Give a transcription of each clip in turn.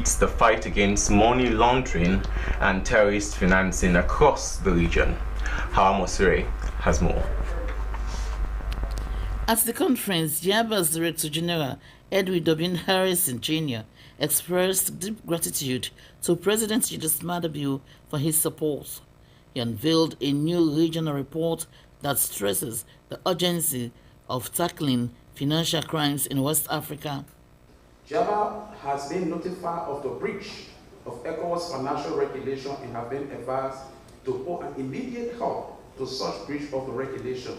leads the fight against money laundering and terrorist financing across the region. Hawa Mosire has more. At the conference, Yaba's Director General Edwin W. Harrison Jr. expressed deep gratitude to President Julius Maada for his support. He unveiled a new regional report that stresses the urgency of tackling financial crimes in West Africa. Java has been notified of the breach of ECOWAS financial regulation and have been advised to put an immediate halt to such breach of the regulation.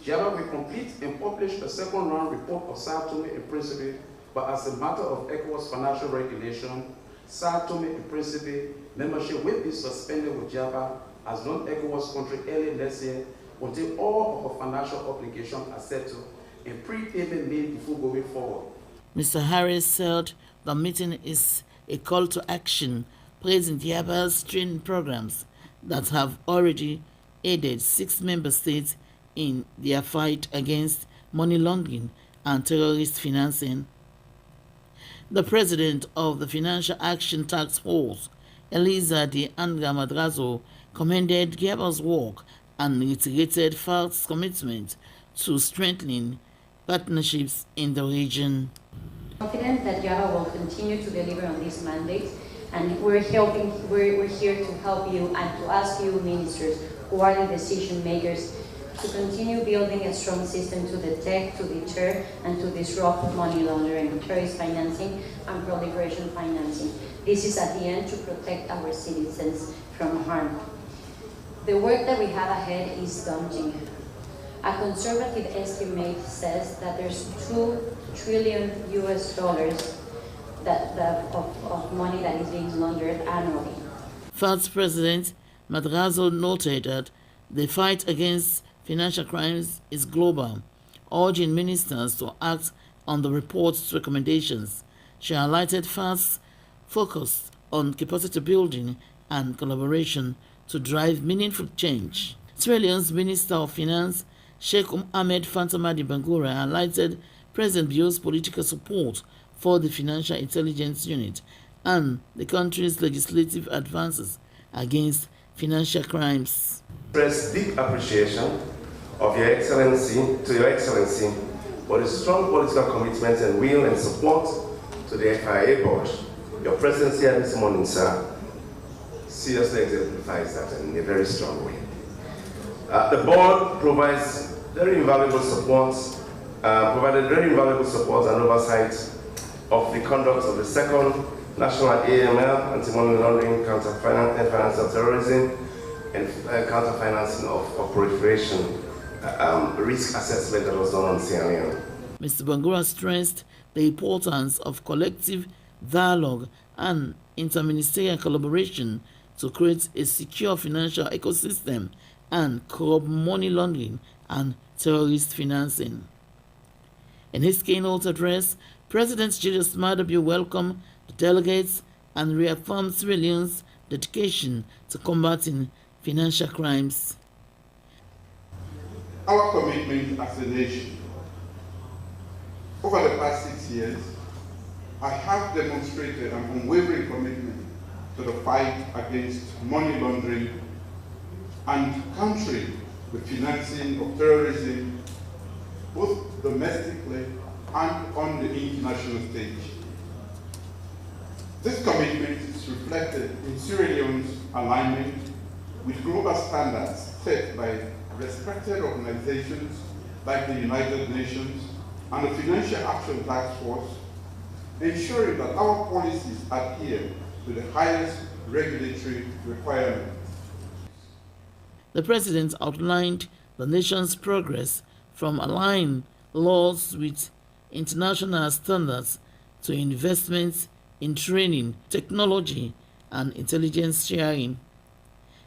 Java will complete and publish a second round report of Sao Tome and Principe, but as a matter of ECOWAS financial regulation, Sao Tome and Principe membership will be suspended with Java as non-ECOWAS country early next year until all of our financial obligations are settled and prepayment made before going forward. Mr. Harris said the meeting is a call to action, praising Yaba's training programs that have already aided 6 member states in their fight against money laundering and terrorist financing. The president of the Financial Action Task Force, Eliza de Anga Madrazo, commended Yaba's work and reiterated FARC's commitment to strengthening partnerships in the region. Confident that Java will continue to deliver on this mandate, and we're here to help you and to ask you, ministers, who are the decision makers, to continue building a strong system to detect, to deter, and to disrupt money laundering, terrorist financing, and proliferation financing. This is at the end to protect our citizens from harm. The work that we have ahead is daunting. A conservative estimate says that there's $2 trillion of money that is being laundered annually. FARC's president Madrazo noted that the fight against financial crimes is global, urging ministers to act on the report's recommendations. She highlighted FARC's focus on capacity building and collaboration to drive meaningful change. Sierra Leone's Minister of Finance, Sheikh Ahmed Fantamadi Bangura, highlighted President Bio's political support for the Financial Intelligence Unit and the country's legislative advances against financial crimes. Express deep appreciation of Your Excellency, for the strong political commitment and will and support to the FIA board. Your presence here this morning, sir, seriously exemplifies that in a very strong way. The board provides very invaluable support, provided very invaluable support and oversight of the conduct of the second National AML, anti-money laundering, counter-financing of terrorism, and counter-financing of proliferation risk assessment that was done on Sierra Leone. Mr. Bangura stressed the importance of collective dialogue and interministerial collaboration to create a secure financial ecosystem and curb money laundering and terrorist financing. In his keynote address, President Julius Maada welcomed the delegates and reaffirmed Sierra Leone's dedication to combating financial crimes. Our commitment as a nation. Over the past 6 years, I have demonstrated an unwavering commitment to the fight against money laundering and countering the financing of terrorism, both domestically and on the international stage. This commitment is reflected in Sierra Leone's alignment with global standards set by respected organizations like the United Nations and the Financial Action Task Force, ensuring that our policies adhere to the highest regulatory requirements. The President outlined the nation's progress from aligning laws with international standards to investments in training, technology, and intelligence sharing.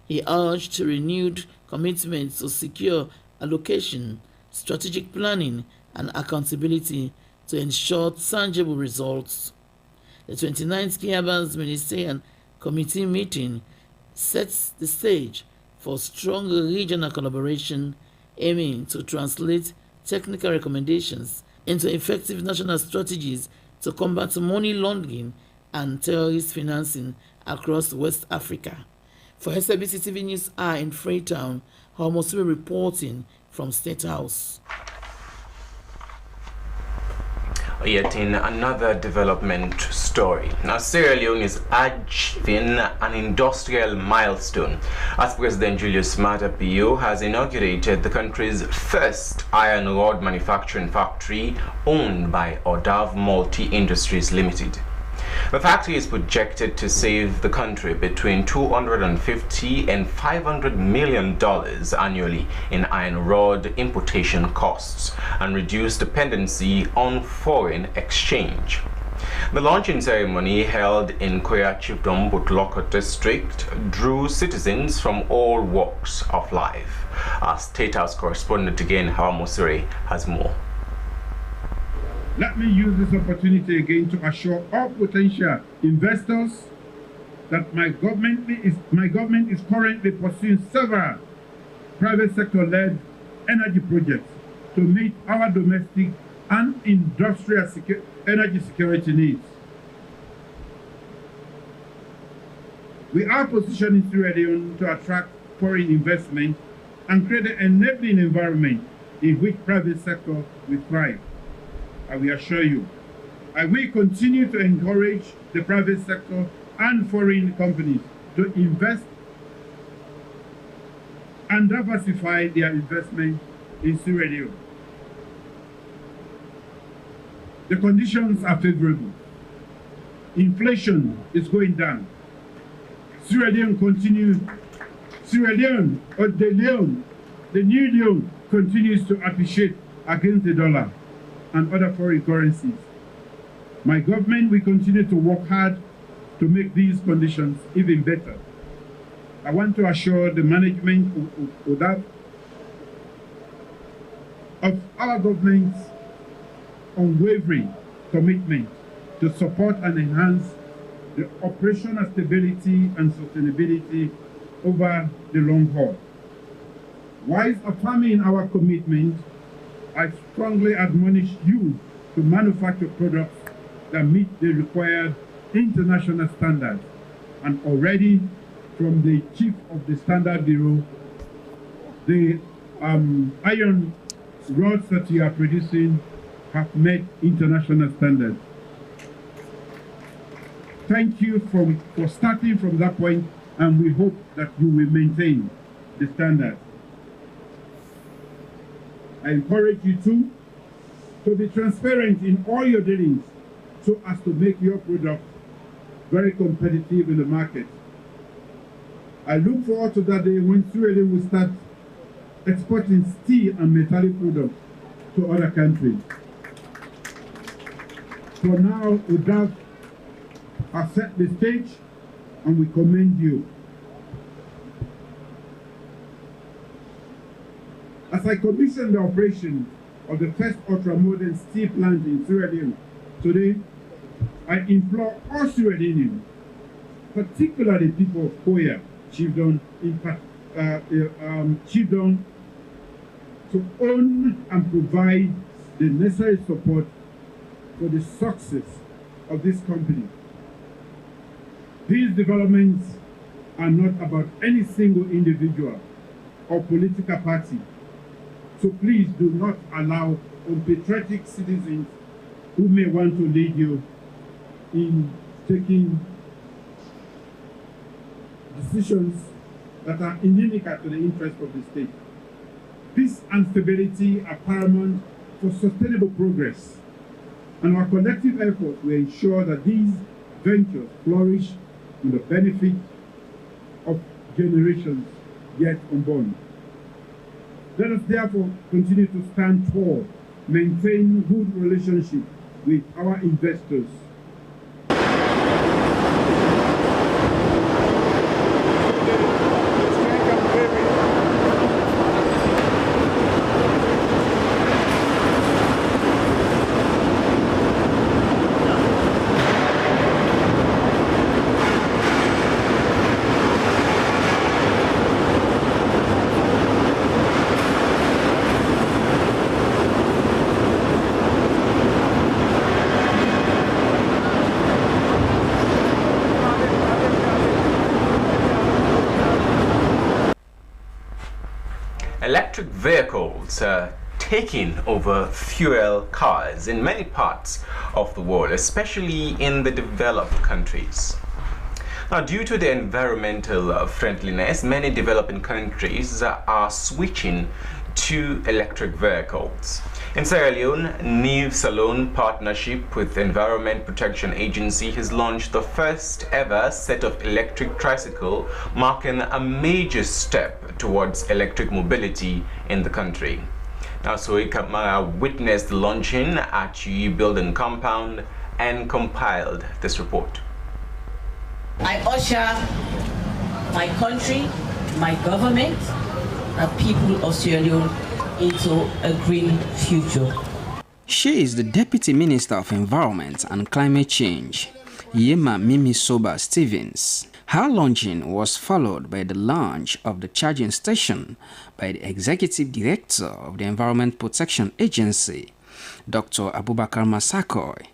He urged renewed commitment to secure allocation, strategic planning, and accountability to ensure tangible results. The 29th Kiaban's Ministerial Committee meeting sets the stage for stronger regional collaboration, aiming to translate technical recommendations into effective national strategies to combat money laundering and terrorist financing across West Africa. For Slbc TV News Hour in Freetown, Homosiri reporting from State House. Yet in another development story, now Sierra Leone is achieving an industrial milestone as President Julius Maada Bio has inaugurated the country's first iron rod manufacturing factory owned by Odav Multi Industries Limited. The factory is projected to save the country between $250 and $500 million annually in iron rod importation costs and reduce dependency on foreign exchange. The launching ceremony held in Koya Chiefdom Butloko district drew citizens from all walks of life. Our State House correspondent again, Hawa Mosere, has more. Let me use this opportunity again to assure all potential investors that my government is currently pursuing several private sector-led energy projects to meet our domestic and industrial energy security needs. We are positioning Sierra Leone to attract foreign investment and create an enabling environment in which private sector will thrive. I will assure you, I will continue to encourage the private sector and foreign companies to invest and diversify their investment in Sierra Leone. The conditions are favorable. Inflation is going down. Sierra Leone the new Leone continues to appreciate against the dollar and other foreign currencies. My government will continue to work hard to make these conditions even better. I want to assure the management of our government's unwavering commitment to support and enhance the operational stability and sustainability over the long haul. Whilst affirming our commitment, I strongly admonish you to manufacture products that meet the required international standards. And already from the Chief of the Standard Bureau, the iron rods that you are producing have met international standards. Thank you for starting from that point, and we hope that you will maintain the standards. I encourage you to be transparent in all your dealings so as to make your product very competitive in the market. I look forward to that day when Sierra Leone will start exporting steel and metallic products to other countries. For now, Odav has set the stage and we commend you. As I commissioned the operation of the first ultra-modern steel plant in Sierra Leone today, I implore all Sierra Leoneans, particularly people of Koya, Chiefdom, to own and provide the necessary support for the success of this company. These developments are not about any single individual or political party. So please do not allow unpatriotic citizens who may want to lead you in taking decisions that are inimical to the interest of the state. Peace and stability are paramount for sustainable progress, and our collective efforts will ensure that these ventures flourish to the benefit of generations yet unborn. Let us therefore continue to stand tall, maintain good relationship with our investors. electric vehicles taking over fuel cars in many parts of the world, especially in the developed countries. Now, due to the environmental friendliness, many developing countries are switching to electric vehicles. In Sierra Leone, Neve Salone partnership with the Environment Protection Agency has launched the first ever set of electric tricycle, marking a major step towards electric mobility in the country. Now, Soe Kamara witnessed the launching at Chuyi Building Compound and compiled this report. I usher my country, my government, and people of Sierra Leone into a green future. She is the Deputy Minister of Environment and Climate Change, Yema Mimi Soba Stevens. Her launching was followed by the launch of the charging station by the Executive Director of the Environment Protection Agency, Dr. Abubakar Masakoy,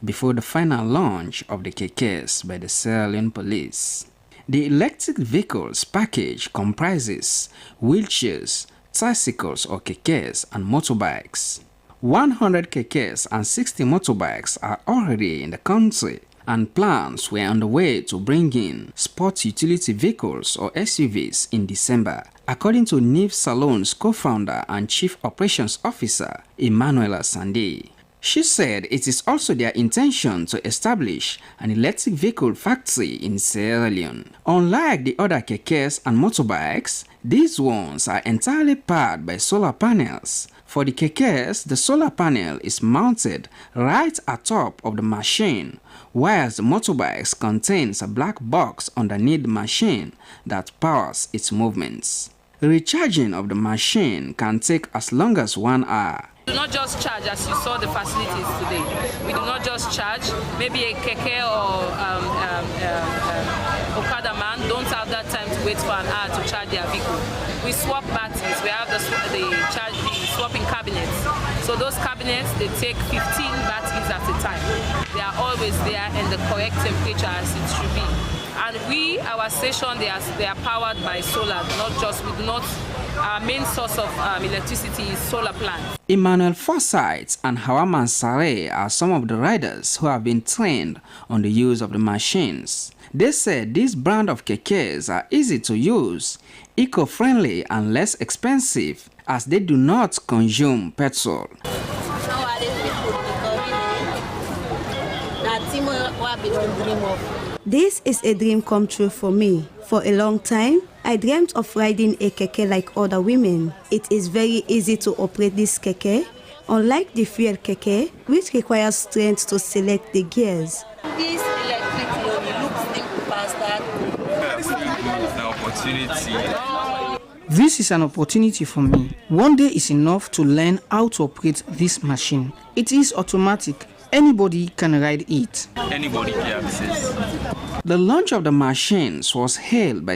before the final launch of the kekes by the Sierra Leone Police. The electric vehicles package comprises wheelchairs, tricycles or kekes, and motorbikes. 100 kekes and 60 motorbikes are already in the country, and plans were on the way to bring in sports utility vehicles or SUVs in December, according to Neve Salone's co-founder and chief operations officer, Emmanuela Sande. She said it is also their intention to establish an electric vehicle factory in Sierra Leone. Unlike the other kekes and motorbikes, these ones are entirely powered by solar panels. For the kekes, the solar panel is mounted right atop of the machine, whereas the motorbikes contains a black box underneath the machine that powers its movements. Recharging of the machine can take as long as 1 hour. We do not just charge as you saw the facilities today. We do not just charge. Maybe a keke or Okada man don't have that time to wait for an hour to charge their vehicle. We swap batteries. We have the swapping cabinets. So those cabinets, they take 15 batteries at a time. They are always there in the correct temperature as it should be. And our station, they are powered by solar. Our main source of electricity is solar plants. Emmanuel Forsyth and Hawaman Sare are some of the riders who have been trained on the use of the machines. They said this brand of kekes are easy to use, eco-friendly and less expensive as they do not consume petrol. This is a dream come true for me. For a long time, I dreamt of riding a keke like other women. It is very easy to operate this keke, unlike the fuel keke, which requires strength to select the gears. This electric lorry looks simple faster. This is an opportunity for me. One day is enough to learn how to operate this machine. It is automatic. Anybody can ride it. Anybody can access. The launch of the machines was hailed by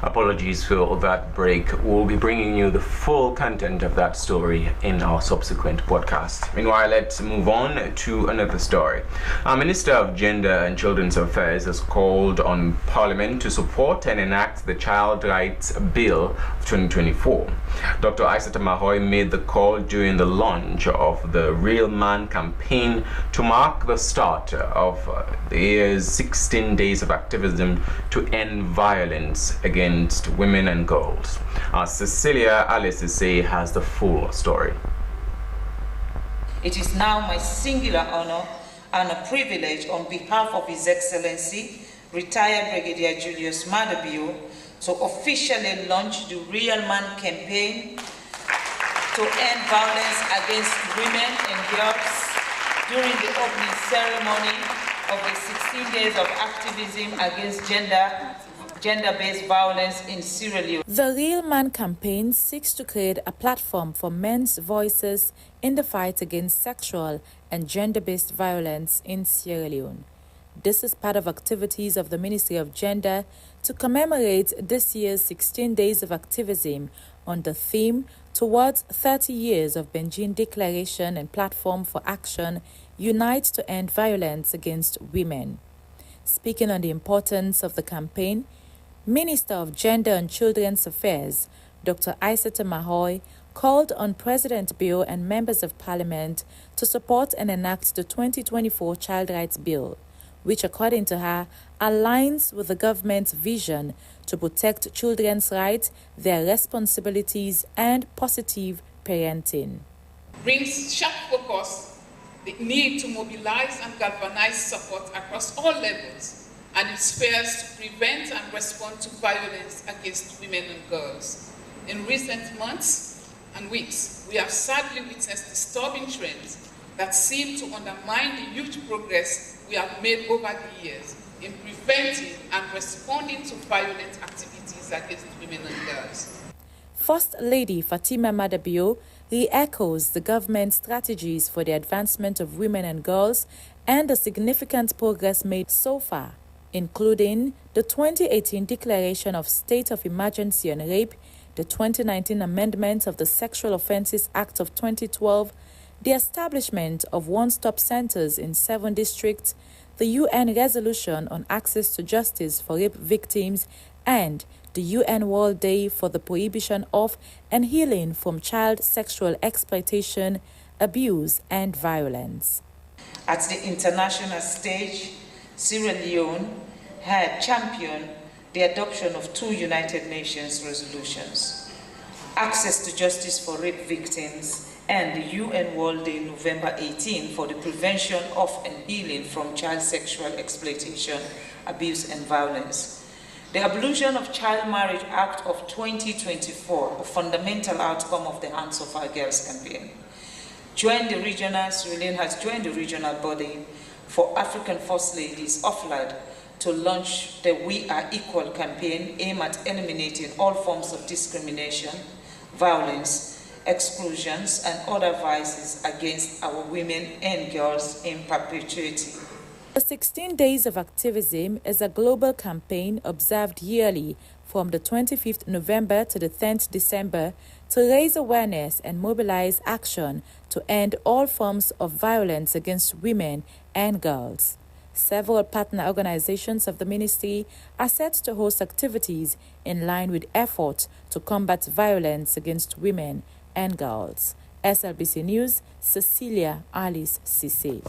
Apologies for that break. We'll be bringing you the full content of that story in our subsequent podcast. Meanwhile, let's move on to another story. Our Minister of Gender and Children's Affairs has called on Parliament to support and enact the Child Rights Bill of 2024. Dr. Aissata Mahoy made the call during the launch of the Real Man campaign to mark the start of the year's 16 days of activism to end violence against women and girls. Cecilia Alisise has the full story. It is now my singular honor and a privilege on behalf of His Excellency, retired Brigadier Julius Madabio, to officially launch the Real Man campaign to end violence against women and girls during the opening ceremony of the 16 days of activism against gender-based violence in Sierra Leone. The Real Man campaign seeks to create a platform for men's voices in the fight against sexual and gender-based violence in Sierra Leone. This is part of activities of the Ministry of Gender to commemorate this year's 16 days of activism on the theme towards 30 years of Benjin Declaration and Platform for Action Unite to End Violence Against Women. Speaking on the importance of the campaign, Minister of Gender and Children's Affairs, Dr. Isata Mahoy, called on President Bio and members of Parliament to support and enact the 2024 Child Rights Bill, which, according to her, aligns with the government's vision to protect children's rights, their responsibilities, and positive parenting. Brings sharp focus, the need to mobilize and galvanize support across all levels and its spheres to prevent and respond to violence against women and girls. In recent months and weeks, we have sadly witnessed disturbing trends that seem to undermine the huge progress we have made over the years in preventing and responding to violent activities against women and girls. First Lady Fatima Madabio re-echoes the government's strategies for the advancement of women and girls and the significant progress made so far, including the 2018 Declaration of State of Emergency on Rape, the 2019 amendment of the Sexual Offences Act of 2012, the establishment of one-stop centers in 7 districts, the UN Resolution on Access to Justice for Rape Victims, and the UN World Day for the Prohibition of and Healing from Child Sexual Exploitation, Abuse, and Violence. At the international stage, Sierra Leone had championed the adoption of 2 United Nations resolutions: Access to Justice for Rape Victims and the UN World Day November 18 for the prevention of and healing from child sexual exploitation, abuse, and violence. The Abolition of Child Marriage Act of 2024, a fundamental outcome of the Hands of Our Girls campaign. Sierra Leone has joined the regional body for African First Ladies, OFLAD, to launch the We Are Equal campaign aimed at eliminating all forms of discrimination, violence, exclusions, and other vices against our women and girls in perpetuity. The 16 Days of Activism is a global campaign observed yearly from the 25th November to the 10th December to raise awareness and mobilize action to end all forms of violence against women and girls. Several partner organizations of the ministry are set to host activities in line with efforts to combat violence against women and girls. SLBC News, Cecilia Alice Cisse.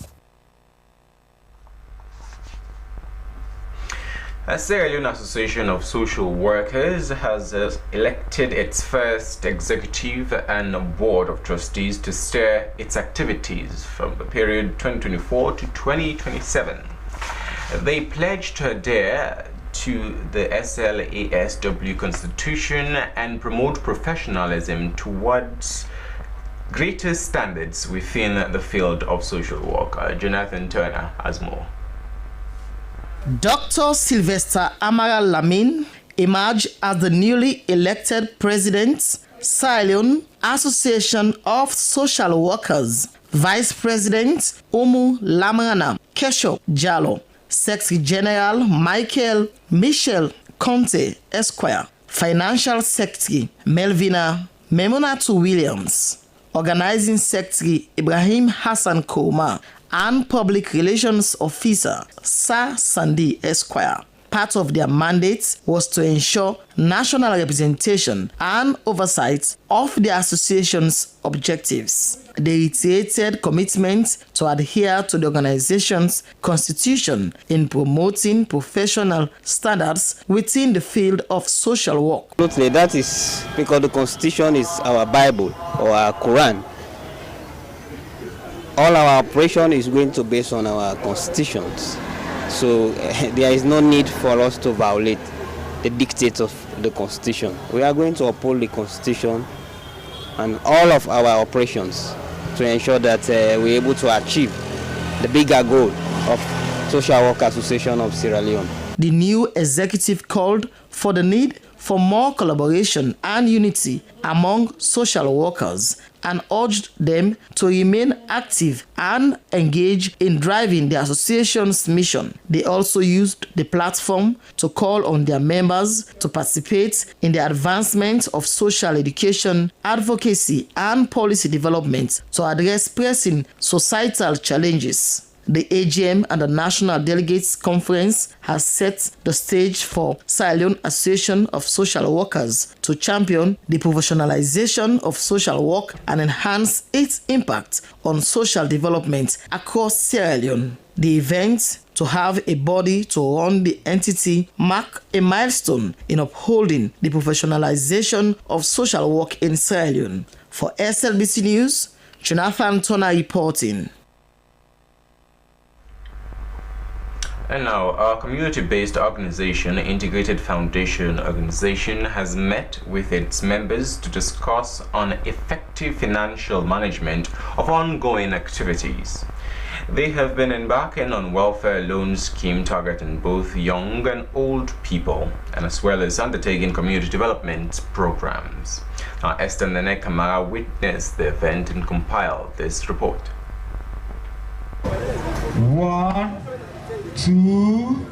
The Sierra Leone Association of Social Workers has elected its first executive and board of trustees to steer its activities from the period 2024 to 2027. They pledged to adhere to the SLASW Constitution and promote professionalism towards greater standards within the field of social work. Jonathan Turner has more. Dr. Sylvester Amara Lamin emerged as the newly elected president, Sierra Leone Association of Social Workers, Vice President Umu Lamrana Kesho Jalo, Secretary General Michael Michel Conte Esquire, Financial Secretary Melvina Memunatu Williams, Organizing Secretary Ibrahim Hassan Kouma, and Public Relations Officer Sir Sandy Esquire. Part of their mandate was to ensure national representation and oversight of the association's objectives. They reiterated commitment to adhere to the organization's constitution in promoting professional standards within the field of social work. Absolutely, that is because the constitution is our Bible or our Quran. All our operation is going to be based on our constitutions. So there is no need for us to violate the dictates of the constitution. We are going to uphold the constitution and all of our operations to ensure that we're able to achieve the bigger goal of Social Work Association of Sierra Leone. The new executive called for the need for more collaboration and unity among social workers and urged them to remain active and engage in driving the association's mission. They also used the platform to call on their members to participate in the advancement of social education, advocacy, and policy development to address pressing societal challenges. The AGM and the National Delegates Conference has set the stage for Sierra Leone Association of Social Workers to champion the professionalization of social work and enhance its impact on social development across Sierra Leone. The event, to have a body to run the entity, mark a milestone in upholding the professionalization of social work in Sierra Leone. For SLBC News, Jonathan Turner reporting. And now, our community-based organization, Integrated Foundation Organization, has met with its members to discuss on effective financial management of ongoing activities. They have been embarking on welfare loan scheme targeting both young and old people, and as well as undertaking community development programs. Now, Esther Nene Kamara witnessed the event and compiled this report. 1, 2,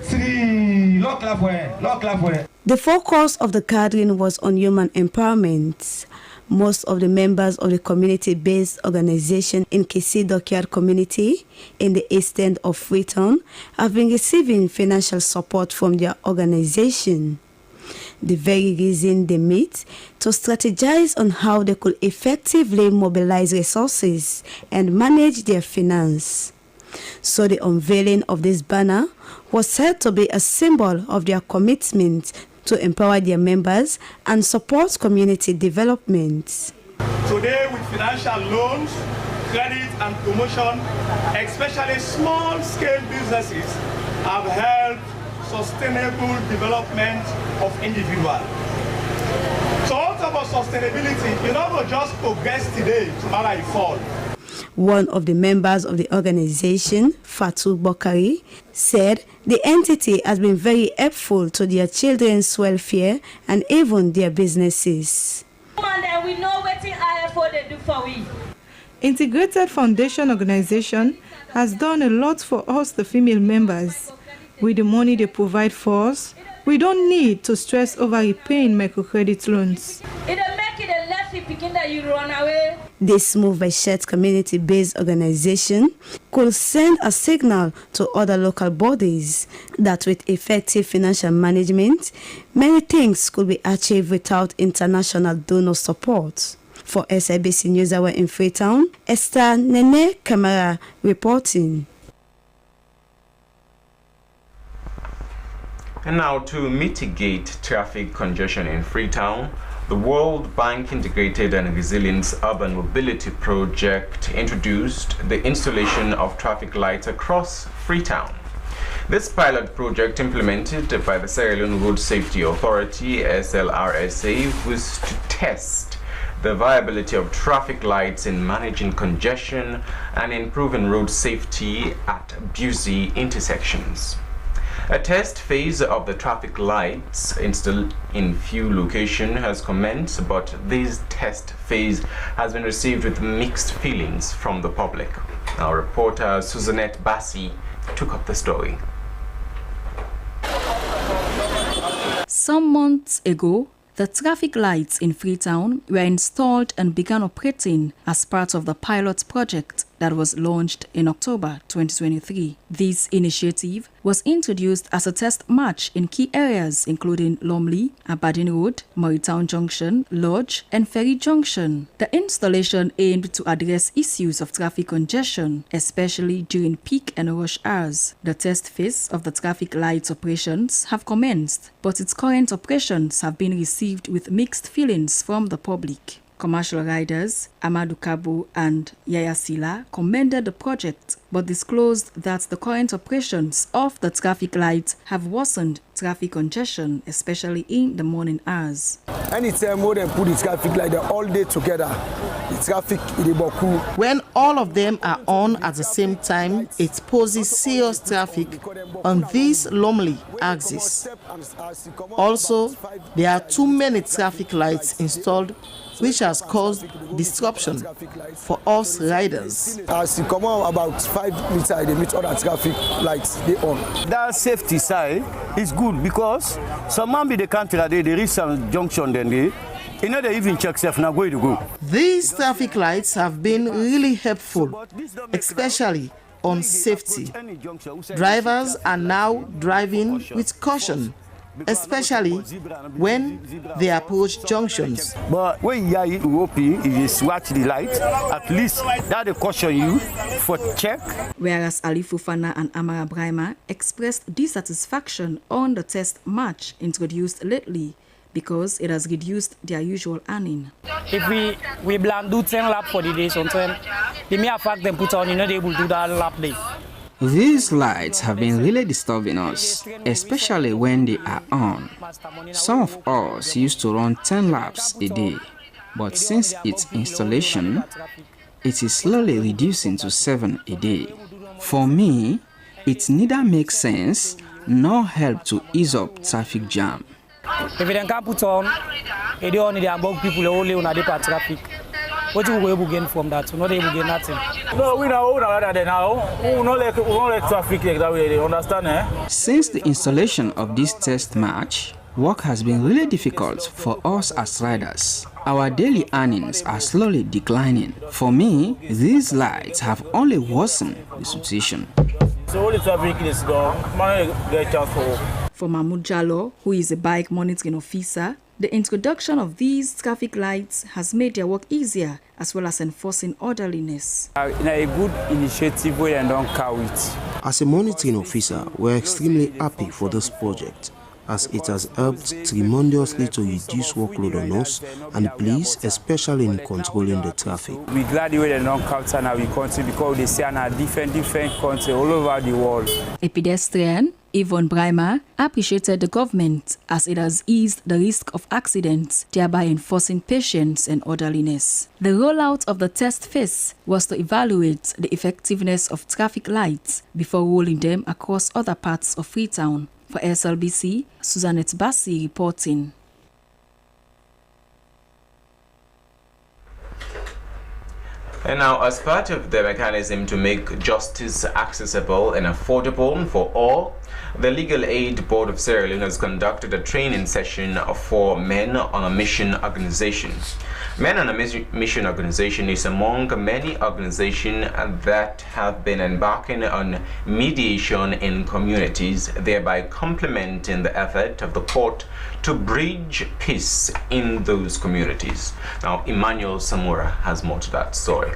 3. Lock la way. The focus of the gathering was on human empowerment. Most of the members of the community-based organization in Kisi Dockyard community in the east end of Freetown have been receiving financial support from their organization. The very reason they meet to strategize on how they could effectively mobilize resources and manage their finance. So the unveiling of this banner was said to be a symbol of their commitment to empower their members and support community development. Today, with financial loans, credit and promotion, especially small-scale businesses have helped sustainable development of individuals. So what about sustainability? You don't just progress today, tomorrow you fall. One of the members of the organization, Fatou Bokari, said the entity has been very helpful to their children's welfare and even their businesses. And we know what they do for we. Integrated Foundation Organization has done a lot for us, the female members. With the money they provide for us, we don't need to stress over repaying microcredit loans. This move by Shed community-based organization could send a signal to other local bodies that with effective financial management, many things could be achieved without international donor support. For Slbc News Hour in Freetown, Esther Nene Kamara reporting. And now, to mitigate traffic congestion in Freetown, the World Bank Integrated and Resilience Urban Mobility Project introduced the installation of traffic lights across Freetown. This pilot project, implemented by the Sierra Leone Road Safety Authority, SLRSA, was to test the viability of traffic lights in managing congestion and improving road safety at busy intersections. A test phase of the traffic lights installed in few locations has commenced, but this test phase has been received with mixed feelings from the public. Our reporter Suzanette Bassi took up the story. Some months ago, the traffic lights in Freetown were installed and began operating as part of the pilot project that was launched in October 2023. This initiative was introduced as a test match in key areas including Lomley, Aberdeen Road, Moritown Junction, Lodge, and Ferry Junction. The installation aimed to address issues of traffic congestion, especially during peak and rush hours. The test phase of the traffic lights operations have commenced, but its current operations have been received with mixed feelings from the public. Commercial riders Amadou Kabu and Yaya Sila commended the project, but disclosed that the current operations of the traffic lights have worsened traffic congestion, especially in the morning hours. Anytime more than put the traffic light all day together, the traffic is Boku. When all of them are on at the same time, it poses serious traffic on this lonely axis. Also, there are too many traffic lights installed, which has caused disruption for us riders. As you come on about 5 meters, they meet other traffic lights they on. That safety side is good because some man be the country they reach some junction then they even check self now going to go. These traffic lights have been really helpful, especially on safety. Drivers are now driving with caution, especially when they approach junctions. But when you are open, if you swatch the light, at least that will caution you for check. Whereas Ali Fufana and Amara Brahma expressed dissatisfaction on the test match introduced lately because it has reduced their usual earning. If we do 10 laps for the day sometimes, the mere fact them put on, you're not able to do that lap day. These lights have been really disturbing us, especially when they are on. Some of us used to run 10 laps a day, but since its installation, it is slowly reducing to 7 a day. For me, it neither makes sense nor help to ease up traffic jam. If you can't put on, they only about people only on the traffic. What do we able to gain from that? We're not able to gain nothing. No, we know that now. We don't like traffic like that way. They understand, eh? Since the installation of this test match, work has been really difficult for us as riders. Our daily earnings are slowly declining. For me, these lights have only worsened the situation. So all the traffic is gone. Man, get a chance for. For Mahmoud Jallo, who is a bike monitoring officer, the introduction of these traffic lights has made their work easier as well as enforcing orderliness. In a good initiative where you don't carry it. As a monitoring officer, we're extremely happy for this project, as it has helped tremendously to reduce workload on us and the police, especially in controlling the traffic. We're glad they don't capture in our country because they say in a different countries all over the world. A pedestrian, Yvonne Brahma, appreciated the government as it has eased the risk of accidents, thereby enforcing patience and orderliness. The rollout of the test phase was to evaluate the effectiveness of traffic lights before rolling them across other parts of Freetown. For SLBC, Suzanette Bassi reporting. And now, as part of the mechanism to make justice accessible and affordable for all, the Legal Aid Board of Sierra Leone has conducted a training session for Men on a Mission organization. Men on a Mission organization is among many organizations that have been embarking on mediation in communities, thereby complementing the effort of the court to bridge peace in those communities. Now, Emmanuel Samura has more to that story.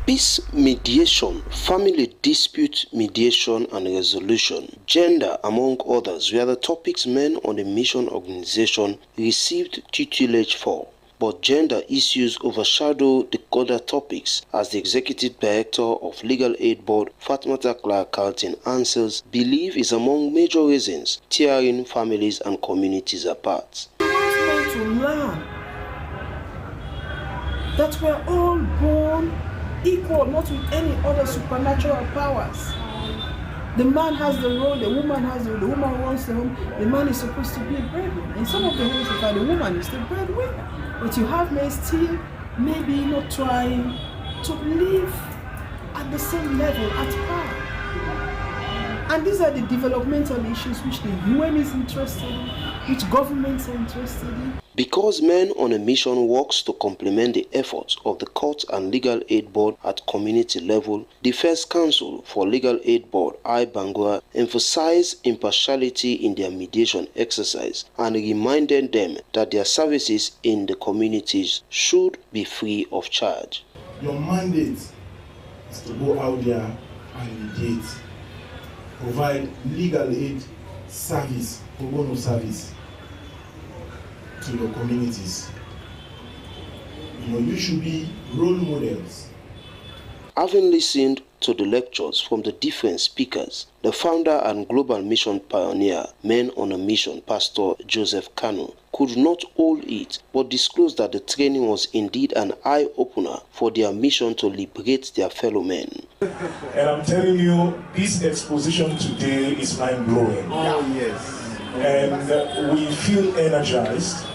Peace mediation, family dispute mediation and resolution, gender, among others, were the topics Men on the Mission organization received tutelage for. But gender issues overshadow the other topics, as the Executive Director of Legal Aid Board, Fatmata Clark-Carlton, answers, belief is among major reasons tearing families and communities apart. We want to learn that we're all born equal, not with any other supernatural powers. The man has the role, the woman has the role, the woman wants the home, the man is supposed to be a breadwinner. In some of the homes, in fact, the woman is the breadwinner. But you have men still maybe not trying to live at the same level, at par. And these are the developmental issues which the UN is interested in, which governments are interested in. Because Men on a Mission works to complement the efforts of the Court and Legal Aid Board at community level, the First Council for Legal Aid Board, I Bangura, emphasized impartiality in their mediation exercise and reminded them that their services in the communities should be free of charge. Your mandate is to go out there and mediate, provide legal aid service, pro bono service to your communities. You should be role models. Having listened to the lectures from the different speakers, the founder and global mission pioneer, Men on a Mission, Pastor Joseph Kanu, could not hold it but disclosed that the training was indeed an eye-opener for their mission to liberate their fellow men. And I'm telling you, this exposition today is mind-blowing. Oh, yes. And we feel energized.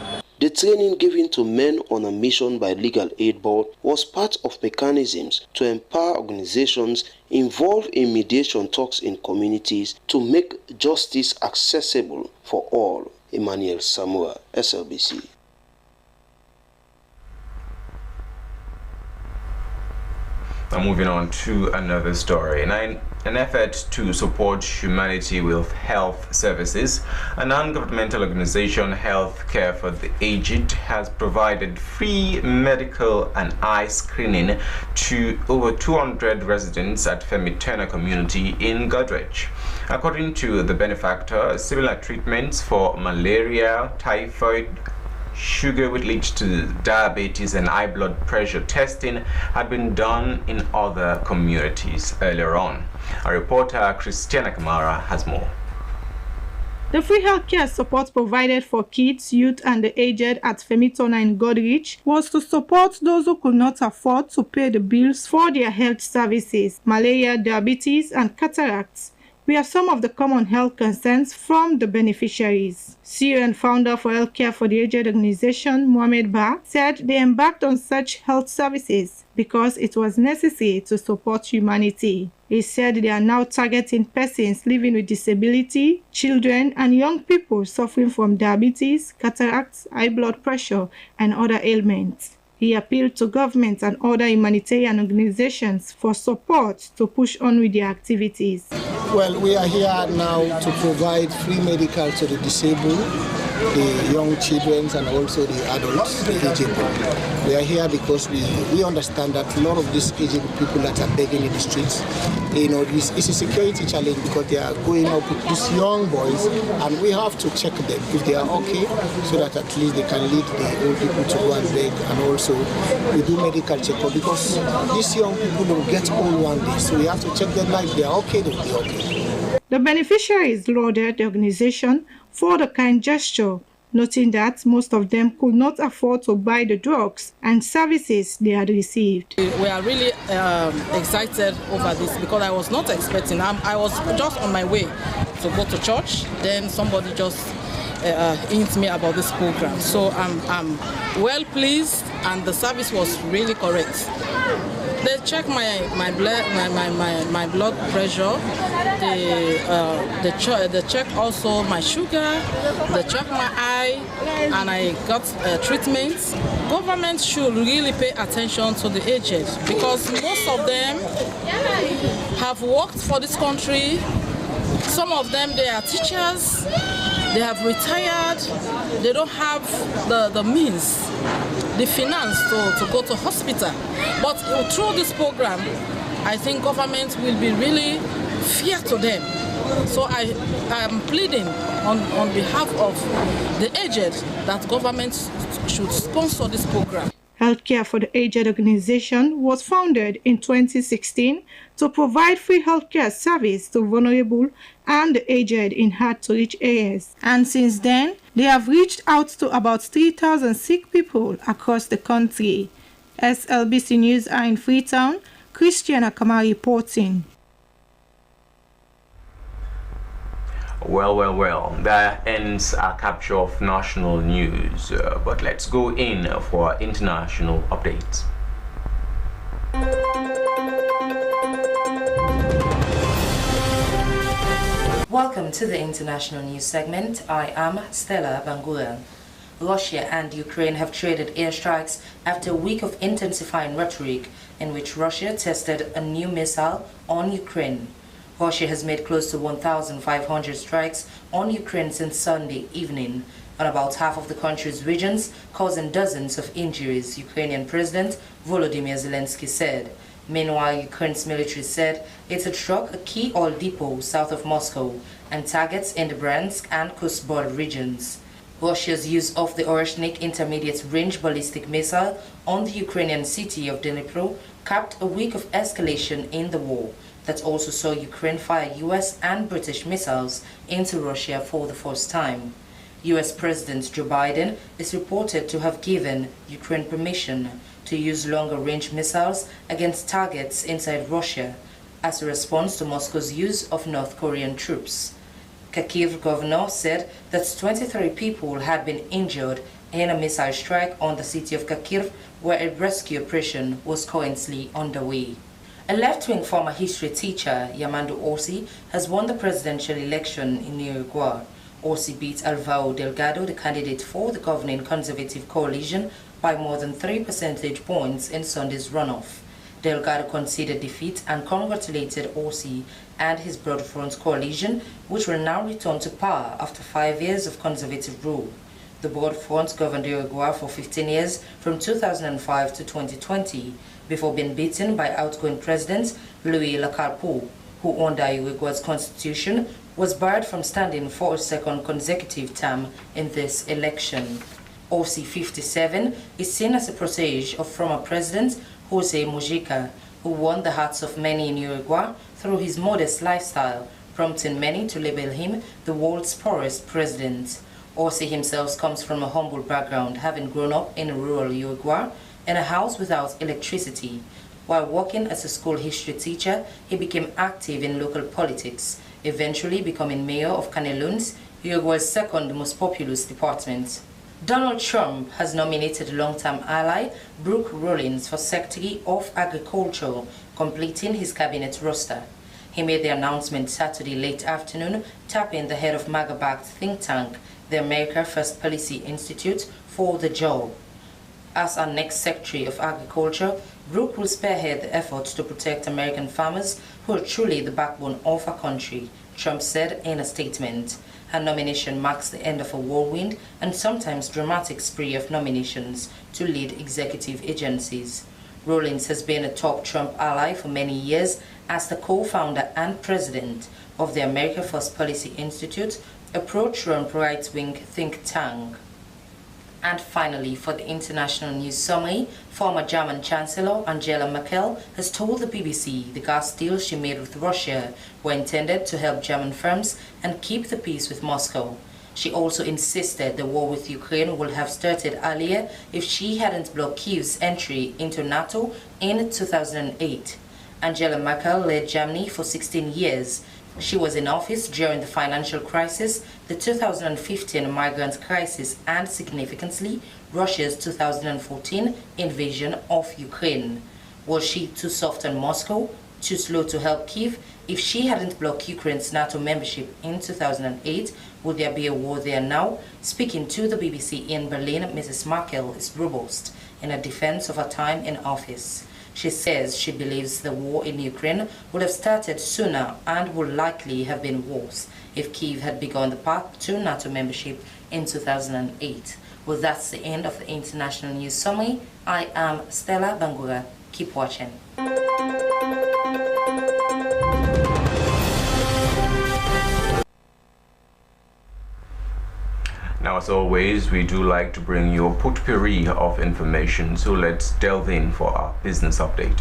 The training given to Men on a Mission by Legal Aid Board was part of mechanisms to empower organizations involved in mediation talks in communities to make justice accessible for all. Emmanuel Samoa, SLBC. Now moving on to another story. In an effort to support humanity with health services, a non-governmental organization, Health Care for the Aged, has provided free medical and eye screening to over 200 residents at Freetown community in Godrich. According to the benefactor, similar treatments for malaria, typhoid, sugar, which leads to diabetes, and high blood pressure testing had been done in other communities earlier on. Our reporter Christiana Kamara has more. The free healthcare support provided for kids, youth, and the aged at Freetown and Godrich was to support those who could not afford to pay the bills for their health services. Malaria, diabetes, and cataracts were some of the common health concerns from the beneficiaries. CEO and founder for Healthcare for the Aged organization, Mohamed Ba, said they embarked on such health services because it was necessary to support humanity. He said they are now targeting persons living with disability, children, and young people suffering from diabetes, cataracts, high blood pressure, and other ailments. He appealed to governments and other humanitarian organizations for support to push on with their activities. Well, we are here now to provide free medical to the disabled, the young children, and also the adults, the aged. We are here because we understand that a lot of these aged people that are begging in the streets, it's a security challenge because they are going up with these young boys, and we have to check them if they are okay, so that at least they can lead the old people to go and beg. And also we do medical checkup because these young people will get old one day, so we have to check them like they are okay, they'll be okay. The beneficiaries lauded the organization for the kind gesture, noting that most of them could not afford to buy the drugs and services they had received. We are really excited over this because I was not expecting. I was just on my way to go to church, then somebody just hinted me about this program. So I'm well pleased, and the service was really correct. They check my blood pressure. They check also my sugar. They check my eye, and I got treatment. Government should really pay attention to the aged because most of them have worked for this country. Some of them, they are teachers. They have retired. They don't have the means, the finance to go to hospital. But through this program, I think government will be really fair to them. So I am pleading on behalf of the aged that government should sponsor this program. Healthcare for the Aged organization was founded in 2016 to provide free healthcare service to vulnerable and the aged in hard-to-reach areas. And since then, they have reached out to about 3,000 sick people across the country. SLBC News are in Freetown. Christiana Kamari reporting. Well, that ends our capture of national news, but let's go in for international updates. Welcome to the international news segment. I am Stella Bangura. Russia and Ukraine have traded airstrikes after a week of intensifying rhetoric in which Russia tested a new missile on Ukraine. Russia has made close to 1,500 strikes on Ukraine since Sunday evening on about half of the country's regions, causing dozens of injuries, Ukrainian President Volodymyr Zelensky said. Meanwhile, Ukraine's military said it had struck a key oil depot south of Moscow and targets in the Bryansk and Kursk regions. Russia's use of the Oreshnik intermediate-range ballistic missile on the Ukrainian city of Dnipro capped a week of escalation in the war that also saw Ukraine fire US and British missiles into Russia for the first time. US President Joe Biden is reported to have given Ukraine permission to use longer-range missiles against targets inside Russia as a response to Moscow's use of North Korean troops. Kharkiv governor said that 23 people had been injured in a missile strike on the city of Kharkiv, where a rescue operation was currently underway. A left-wing former history teacher, Yamando Orsi, has won the presidential election in Uruguay. Orsi beat Alvaro Delgado, the candidate for the governing conservative coalition, by more than 3 percentage points in Sunday's runoff. Delgado conceded defeat and congratulated Orsi and his Broad Front coalition, which will now return to power after 5 years of conservative rule. The Broad Front governed Uruguay for 15 years from 2005 to 2020, before being beaten by outgoing President Luis Lacalle, who under Uruguay's constitution was barred from standing for a second consecutive term in this election. Orsi, 57, is seen as a protege of former President Jose Mujica, who won the hearts of many in Uruguay through his modest lifestyle, prompting many to label him the world's poorest president. Orsi himself comes from a humble background, having grown up in rural Uruguay in a house without electricity. While working as a school history teacher, he became active in local politics, eventually becoming mayor of Canelones, Uruguay's second most populous department. Donald Trump has nominated long-term ally Brooke Rollins for Secretary of Agriculture, completing his cabinet roster. He made the announcement Saturday late afternoon, tapping the head of MAGA-backed think tank, the America First Policy Institute, for the job. As our next Secretary of Agriculture, Brooke will spearhead the efforts to protect American farmers who are truly the backbone of our country, Trump said in a statement. Her nomination marks the end of a whirlwind and sometimes dramatic spree of nominations to lead executive agencies. Rollins has been a top Trump ally for many years as the co-founder and president of the America First Policy Institute, a pro-Trump right-wing think tank. And finally, for the international news summary, former German Chancellor Angela Merkel has told the BBC the gas deals she made with Russia were intended to help German firms and keep the peace with Moscow. She also insisted the war with Ukraine would have started earlier if she hadn't blocked Kyiv's entry into NATO in 2008. Angela Merkel led Germany for 16 years. She was in office during the financial crisis, the 2015 migrant crisis, and significantly, Russia's 2014 invasion of Ukraine. Was she too soft on Moscow, too slow to help Kyiv? If she hadn't blocked Ukraine's NATO membership in 2008, would there be a war there now? Speaking to the BBC in Berlin, Mrs. Merkel is robust in her defense of her time in office. She says she believes the war in Ukraine would have started sooner and would likely have been worse if Kyiv had begun the path to NATO membership in 2008. Well, that's the end of the international news summary. I am Stella Bangura. Keep watching. Now, as always, we do like to bring you a potpourri of information, so let's delve in for our business update.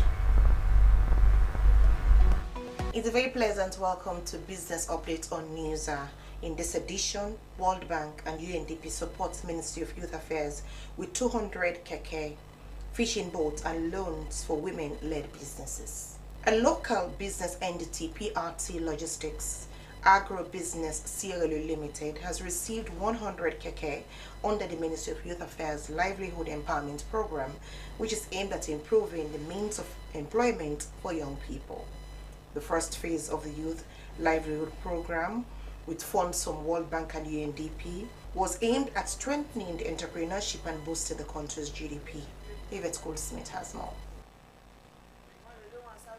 It's a very pleasant welcome to Business Update on News. In this edition, World Bank and UNDP supports Ministry of Youth Affairs with 200 keke, fishing boats and loans for women-led businesses. A local business entity, PRT Logistics, Agro-Business Sierra Leone Limited, has received 100 keke under the Ministry of Youth Affairs Livelihood Empowerment Program, which is aimed at improving the means of employment for young people. The first phase of the Youth Livelihood Program, with funds from World Bank and UNDP, was aimed at strengthening the entrepreneurship and boosting the country's GDP. Yvette Goldsmith has more.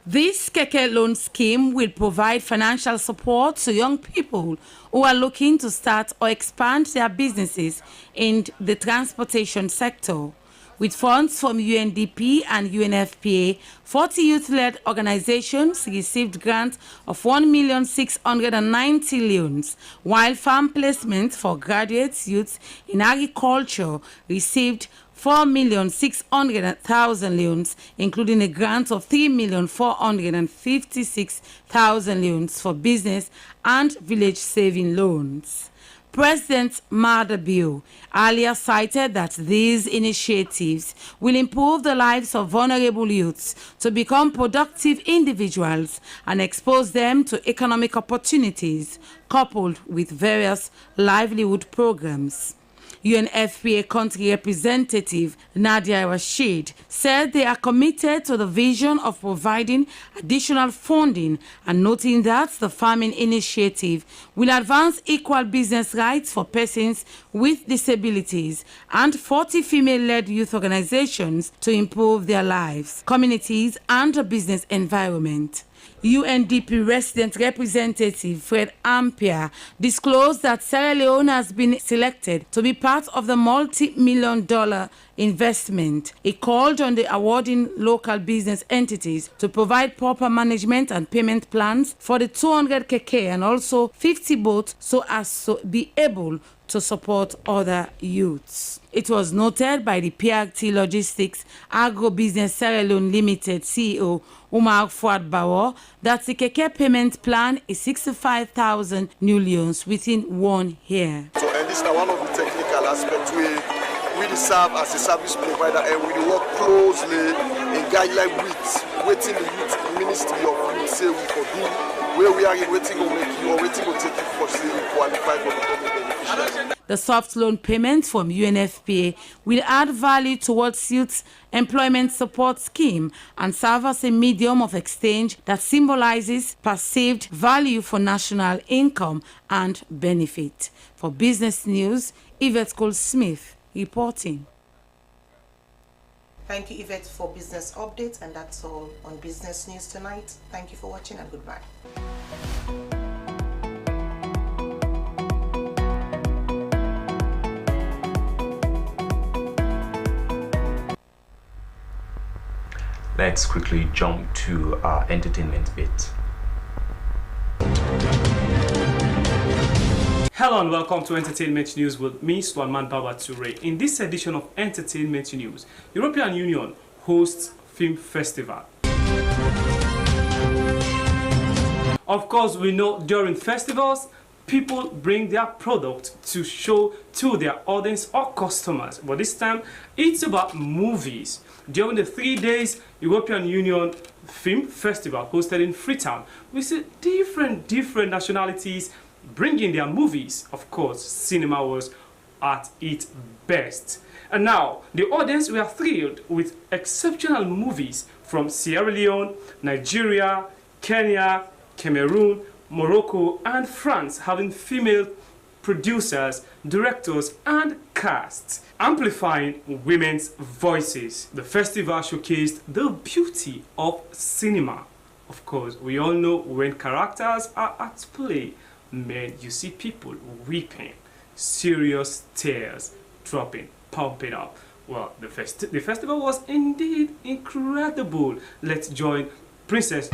This Keke loan scheme will provide financial support to young people who are looking to start or expand their businesses in the transportation sector. With funds from UNDP and UNFPA, 40 youth-led organizations received grants of 1,690,000 loans, while farm placements for graduate youths in agriculture received 4,600,000 loans, including a grant of 3,456,000 loans for business and village saving loans. President Madabio earlier cited that these initiatives will improve the lives of vulnerable youths to become productive individuals and expose them to economic opportunities, coupled with various livelihood programs. UNFPA country representative Nadia Rashid said they are committed to the vision of providing additional funding and noting that the farming initiative will advance equal business rights for persons with disabilities and 40 female-led youth organizations to improve their lives, communities, and the business environment. UNDP resident representative Fred Ampere disclosed that Sierra Leone has been selected to be part of the multi-million-dollar investment. He called on the awarding local business entities to provide proper management and payment plans for the 200 kk and also 50 boats so as to be able to support other youths. It was noted by the PRT Logistics Agro-Business Sierra Leone Limited CEO Umar Fuad Bawo that the keke payment plan is 65,000 new loans within 1 year. So, and this is one of the technical aspects we serve as a service provider, and we work closely in guideline with waiting the youth ministry of youth say we could do where we are waiting to make you or waiting to take you for say you qualify for becoming beneficiary. The soft loan payments from UNFPA will add value towards youth's employment support scheme and serve as a medium of exchange that symbolizes perceived value for national income and benefit. For Business News, Yvette Cole-Smith reporting. Thank you, Yvette, for business updates, and that's all on Business News tonight. Thank you for watching and goodbye. Let's quickly jump to our entertainment bit. Hello and welcome to Entertainment News with me, Sulaiman Babature. In this edition of Entertainment News, European Union hosts Film Festival. Of course, we know during festivals, people bring their product to show to their audience or customers. But this time, it's about movies. During the 3 days European Union Film Festival hosted in Freetown, we see different nationalities bringing their movies. Of course, cinema was at its best. And now, the audience were thrilled with exceptional movies from Sierra Leone, Nigeria, Kenya, Cameroon, Morocco, and France, having female producers, directors, and casts, amplifying women's voices. The festival showcased the beauty of cinema. Of course, we all know when characters are at play, man, you see people weeping, serious tears dropping, pumping up. Well, the festival was indeed incredible. Let's join Princess.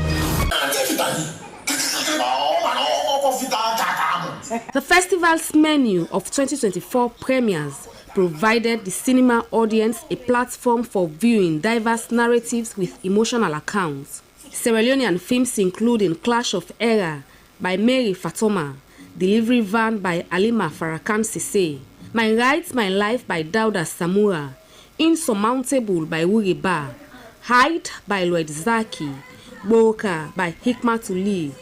The festival's menu of 2024 premieres provided the cinema audience a platform for viewing diverse narratives with emotional accounts. Sierra Leonean films including Clash of Era by Mary Fatoma, Delivery Van by Alima Farrakhan Sise, My Rights, My Life by Dauda Samura, Insurmountable by Wuri Ba, Hide by Lloyd Zaki, Boka by Hikmatuli,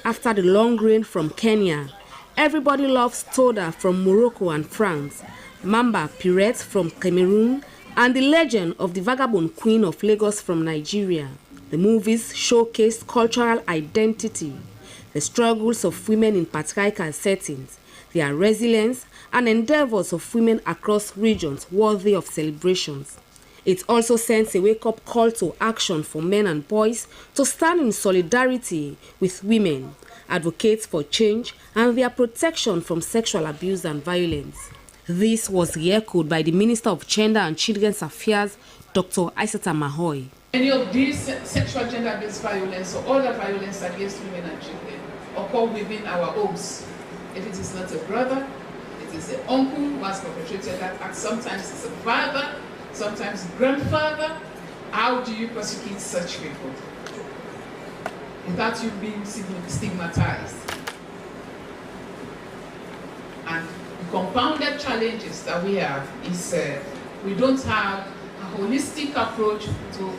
After the Long Rain from Kenya, Everybody Loves Toda from Morocco and France, Mamba Pirate from Cameroon, and The Legend of the Vagabond Queen of Lagos from Nigeria. The movies showcased cultural identity, the struggles of women in patriarchal settings, their resilience, and endeavors of women across regions worthy of celebrations. It also sends a wake-up call to action for men and boys to stand in solidarity with women, advocate for change, and their protection from sexual abuse and violence. This was re-echoed by the Minister of Gender and Children's Affairs, Dr. Aissata Mahoy. Any of these sexual gender-based violence or other violence against women and children occur within our homes. If it is not a brother, it is an uncle who has perpetrated that act. Sometimes it's a father, sometimes grandfather. How do you prosecute such people without you being stigmatized? And the compounded challenges that we have is we don't have a holistic approach to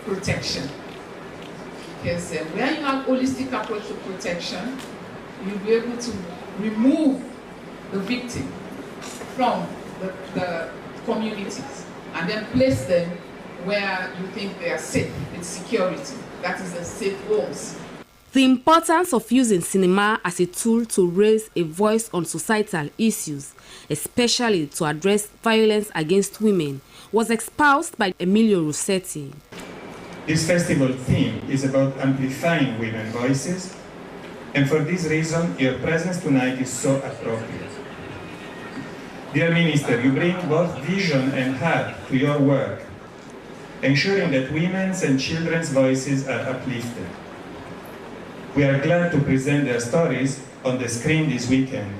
protection. Because when you have holistic approach to protection, you'll be able to remove the victim from the communities and then place them where you think they are safe with security. That is the safe homes. The importance of using cinema as a tool to raise a voice on societal issues, especially to address violence against women, was espoused by Emilio Rossetti. This festival theme is about amplifying women's voices, and for this reason, your presence tonight is so appropriate. Dear Minister, you bring both vision and heart to your work, ensuring that women's and children's voices are uplifted. We are glad to present their stories on the screen this weekend,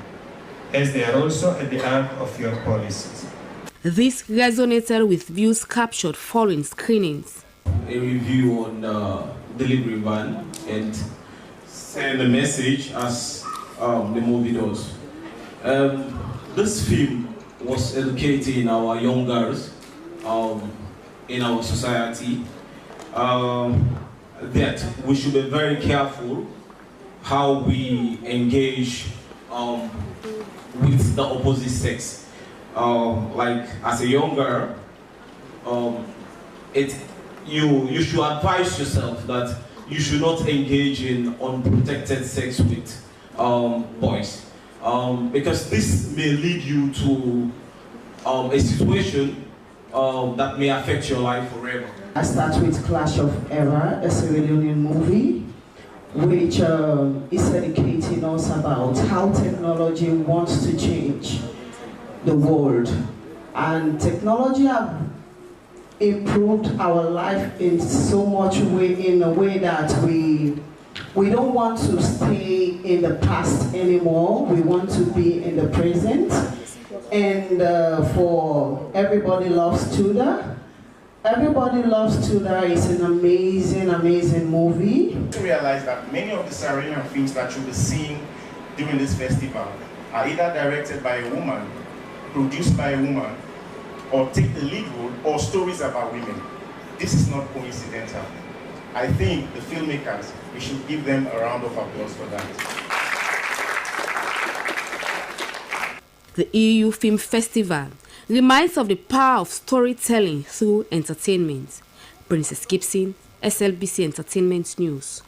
as they are also at the heart of your policies. This resonated with views captured following screenings. A review on delivery van and send a message as the movie does. This film was educating our young girls in our society that we should be very careful how we engage with the opposite sex. Like as a young girl, you should advise yourself that you should not engage in unprotected sex with boys, because this may lead you to a situation that may affect your life forever. I start with Clash of Era, a Sierra Leone movie, which is educating us about how technology wants to change the world. And technology have improved our life in so much way, in a way that we don't want to stay in the past anymore. We want to be in the present. And for Everybody Loves Tudor. Everybody Loves Tudor is an amazing, amazing movie. To realize that many of the Sierra Leonean films that you'll be seeing during this festival are either directed by a woman, produced by a woman, or take the lead role, or stories about women. This is not coincidental. I think the filmmakers, we should give them a round of applause for that. The EU Film Festival reminds of the power of storytelling through entertainment. Princess Gibson, SLBC Entertainment News.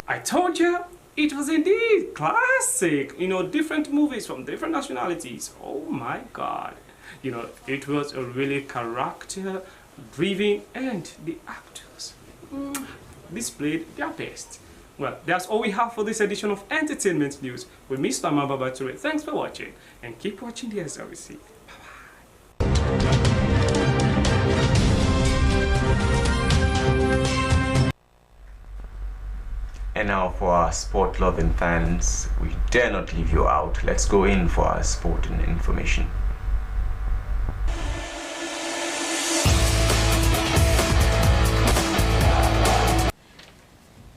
I told you, it was indeed classic. Different movies from different nationalities. Oh my God. It was a really character-driven, and the actors displayed their best. Well, that's all we have for this edition of Entertainment News with Mr. Mababature. Thanks for watching, and keep watching the SLBC. And now for our sport-loving fans, we dare not leave you out. Let's go in for our sporting information.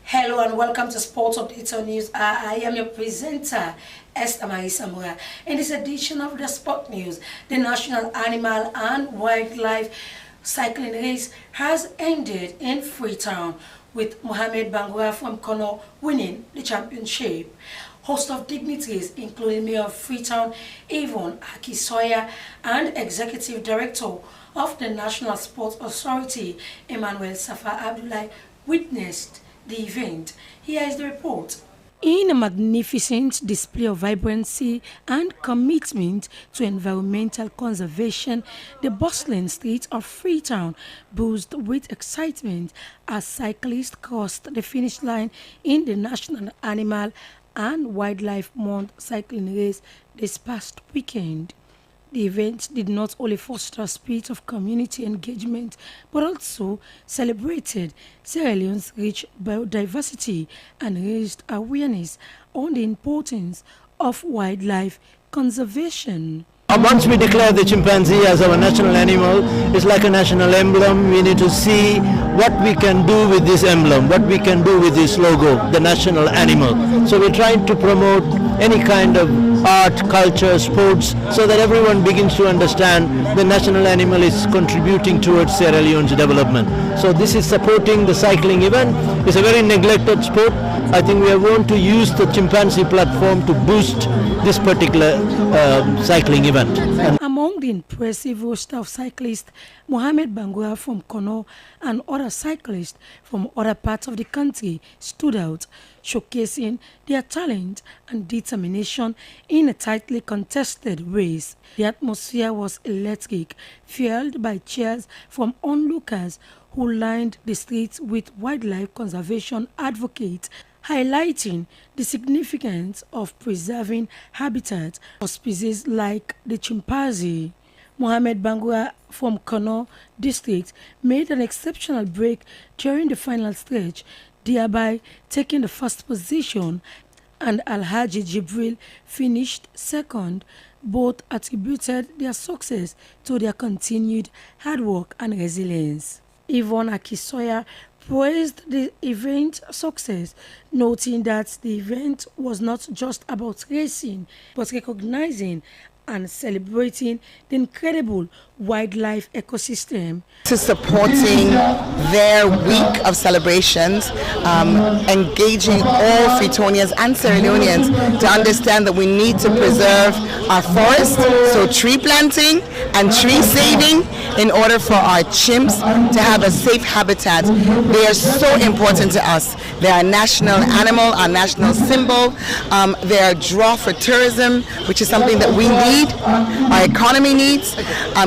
Hello and welcome to Sports Updates on News. I am your presenter, Esther Samura. In this edition of the Sport News, the National Animal and Wildlife Cycling Race has ended in Freetown, with Mohamed Bangura from Kono winning the championship. Host of dignitaries, including Mayor of Freetown, Yvonne Akisoya, and Executive Director of the National Sports Authority, Emmanuel Safa Abdullahi, witnessed the event. Here is the report. In a magnificent display of vibrancy and commitment to environmental conservation, the bustling streets of Freetown buzzed with excitement as cyclists crossed the finish line in the National Animal and Wildlife Month cycling race this past weekend. The event did not only foster a spirit of community engagement, but also celebrated Sierra Leone's rich biodiversity and raised awareness on the importance of wildlife conservation. Once we declare the chimpanzee as our national animal, it's like a national emblem. We need to see what we can do with this emblem, what we can do with this logo, the national animal. So we're trying to promote any kind of art, culture, sports, so that everyone begins to understand the national animal is contributing towards Sierra Leone's development. So this is supporting the cycling event. It's a very neglected sport. I think we are going to use the chimpanzee platform to boost this particular cycling event. Among the impressive roster of cyclists, Mohamed Bangura from Kono and other cyclists from other parts of the country stood out, showcasing their talent and determination in a tightly contested race. The atmosphere was electric, fueled by cheers from onlookers who lined the streets with wildlife conservation advocates, highlighting the significance of preserving habitats for species like the chimpanzee. Mohamed Bangura from Kono district made an exceptional break during the final stretch, thereby taking the first position, and Alhaji Jibril finished second. Both attributed their success to their continued hard work and resilience. Yvonne Akisoya praised the event's success, noting that the event was not just about racing, but recognizing and celebrating the incredible wildlife ecosystem. To supporting their week of celebrations, engaging all Freetonians and Sierra Leoneans to understand that we need to preserve our forests, so tree planting and tree saving in order for our chimps to have a safe habitat. They are so important to us. They are a national animal, our national symbol. They are a draw for tourism, which is something that we need, our economy needs.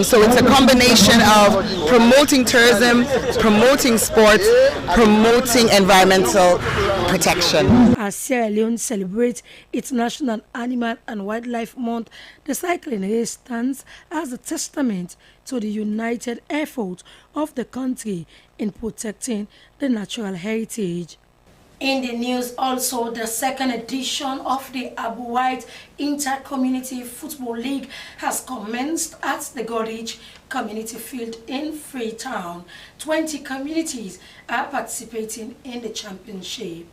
So it's a combination of promoting tourism, promoting sports, promoting environmental protection. As Sierra Leone celebrates its National Animal and Wildlife Month, the cycling race stands as a testament to the united effort of the country in protecting the natural heritage. In the news also, the second edition of the Abu White Inter-Community Football League has commenced at the Gorridge Community Field in Freetown. 20 communities are participating in the championship.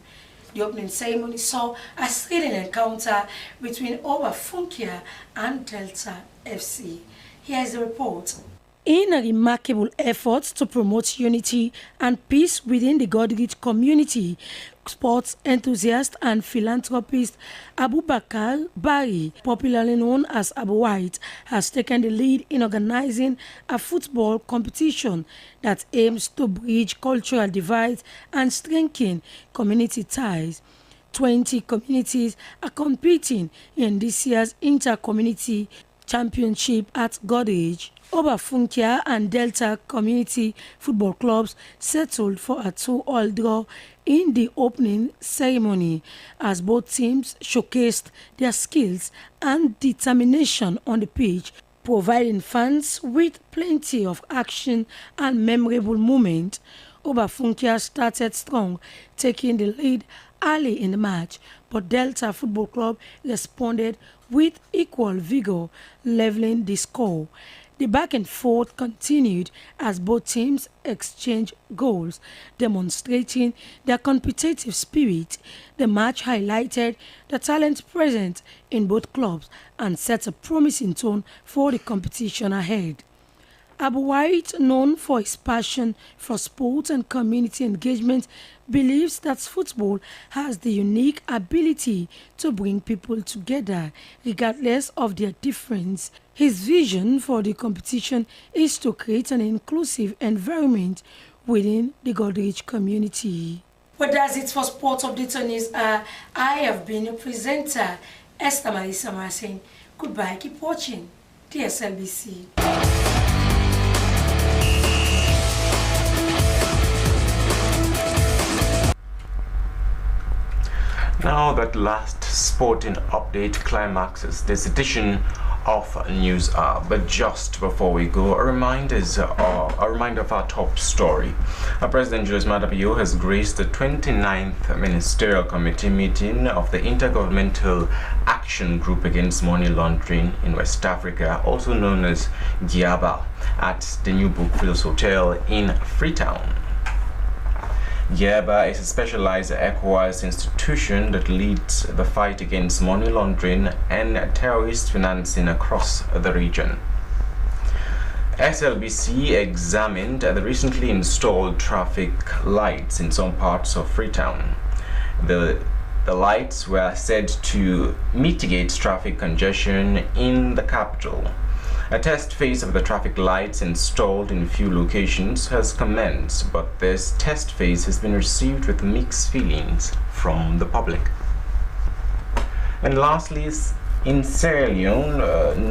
The opening ceremony saw a thrilling encounter between Obafunkia and Delta FC. Here is the report. In a remarkable effort to promote unity and peace within the Gorridge community, sports enthusiast and philanthropist Abubakar Bari, popularly known as Abu White, has taken the lead in organizing a football competition that aims to bridge cultural divides and strengthen community ties. 20 communities are competing in this year's Inter-Community Championship at Gorridge. Obafunkia and Delta Community Football Clubs settled for a 2-2 draw in the opening ceremony as both teams showcased their skills and determination on the pitch, providing fans with plenty of action and memorable moments. Obafunkia started strong, taking the lead early in the match, but Delta Football Club responded with equal vigor, leveling the score. The back and forth continued as both teams exchanged goals, demonstrating their competitive spirit. The match highlighted the talent present in both clubs and set a promising tone for the competition ahead. Abu White, known for his passion for sport and community engagement, believes that football has the unique ability to bring people together, regardless of their difference. His vision for the competition is to create an inclusive environment within the Gorridge community. Well, that's it for Sports Update News. I have been your presenter, Esther Marisa Marcin. Goodbye, keep watching TSLBC. Now that last sporting update climaxes this edition of News Hour. But just before we go, a reminder of our top story. President Julius Maada Bio has graced the 29th Ministerial Committee meeting of the Intergovernmental Action Group Against Money Laundering in West Africa, also known as GIABA, at the New Brookfields Hotel in Freetown. GIABA is a specialized ECOWAS institution that leads the fight against money laundering and terrorist financing across the region. Slbc examined the recently installed traffic lights in some parts of Freetown. The lights were said to mitigate traffic congestion in the capital. A test phase of the traffic lights installed in a few locations has commenced, but this test phase has been received with mixed feelings from the public. And lastly, in Sierra Leone,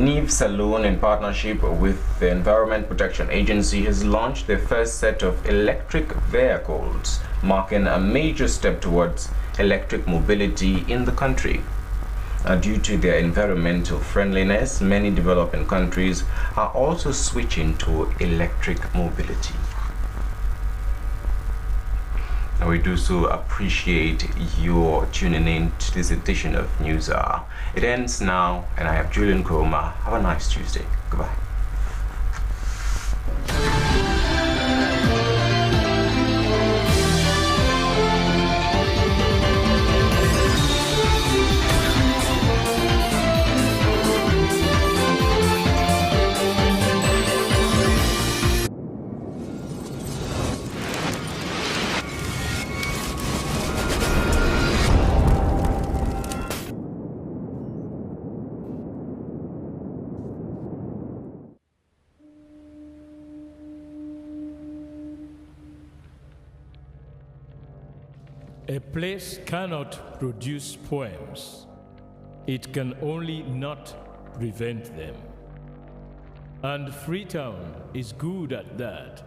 Niv Salone, in partnership with the Environment Protection Agency, has launched their first set of electric vehicles, marking a major step towards electric mobility in the country. Due to their environmental friendliness, many developing countries are also switching to electric mobility. And we do so appreciate your tuning in to this edition of News Hour. It ends now, and I am Julian Koma. Have a nice Tuesday. Goodbye. A place cannot produce poems. It can only not prevent them. And Freetown is good at that,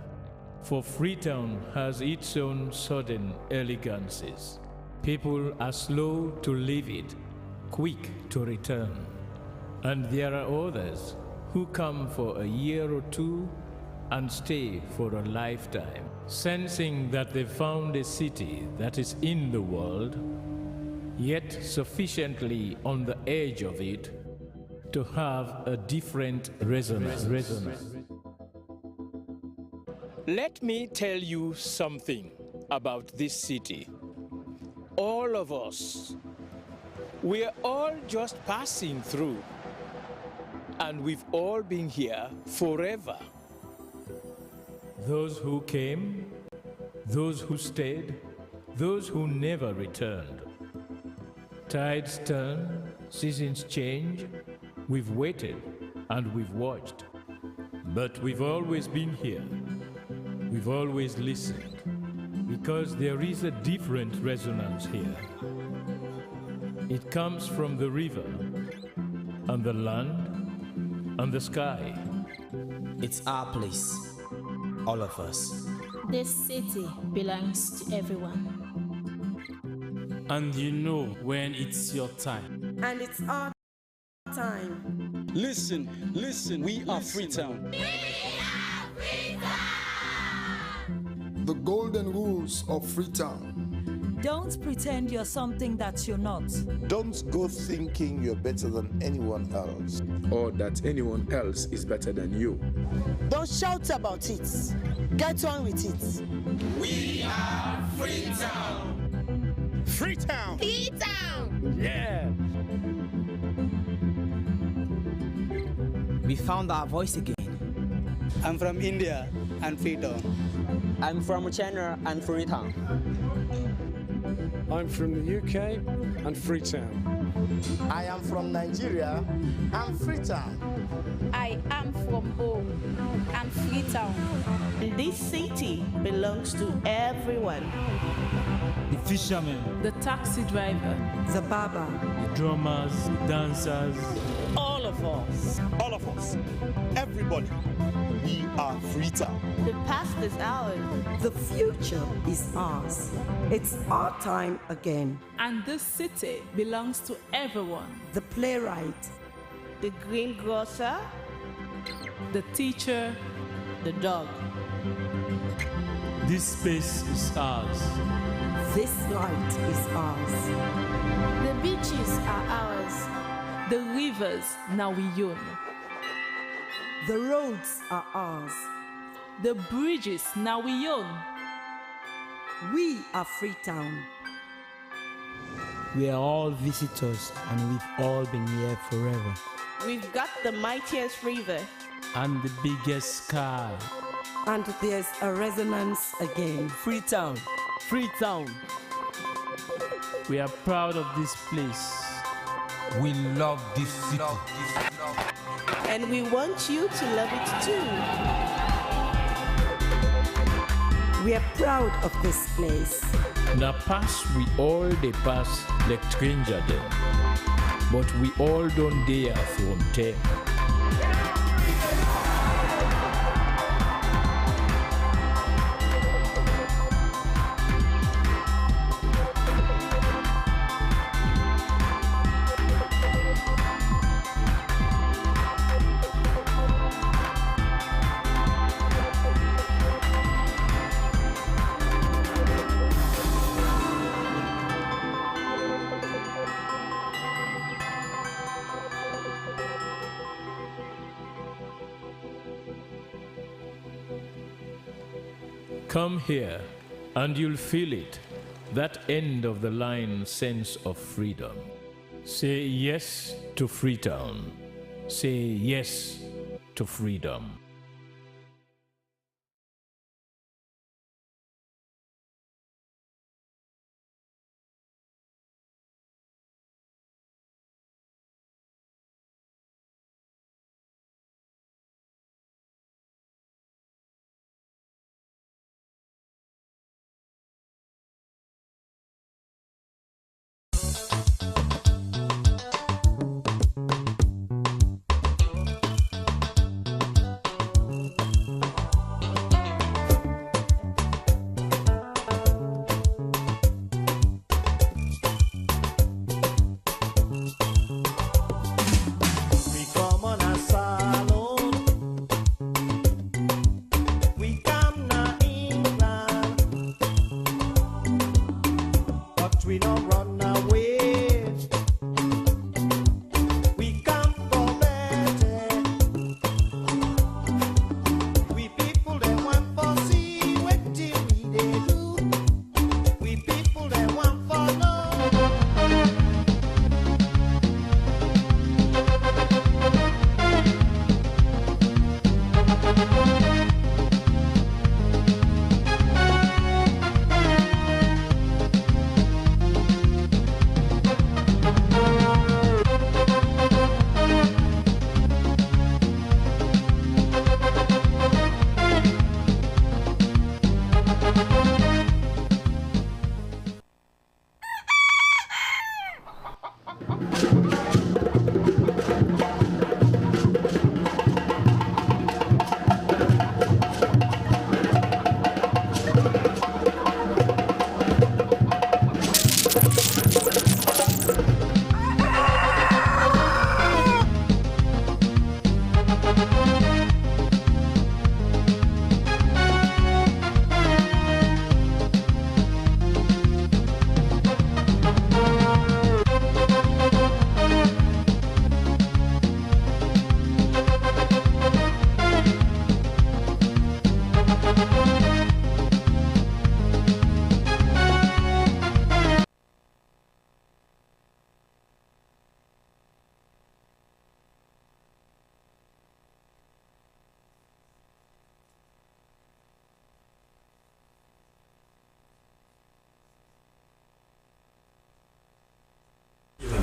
for Freetown has its own sudden elegances. People are slow to leave it, quick to return. And there are others who come for a year or two and stay for a lifetime, sensing that they've found a city that is in the world, yet sufficiently on the edge of it to have a different resonance. Let me tell you something about this city. All of us, we're all just passing through, and we've all been here forever. Those who came, those who stayed, those who never returned. Tides turn, seasons change. We've waited and we've watched. But we've always been here. We've always listened, because there is a different resonance here. It comes from the river, and the land, and the sky. It's our place. All of us. This city belongs to everyone. And you know when it's your time. And it's our time. Listen, we are Freetown. The golden rules of Freetown. Don't pretend you're something that you're not. Don't go thinking you're better than anyone else, or that anyone else is better than you. Don't shout about it. Get on with it. We are Freetown. Freetown. Freetown. Yeah. We found our voice again. I'm from India and Freetown. I'm from China and Freetown. I'm from the UK and Freetown. I am from Nigeria and Freetown. I am from home and Freetown. This city belongs to everyone. The fishermen, the taxi driver, the barber, the drummers, the dancers, all of us. All of us. Everybody. We are Freetown. The past is ours. The future is ours. It's our time again. And this city belongs to everyone. The playwright, The greengrocer, The teacher, the dog. This space is ours. this light is ours. The beaches are ours. the rivers now we own. The roads are ours. The bridges now we own. We are Freetown. We are all visitors and we've all been here forever. We've got the mightiest river. And the biggest sky. And there's a resonance again. Freetown, Freetown. We are proud of this place. We love this city. And we want you to love it too. We are proud of this place. Na pass we all dey pass like stranger dem, but we all don dey from there. Come here, and you'll feel it, that end of the line sense of freedom. Say yes to Freetown. Say yes to freedom.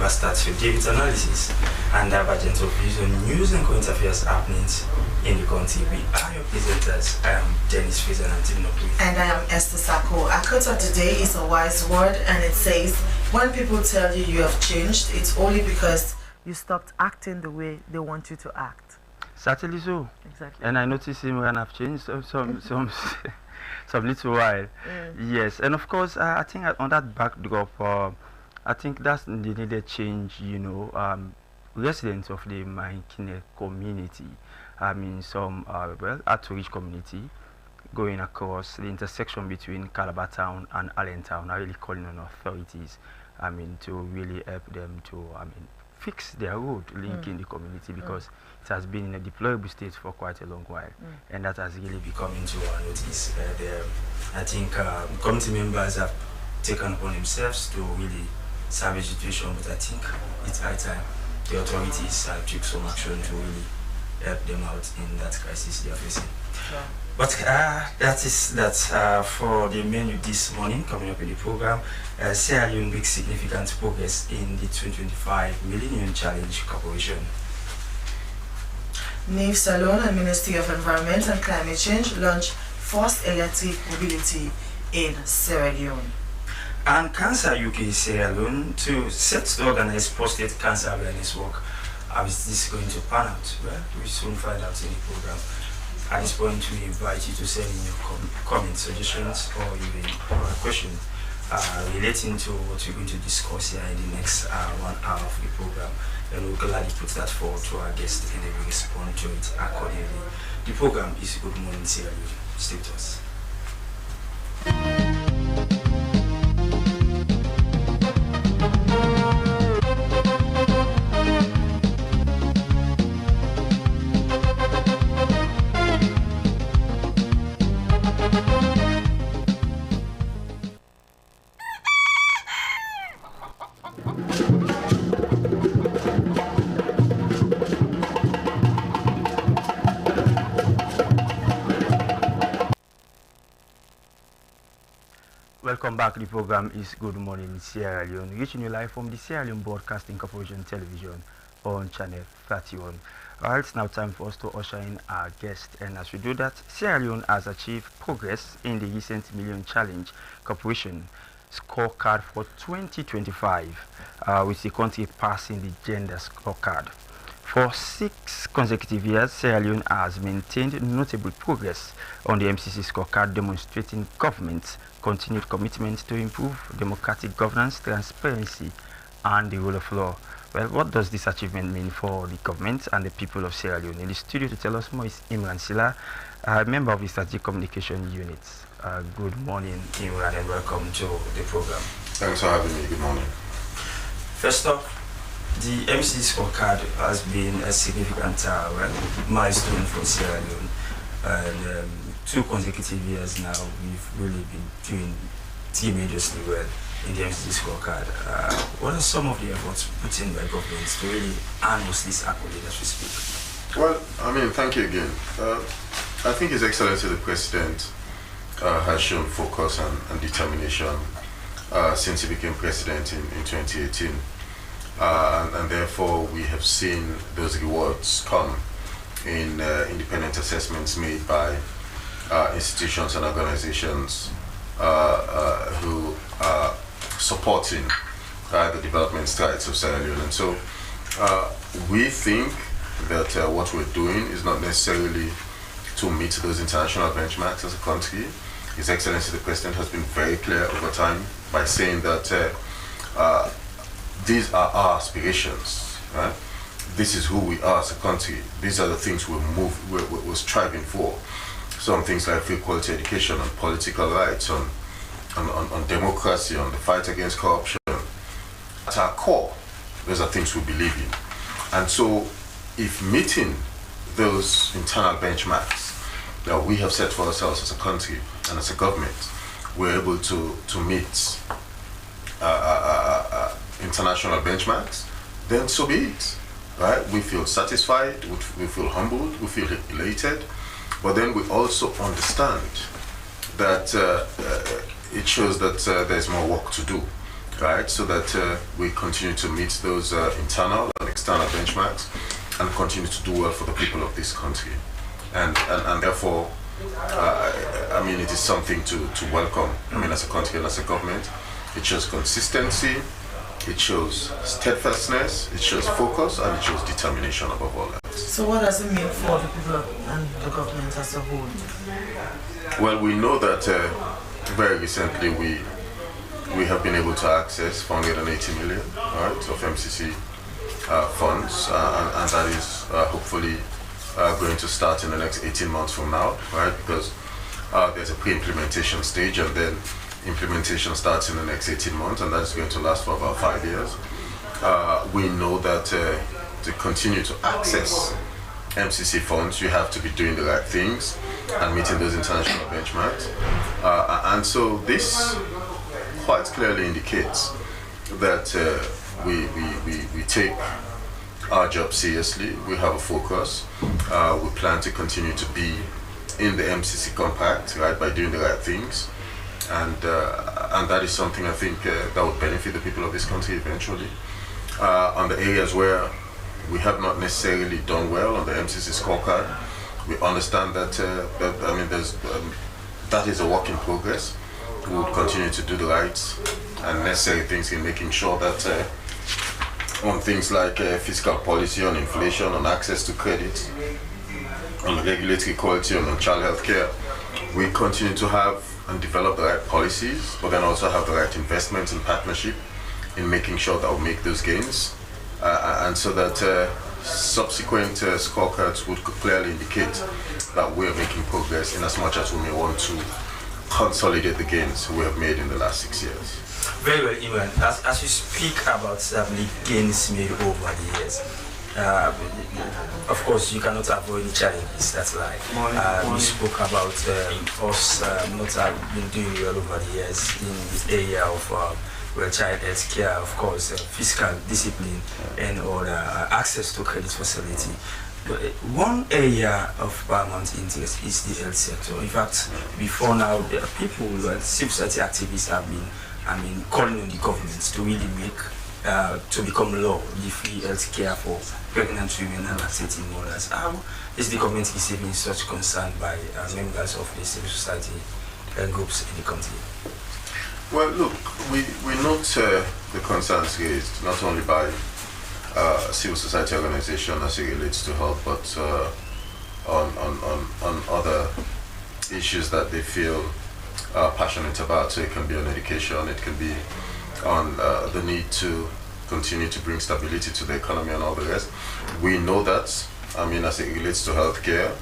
Starts with David's analysis and divergence of views on news and current affairs happenings in the country. We are your presenters. I am Dennis Fraser and I'm teaming up with. And I am Esther Sako. Our quote of today is a wise word and it says, when people tell you you have changed, it's only because you stopped acting the way they want you to act. Certainly so. Exactly. And I noticed him when I've changed some little while. Yes, and of course, I think on that backdrop, I think that's the needed change. You know, residents of the Mahinkine community, I mean, some outreach community, going across the intersection between Calabar Town and Allen Town, are really calling on authorities, I mean, to really help them to, I mean, fix their road linking the community, because it has been in a deplorable state for quite a long while, and that has really become into our notice. I think committee members have taken upon themselves to really salvage the situation, but I think it's high time the authorities took some action to really help them out in that crisis they are facing. Sure. But that's for the menu this morning. Coming up in the program, Sierra Leone makes significant progress in the 2025 Millennium Challenge Corporation. Neve Salone and Ministry of Environment and Climate Change launched first electric mobility in Sierra Leone. And Cancer UK Sierra Leone to set to organize prostate cancer awareness work. How is this going to pan out? Well, we soon find out in the program. At this point, we invite you to send in your comments, suggestions, or even a question relating to what we're going to discuss here in the next 1 hour of the program. And we'll gladly put that forward to our guests and they will respond to it accordingly. The program is Good Morning Sierra Leone. Stay with us. Welcome back. The program is Good Morning Sierra Leone, reaching you live from the Sierra Leone Broadcasting Corporation television on channel 31. It's now time for us to usher in our guest, and as we do that, Sierra Leone has achieved progress in the recent Million Challenge Corporation scorecard for 2025, with the country passing the gender scorecard. For 6 consecutive years, Sierra Leone has maintained notable progress on the MCC scorecard, demonstrating government's continued commitment to improve democratic governance, transparency, and the rule of law. Well, what does this achievement mean for the government and the people of Sierra Leone? In the studio to tell us more is Imran Silla, a member of the Strategic Communication Unit. Good morning, Imran, and welcome to the program. Thanks for having me. Good morning. First off, the MCC scorecard has been a significant milestone for Sierra Leone, and 2 consecutive years now we've really been doing tremendously well in the MCC scorecard. What are some of the efforts put in by governments to really harness this accolade as we speak? Well, I mean, thank you again. I think His Excellency the President has shown focus and determination since he became president in 2018. And therefore we have seen those rewards come in independent assessments made by institutions and organizations who are supporting the development strides of Sierra Leone. And so we think that what we're doing is not necessarily to meet those international benchmarks as a country. His Excellency the President has been very clear over time by saying that these are our aspirations, right? This is who we are as a country. These are the things we're striving for. Some things like free quality education, on political rights, on democracy, on the fight against corruption. At our core, those are things we believe in. And so if meeting those internal benchmarks that we have set for ourselves as a country and as a government, we're able to meet international benchmarks, then so be it, right? We feel satisfied, we feel humbled, we feel elated, but then we also understand that it shows that there's more work to do, right? So that we continue to meet those internal and external benchmarks and continue to do well for the people of this country. And therefore, I mean, it is something to welcome. I mean, as a country and as a government, it shows consistency, it shows steadfastness, it shows focus, and it shows determination above all else. So what does it mean for the people and the government as a whole? Well, we know that very recently we have been able to access 480 million, right, of MCC funds, and that is hopefully going to start in the next 18 months from now, right, because there's a pre-implementation stage, and then implementation starts in the next 18 months, and that's going to last for about 5 years. We know that to continue to access MCC funds, you have to be doing the right things and meeting those international benchmarks. And so this quite clearly indicates that we take our job seriously, we have a focus, we plan to continue to be in the MCC compact, right, by doing the right things. And that is something I think that would benefit the people of this country eventually. On the areas where we have not necessarily done well on the MCC scorecard, we understand that that is a work in progress. We will continue to do the right and necessary things in making sure that on things like fiscal policy, on inflation, on access to credit, on regulatory quality, and on child health care, we continue to have and develop the right policies, but then also have the right investments and partnership in making sure that we make those gains, and so that subsequent scorecards would clearly indicate that we are making progress in as much as we may want to consolidate the gains we have made in the last 6 years. Very well, Iman. As you speak about the gains made over the years, of course, you cannot avoid the challenges. That's life. We spoke about us not having been doing well over the years in the area of child health care, of course, fiscal discipline, and other access to credit facility. But one area of paramount interest is the health sector. In fact, before now, people, civil society activists have been calling on the government to really make to become law the free health care for pregnant women and lactating mothers. How is the government receiving such concern by members of the civil society groups in the country? Well, look, we note the concerns raised not only by civil society organization as it relates to health, but on other issues that they feel passionate about. So it can be on education, it can be on the need to continue to bring stability to the economy and all the rest. We know that, as it relates to healthcare,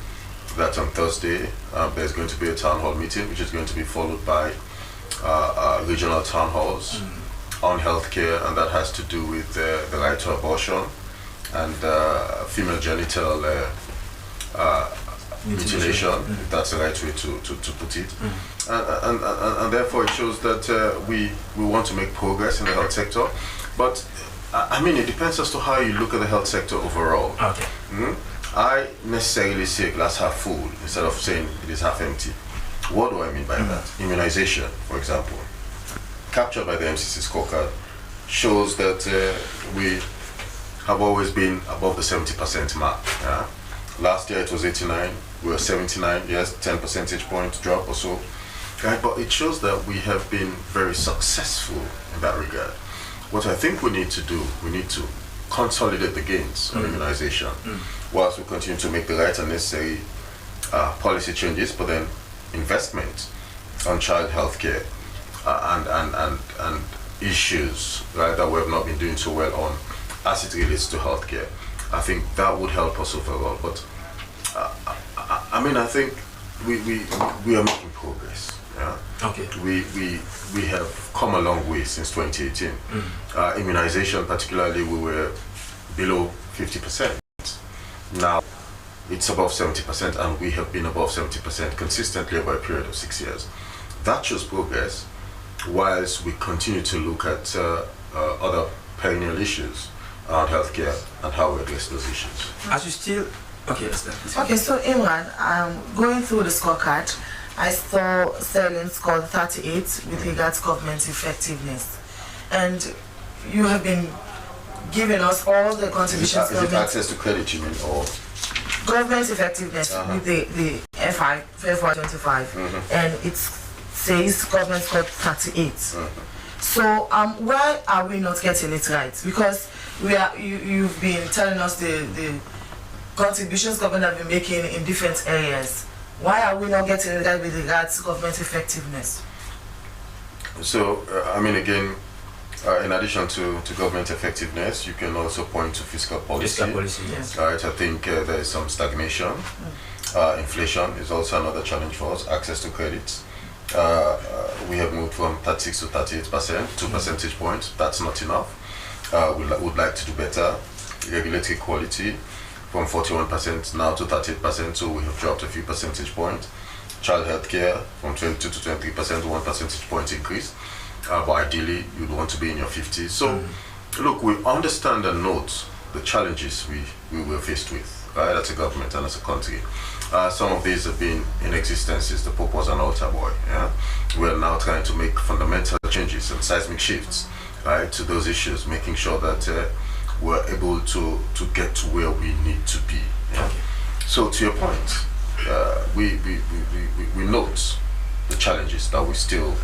that on Thursday there's going to be a town hall meeting, which is going to be followed by regional town halls on healthcare, and that has to do with the right to abortion and female genital mutilation, if that's the right way to put it. And therefore it shows that we want to make progress in the health sector, but it depends as to how you look at the health sector overall. Okay. I necessarily say glass half full instead of saying it is half empty. What do I mean by that? Immunization, for example, captured by the MCC scorecard, shows that we have always been above the 70% mark. Last year it was 89, we were 79, yes, 10 percentage point drop or so. Right, but it shows that we have been very successful in that regard. What I think we need to do, we need to consolidate the gains of immunization, whilst we continue to make the right and necessary policy changes, but then investment on child health care and issues, right, that we have not been doing so well on as it relates to health care. I think that would help us overall. But I think we are making progress. Yeah. Okay. We have come a long way since 2018. Immunization, particularly, we were below 50%. Now it's above 70%, and we have been above 70% consistently over a period of 6 years. That shows progress, whilst we continue to look at other perennial issues around healthcare and how we address those issues. As you still, okay, so Imran, going through the scorecard, I saw Sterling scored 38 with regards to government effectiveness, and you have been giving us all the contributions. Is it access to credit, you mean, or government effectiveness with the FY25, and it says government scored 38. So why are we not getting it right? Because you've been telling us the contributions government have been making in different areas. Why are we not getting it right with regards to government effectiveness? So, I mean, again, in addition to government effectiveness, you can also point to fiscal policy. Fiscal policy, yes. Right, I think there is some stagnation. Inflation is also another challenge for us. Access to credit. We have moved from 36 to 38%, 2 percentage points. That's not enough. We would like to do better. Regulatory quality from 41% now to 38%, so we have dropped a few percentage points. Child health care from 22 to 23%, 1 percentage point increase. But ideally, you'd want to be in your 50s. So, look, we understand and note the challenges we were faced with, right, as a government and as a country. Some of these have been in existence since the Pope was an altar boy. Yeah? We're now trying to make fundamental changes and seismic shifts, right, to those issues, making sure that we're able to get to where we need to be. Yeah? So, to your point, we note the challenges that we still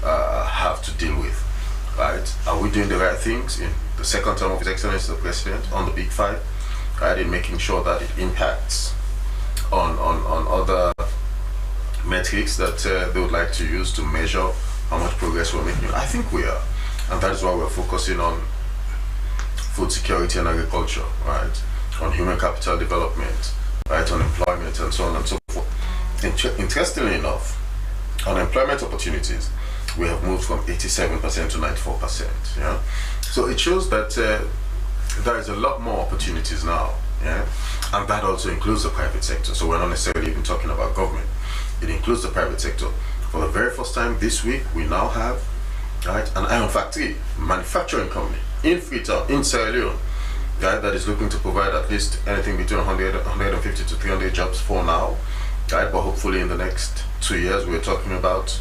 have to deal with, right? Are we doing the right things in the second term of His Excellency the President on the Big Five, right? In making sure that it impacts on other metrics that they would like to use to measure how much progress we're making? I think we are, and that is why we're focusing on food security and agriculture, right? On human capital development, right? On employment and so on and so forth. Interestingly enough, on employment opportunities, we have moved from 87% to 94%. Yeah, so it shows that there is a lot more opportunities now. Yeah, and that also includes the private sector. So we're not necessarily even talking about government. It includes the private sector. For the very first time this week, we now have, right, an iron factory manufacturing company in Freetown, in Sierra Leone, right, that is looking to provide at least anything between 150 to 300 jobs for now, right? But hopefully in the next 2 years, we're talking about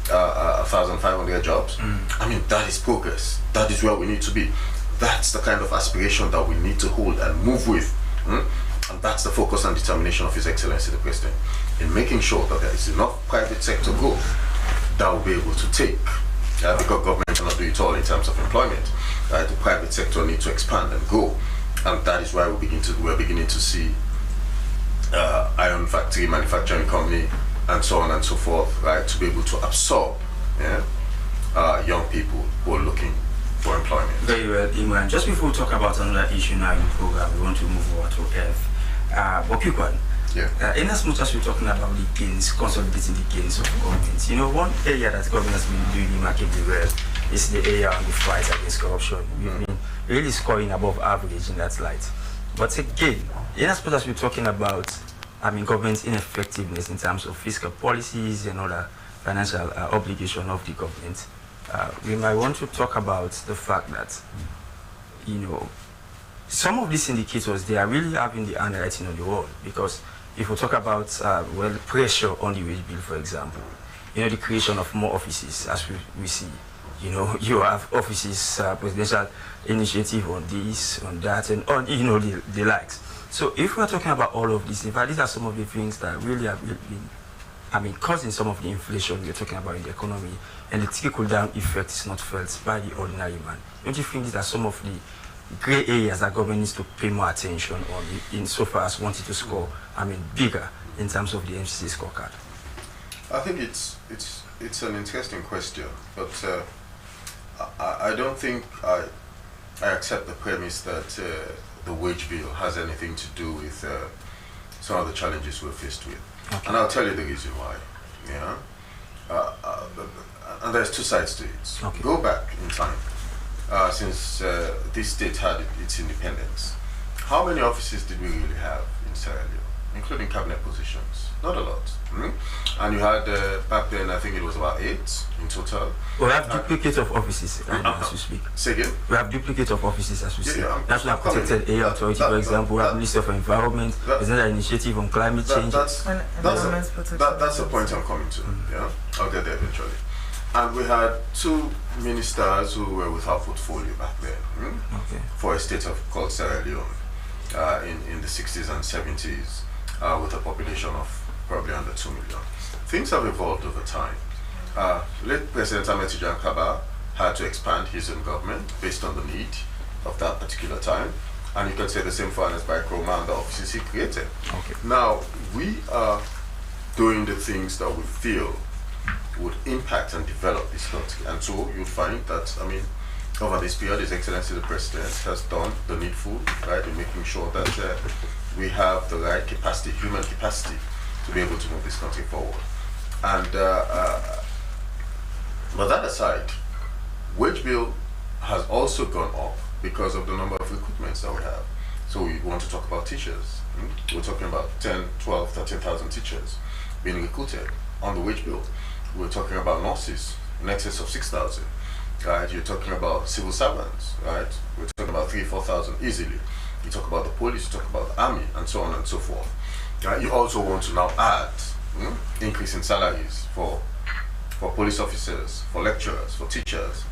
1,500 jobs. I mean, that is progress. That is where we need to be. That's the kind of aspiration that we need to hold and move with. And that's the focus and determination of His Excellency the President, in making sure that there is enough private sector growth that will be able to take, because government cannot do it all in terms of employment. The private sector needs to expand and grow, and that is why we're beginning to see iron factory manufacturing company and so on and so forth, right, to be able to absorb young people who are looking for employment. Very well, Imran. Just before we talk about another issue now in the program, we want to move over to health. But quick one. Yeah. In as much as we're talking about the gains, consolidating the gains of government, you know, one area that government has been doing remarkably well is the area on the fight against corruption. We've been really scoring above average in that light. But again, in as much as we're talking about, I mean, government's ineffectiveness in terms of fiscal policies and other financial obligation of the government, we might want to talk about the fact that, you know, some of these indicators, they are really having the handwriting on the wall. Because if we talk about, well, pressure on the wage bill, for example, you know, the creation of more offices, as we see, you know, you have offices, presidential initiative on this, on that, and on, you know, the likes. So if we're talking about all of this, in fact, these are some of the things that really have been, I mean, causing some of the inflation we're talking about in the economy, and the trickle-down effect is not felt by the ordinary man. Don't you think these are some of the grey areas that government needs to pay more attention on, insofar as wanting to score, I mean, bigger in terms of the MCC scorecard? I think it's an interesting question, but I don't think I accept the premise that the wage bill has anything to do with some of the challenges we're faced with. Okay. And I'll tell you the reason why. Yeah, and there's two sides to it. Okay. Go back in time. Since this state had its independence, how many offices did we really have in Sierra Leone, including cabinet positions? Not a lot. And you had, back then, I think it was about 8 in total. We have duplicate of offices as we speak. Say again? We have duplicate of offices as we speak. National Protected Area Authority, for example, we have Ministry of Environment, there's another initiative on climate change. That's the point I'm coming to. Yeah, I'll get there eventually. And we had 2 ministers who were without portfolio back then, for a state called Sierra Leone in the 60s and 70s, with a population of probably under 2 million. Things have evolved over time. Late President Ahmed Tijan Kaba had to expand his own government based on the need of that particular time. And you can say the same for Ernest Bai Kromah and the offices he created. Okay. Now, we are doing the things that we feel would impact and develop this country. And so you'll find that, I mean, over this period, His Excellency the President has done the needful, right, in making sure that we have the right capacity, human capacity, to be able to move this country forward. And, but that aside, wage bill has also gone up because of the number of recruitments that we have. So we want to talk about teachers. We're talking about 10, 12, 13,000 teachers being recruited on the wage bill. We're talking about nurses in excess of 6,000. Right? You're talking about civil servants, right? We're talking about 3,000, 4,000 easily. You talk about the police, you talk about the army, and so on and so forth. Right? You also want to now add increase in salaries for police officers, for lecturers, for teachers.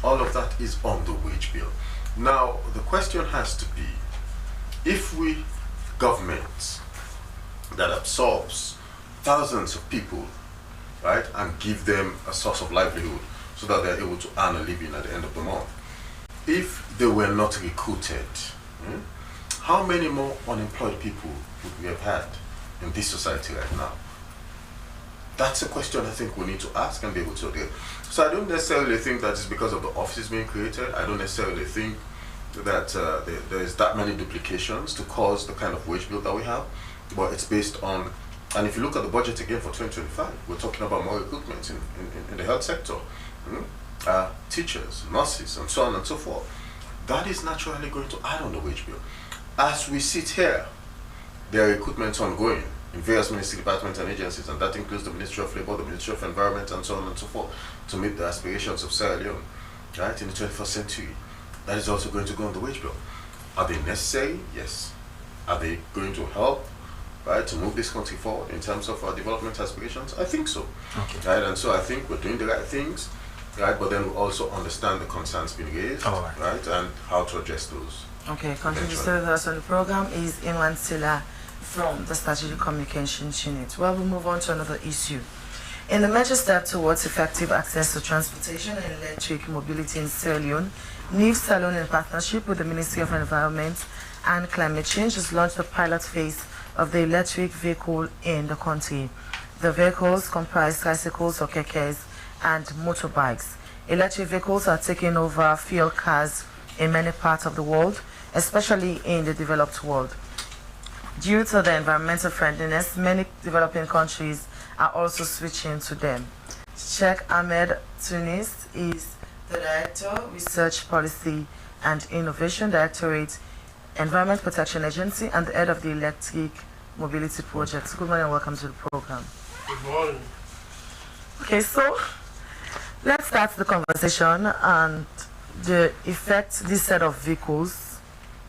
All of that is on the wage bill. Now, the question has to be, if we, government that absorbs thousands of people, right, and give them a source of livelihood so that they're able to earn a living at the end of the month, if they were not recruited, how many more unemployed people would we have had in this society right now? That's a question I think we need to ask and be able to do. So I don't necessarily think that it's because of the offices being created. I don't necessarily think that there is that many duplications to cause the kind of wage bill that we have. But it's based on, and if you look at the budget again for 2025, we're talking about more recruitment in the health sector, teachers, nurses, and so on and so forth. That is naturally going to add on the wage bill. As we sit here, there are recruitments ongoing in various ministry departments and agencies, and that includes the Ministry of Labour, the Ministry of Environment, and so on and so forth, to meet the aspirations of Sierra Leone, right, in the 21st century. That is also going to go on the wage bill. Are they necessary? Yes. Are they going to help, right, to move this country forward in terms of our development aspirations? I think so. Okay. Right, and so I think we're doing the right things, right, but then we also understand the concerns being raised, right, and how to address those. Okay, contributing with us on the program is Inwan Silla from the Strategic Communications Unit. Well, we'll move on to another issue. In the major step towards effective access to transportation and electric mobility in Sierra Leone, NIF Salon, in partnership with the Ministry of Environment and Climate Change, has launched the pilot phase of the electric vehicle in the country. The vehicles comprise tricycles or kekes and motorbikes. Electric vehicles are taking over fuel cars in many parts of the world, especially in the developed world. Due to the environmental friendliness, many developing countries are also switching to them. Sheikh Ahmed Tunis is the Director, Research Policy and Innovation Directorate, Environment Protection Agency, and the head of the Electric Mobility Project. Good morning and welcome to the program. Good morning. Okay, so let's start the conversation and the effect this set of vehicles,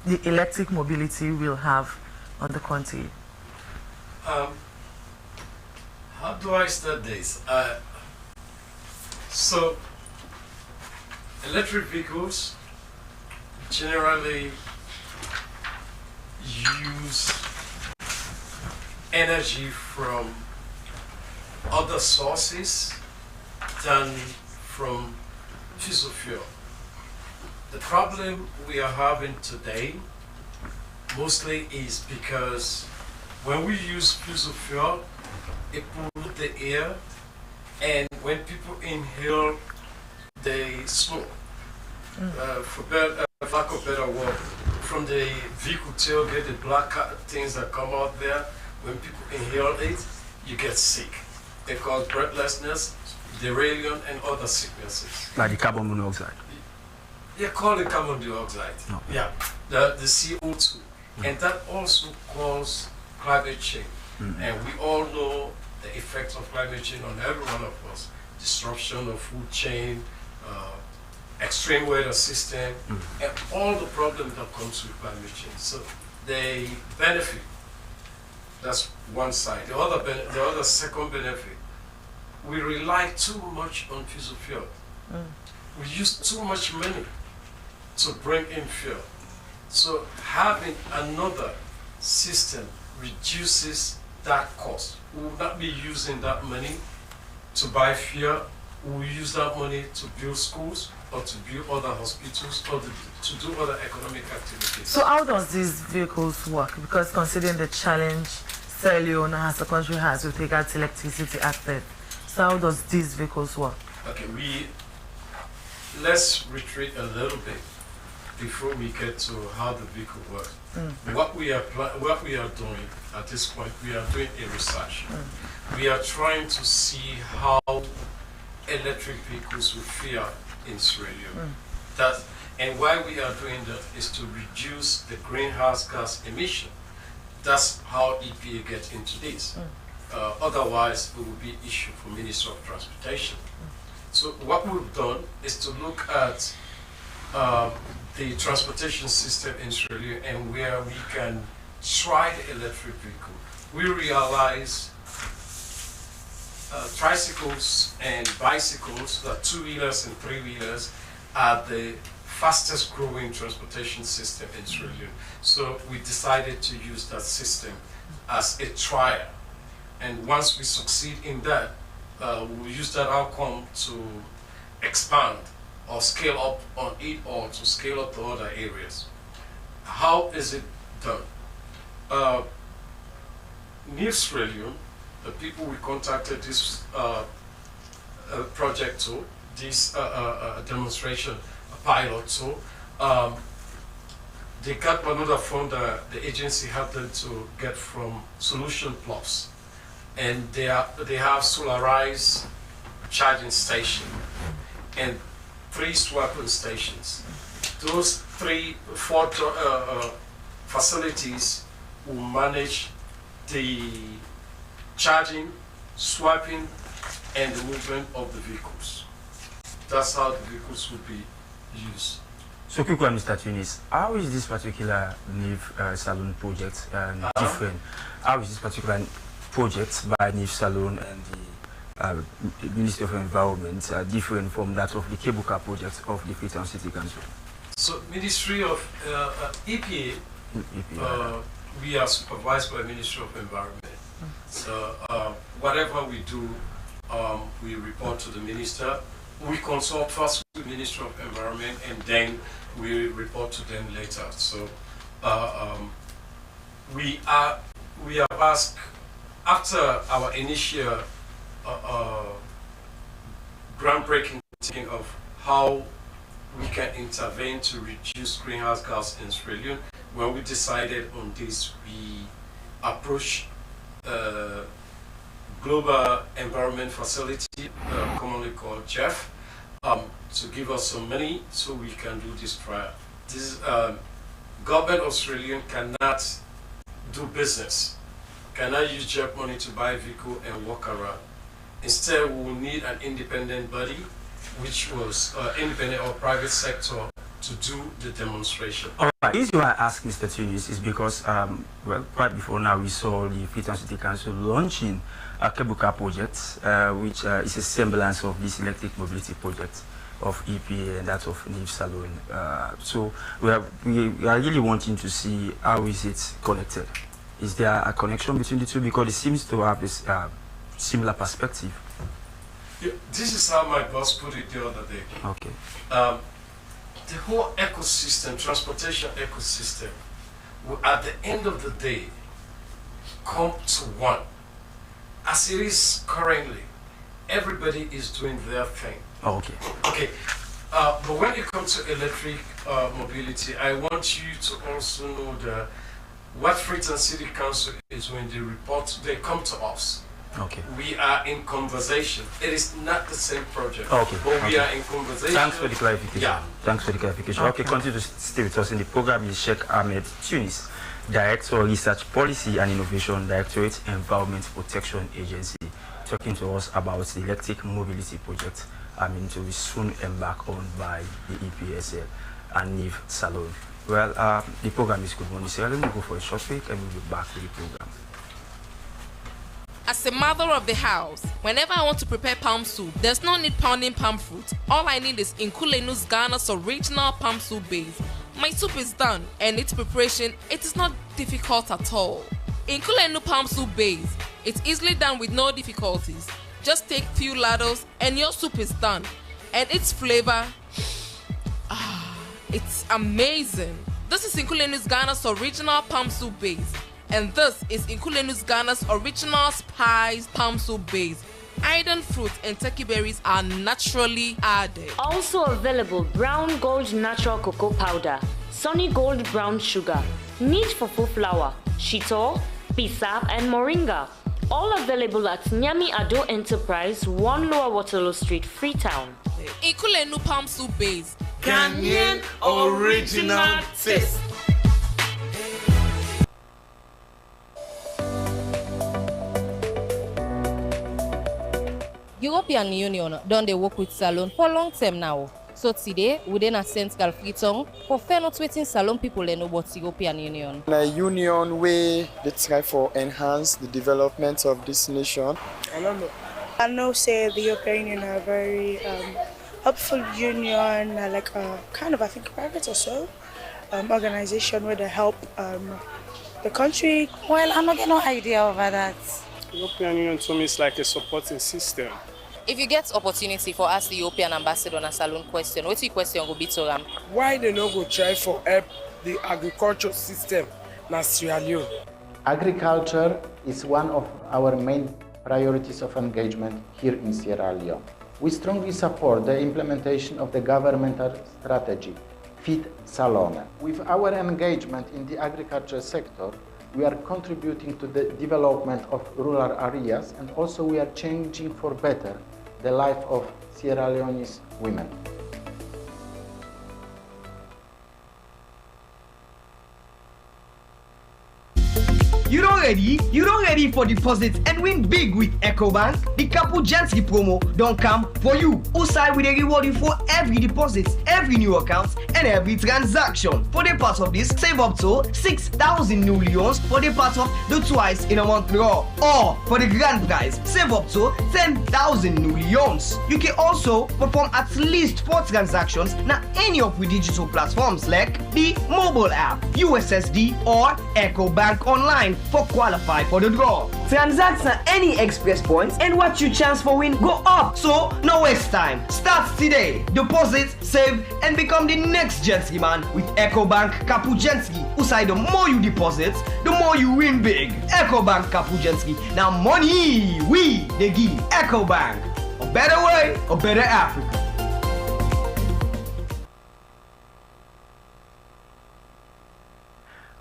the electric mobility, will have on the country. How do I start this? So, electric vehicles generally use energy from other sources than from fossil fuel. The problem we are having today mostly is because when we use fossil fuel, it pollutes the air, and when people inhale, they smoke. For lack of better word, from the vehicle tailgate, the black things that come out there, when people inhale it, you get sick. They cause breathlessness, delirium, and other sicknesses. Like the carbon monoxide? They call it carbon dioxide. No. Yeah, the CO2. And that also causes climate change. And we all know the effects of climate change on every one of us. Disruption of food chain, extreme weather system, and all the problems that comes with climate change. So they benefit. That's one side. The other second benefit, we rely too much on fossil fuel. We use too much money to bring in fuel. So having another system reduces that cost. We will not be using that money to buy fuel. we use that money to build schools or to build other hospitals or to do other economic activities. So how does these vehicles work? Because considering the challenge Sierra Leone as the country has with regard to electricity access, so how does these vehicles work? Okay, let's retreat a little bit before we get to how the vehicle works. What we are doing at this point, we are doing a research. We are trying to see how electric vehicles will fare in Sierra Leone. And why we are doing that is to reduce the greenhouse gas emission. That's how EPA gets into this. Otherwise, it will be an issue for Ministry of Transportation. So what we've done is to look at the transportation system in Sierra Leone and where we can try the electric vehicle. We realize tricycles and bicycles, two-wheelers and three-wheelers, are the fastest growing transportation system in Sierra Leone. So we decided to use that system as a trial. And once we succeed in that, we'll use that outcome to expand or scale up on it or to scale up to other areas. How is it done? New Sierra Leone, the people we contacted this project to, this demonstration pilot to, they got another fund that the agency helped them to get from Solution Plus. And they have solarized charging station and 3 swapping stations. Those 4 facilities will manage the charging, swapping, and the movement of the vehicles. That's how the vehicles will be used. So quick one, Mr. Tunis, how is this particular NIV Saloon project different? How is this particular project by NIV Saloon and the Ministry of Environment different from that of the cable car project of the Freetown City Council? So Ministry of EPA, we are supervised by Ministry of Environment. So whatever we do, we report to the Minister. We consult first with the Ministry of Environment and then we report to them later. So we have asked, after our initial groundbreaking thinking of how we can intervene to reduce greenhouse gas in Sierra Leone, when we decided on this, we approached Global Environment Facility, commonly called GEF, to give us some money so we can do this trial. This government of Sierra Leone cannot do business, cannot use GEF money to buy a vehicle and walk around. Instead, we will need an independent body, which was independent or private sector, to do the demonstration. All right. The reason why I asked Mr. Tunis is because, well, quite before now, we saw the Freetown City Council launching a cable car project, which is a semblance of this electric mobility project of EPA and that of NIV Saloon. So we are really wanting to see how is it connected. Is there a connection between the two? Because it seems to have this similar perspective. Yeah, this is how my boss put it the other day. Okay. The whole ecosystem, transportation ecosystem, will at the end of the day come to one. As it is currently, everybody is doing their thing. Okay. Okay. But when it comes to electric mobility, I want you to also know that what Freetown City Council is when they report, they come to us. Okay. We are in conversation. It is not the same project. Okay. But we are in conversation. Thanks for the clarification. Yeah. Thanks for the clarification. Okay, continue to stay with us in the program is Sheikh Ahmed Tunis, Director of Research Policy and Innovation, Directorate Environment Protection Agency, talking to us about the electric mobility project to be soon embarked on by the EPSL and NIV Saloon. Well, the program is Good Morning Sierra Leone. We'll go for a short break and we'll be back with the program. As a mother of the house, whenever I want to prepare palm soup, there's no need pounding palm fruit. All I need is Nkulenu's Ghana's original palm soup base. My soup is done, and its preparation, it is not difficult at all. Nkulenu palm soup base, it's easily done with no difficulties. Just take few ladles and your soup is done. And its flavor, it's amazing. This is Inkulenu's Ghana's original palm soup base. And this is Inkulenu's Ghana's original spiced palm soup base. Iron fruit and turkey berries are naturally added. Also available brown gold natural cocoa powder, sunny gold brown sugar, neat fufu flour, shito, pisa, and moringa. All available at Nyami Ado Enterprise, 1 Lower Waterloo Street, Freetown. Inkulenu palm soup base. Ghanaian original taste. European Union don't they work with Salon for long term now. So today, we then send Freetown for fair not waiting Salon people and know about European Union. A union where they try for enhance the development of this nation. I don't know. I know say the European Union are very helpful union, like a kind of I think private or so organization where they help the country. Well, I'm not getting no idea over that. European Union to me is like a supporting system. If you get opportunity for ask the European ambassador on a Salon question, what's your question will be to them? Why they not go try for help the agriculture system in Sierra Leone? Agriculture is one of our main priorities of engagement here in Sierra Leone. We strongly support the implementation of the governmental strategy, Feed Salone. With our engagement in the agriculture sector, we are contributing to the development of rural areas, and also we are changing for better the life of Sierra Leone's women. You don't ready for deposits and win big with EcoBank? The Kapujensky promo don't come for you. Usai with a reward you for every deposit, every new account, and every transaction. For the part of this, save up to 6,000 new leons for the part of the twice in a month draw. Or for the grand prize, save up to 10,000 new leons. You can also perform at least 4 transactions na any of the digital platforms like the mobile app, USSD, or EcoBank Online for qualify for the draw. Transact at any express points and watch your chance for win go up. So no waste time. Start today. Deposit, save, and become the next Jensky man with EcoBank Kapujensky. Usai the more you deposit, the more you win big. EcoBank Kapujensky. Now money we they give EcoBank. A better way, a better Africa.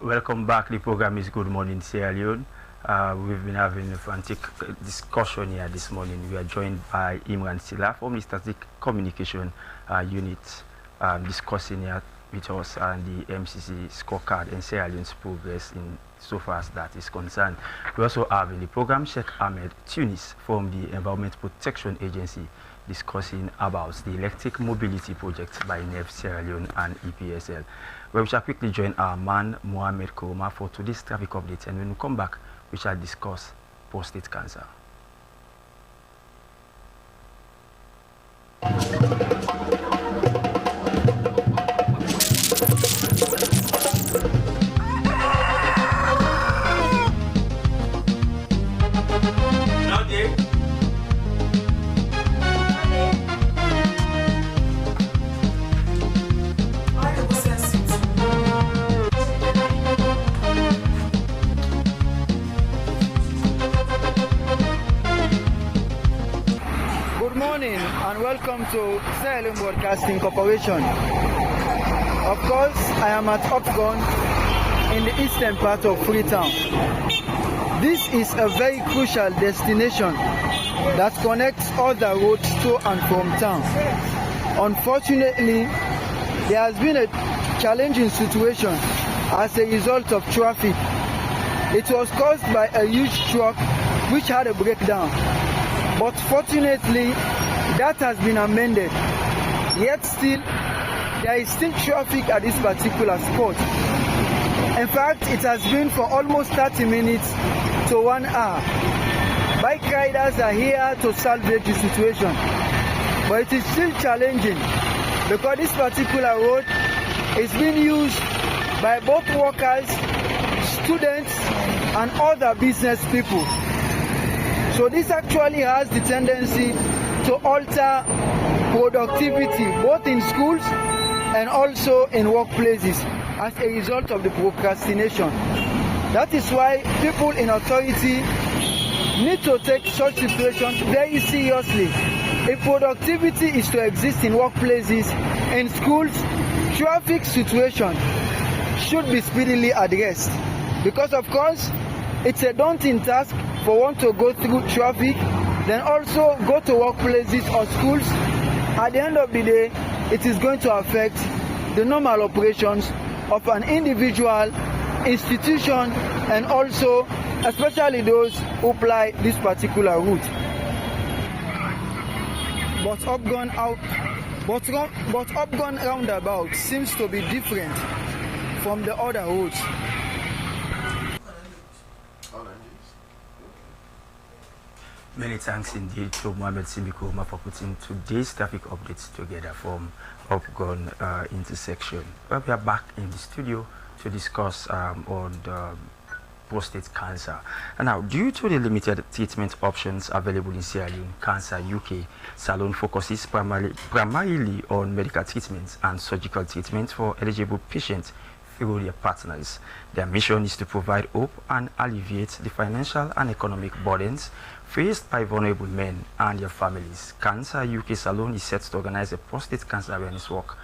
Welcome back. The program is Good Morning Sierra Leone. We've been having a frantic discussion here this morning. We are joined by Imran Silla from the Static Communication Unit, discussing here with us the MCC scorecard and Sierra Leone's progress in so far as that is concerned. We also have in the program Sheikh Ahmed Tunis from the Environment Protection Agency, discussing about the electric mobility project by NEF Sierra Leone and EPSL. We shall quickly join our man Mohamed Koroma for today's traffic update, and when we come back, we shall discuss prostate cancer. Welcome to Sierra Leone Broadcasting Corporation. Of course, I am at Upgon in the eastern part of Freetown. This is a very crucial destination that connects all the roads to and from town. Unfortunately, there has been a challenging situation as a result of traffic. It was caused by a huge truck which had a breakdown. But fortunately, that has been amended. Yet still, there is still traffic at this particular spot. In fact, it has been for almost 30 minutes to 1 hour. Bike riders are here to salvage the situation. But it is still challenging because this particular road is being used by both workers, students, and other business people. So this actually has the tendency to alter productivity both in schools and also in workplaces as a result of the procrastination. That is why people in authority need to take such situations very seriously. If productivity is to exist in workplaces, in schools, traffic situation should be speedily addressed. Because of course, it's a daunting task for one to go through traffic, then also go to workplaces or schools. At the end of the day, it is going to affect the normal operations of an individual, institution, and also especially those who ply this particular route. But Upgun roundabout seems to be different from the other routes. Many thanks indeed to Mohamed Simbikoma for putting today's traffic updates together from Upgun intersection. Well, we are back in the studio to discuss on the prostate cancer. And now, due to the limited treatment options available in Sierra Leone, Cancer UK Salon focuses primarily on medical treatments and surgical treatments for eligible patients through their partners. Their mission is to provide hope and alleviate the financial and economic burdens faced by vulnerable men and their families. Cancer UK Salon is set to organize a prostate cancer awareness walk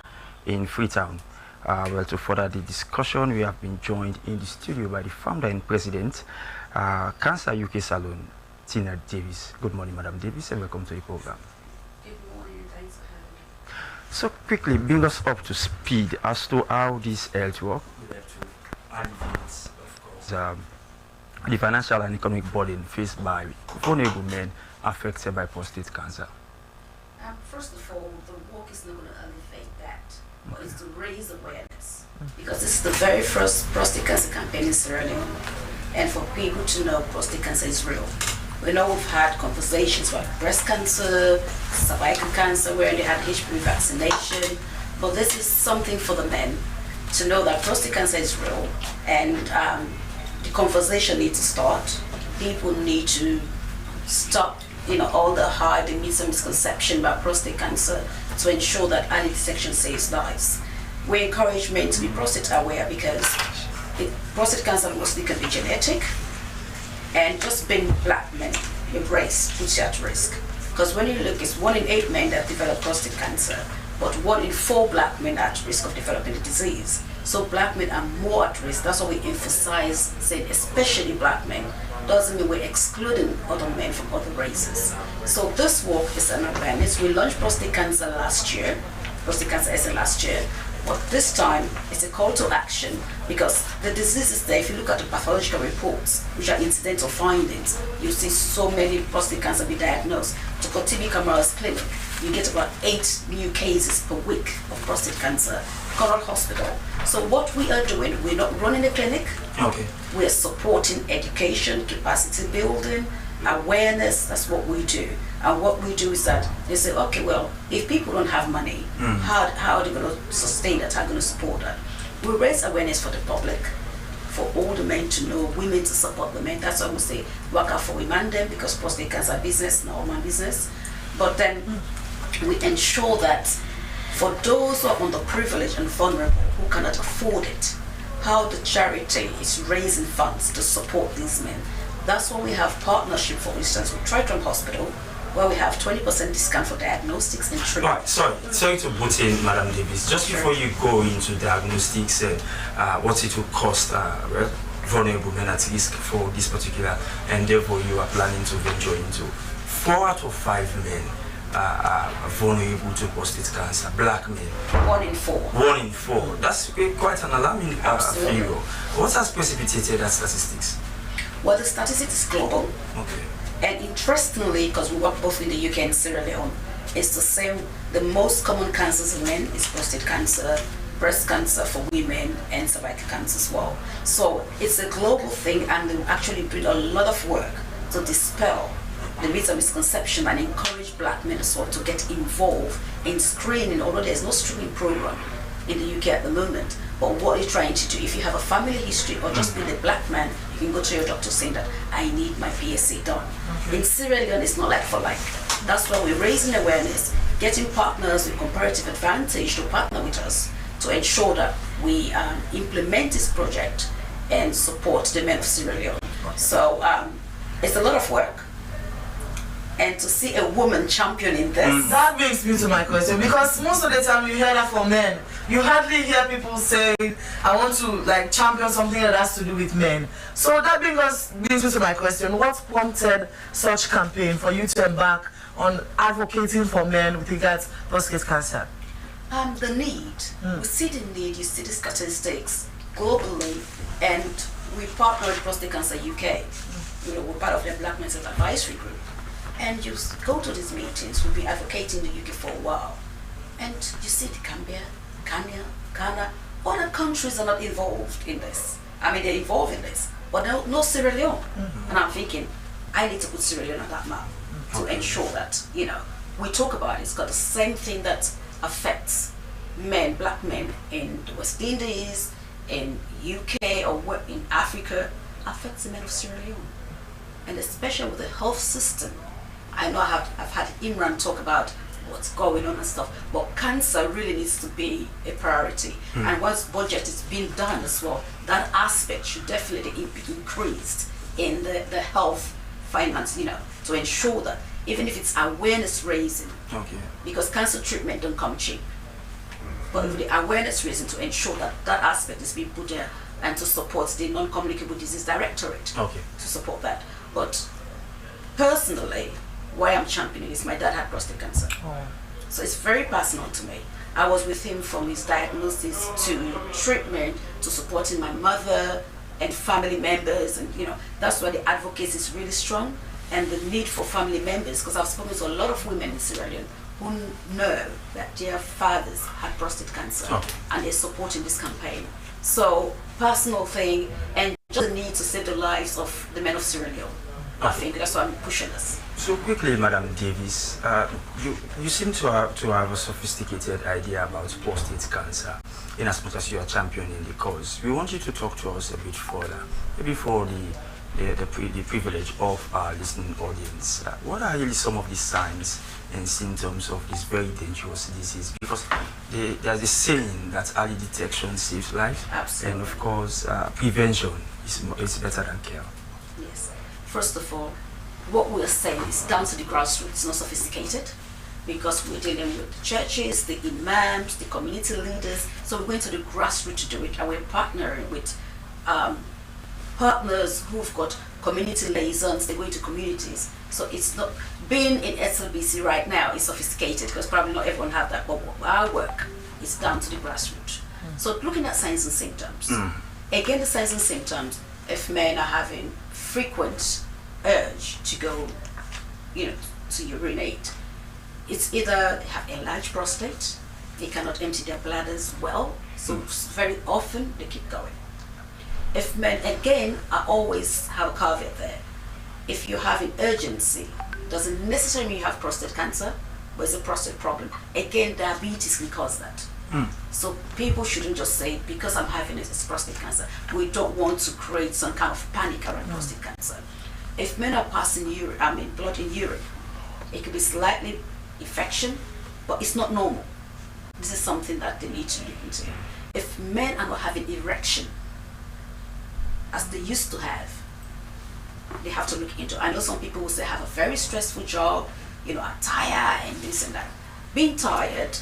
in Freetown. Well, to further the discussion, we have been joined in the studio by the founder and president, Cancer UK Salon, Tina Davis. Good morning, Madam Davis, and welcome to the program. Good morning, thanks for having me. So quickly, bring us up to speed as to how this health work alleviates, of course, the financial and economic burden faced by vulnerable men affected by prostate cancer. First of all, the work is not going to alleviate that, but it's to raise awareness. Because this is the very first prostate cancer campaign in Sierra Leone, and for people to know prostate cancer is real. We know we've had conversations about breast cancer, cervical cancer, where they had HPV vaccination, but this is something for the men to know that prostate cancer is real, and the conversation needs to start. People need to stop, all the hard and misconception about prostate cancer to ensure that early detection saves lives. We encourage men to be prostate aware because prostate cancer mostly can be genetic, and just being black men, your race puts you at risk. Because when you look, it's 1 in 8 men that develop prostate cancer, but 1 in 4 black men are at risk of developing the disease. So black men are more at risk. That's why we emphasize saying especially black men. Doesn't mean we're excluding other men from other races. So this work is an awareness. We launched prostate cancer last year, prostate cancer essay last year, but this time it's a call to action because the disease is there. If you look at the pathological reports, which are incidental findings, you see so many prostate cancer be diagnosed. To TB Kamara's clinic, you get about 8 new cases per week of prostate cancer. Coral Hospital. So what we are doing, we're not running a clinic. Okay. We are supporting education, capacity building, awareness. That's what we do. And what we do is that they say, okay, well, if people don't have money, how are they going to sustain that? How are they going to support that? We raise awareness for the public, for all the men to know, women to support the men. That's why we say work out for women then, because prostate cancer business, not woman business. But then we ensure that for those who are underprivileged and vulnerable who cannot afford it, how the charity is raising funds to support these men. That's why we have partnership, for instance, with Freetown Hospital, where we have 20% discount for diagnostics and treatment. Right, sorry to put in, Madam Davis, just before you go into diagnostics and what it will cost vulnerable men at risk for this particular endeavor you are planning to venture into. 4 out of 5 men are vulnerable to prostate cancer, black men. 1 in 4. 1 in 4. That's quite an alarming figure. What has precipitated that statistics? Well, the statistics is global. Okay. And interestingly, because we work both in the UK and Sierra Leone, it's the same. The most common cancers in men is prostate cancer, breast cancer for women, and cervical cancer as well. So it's a global thing, and they actually do a lot of work to dispel the myths and misconception and encourage black men as well to get involved in screening, although there's no screening program in the UK at the moment. But what you're trying to do, if you have a family history or just being a black man, you You can go to your doctor saying that I need my PSA done. In Sierra Leone, it's not like for like. That's why we're raising awareness, getting partners with comparative advantage to partner with us to ensure that we implement this project and support the men of Sierra Leone. So it's a lot of work. And to see a woman championing this. That brings me to my question, because most of the time you hear that from men. You hardly hear people say, I want to like champion something that has to do with men. So that brings me to my question. What prompted such campaign for you to embark on advocating for men with regards to prostate cancer? The need. We see the need, you see the statistics globally, and we partner with Prostate Cancer UK. You know, we're part of the Black Men's Health Advisory Group. And you go to these meetings, we've been advocating in the UK for a while. And you see the Gambia, Kenya, Ghana, other countries are not involved in this. I mean, they're involved in this, but no Sierra Leone. And I'm thinking, I need to put Sierra Leone on that map to ensure that, you know, we talk about it. It's got the same thing that affects men, black men in the West Indies, in UK, or in Africa, affects the men of Sierra Leone. And especially with the health system. I know I've had Imran talk about what's going on and stuff, but cancer really needs to be a priority. And once budget is being done as well, that aspect should definitely be increased in the health finance, you know, to ensure that even if it's awareness raising, because cancer treatment don't come cheap, but with the awareness raising to ensure that that aspect is being put there, and to support the non-communicable disease directorate to support that. But personally, why I'm championing is my dad had prostate cancer. So it's very personal to me. I was with him from his diagnosis to treatment, to supporting my mother and family members, and you know, that's why the advocacy is really strong, and the need for family members, because I've spoken to a lot of women in Sierra Leone who know that their fathers had prostate cancer, and they're supporting this campaign. So personal thing, and just the need to save the lives of the men of Sierra Leone. I think that's why I'm pushing this. So quickly, Madam Davis, you seem to have a sophisticated idea about prostate cancer, in as much as you are championing the cause. We want you to talk to us a bit further, maybe for the privilege of our listening audience. What are really some of the signs and symptoms of this very dangerous disease? Because there's a saying that early detection saves lives. Absolutely. And of course, prevention is better than care. Yes. First of all, what we're saying is down to the grassroots. It's not sophisticated, because we're dealing with the churches, the imams, the community leaders. So we're going to the grassroots to do it, and we're partnering with partners who've got community liaisons. They're going to communities. So it's not being in SLBC right now is sophisticated, because probably not everyone have that. But our work is down to the grassroots. So looking at signs and symptoms. Again, the signs and symptoms, if men are having frequent urge to go, you know, to urinate, it's either they have a large prostate, they cannot empty their bladders well, so very often they keep going. If men, again, I always have a caveat there. If you have an urgency, doesn't necessarily mean you have prostate cancer, but it's a prostate problem. Again, diabetes can cause that. So people shouldn't just say, because I'm having it, it's prostate cancer. We don't want to create some kind of panic around prostate cancer. If men are passing blood in urine, it could be slightly infection, but it's not normal. This is something that they need to look into. If men are not having erection, as they used to have, they have to look into. I know some people will say, have a very stressful job, you know, I'm tired and this and that. Being tired,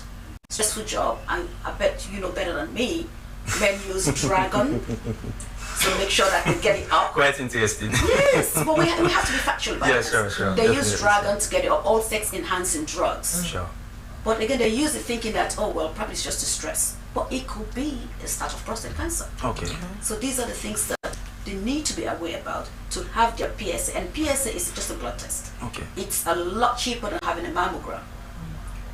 stressful job, I bet you know better than me, men use Dragon. So make sure that they get it up. Quite interesting. Yes, but we have to be factual about this. Sure. They use Dragon to get it up, all sex-enhancing drugs. Sure. But again, they use it thinking that, oh, well, probably it's just a stress. But it could be a start of prostate cancer. So these are the things that they need to be aware about to have their PSA. And PSA is just a blood test. It's a lot cheaper than having a mammogram.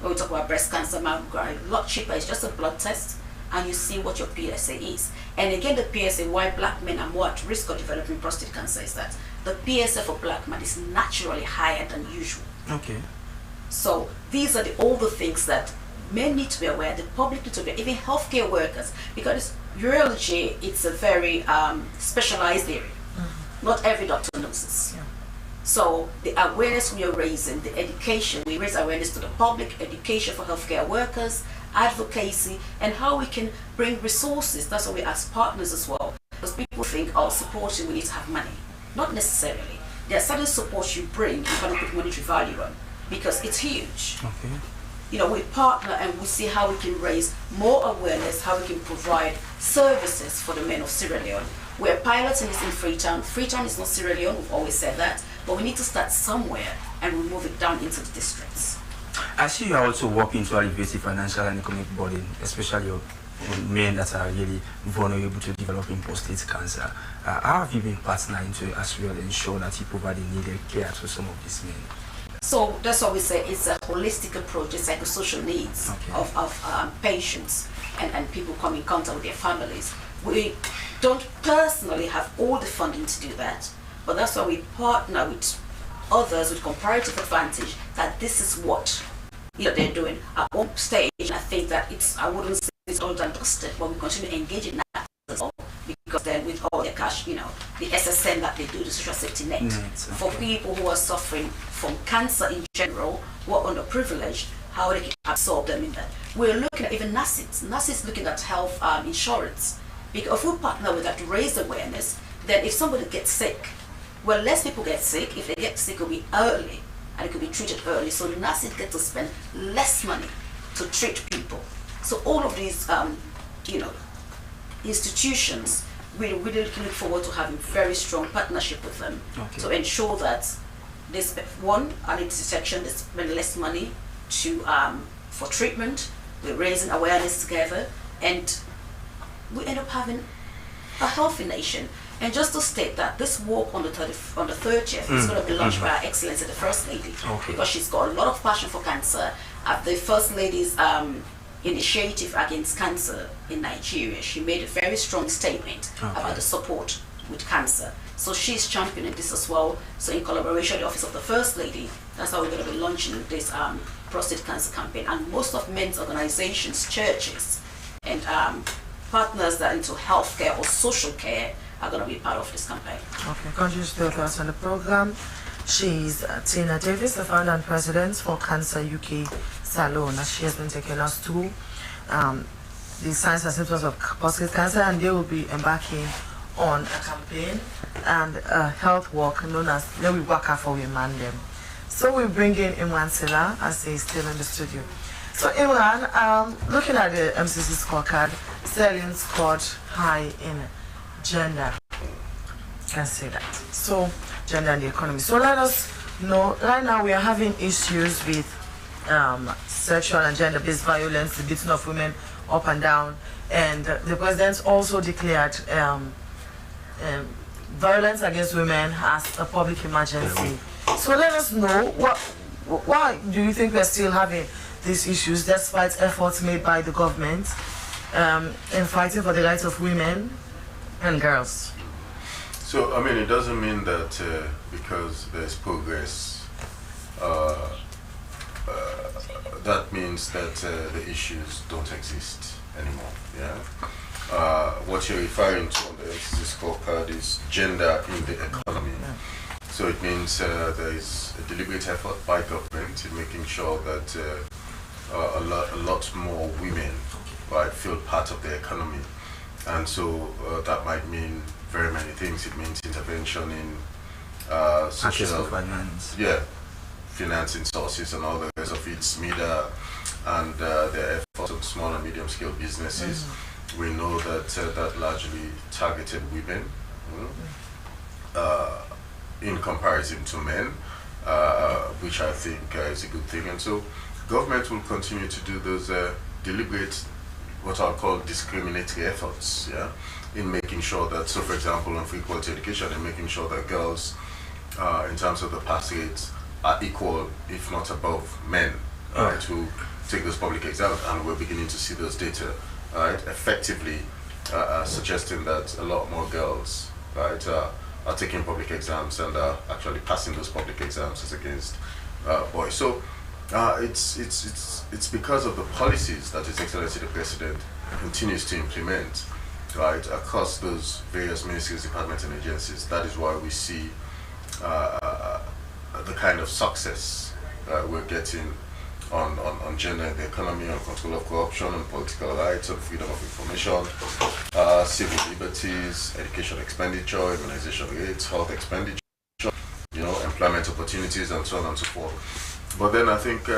When we talk about breast cancer, mammogram, a lot cheaper. It's just a blood test, and you see what your PSA is. And again, the PSA, why black men are more at risk of developing prostate cancer is that the PSA for black men is naturally higher than usual. So these are all the things that men need to be aware, the public need to be aware, even healthcare workers, because urology, it's a very specialized area. not every doctor knows this. So the awareness we are raising, the education, we raise awareness to the public, education for healthcare workers, advocacy, and how we can bring resources. That's why we ask partners as well. Because people think, oh, supporting, we need to have money. Not necessarily. There are certain support you bring, you cannot put monetary value on, because it's huge. Okay. You know, we partner and we see how we can raise more awareness, how we can provide services for the men of Sierra Leone. We're piloting this in Freetown. Freetown is not Sierra Leone, we've always said that, but we need to start somewhere and we move it down into the districts. I see you are also working to alleviate the financial and economic burden, especially on men that are really vulnerable to developing prostate cancer. How have you been partnering to as well ensure that you provide the needed care to some of these men? So that's why we say it's a holistic approach, it's psychosocial needs of patients and people come in contact with their families. We don't personally have all the funding to do that, but that's why we partner with others with comparative advantage that this is what they're doing at one stage. I think that I wouldn't say it's all done dusted, but we continue engaging that as well, because then with all their cash, the SSN that they do, the social safety net, for people who are suffering from cancer in general, who are underprivileged, how they can absorb them in that. We're looking at even NACI's looking at health insurance, because if we partner with that to raise awareness, then if somebody gets sick, well, less people get sick. If they get sick, it will be early, and it could be treated early. So NACI gets to spend less money to treat people. So all of these, institutions, we really look forward to having very strong partnership with them to ensure that this early detection, they spend less money for treatment. We're raising awareness together, and we end up having a healthy nation. And just to state that this walk on the 30th is going to be launched by Her Excellency the First Lady, because she's got a lot of passion for cancer. At the First Lady's initiative against cancer in Nigeria, she made a very strong statement about the support with cancer. So she's championing this as well. So in collaboration with the Office of the First Lady, that's how we're going to be launching this prostate cancer campaign. And most of men's organizations, churches, and partners that are into healthcare or social care are going to be part of this campaign. Okay, continues to with us on the program. She's Tina Davis, the founder and president for Cancer UK Salon. She has been taking us through the signs and symptoms of prostate cancer, and they will be embarking on a campaign and a health walk known as Let We Work Out for Women Them. So we bring in Imran Silla as he's still in the studio. So Imran, looking at the MCC scorecard, Sierra scored high in gender. Can say that. So gender and the economy. So let us know, right now we are having issues with sexual and gender-based violence, the beating of women up and down, and the president also declared violence against women as a public emergency. So let us know, why do you think we're still having these issues despite efforts made by the government in fighting for the rights of women and girls? So, I mean, it doesn't mean that because there's progress, that means that the issues don't exist anymore. Yeah. What you're referring to on the MCC scorecard is gender in the economy. So it means there is a deliberate effort by government in making sure that a lot more women feel part of the economy. And so that might mean very many things. It means intervention in social finance, financing sources and all the rest of it, media, and their efforts on small and medium scale businesses. We know that that largely targeted women in comparison to men, which I think is a good thing. And so government will continue to do those deliberate, what I'll call discriminatory efforts, in making sure that, so for example, on free quality education, in making sure that girls, in terms of the pass rates, are equal, if not above, men, to take those public exams. And we're beginning to see those data, effectively suggesting that a lot more girls, are taking public exams and are actually passing those public exams as against boys. So it's because of the policies that His Excellency the President continues to implement right, across those various ministries, departments, and agencies. That is why we see the kind of success we're getting on gender in the economy, on control of corruption, on political rights, on freedom of information, civil liberties, education expenditure, immunization rates, health expenditure, employment opportunities, and so on and so forth. But then I think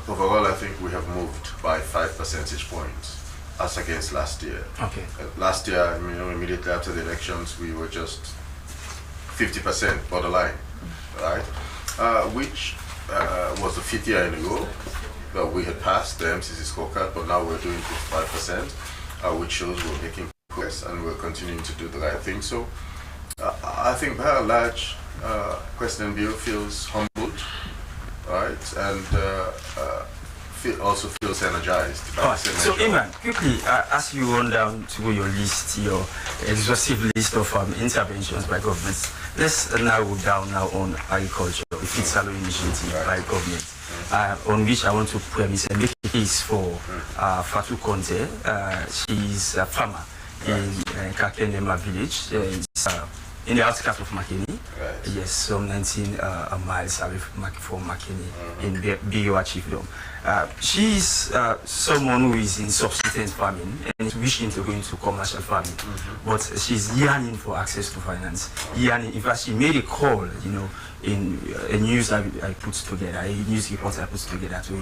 overall, I think we have moved by 5 percentage points as against last year. Okay. Last year, immediately after the elections, we were just 50% borderline, right? Which was the 5th year in a row that we had passed the MCC scorecard, but now we're doing 55%, which shows we're making progress and we're continuing to do the right thing. So I think by and large, President Bill feels humbled, right, and also feels energized. So Imran, quickly, as you run down through your list, your exhaustive list of interventions by governments, let's narrow down now on agriculture, the Feed Salary Initiative by government, on which I want to premise and make a case for Fatou Conte. She's a farmer in Kenema village, in the outskirts of Makeni. Yes, some 19 miles away from Makeni in Biwa Chiefdom. She's someone who is in subsistence farming and is wishing to go into commercial farming, but she's yearning for access to finance. Yearning, in fact, she made a call, in a news I put together, a news report I put together to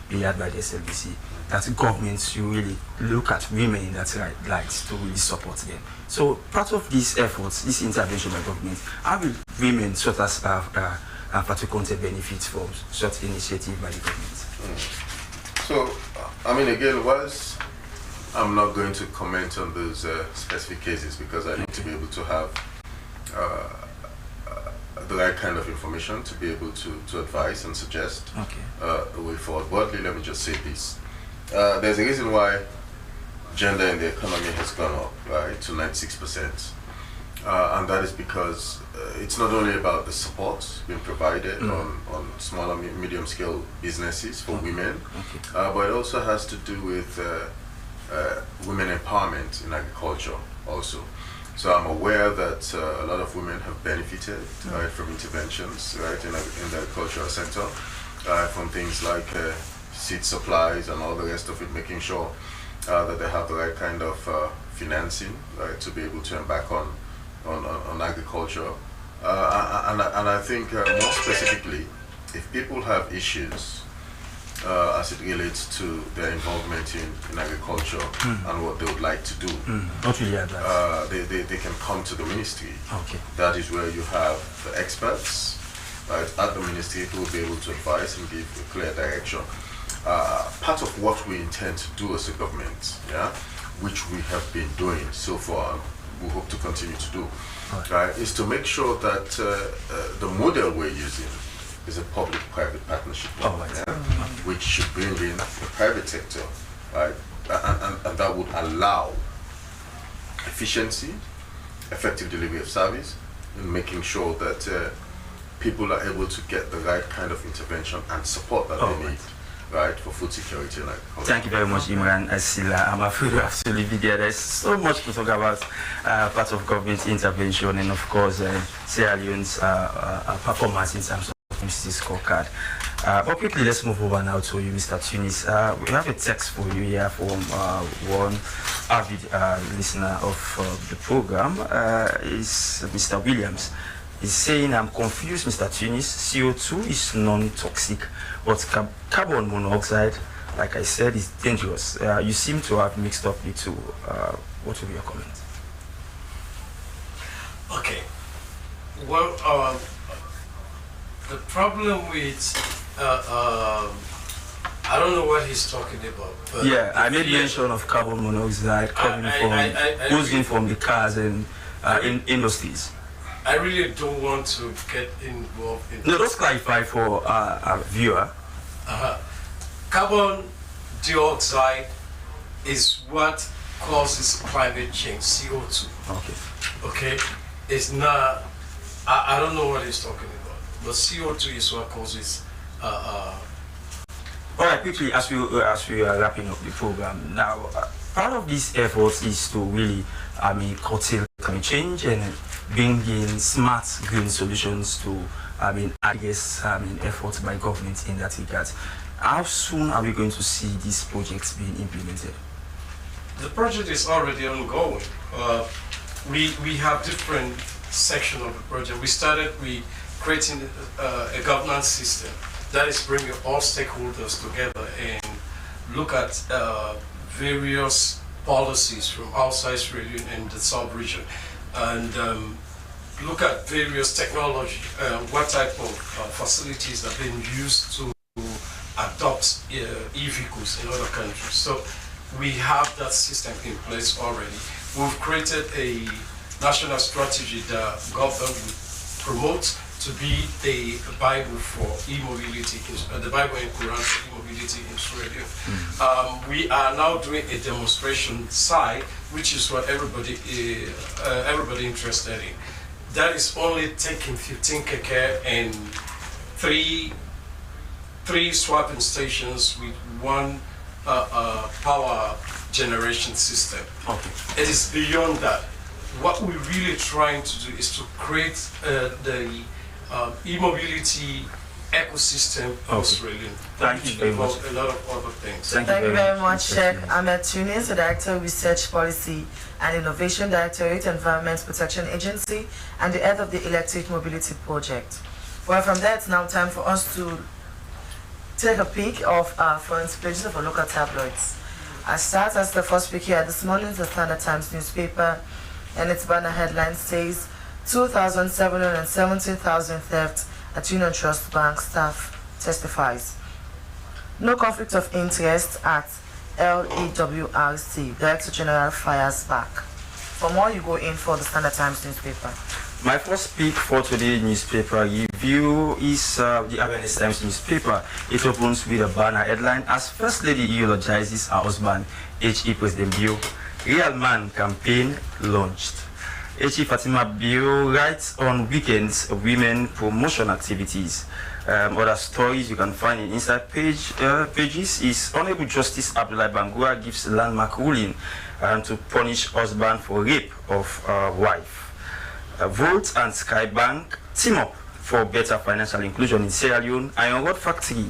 be heard by the Slbc, that governments should really look at women in that light to really support them. So part of these efforts, this intervention by government, how will women such as Fatou Conte benefit from such initiative by the government? So, I mean, again, whilst I'm not going to comment on those specific cases because I need to be able to have the right kind of information to be able to advise and suggest a way forward. Broadly, let me just say this. There's a reason why gender in the economy has gone up, right, to 96%. And that is because it's not only about the support being provided on small and medium scale businesses for women, but it also has to do with women empowerment in agriculture also. So I'm aware that a lot of women have benefited from interventions in the agricultural sector, from things like seed supplies and all the rest of it, making sure that they have the right kind of financing to be able to embark on agriculture. And I think more specifically, if people have issues as it relates to their involvement in agriculture and what they would like to do, they can come to the ministry. That is where you have the experts at the ministry who will be able to advise and give a clear direction. Part of what we intend to do as a government, which we have been doing so far, we hope to continue to do, is to make sure that the model we're using is a public-private partnership model, which should bring in the private sector, and that would allow efficiency, effective delivery of service, and making sure that people are able to get the right kind of intervention and support that they need. For food security and agriculture. Thank you very much, Imran Asila. I'm afraid we have to leave it there. There's so much to talk about part of government intervention and, of course, Sierra Leone's performance in terms of MCC scorecard. But quickly, let's move over now to you, Mr. Tunis. We have a text for you here from one avid listener of the program. Is Mr. Williams. He's saying, I'm confused, Mr. Tunis. CO2 is non-toxic, but carbon monoxide, like I said, is dangerous. You seem to have mixed up the two. What will be your comment? Okay. Well, the problem with, I don't know what he's talking about. But I made mention of carbon monoxide coming from the cars and industries. I really don't want to get involved in. No, just clarify for our viewer. Carbon dioxide is what causes climate change, CO2. Okay. It's not. I don't know what he's talking about, but CO2 is what causes. All right, quickly as we are wrapping up the program now. part of these efforts is to really, curtail climate change and bring in smart green solutions to, efforts by government in that regard. How soon are we going to see these projects being implemented? The project is already ongoing. We have different sections of the project. We started with creating a governance system that is bringing all stakeholders together and look at various policies from outside Sierra Leone and the sub-region, and look at various technology, what type of facilities are being used to adopt e-vehicles in other countries. So we have that system in place already. We've created a national strategy that government will promote to be the Bible for e-mobility, the Bible and Quran for e-mobility in Sierra Leone. We are now doing a demonstration site, which is what everybody interested in. That is only taking 15 kk and three swapping stations with one power generation system. Okay. It is beyond that. What we're really trying to do is to create the e-mobility ecosystem for Sierra Leone. Thank you very much. A lot of other things. Thank you very much, Sheikh Ahmed Tunis, the Director of Research Policy and Innovation Directorate, Environment Protection Agency, and the head of the Electric Mobility Project. Well, from there, it's now time for us to take a peek of our front pages of our local tabloids. I start as the first peek here this morning, the Standard Times newspaper, and its banner headline says 2,770,000 theft at Union Trust Bank staff testifies. No conflict of interest at LAWRC. Director General fires back. For more, you go in for the Standard Times newspaper. My first pick for today's newspaper review is the Awareness Times newspaper. It opens with a banner headline as First Lady eulogizes her husband, HE President Bio. Real Man campaign launched. HE Fatima Bio writes on weekends women promotion activities. Other stories you can find in inside pages is Honorable Justice Abdullah Bangura gives landmark ruling to punish husband for rape of wife. Volt and Skybank team up for better financial inclusion in Sierra Leone. Iron Rod Factory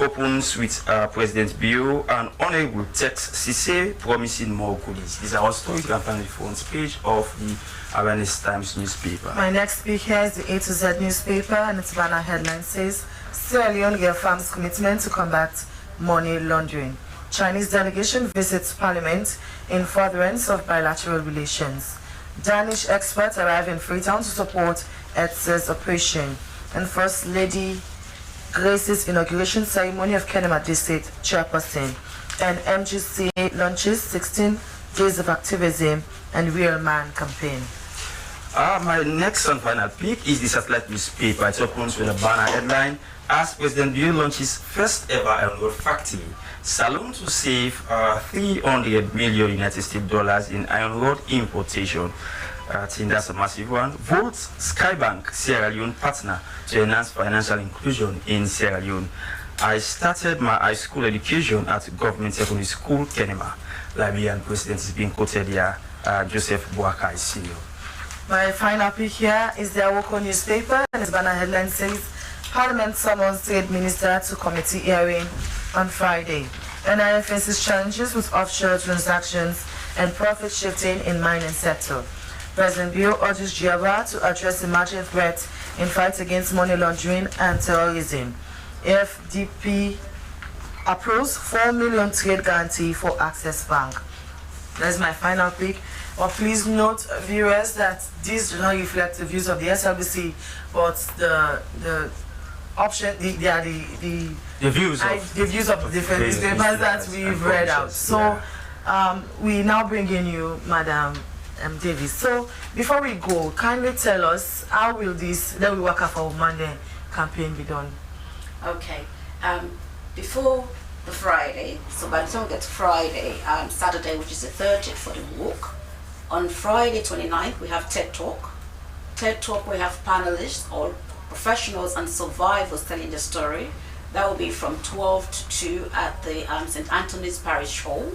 opens with President Bio and Honorable Tex Cisse promising more goodies. These are all stories you can find on the front page of the Awareness Times newspaper. My next speak here is the A to Z newspaper, and its banner headline says Sierra Leone reaffirms commitment to combat money laundering. Chinese delegation visits Parliament in furtherance of bilateral relations. Danish experts arrive in Freetown to support ETS's operation. And First Lady graces inauguration ceremony of Kenema District Chairperson. And MGC launches 16 days of activism and Real Man campaign. My next and final pick is the satellite newspaper. It opens with a banner headline as President Bio launches first ever iron ore factory. Salon to save $300 million United States dollars in iron ore importation. I think that's a massive one. Volt Skybank Sierra Leone partner to enhance financial inclusion in Sierra Leone. I started my high school education at Government Secondary School, Kenema. Liberian president is being quoted here, Joseph Boakai Sr. My final pick here is the Awoko newspaper, and its banner headline says Parliament summons Trade Minister to committee hearing on Friday. NIA faces challenges with offshore transactions and profit shifting in mining sector. President Bio urges Giaba to address emerging threats in fight against money laundering and terrorism. FDP approves 4 million trade guarantee for Access Bank. That's my final pick. But please note, viewers, that these do not reflect the views of the SLBC, but the option, the views of the different newspapers that we've read out. So we now bring in you, Madam Davis. So before we go, kindly tell us how will this Let We Work Out for Monday campaign be done? Okay. Before the Friday, so by the time we get to Friday, Saturday, which is the 30th for the walk. On Friday 29th, we have TED Talk. TED Talk, we have panelists, all professionals and survivors telling the story. That will be from 12 to 2 at the St. Anthony's Parish Hall.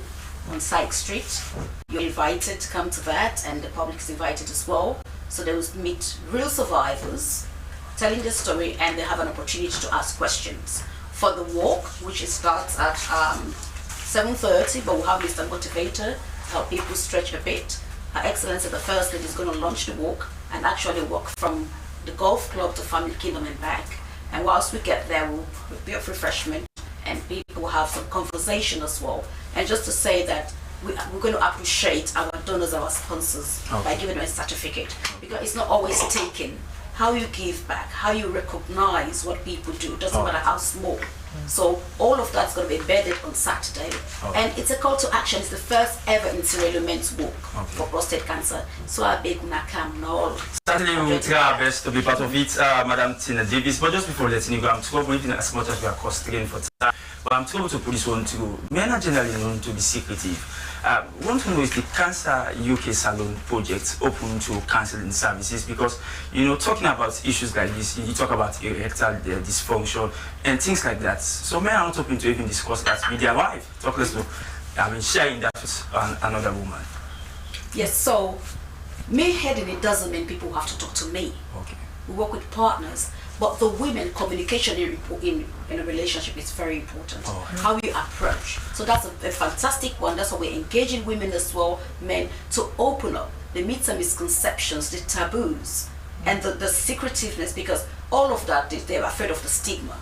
on Sykes Street. You're invited to come to that, and the public is invited as well. So they will meet real survivors telling their story, and they have an opportunity to ask questions. For the walk, which starts at 7:30, but we'll have Mr. Motivator to help people stretch a bit. Her Excellency the First Lady is going to launch the walk and actually walk from the golf club to Family Kingdom and back. And whilst we get there, we'll be of refreshment and people will have some conversation as well. And just to say that we're going to appreciate our donors, our sponsors, by giving them a certificate, because it's not always taken. How you give back, how you recognize what people do, doesn't matter how small. So all of that's going to be embedded on Saturday, and it's a call to action. It's the first ever in Sierra Leone Men's Walk for prostate cancer. So I beg Nakam Nol. Certainly we will try our best to be part of it, Madam Tina Davis. But just before letting you go, I'm troubled even as much as we are constrained for time. But I'm troubled to put this one to men are generally known to be secretive. Want to know is the Cancer UK Salon project open to counseling services? Because talking about issues like this, you talk about erectile dysfunction and things like that. So men are not open to even discuss that with their wife. Talk less to, sharing that with another woman. Yes. So me heading it doesn't mean people have to talk to me. Okay. We work with partners. But the women, communication in a relationship is very important. How you approach. So that's a fantastic one. That's why we're engaging women as well, men, to open up the myths and misconceptions, the taboos, and the secretiveness, because all of that, they're afraid of the stigma.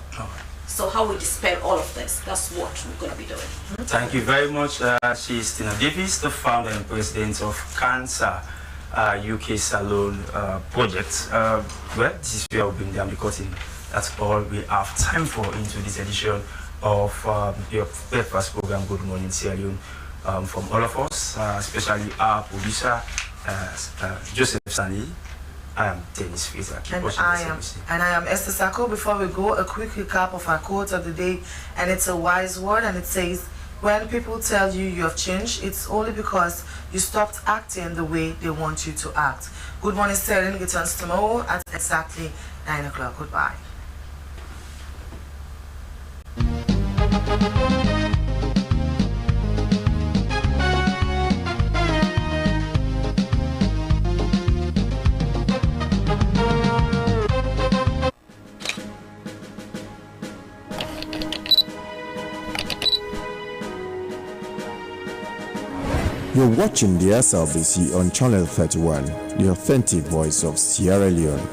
So how we dispel all of this, that's what we're going to be doing. Thank you very much. She is Tina Davis, the founder and president of Cancer UK Salon project. Well, this is where we'll bring down the curtain. That's all we have time for into this edition of your breakfast program, Good Morning Sierra Leone. From all of us, especially our producer, Joseph Sani. I am Dennis Fraser. And I am Esther Sako. Before we go, a quick recap of our quote of the day, and it's a wise word, and it says, when people tell you you have changed, it's only because you stopped acting the way they want you to act. Good Morning Sierra Leone returns tomorrow at exactly 9 o'clock. Goodbye. You're watching the SLBC on Channel 31, the authentic voice of Sierra Leone.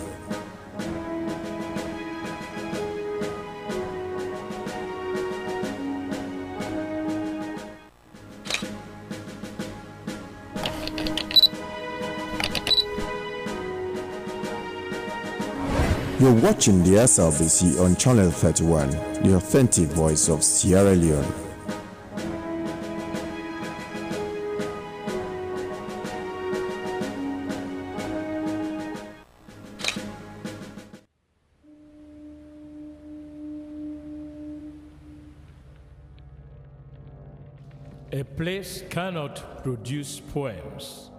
You're watching the SLBC on Channel 31, the authentic voice of Sierra Leone. A place cannot produce poems.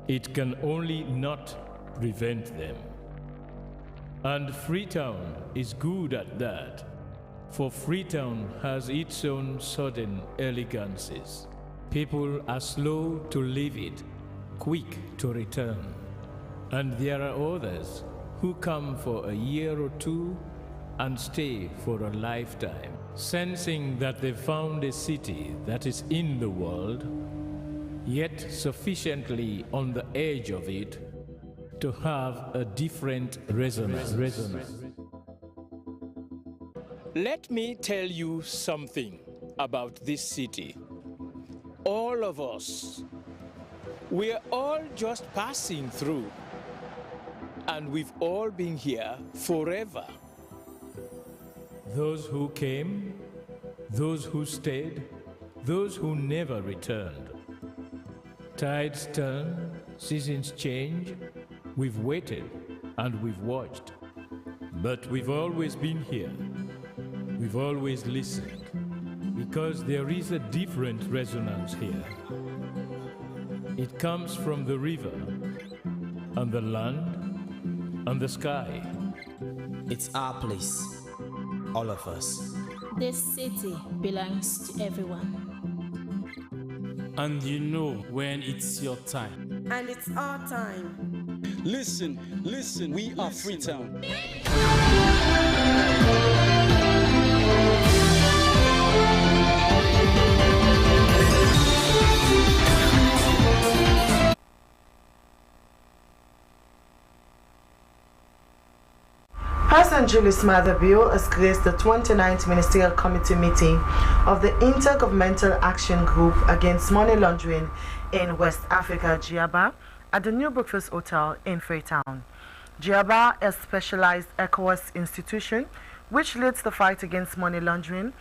It can only not prevent them. And Freetown is good at that, for Freetown has its own sudden elegances. People are slow to leave it, quick to return. And there are others who come for a year or two and stay for a lifetime, sensing that they've found a city that is in the world, yet sufficiently on the edge of it to have a different resonance. Let me tell you something about this city. All of us, we're all just passing through, and we've all been here forever. Those who came, those who stayed, those who never returned. Tides turn, seasons change. We've waited and we've watched, but we've always been here. We've always listened, because there is a different resonance here. It comes from the river, and the land, and the sky. It's our place, all of us. This city belongs to everyone. And you know when it's your time. And it's our time. Listen, we are Freetown. President Julius Maada Bio has graced the 29th Ministerial Committee meeting of the Intergovernmental Action Group Against Money Laundering in West Africa, GIABA, at the New Breakfast Hotel in Freetown. GIABA is a specialized ECOWAS institution which leads the fight against money laundering,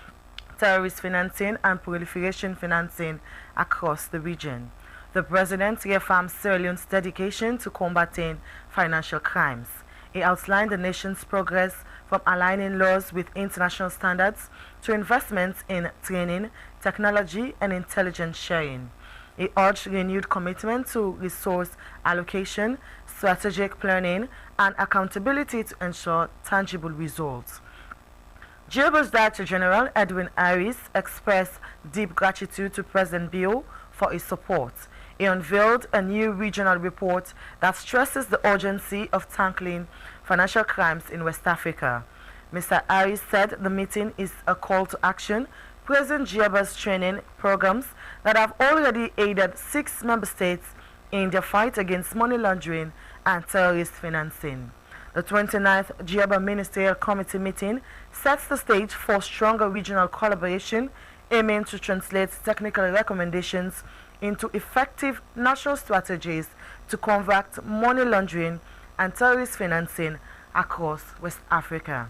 terrorist financing and proliferation financing across the region. The President reaffirmed Sierra Leone's dedication to combating financial crimes. He outlined the nation's progress from aligning laws with international standards to investments in training, technology, and intelligence sharing. He urged renewed commitment to resource allocation, strategic planning, and accountability to ensure tangible results. GIABA's Director General Edwin Harris expressed deep gratitude to President Bio for his support. He unveiled a new regional report that stresses the urgency of tackling financial crimes in West Africa. Mr. Harris said the meeting is a call to action, praising GIABA's training programs that have already aided 6 member states in their fight against money laundering and terrorist financing. The 29th GIABA Ministerial Committee meeting sets the stage for stronger regional collaboration, aiming to translate technical recommendations into effective national strategies to combat money laundering and terrorist financing across West Africa.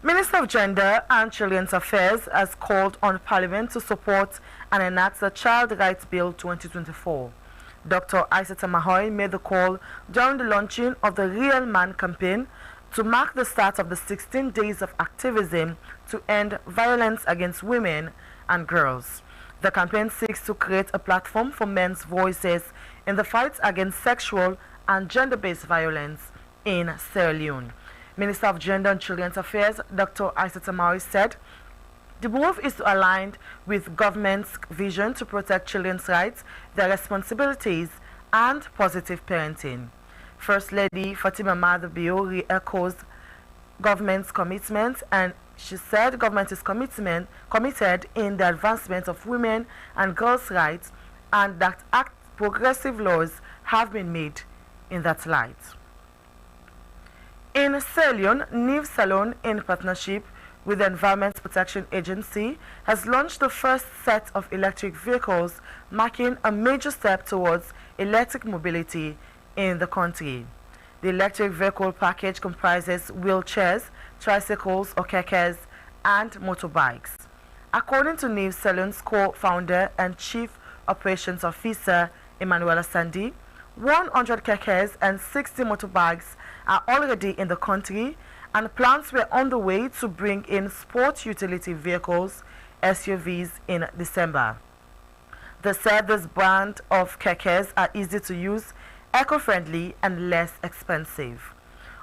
Minister of Gender and Children's Affairs has called on Parliament to support and enact the Child Rights Bill 2024. Dr. Aissata Mahoy made the call during the launching of the Real Man campaign to mark the start of the 16 days of activism to end violence against women and girls. The campaign seeks to create a platform for men's voices in the fight against sexual and gender-based violence in Sierra Leone. Minister of Gender and Children's Affairs, Dr. Aissata Mahoy, said the move is aligned with government's vision to protect children's rights, their responsibilities, and positive parenting. First Lady Fatima Maada Bio re-echoes government's commitment, and she said government is committed in the advancement of women and girls' rights, and that progressive laws have been made in that light. In Sierra Leone, Nive Salon, in partnership with the Environment Protection Agency, has launched the first set of electric vehicles, marking a major step towards electric mobility in the country. The electric vehicle package comprises wheelchairs, tricycles or kekes, and motorbikes. According to Nive Salon's co-founder and Chief Operations Officer, Emmanuela Sandi, 100 kekes and 60 motorbikes are already in the country, and plans were on the way to bring in sport utility vehicles, SUVs, in December. They said this brand of kekes are easy to use, eco-friendly, and less expensive.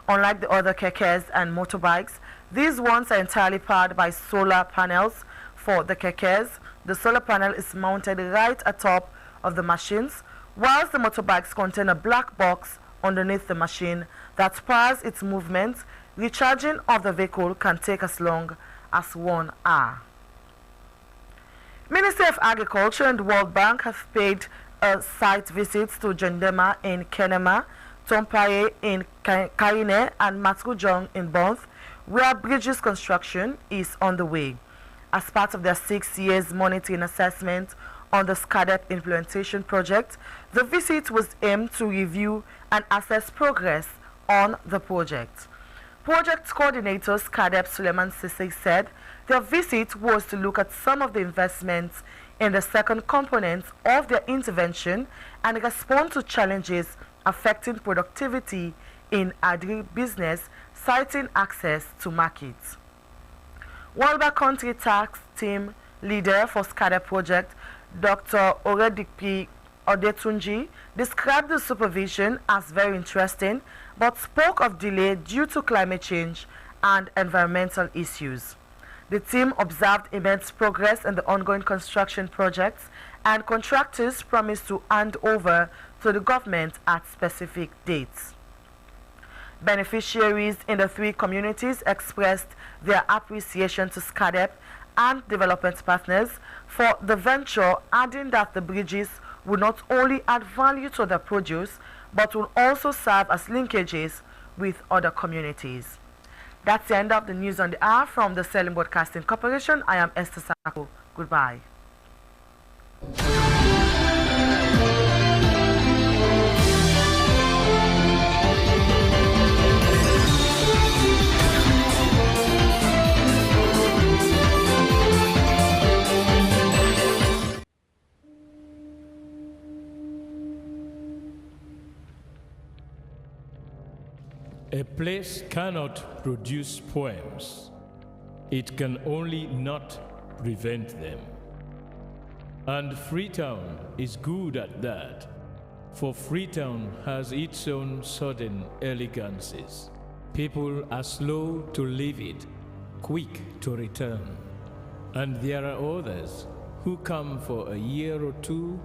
Unlike the other kekes and motorbikes, these ones are entirely powered by solar panels. For the kekes, the solar panel is mounted right atop of the machines, whilst the motorbikes contain a black box underneath the machine that powers its movement. Recharging of the vehicle can take as long as 1 hour. Ministry of Agriculture and the World Bank have paid site visits to Kenema in Kenema, Tompaye in Kaine, and Matrujong in Bonth, where bridges construction is on the way. As part of their 6 years monitoring assessment on the SCADEP implementation project, the visit was aimed to review and assess progress on the project. Project coordinator SCADEP Suleiman Sissé said their visit was to look at some of the investments in the second component of their intervention and respond to challenges affecting productivity in agri-business, citing access to markets. World Bank Country Tax Team Leader for SCADEP project, Dr. Oredipi Odetunji, described the supervision as very interesting, but spoke of delay due to climate change and environmental issues. The team observed immense progress in the ongoing construction projects, and contractors promised to hand over to the government at specific dates. Beneficiaries in the 3 communities expressed their appreciation to SCADEP and development partners for the venture, adding that the bridges will not only add value to the produce, but will also serve as linkages with other communities. That's the end of the news on the hour from the Sierra Leone Broadcasting Corporation. I am Esther Sako. Goodbye. A place cannot produce poems. It can only not prevent them. And Freetown is good at that, for Freetown has its own sudden elegances. People are slow to leave it, quick to return. And there are others who come for a year or two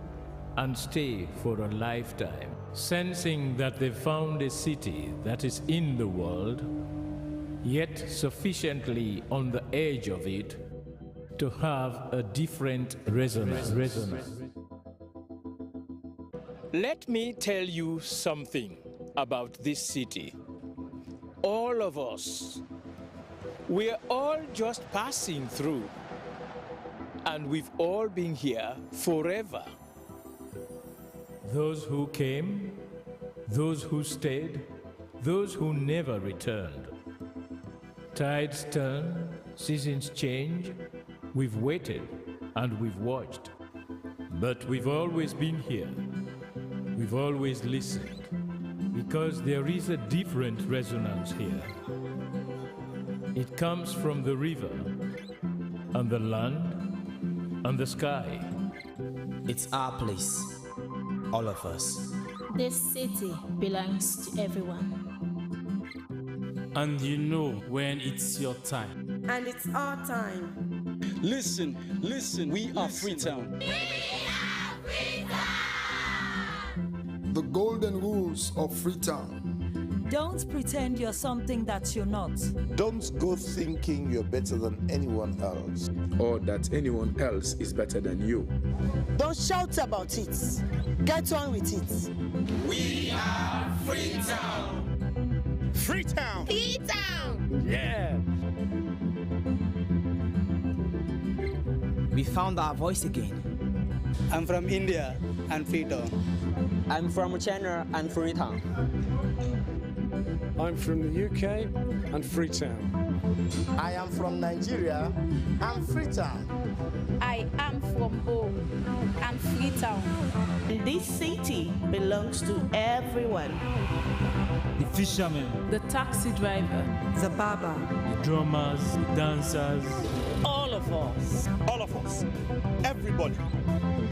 and stay for a lifetime, sensing that they've found a city that is in the world, yet sufficiently on the edge of it to have a different resonance. Let me tell you something about this city. All of us, we're all just passing through, and we've all been here forever. Those who came, those who stayed, those who never returned. Tides turn, seasons change, we've waited and we've watched. But we've always been here. We've always listened, because there is a different resonance here. It comes from the river, and the land, and the sky. It's our place, all of us. This city belongs to everyone. And you know when it's your time. And it's our time. Listen, we are Freetown. The golden rules of Freetown. Don't pretend you're something that you're not. Don't go thinking you're better than anyone else, or that anyone else is better than you. Don't shout about it. Get on with it. We are Freetown. Freetown. Freetown. Yeah. We found our voice again. I'm from India and Freetown. I'm from China and Freetown. I'm from the UK and Freetown. I am from Nigeria and Freetown. I am from home and Freetown. This city belongs to everyone. The fishermen, the taxi driver, the barber, the drummers, the dancers. All of us. All of us. Everybody.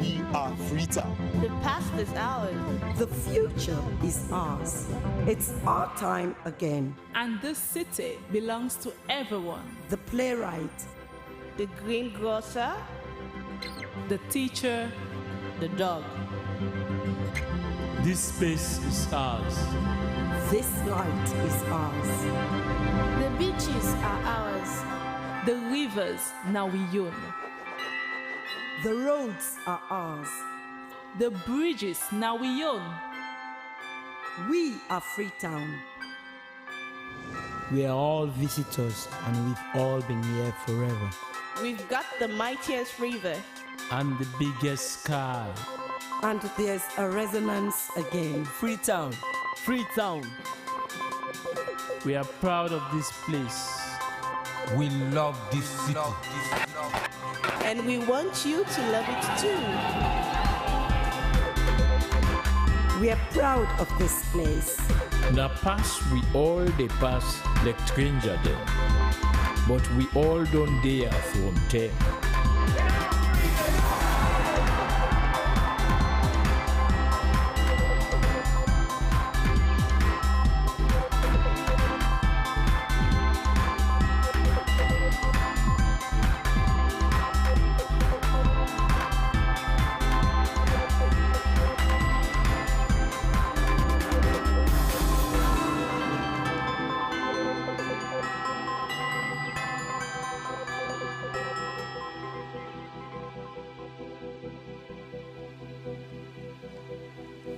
We are Freetown. The past is ours. The future is ours. It's our time again. And this city belongs to everyone. The playwright, the greengrocer, the teacher, the dog. This space is ours. This light is ours. The beaches are ours. The rivers now we own. The roads are ours. The bridges now we own. We are Freetown. We are all visitors and we've all been here forever. We've got the mightiest river. And the biggest sky. And there's a resonance again. Freetown. Freetown. We are proud of this place. We love this city. And we want you to love it too. We are proud of this place. Now pass we all they pass like stranger them, but we all don't dare from them.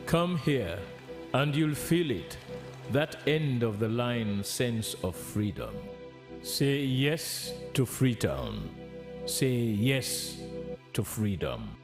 come here and you'll feel it, that end of the line sense of freedom. Say yes to Freetown. Say yes to freedom.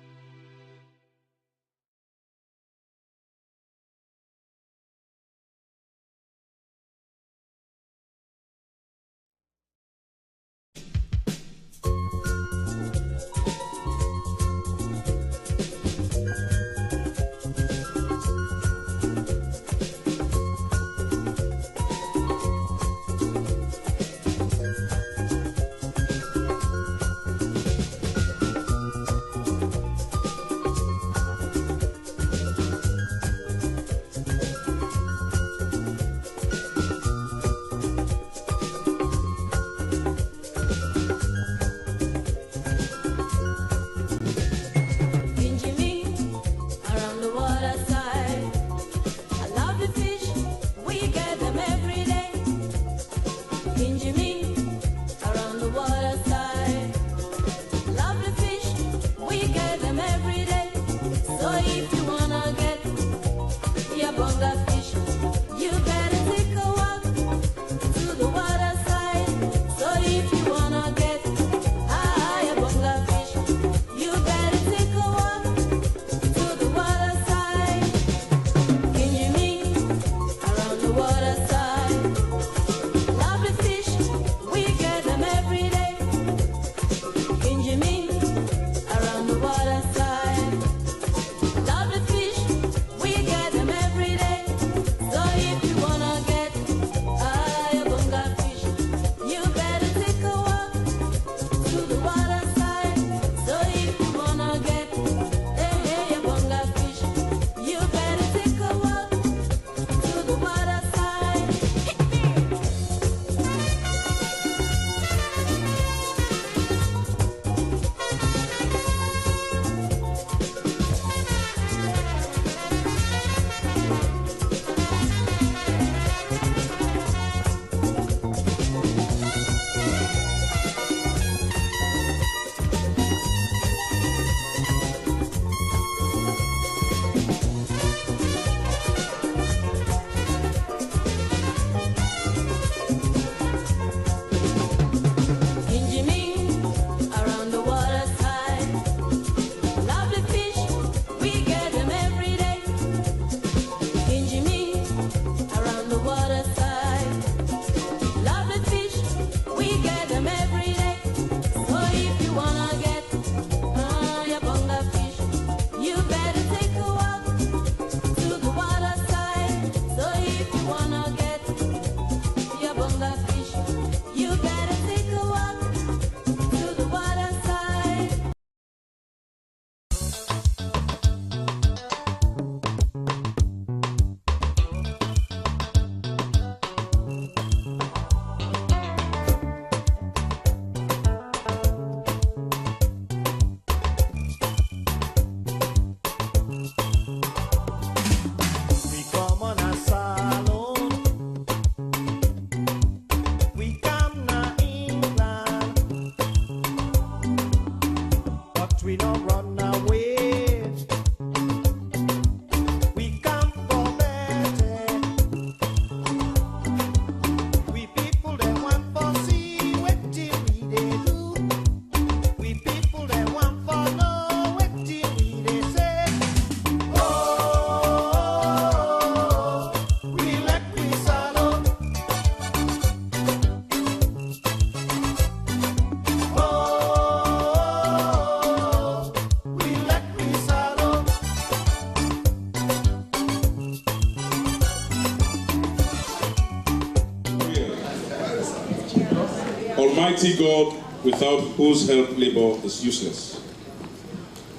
Almighty God, without whose help labor is useless,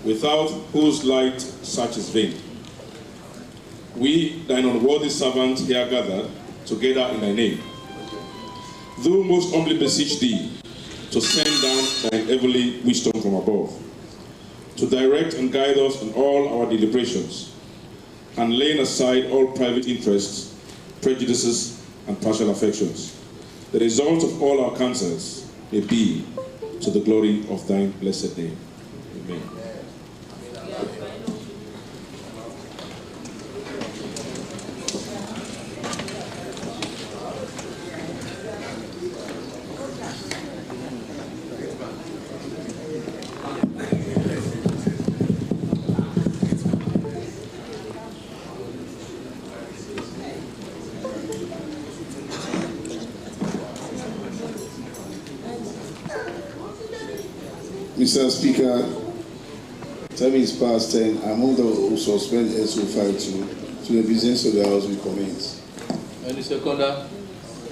without whose light search is vain. We, thine unworthy servants, here gathered together in thy name, do most humbly beseech thee to send down thine heavenly wisdom from above, to direct and guide us in all our deliberations, and laying aside all private interests, prejudices, and partial affections. The result of all our counsels may be to the glory of thine blessed name. Amen. Mr. Speaker, time is past 10. I move that we suspend SO52 to the business of the House will commence. Any seconder?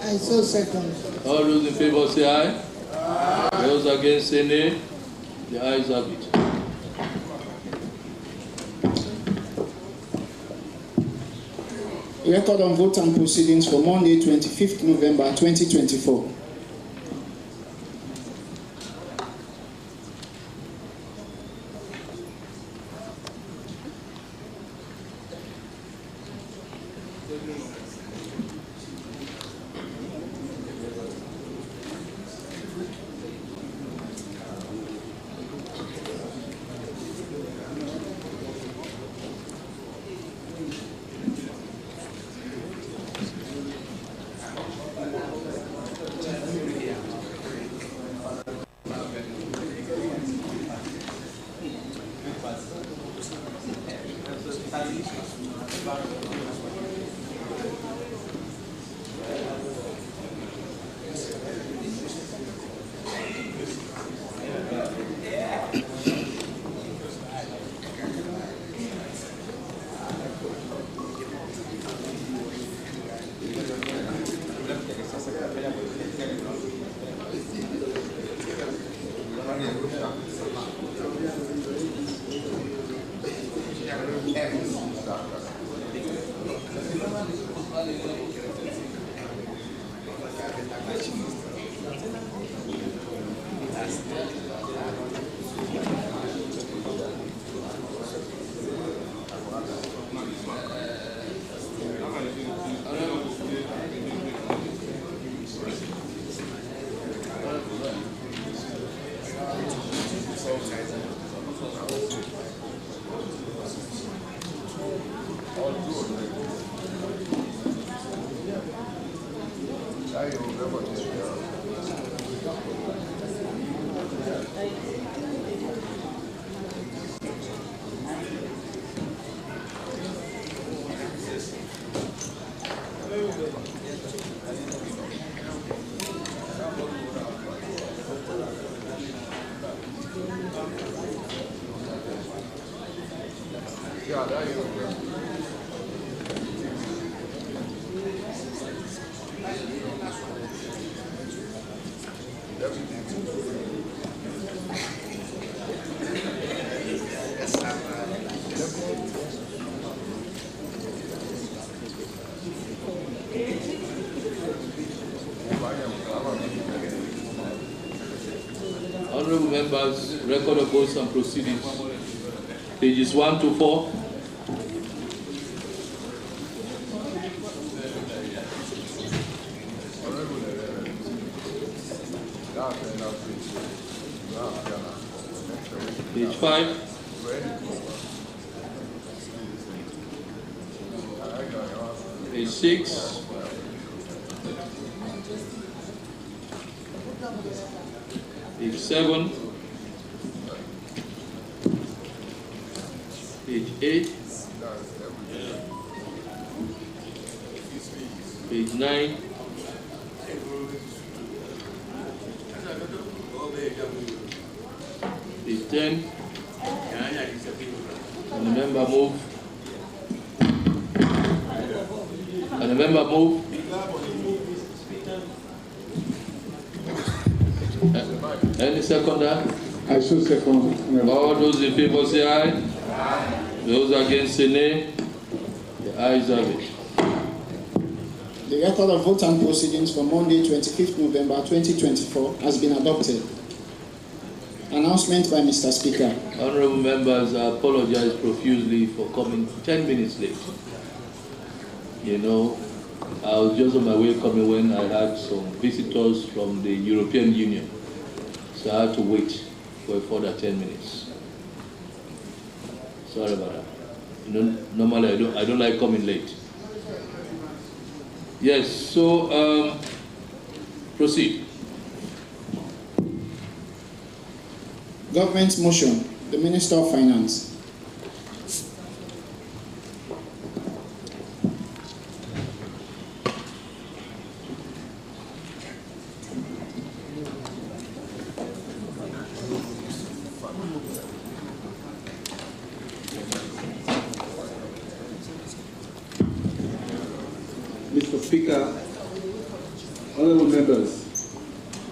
I so second. All those in favor say aye. Aye. Those against say nay. The ayes have it. Record on vote and proceedings for Monday, 25th November 2024. Honorable members, record of votes and proceedings. Pages 1 to 4. Page 5. Page 6. Page 7. Page 8. Page 9. Page 10. And the member move. And the member move. Any seconder? I so second. All those in favor say aye. Aye. Those against say nay. The ayes have it. The record of vote and proceedings for Monday, 25th November 2024 has been adopted. Announcement by Mr. Speaker. Honorable members, I apologize profusely for coming 10 minutes late. You know, I was just on my way coming when I had some visitors from the European Union. So I had to wait for a further 10 minutes. Sorry about that. You know, normally I don't like coming late. Yes, so proceed. Government motion. The Minister of Finance. Speaker, honourable members,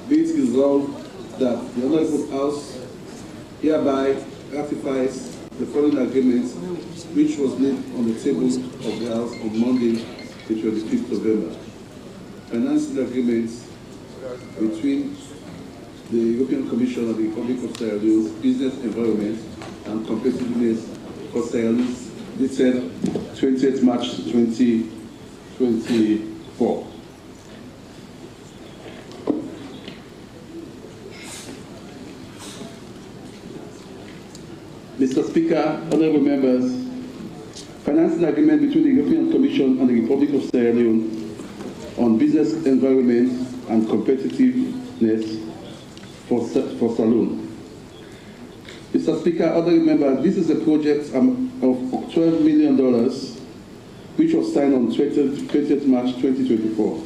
be it resolved that the Honourable House hereby ratifies the following agreement which was laid on the table of the House on Monday, the 25th November. Financing agreements between the European Commission and the Republic of Sierra Leone Business Environment and Competitiveness for Sierra Leone, dated 20th March 2024. Mr. Speaker, honourable members, financing agreement between the European Commission and the Republic of Sierra Leone on business environment and competitiveness for Saloon. Mr. Speaker, honourable members, this is a project of $12 million which was signed on 20th March 2024.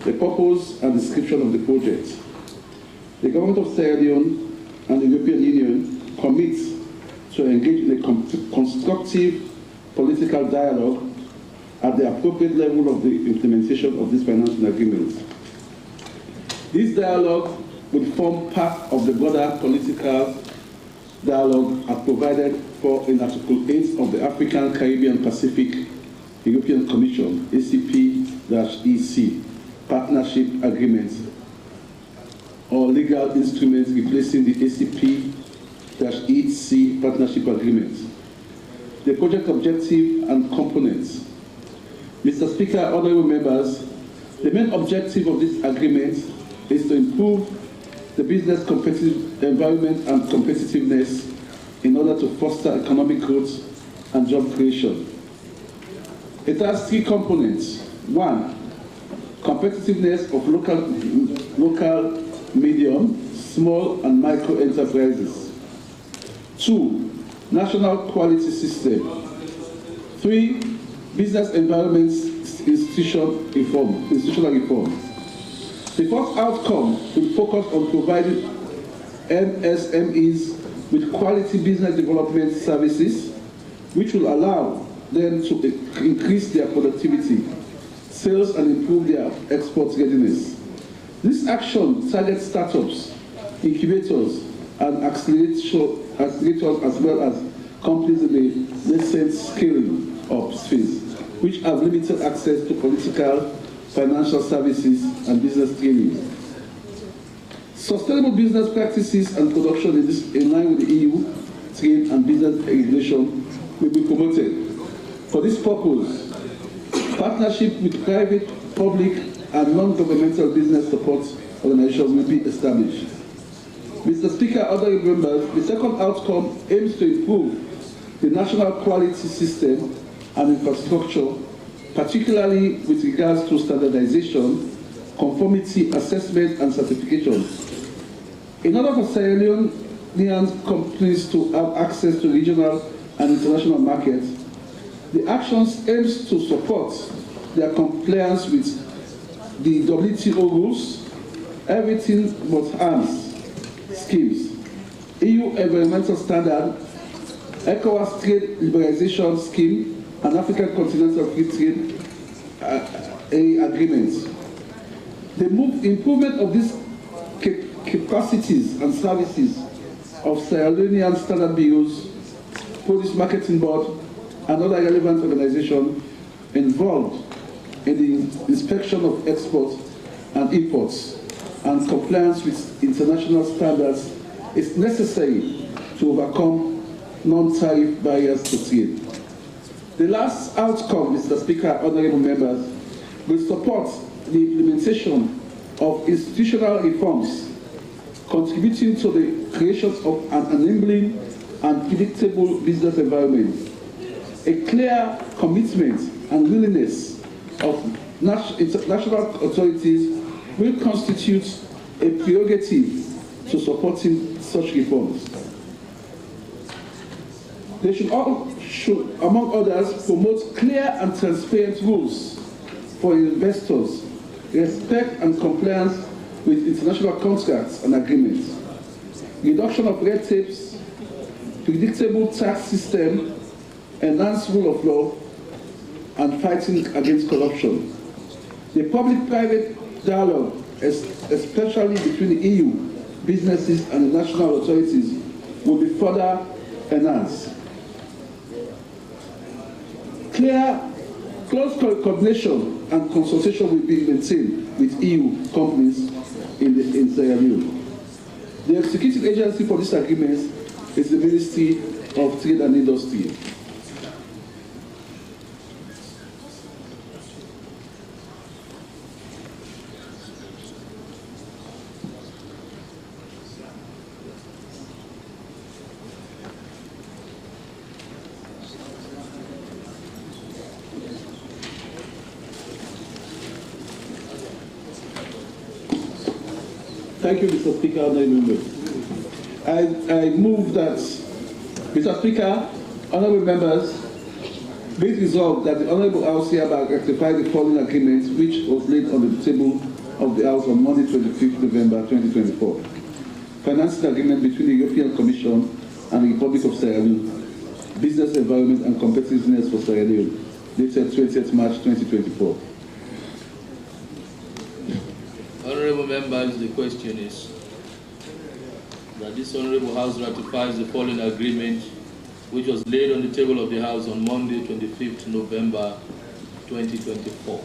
The purpose and description of the project. The Government of Sierra Leone and the European Union commit to engage in a constructive political dialogue at the appropriate level of the implementation of this financing agreement. This dialogue will form part of the broader political dialogue as provided for in Article 8 of the African, Caribbean, Pacific European Commission, ACP-EC, Partnership Agreement, or legal instrument replacing the ACP-EC Partnership Agreement. The project objective and components. Mr. Speaker, honourable members, the main objective of this agreement is to improve the business competitive environment and competitiveness in order to foster economic growth and job creation. It has three components. One, competitiveness of local, medium, small and micro enterprises. Two, national quality system. Three, business environment institutional reform. The first outcome will focus on providing MSMEs with quality business development services, which will allow them to increase their productivity, sales, and improve their export readiness. This action targets startups, incubators, and accelerators, as well as companies in the nascent scaling up phase, which have limited access to political, financial services, and business training. Sustainable business practices and production in line with the EU trade and business regulation will be promoted. For this purpose, partnership with private, public, and non-governmental business support organizations will be established. Mr. Speaker, other members, the second outcome aims to improve the national quality system and infrastructure, particularly with regards to standardization, conformity assessment, and certification. In order for Sierra Leonean companies to have access to regional and international markets, the actions aims to support their compliance with the WTO rules, everything but arms schemes, EU environmental standard, ECOWAS trade liberalization scheme, and African Continental Free Trade agreements. The improvement of these capacities and services of Sierra Leonean standard bureaus, Produce Marketing Board, and other relevant organizations involved in the inspection of exports and imports and compliance with international standards is necessary to overcome non-tariff barriers to trade. The last outcome, Mr. Speaker, honourable members, will support the implementation of institutional reforms contributing to the creation of an enabling and predictable business environment. A clear commitment and willingness of national authorities will constitute a prerogative to supporting such reforms. They should, among others, promote clear and transparent rules for investors, respect and compliance with international contracts and agreements, reduction of red tapes, predictable tax system, enhanced rule of law, and fighting against corruption. The public-private dialogue, especially between the EU, businesses and the national authorities, will be further enhanced. Close coordination and consultation will be maintained with EU companies in Sierra Leone. The executive agency for this agreement is the Ministry of Trade and Industry. Thank you, Mr. Speaker, honorable members. I move that, Mr. Speaker, honorable members, be it resolved that the Honorable House hereby ratify the following agreement which was laid on the table of the House on Monday, 25th November 2024. Financing agreement between the European Commission and the Republic of Sierra Leone, business environment and competitiveness for Sierra Leone, dated 20th March 2024. Honorable members, the question is that this Honorable House ratifies the following agreement which was laid on the table of the House on Monday, 25th November 2024.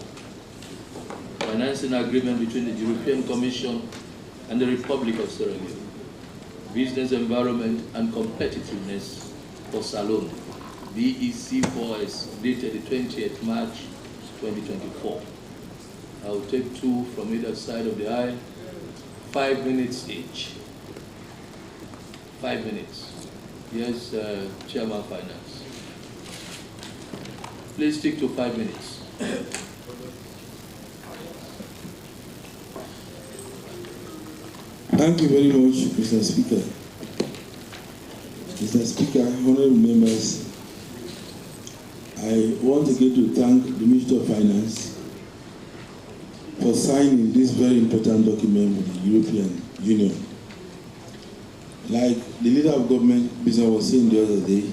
Financing agreement between the European Commission and the Republic of Sierra Leone, business environment and competitiveness for Salone, BEC4S, dated the 20th March 2024. I will take two from either side of the aisle, 5 minutes each. 5 minutes. Yes, Chairman Finance. Please stick to 5 minutes. Thank you very much, Mr. Speaker. Mr. Speaker, honorable members, I want again to thank the Minister of Finance for signing this very important document with the European Union. Like the leader of government, Mr. was saying the other day,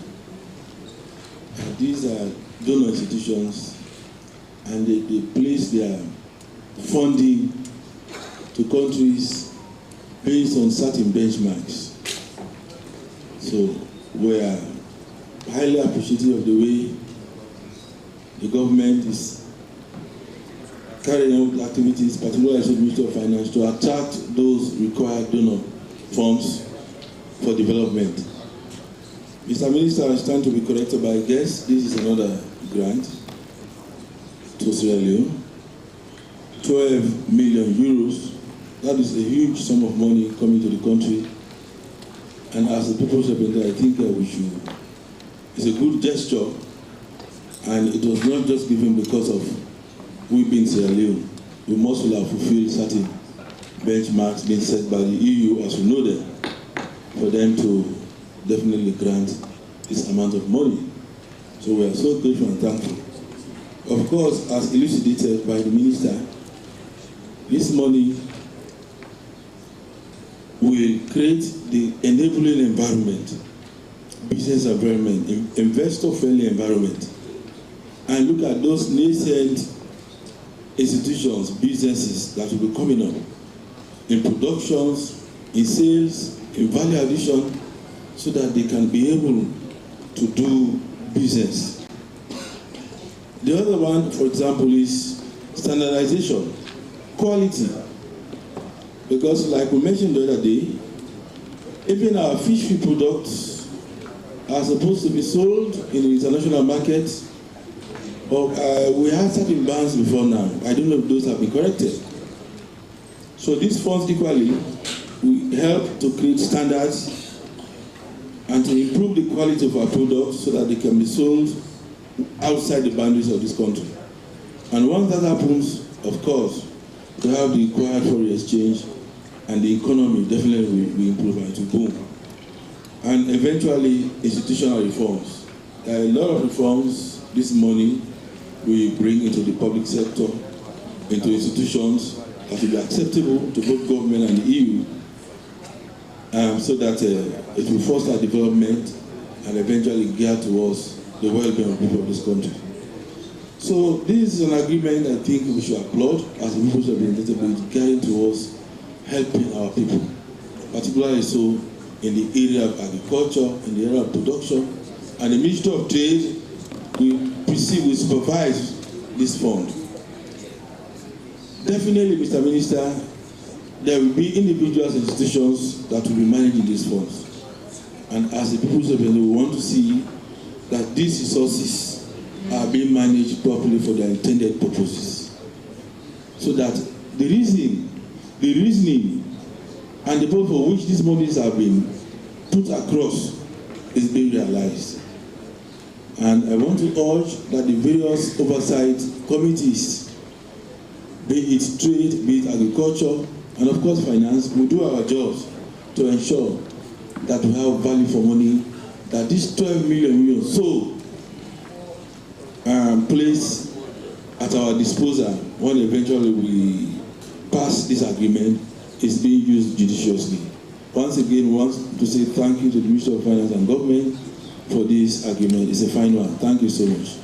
these are donor institutions and they place their funding to countries based on certain benchmarks. So we are highly appreciative of the way the government is carrying out activities, particularly as the Ministry of Finance, to attract those required donor funds for development. Mr. Minister, I stand to be corrected, but I guess this is another grant to Sierra Leone, 12 million euros. That is a huge sum of money coming to the country. And as the people's representative, I think we should. It's a good gesture, and it was not just given because of we being Sierra Leone. We must have fulfilled certain benchmarks being set by the EU, as we know them, for them to definitely grant this amount of money. So we are so grateful and thankful. Of course, as elucidated by the Minister, this money will create the enabling environment, business environment, investor-friendly environment, and look at those nascent institutions, businesses that will be coming up in productions, in sales, in value addition, so that they can be able to do business. The other one, for example, is standardization, quality. Because like we mentioned the other day, even our fish feed products are supposed to be sold in the international market. We had certain bans before now. I don't know if those have been corrected. So these funds equally will help to create standards and to improve the quality of our products so that they can be sold outside the boundaries of this country. And once that happens, of course, we have the required foreign exchange and the economy definitely will improve and to boom. And eventually, institutional reforms. There are a lot of reforms this money we bring into the public sector, into institutions that will be acceptable to both government and the EU, so that it will foster development and eventually gear towards the well-being of people of this country. So this is an agreement I think we should applaud as the people of the United States guiding towards helping our people, particularly so in the area of agriculture, in the area of production, and the Ministry of Trade will supervise this fund. Definitely, Mr. Minister, there will be individuals and institutions that will be managing these funds. And as the people of the we want to see that these resources are being managed properly for their intended purposes. So that the reasoning, and the purpose for which these monies have been put across is being realized. And I want to urge that the various oversight committees, be it trade, be it agriculture, and of course finance, will do our jobs to ensure that we have value for money, that this 12 million so placed at our disposal when eventually we pass this agreement is being used judiciously. Once again, we want to say thank you to the Ministry of Finance and Government for this agreement. It's a fine one. Thank you so much.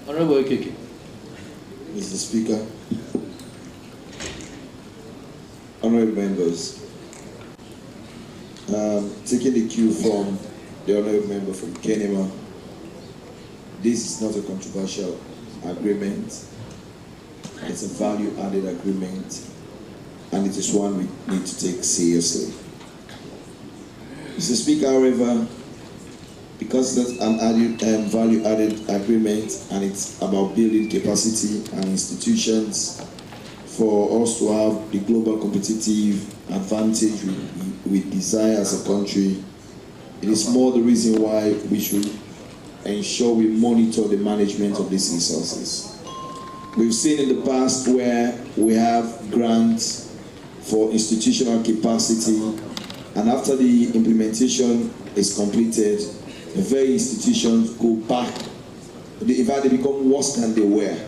Honorable Keke. Mr. Speaker, honorable members, taking the cue from the honorable member from Kenema, this is not a controversial agreement. It's a value-added agreement, and it is one we need to take seriously. Mr. Speaker, however, because that's an value-added agreement and it's about building capacity and institutions for us to have the global competitive advantage we desire as a country, it is more the reason why we should ensure we monitor the management of these resources. We've seen in the past where we have grants for institutional capacity, and after the implementation is completed, the very institutions go back. In fact, they become worse than they were.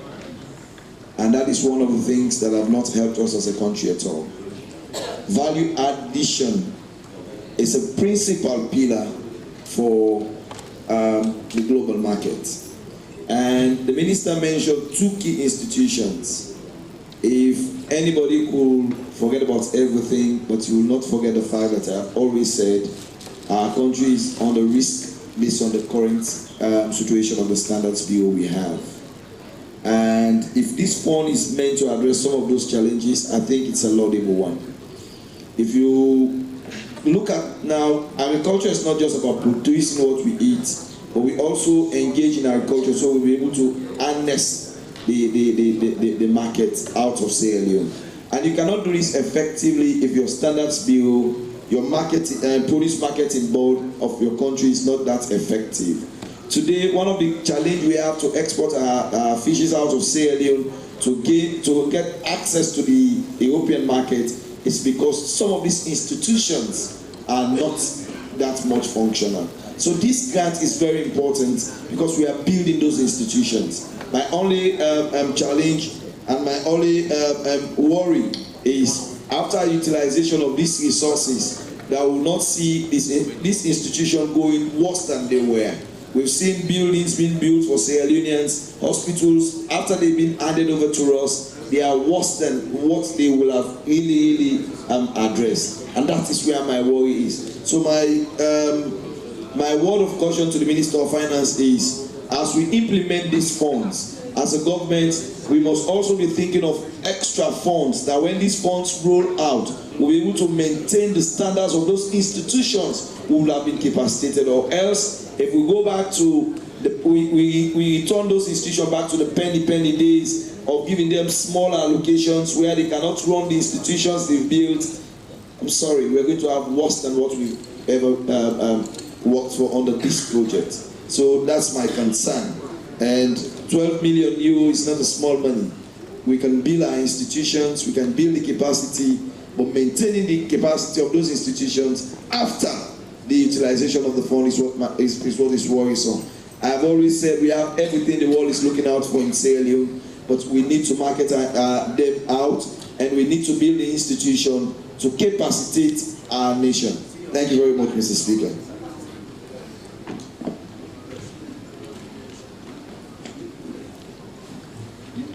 And that is one of the things that have not helped us as a country at all. Value addition is a principal pillar for the global market. And the minister mentioned two key institutions. If anybody could forget about everything, but you will not forget the fact that I have always said our country is on the risk based on the current situation of the standards bill we have. And if this fund is meant to address some of those challenges, I think it's a laudable one. If you look at now, agriculture is not just about producing what we eat, but we also engage in agriculture so we'll be able to harness the market out of Sierra Leone. And you cannot do this effectively if your standards bill, your produce marketing board of your country is not that effective. Today, one of the challenges we have to export our fishes out of Sierra Leone to get access to the European market is because some of these institutions are not that much functional. So this grant is very important because we are building those institutions. My only challenge and my only worry is after utilization of these resources, that will not see this institution going worse than they were. We've seen buildings being built for Sierra Leoneans, hospitals, after they've been handed over to us, they are worse than what they will have really addressed. And that is where my worry is. So my word of caution to the Minister of Finance is, as we implement these funds, as a government, we must also be thinking of extra funds, that when these funds roll out, we'll be able to maintain the standards of those institutions who will have been capacitated, or else, if we go back to, we return those institutions back to the penny days, of giving them small allocations where they cannot run the institutions they've built, I'm sorry, we're going to have worse than what we've ever worked for under this project. So that's my concern. And 12 million euro is not a small money. We can build our institutions, we can build the capacity, but maintaining the capacity of those institutions after the utilization of the fund is what is worrisome. I've always said we have everything the world is looking out for in Sierra Leone, but we need to market them out, and we need to build the institution to capacitate our nation. Thank you very much, Mr. Speaker.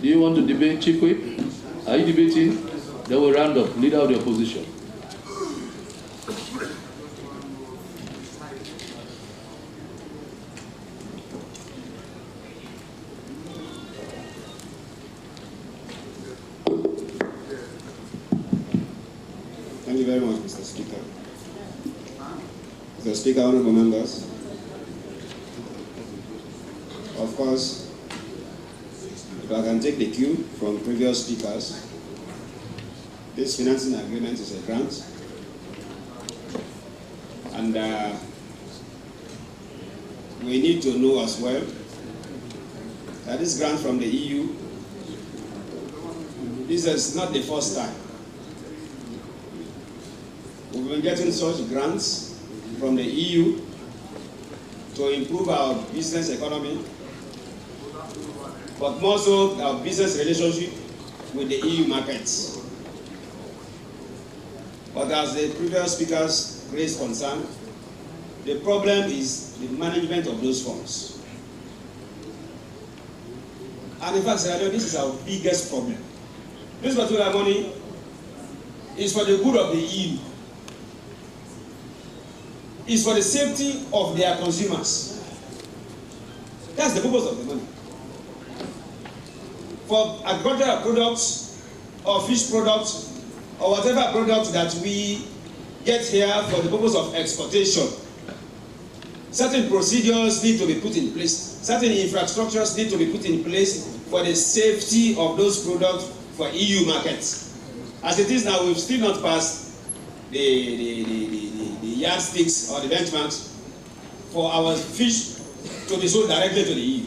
Do you want to debate, Chief Whip? Are you debating? Then we'll round up. Lead out your position. Thank you very much, Mr. Speaker. Mr. Speaker, honorable members. Of course, if I can take the cue from previous speakers, this financing agreement is a grant, and we need to know as well that this grant from the EU, this is not the first time. We've been getting such grants from the EU to improve our business economy, but more so our business relationship with the EU markets. But as the previous speakers raised concern, the problem is the management of those funds. And in fact, Sierra Leone, this is our biggest problem. This particular money is for the good of the EU. It's for the safety of their consumers. That's the purpose of the money. For agricultural products or fish products or whatever product that we get here for the purpose of exportation, certain procedures need to be put in place. Certain infrastructures need to be put in place for the safety of those products for EU markets. As it is now, we've still not passed the yardsticks or the benchmarks for our fish to be sold directly to the EU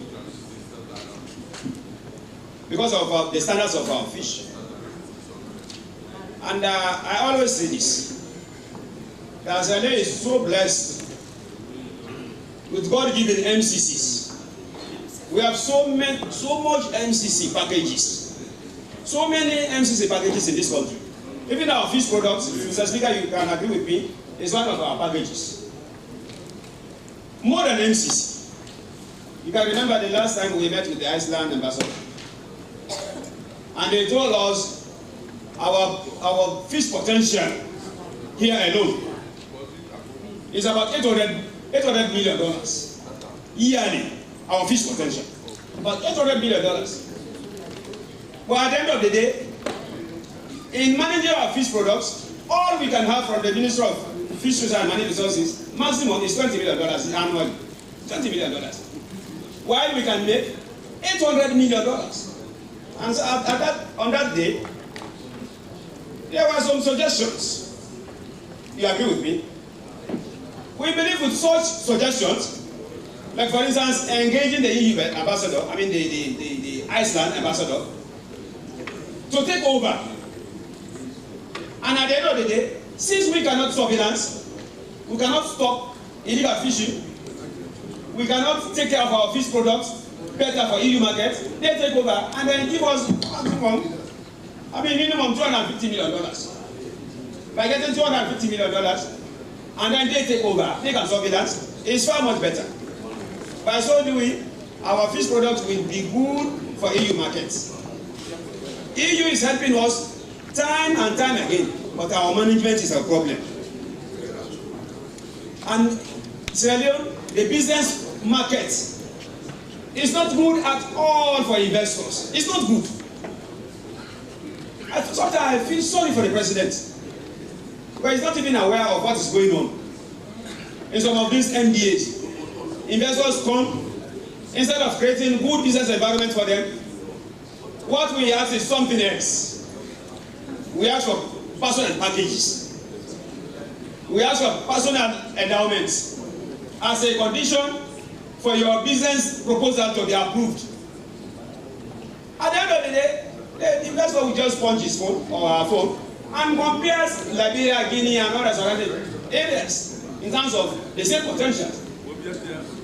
because of the standards of our fish. And I always say this, that Sierra Leone is so blessed with God-given MCCs. We have so much MCC packages, so many MCC packages in this country. Even our fish products, Mr. Speaker, you can agree with me, is one of our packages. More than MCC. You can remember the last time we met with the Iceland ambassador, and they told us our fish potential here alone is about $800 million yearly. Our fish potential, about $800 million. But at the end of the day, in managing our fish products, all we can have from the Ministry of Fisheries and Marine Resources maximum is $20 million annually. $20 million. While we can make $800 million. And so on that day, there were some suggestions. You agree with me? We believe with such suggestions, like for instance, engaging the EU ambassador, the Iceland ambassador, to take over. And at the end of the day, since we cannot surveillance, we cannot stop illegal fishing, we cannot take care of our fish products better for EU market, they take over and then give us minimum $250 million. By getting $250 million, and then they take over, they can surveillance, it's far much better. By so doing, our fish products will be good for EU markets. EU is helping us time and time again, but our management is a problem. And Sierra Leone, the business market is not good at all for investors. It's not good. Sometimes I feel sorry for the president, but he's not even aware of what is going on. In some of these MDAs, investors come, instead of creating good business environment for them, What we ask is something else. We ask for personal packages. We ask for personal endowments as a condition for your business proposal to be approved. At the end of the day, the investor will just punch his phone or our phone and compares Liberia, Guinea, and other surrounding areas in terms of the same potential.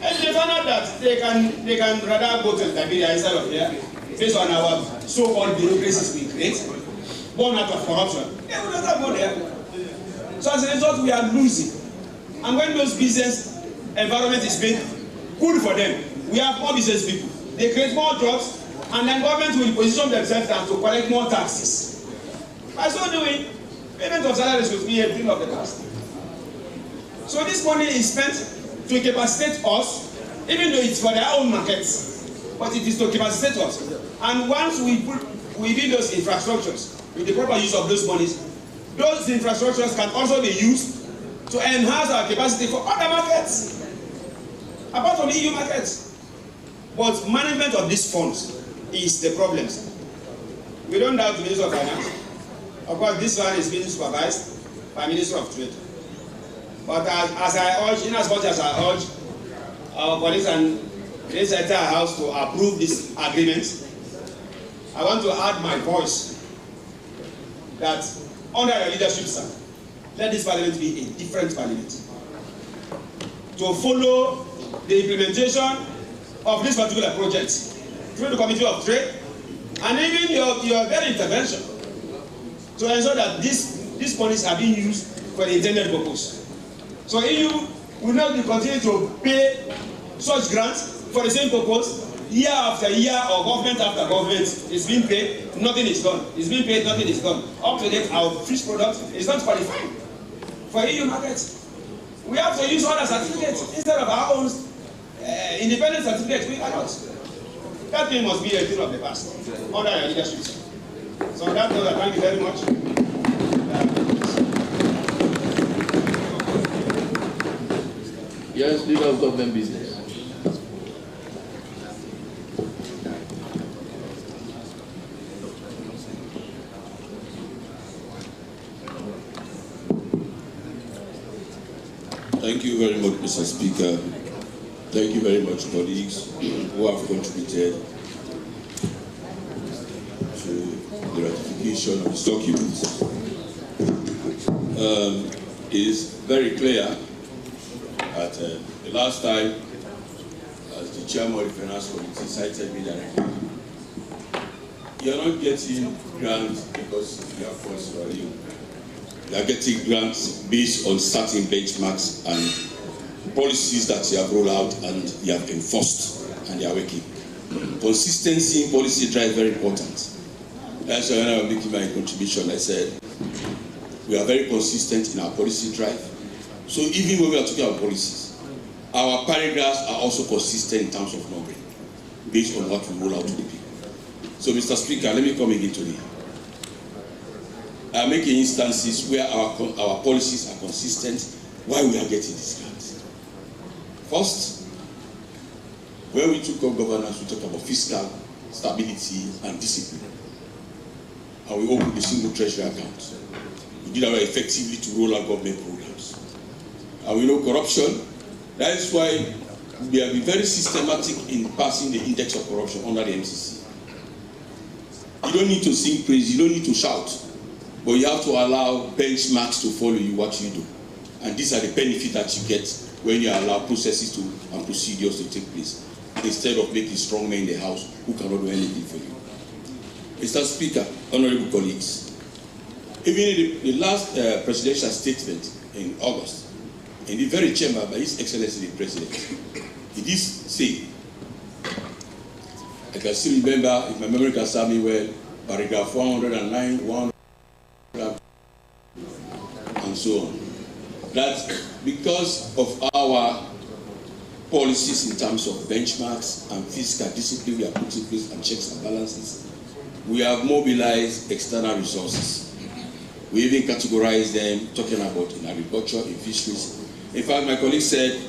And they found out that they can rather go to Liberia instead of here, based on our so-called bureaucracies we create, born out of corruption. They would rather go there. So as a result, we are losing. And when those business environment is being good for them, we have more business people. They create more jobs, and then government will position themselves to collect more taxes. By so doing, payment of salaries will be a thing of the past. So this money is spent to capacitate us, even though it's for their own markets, but it is to capacitate us. And once we build those infrastructures with the proper use of those monies, those infrastructures can also be used to enhance our capacity for other markets, apart from EU markets. But management of these funds is the problem. We don't doubt the Minister of Finance. Of course, this one is being supervised by Minister of Trade. But as I urge, in as much as I urge our colleagues and this entire House to approve this agreement, I want to add my voice that under your leadership, sir, let this parliament be a different parliament. To follow the implementation of this particular project through the Committee of Trade and even your very intervention to ensure that these monies are being used for the intended purpose. So EU will not be continuing to pay such grants for the same purpose year after year, or government after government is being paid, nothing is done. It's being paid, nothing is done. Up to date, our fish product is not qualified for EU markets. We have to use other certificates instead of our own independent certificates. We cannot. That thing must be a thing of the past under your leadership. So on that note, thank you very much. Yes, leader of government business. Thank you very much, Mr. Speaker. Thank you very much, colleagues who have contributed to the ratification of this document. It is very clear that the last time, as the chairman of the Finance Committee cited me directly, you are not getting grants because you are from Sierra Leone. You are getting grants based on certain benchmarks and policies that you have rolled out and you have enforced, and they are working. Consistency in policy drive is very important. That's why when I was making my contribution, I said, we are very consistent in our policy drive. So even when we are talking about policies, our paragraphs are also consistent in terms of numbering, based on what we roll out to the people. So Mr. Speaker, let me come again today. I am making instances where our policies are consistent, why we are getting these grants. First, when we took up governance, we talked about fiscal stability and discipline. And we opened a single treasury account. We did our effectively to roll out government programs. And we know corruption. That is why we have been very systematic in passing the index of corruption under the MCC. You don't need to sing praise, you don't need to shout, but you have to allow benchmarks to follow you what you do. And these are the benefits that you get when you allow processes and procedures to take place, instead of making strong men in the house who cannot do anything for you. Mr. Speaker, honorable colleagues, even in the last presidential statement in August, in the very chamber by His Excellency the President, he did say, I can still remember, if my memory can serve me well, paragraph 109, 100, and so on, that because of our policies in terms of benchmarks and fiscal discipline we have put in place and checks and balances, we have mobilized external resources. We even categorize them, talking about in agriculture, in fisheries. In fact, my colleague said,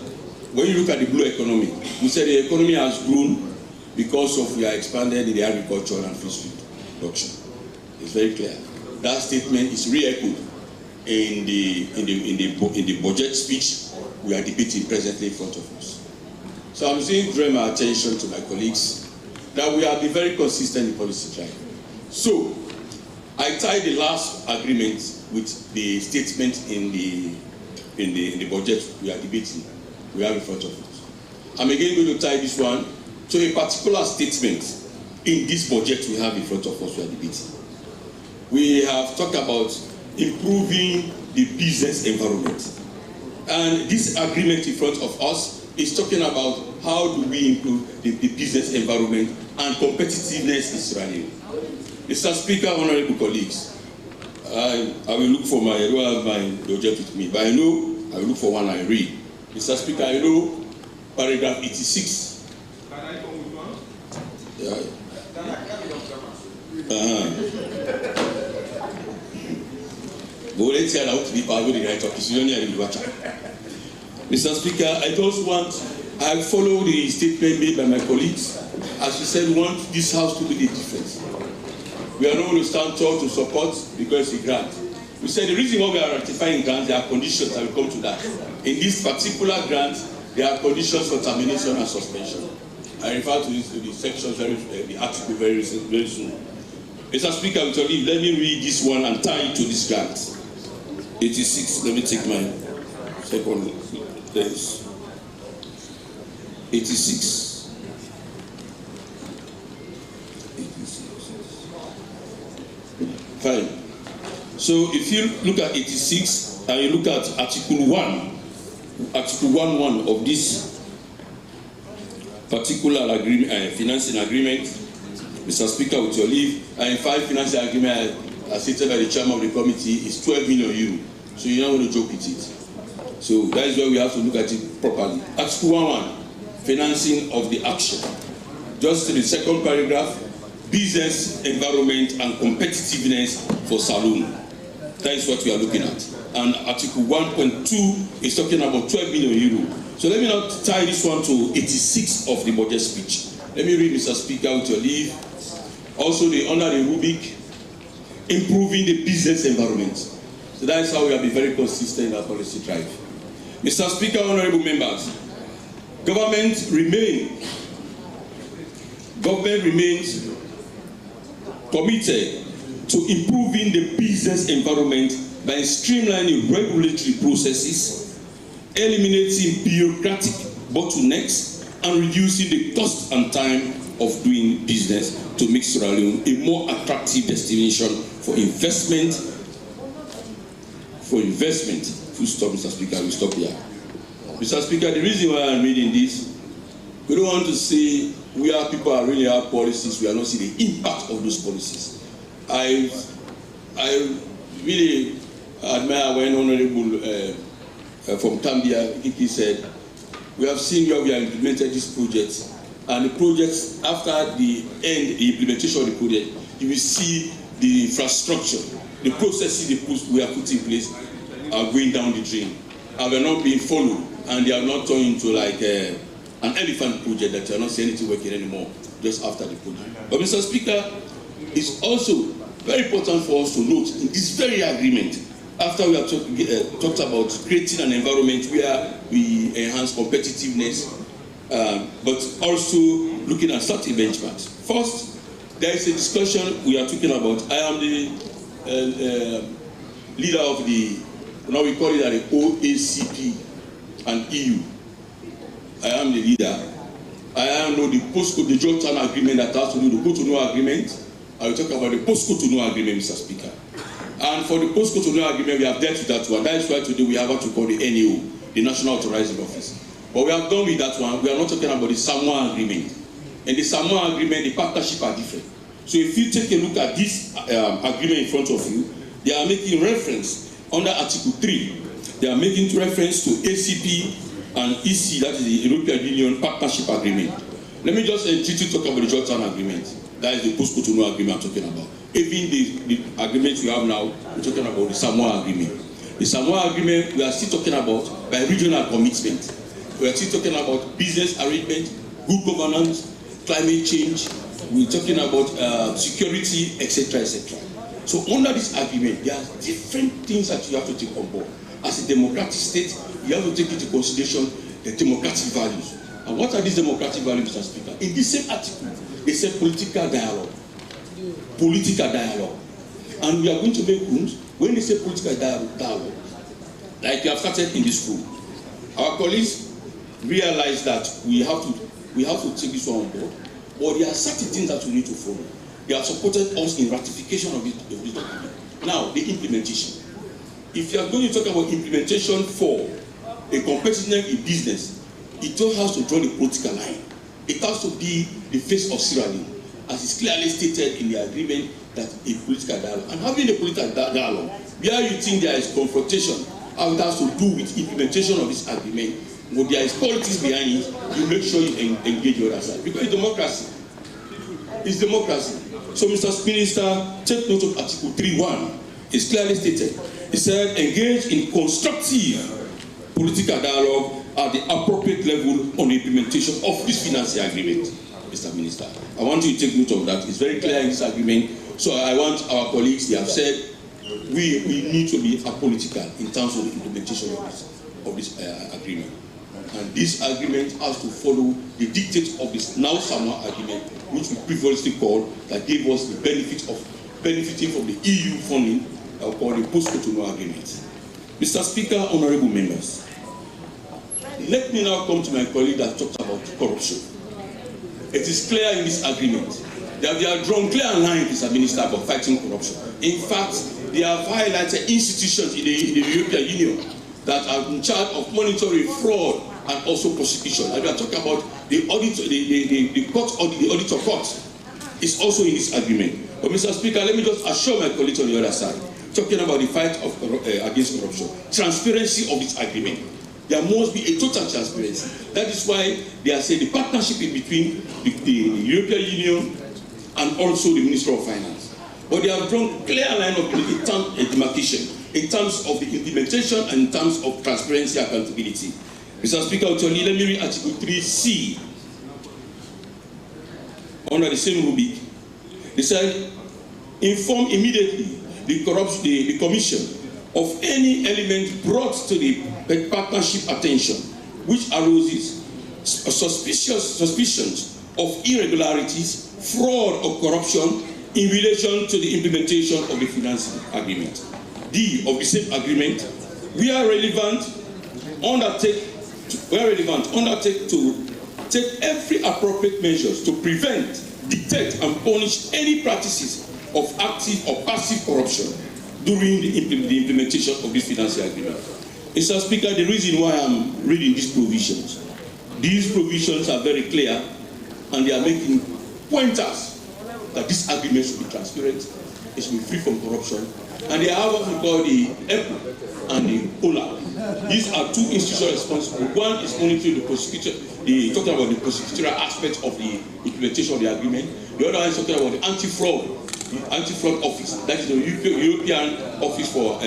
when you look at the blue economy, we said the economy has grown because of we are expanded in the agriculture and fishery. production. It's very clear. That statement is re-echoed in the budget speech we are debating presently in front of us. So I'm saying, drawing my attention to my colleagues that we have been very consistent in policy driving. So I tie the last agreement with the statement in the budget we are debating, we have in front of us. I'm again going to tie this one to a particular statement in this budget we have in front of us we are debating. We have talked about improving the business environment. And this agreement in front of us is talking about how do we improve the business environment and competitiveness in Sierra Leone. Mr. Speaker, honorable colleagues, I will look for I don't have my budget with me, but I know I will look for one I read. Mr. Speaker, I know paragraph 86. Can I come with one? Yeah. Mr. Speaker, I follow the statement made by my colleagues. As you said, we want this house to be the difference. We are not going to stand tall to support because it's a grant. We said the reason why we are ratifying grants, there are conditions, I will come to that. In this particular grant, there are conditions for termination and suspension. I refer to this to the section, the article very soon. Mr. Speaker, with your leave, let me read this one and tie it to this grant. 86, let me take my second. Thanks. 86. Fine. So if you look at 86 and you look at Article 1, Article 1.1 of this particular agreement, financing agreement, Mr. Speaker, with your leave, and 5 financing agreement as stated by the chairman of the committee is 12 million euro. So you're not going to joke with it. So that is why we have to look at it properly. Article 1.1, financing of the action. Just to the second paragraph, business, environment, and competitiveness for Saloon. That is what we are looking at. And Article 1.2 is talking about 12 million euro. So let me now tie this one to 86 of the budget speech. Let me read, Mr. Speaker, with your leave. Also, under the rubric, improving the business environment. So that is how we have been very consistent in our policy drive. Mr. Speaker, honorable members, government remains committed to improving the business environment by streamlining regulatory processes, eliminating bureaucratic bottlenecks, and reducing the cost and time of doing business to make Sierra Leone a more attractive destination for investment. Full stop, Mr. Speaker, we stop here. Mr. Speaker, the reason why I'm reading this, we don't want to say where people are really have policies, we are not seeing the impact of those policies. I really admire when Honorable from Gambia, he said, we have seen where we have implemented this project, and the projects, after the implementation of the project, you will see the infrastructure, the processes we have put in place are going down the drain, and we are not being followed, and they are not turned into like an elephant project that you are not seeing anything working anymore just after the project. But Mr. Speaker, it's also very important for us to note in this very agreement, after we have talked about creating an environment where we enhance competitiveness, but also looking at certain benchmarks. First, there is a discussion we are talking about. I am the leader of the, now we call it the OACP and EU. I am the leader. I am the post-Cotonou, the joint term agreement that has to do the Cotonou agreement. I will talk about the post-Cotonou agreement, Mr. Speaker. And for the post-Cotonou agreement, we have dealt with that one. That is why today we have what we call the NAO, the National Authorizing Office. But we have done with that one. We are not talking about the Samoa agreement. In the Samoa agreement, the partnership are different. So if you take a look at this agreement in front of you, they are making reference under Article 3. They are making reference to ACP and EC, that is the European Union Partnership Agreement. Let me just talk about the joint term agreement. That is the post-Cotonou agreement I'm talking about. Even the agreement we have now, we're talking about the Samoa agreement. The Samoa agreement, we are still talking about by regional commitment. We are still talking about business arrangement, good governance, climate change, we're talking about security, etc., etc. So under this agreement, there are different things that you have to take on board. As a democratic state, you have to take into consideration the democratic values. And what are these democratic values, Mr. Speaker? In this same article, they say political dialogue. Political dialogue. And we are going to make rooms when they say political dialogue, like you have started in this room. Our colleagues realize that we have to take this one on board, but there are certain things that we need to follow. They have supported us in ratification of this document. Now, the implementation. If you are going to talk about implementation for a competitiveness in business, it just has to draw the political line. It has to be the face of Sierra Leone, as is clearly stated in the agreement that a political dialogue. And having a political dialogue, where you think there is confrontation, how it has to do with implementation of this agreement, but there is politics behind it, you make sure you engage the other side. Because it's democracy. It's democracy. So, Mr. Minister, take note of Article 3.1. It's clearly stated. It said, engage in constructive political dialogue at the appropriate level on the implementation of this financial agreement. Mr. Minister, I want you to take note of that. It's very clear in this agreement. So I want our colleagues, they have said, we need to be apolitical in terms of the implementation of this agreement. And this agreement has to follow the dictates of this now Samoa agreement, which we previously called, that gave us the benefit of benefiting from the EU funding, called the post-Cotonou agreement. Mr. Speaker, honorable members, let me now come to my colleague that talked about corruption. It is clear in this agreement that they are drawn clear lines, Mr. Minister, about fighting corruption. In fact, they have highlighted institutions in the European Union that are in charge of monitoring fraud and also prosecution. And we are talking about the auditor, the court, or the auditor court is also in this agreement. But Mr. Speaker, let me just assure my colleagues on the other side, talking about the fight of against corruption, transparency of this agreement. There must be a total transparency. That is why they are saying the partnership in between the European Union and also the Ministry of Finance. But they have drawn clear line of demarcation in terms of the implementation and in terms of transparency and accountability. Mr. Speaker, let me read Article 3C. Under the same rubric, they said, inform immediately the Commission of any element brought to the partnership attention which arouses suspicions of irregularities, fraud or corruption in relation to the implementation of the financing agreement. D of the same agreement, where relevant, undertake to take every appropriate measures to prevent, detect and punish any practices of active or passive corruption during the implementation of this financial agreement. Mr. Speaker, the reason why I'm reading these provisions are very clear, and they are making pointers that this agreement should be transparent, it should be free from corruption, and they have what we call the EPO and the OLA. These are two institutions responsible. One is monitoring talking about the prosecutorial aspect of the implementation of the agreement. The other one is talking about the anti-fraud office. That is the European Office for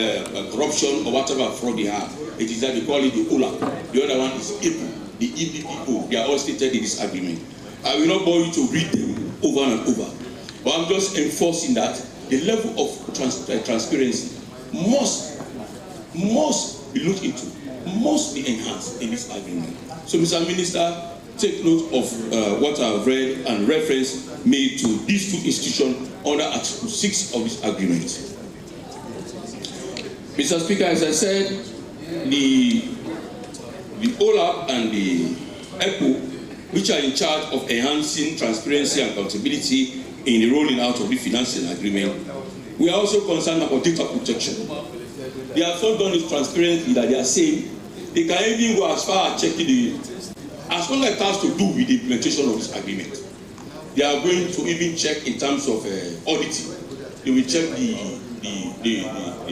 Corruption or whatever fraud they have. It is that they call it the OLA. The other one is EPO, the EPPO. They are all stated in this agreement. I will not bore you to read them over and over, but I'm just enforcing that the level of transparency must be looked into, must be enhanced in this agreement. So, Mr. Minister, take note of what I've read and reference made to these two institutions under Article 6 of this agreement. Mr. Speaker, as I said, the OLAP and the EPO, which are in charge of enhancing transparency and accountability in the rolling out of the financing agreement, we are also concerned about data protection. They have not done it transparently that they are saying they can even go as far as checking as long as it has to do with the implementation of this agreement. They are going to even check in terms of auditing. They will check the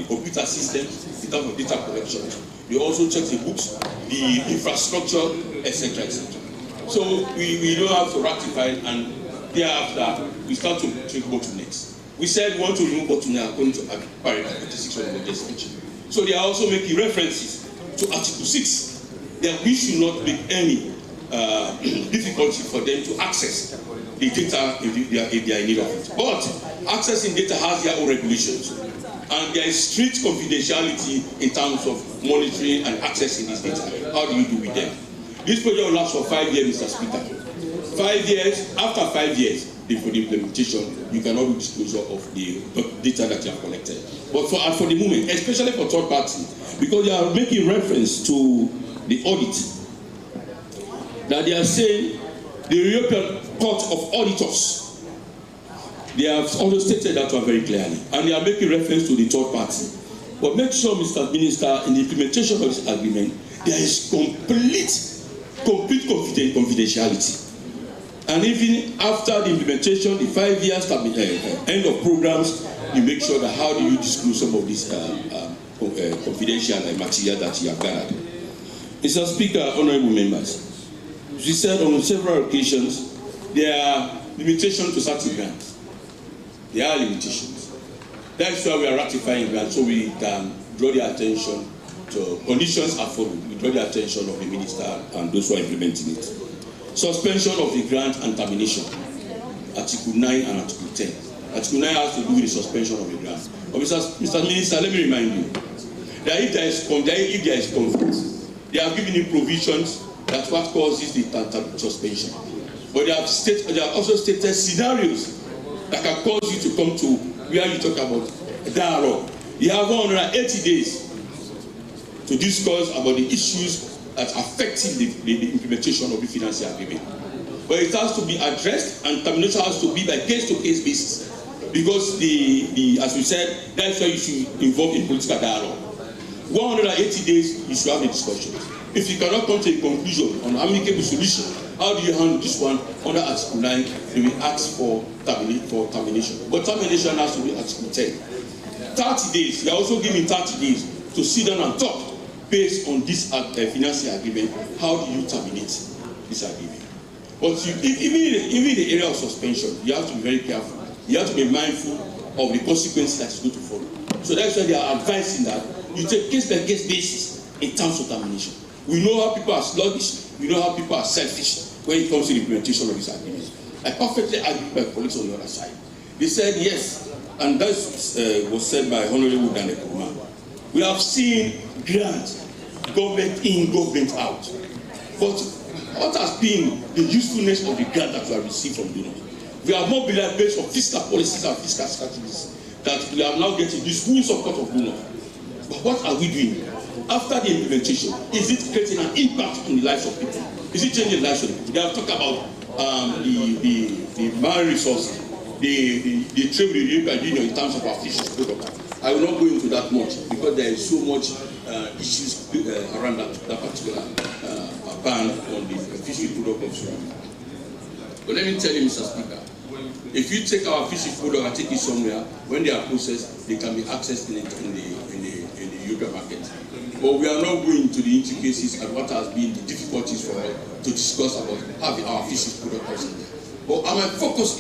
computer systems in terms of data collection. They also check the books, the infrastructure, etc., etc. So we don't have to ratify, and thereafter we start to treat bottlenecks. We said we want to remove bottlenecks according to Paragraph 26 of the legislation. So they are also making references to Article 6 that we should not make any difficulty for them to access the data if they are in need of it. But accessing data has their own regulations, and there is strict confidentiality in terms of monitoring and accessing this data. How do you do with them? This project will last for 5 years, Mr. Speaker. 5 years, after 5 years, for the implementation, you cannot do disclosure of the data that you have collected. But for the moment, especially for third party, because they are making reference to the audit, that they are saying the European Court of Auditors, they have also stated that one very clearly, and they are making reference to the third party. But make sure, Mr. Minister, in the implementation of this agreement, there is complete confidentiality. And even after the implementation, the 5 years end of programs, you make sure that how do you disclose some of this confidential material that you have gathered. Mr. Speaker, honorable members, we said on several occasions, there are limitations to certain grants. There are limitations. That's why we are ratifying grants, so we can draw the attention to conditions are followed. We draw the attention of the minister and those who are implementing it. Suspension of the grant and termination, Article 9 and Article 10. Article 9 has to do with the suspension of the grant. But Mr. Minister, let me remind you that if there is conflict, they have given you provisions that's what causes the suspension. But they have also stated scenarios that can cause you to come to where you talk about dialogue. You have 180 days to discuss about the issues that affecting the implementation of the financial agreement. But it has to be addressed, and termination has to be by case-to-case basis. Because as we said, that's why you should involve in political dialogue. 180 days, you should have a discussion. If you cannot come to a conclusion on amicable solution, how do you handle this one under Article 9? You will ask for termination. But termination has to be Article 10. 30 days, you are also given 30 days to sit down and talk based on this financial agreement. How do you terminate this agreement? But even in the area of suspension, you have to be very careful. You have to be mindful of the consequences that is going to follow. So that's why they are advising that you take case-by-case basis in terms of termination. We know how people are sluggish. We know how people are selfish when it comes to the implementation of this agreement. I perfectly agree with my colleagues on the other side. They said yes, and that was said by Honorable Daniel Kuma. We have seen grants, government in, government out. But what has been the usefulness of the grant that we have received from donors? We have mobilized based on fiscal policies and fiscal strategies that we are now getting this full support of donors. But what are we doing? After the implementation, is it creating an impact on the lives of people? Is it changing the lives of people? They have talked about the marine resources, the trade with the European Union in terms of our fisheries product. I will not go into that much because there is so much issues around that particular ban on the fishery product of Sudan. But let me tell you, Mr. Speaker, if you take our fishery product and take it somewhere, when they are processed, they can be accessed in the European market. But we are not going to the intricacies and what has been the difficulties for us to discuss about having our fishery product present there. But our focus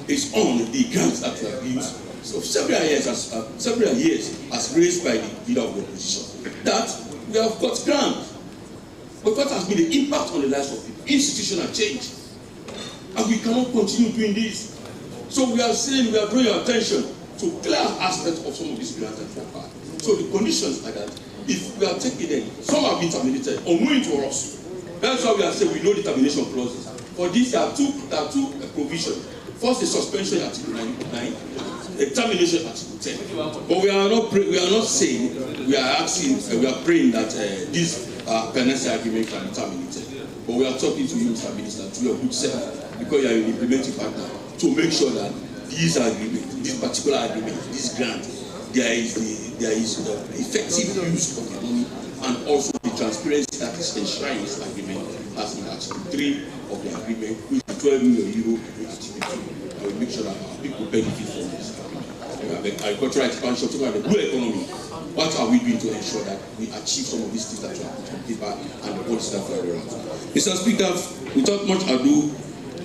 is on the grants that we have used so several years as raised by the leader of the opposition. That we have got grants. But what has been the impact on the lives of people? Institutional change. And we cannot continue doing this. So we are saying, we are drawing your attention to clear aspects of some of these grants that we have had. So the conditions are that if we are taking them, some have been terminated, unknowing to us. That's why we are saying we know the termination clauses. For this, there are two provisions. First, the suspension Article 9, the termination Article 10. But we are not saying, we are asking, we are praying that this financial agreement can be terminated. But we are talking to you, Mr. Minister, to your good self, because you are an implementing partner, to make sure that this agreement, this particular agreement, this grant, there is effective use of the money, and also the transparency that is enshrined in this agreement, as in Article 3 of the agreement, which is 12 million euro, I will make sure that our people benefit from this agreement. Agricultural expansion, talking about the blue economy. What are we doing to ensure that we achieve some of these things that we have put on paper and the policies that we are around? Mr. Speaker, without much ado,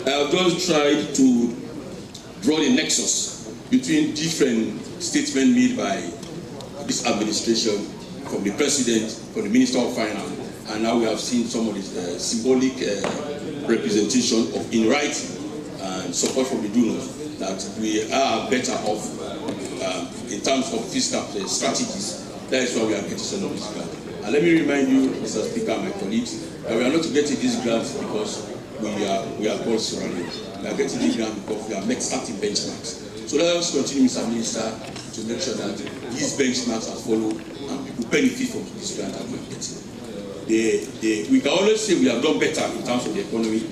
I have just tried to draw the nexus between different statements made by this administration, from the President, from the Minister of Finance, and now we have seen some of this symbolic representation of in writing and support from the donors, that we are better off in terms of fiscal strategies. That is why we are getting some of this grant. And let me remind you, Mr. Speaker and my colleagues, that we are not getting these grants because we are called Sierra Leone. We are getting these grants because we are starting benchmarks. So let us continue, Mr. Minister, to make sure that these benchmarks are followed and people benefit from this grant that we are getting. We can always say we have done better in terms of the economy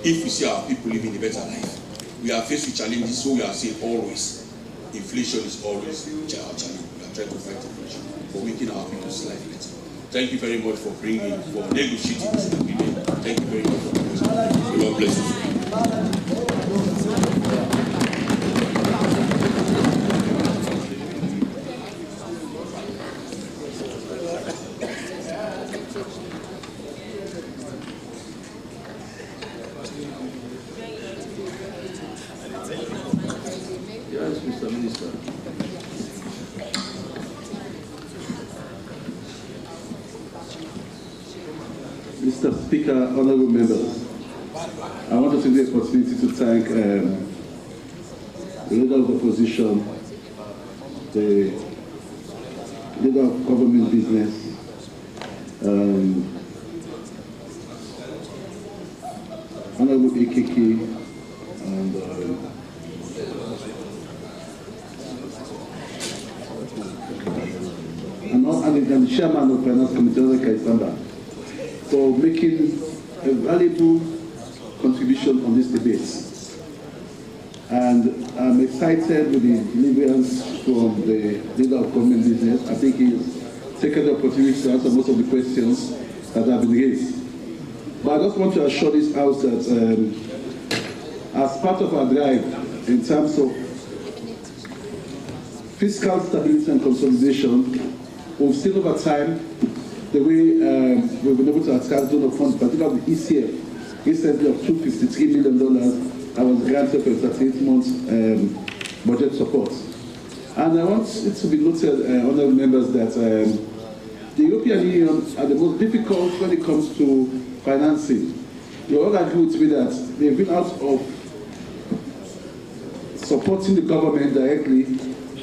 if we see our people living a better life. We are faced with challenges, so we are saying always, inflation is always our challenge. We are trying to fight inflation, for making our people's life better. Thank you very much for negotiating this agreement. Thank you very much for doing it. God bless you. Yes, Mr. Minister. Mr. Speaker, honorable members, I want to take the opportunity to thank the leader of the opposition, the leader of government business, honorable AKK, and the chairman of Finance Committee, Kaisamba, for making a valuable contribution on this debate. And I'm excited with the deliverance from the leader of government business. I think he's taken the opportunity to answer most of the questions that have been raised. But I just want to assure this House that as part of our drive in terms of fiscal stability and consolidation, we've seen over time the way we've been able to attract donor funds, particularly the ECF, recently of $253 million that was granted for 38 months budget support. And I want it to be noted, honourable members, that the European Union are the most difficult when it comes to financing. You all agree with me that they've been out of supporting the government directly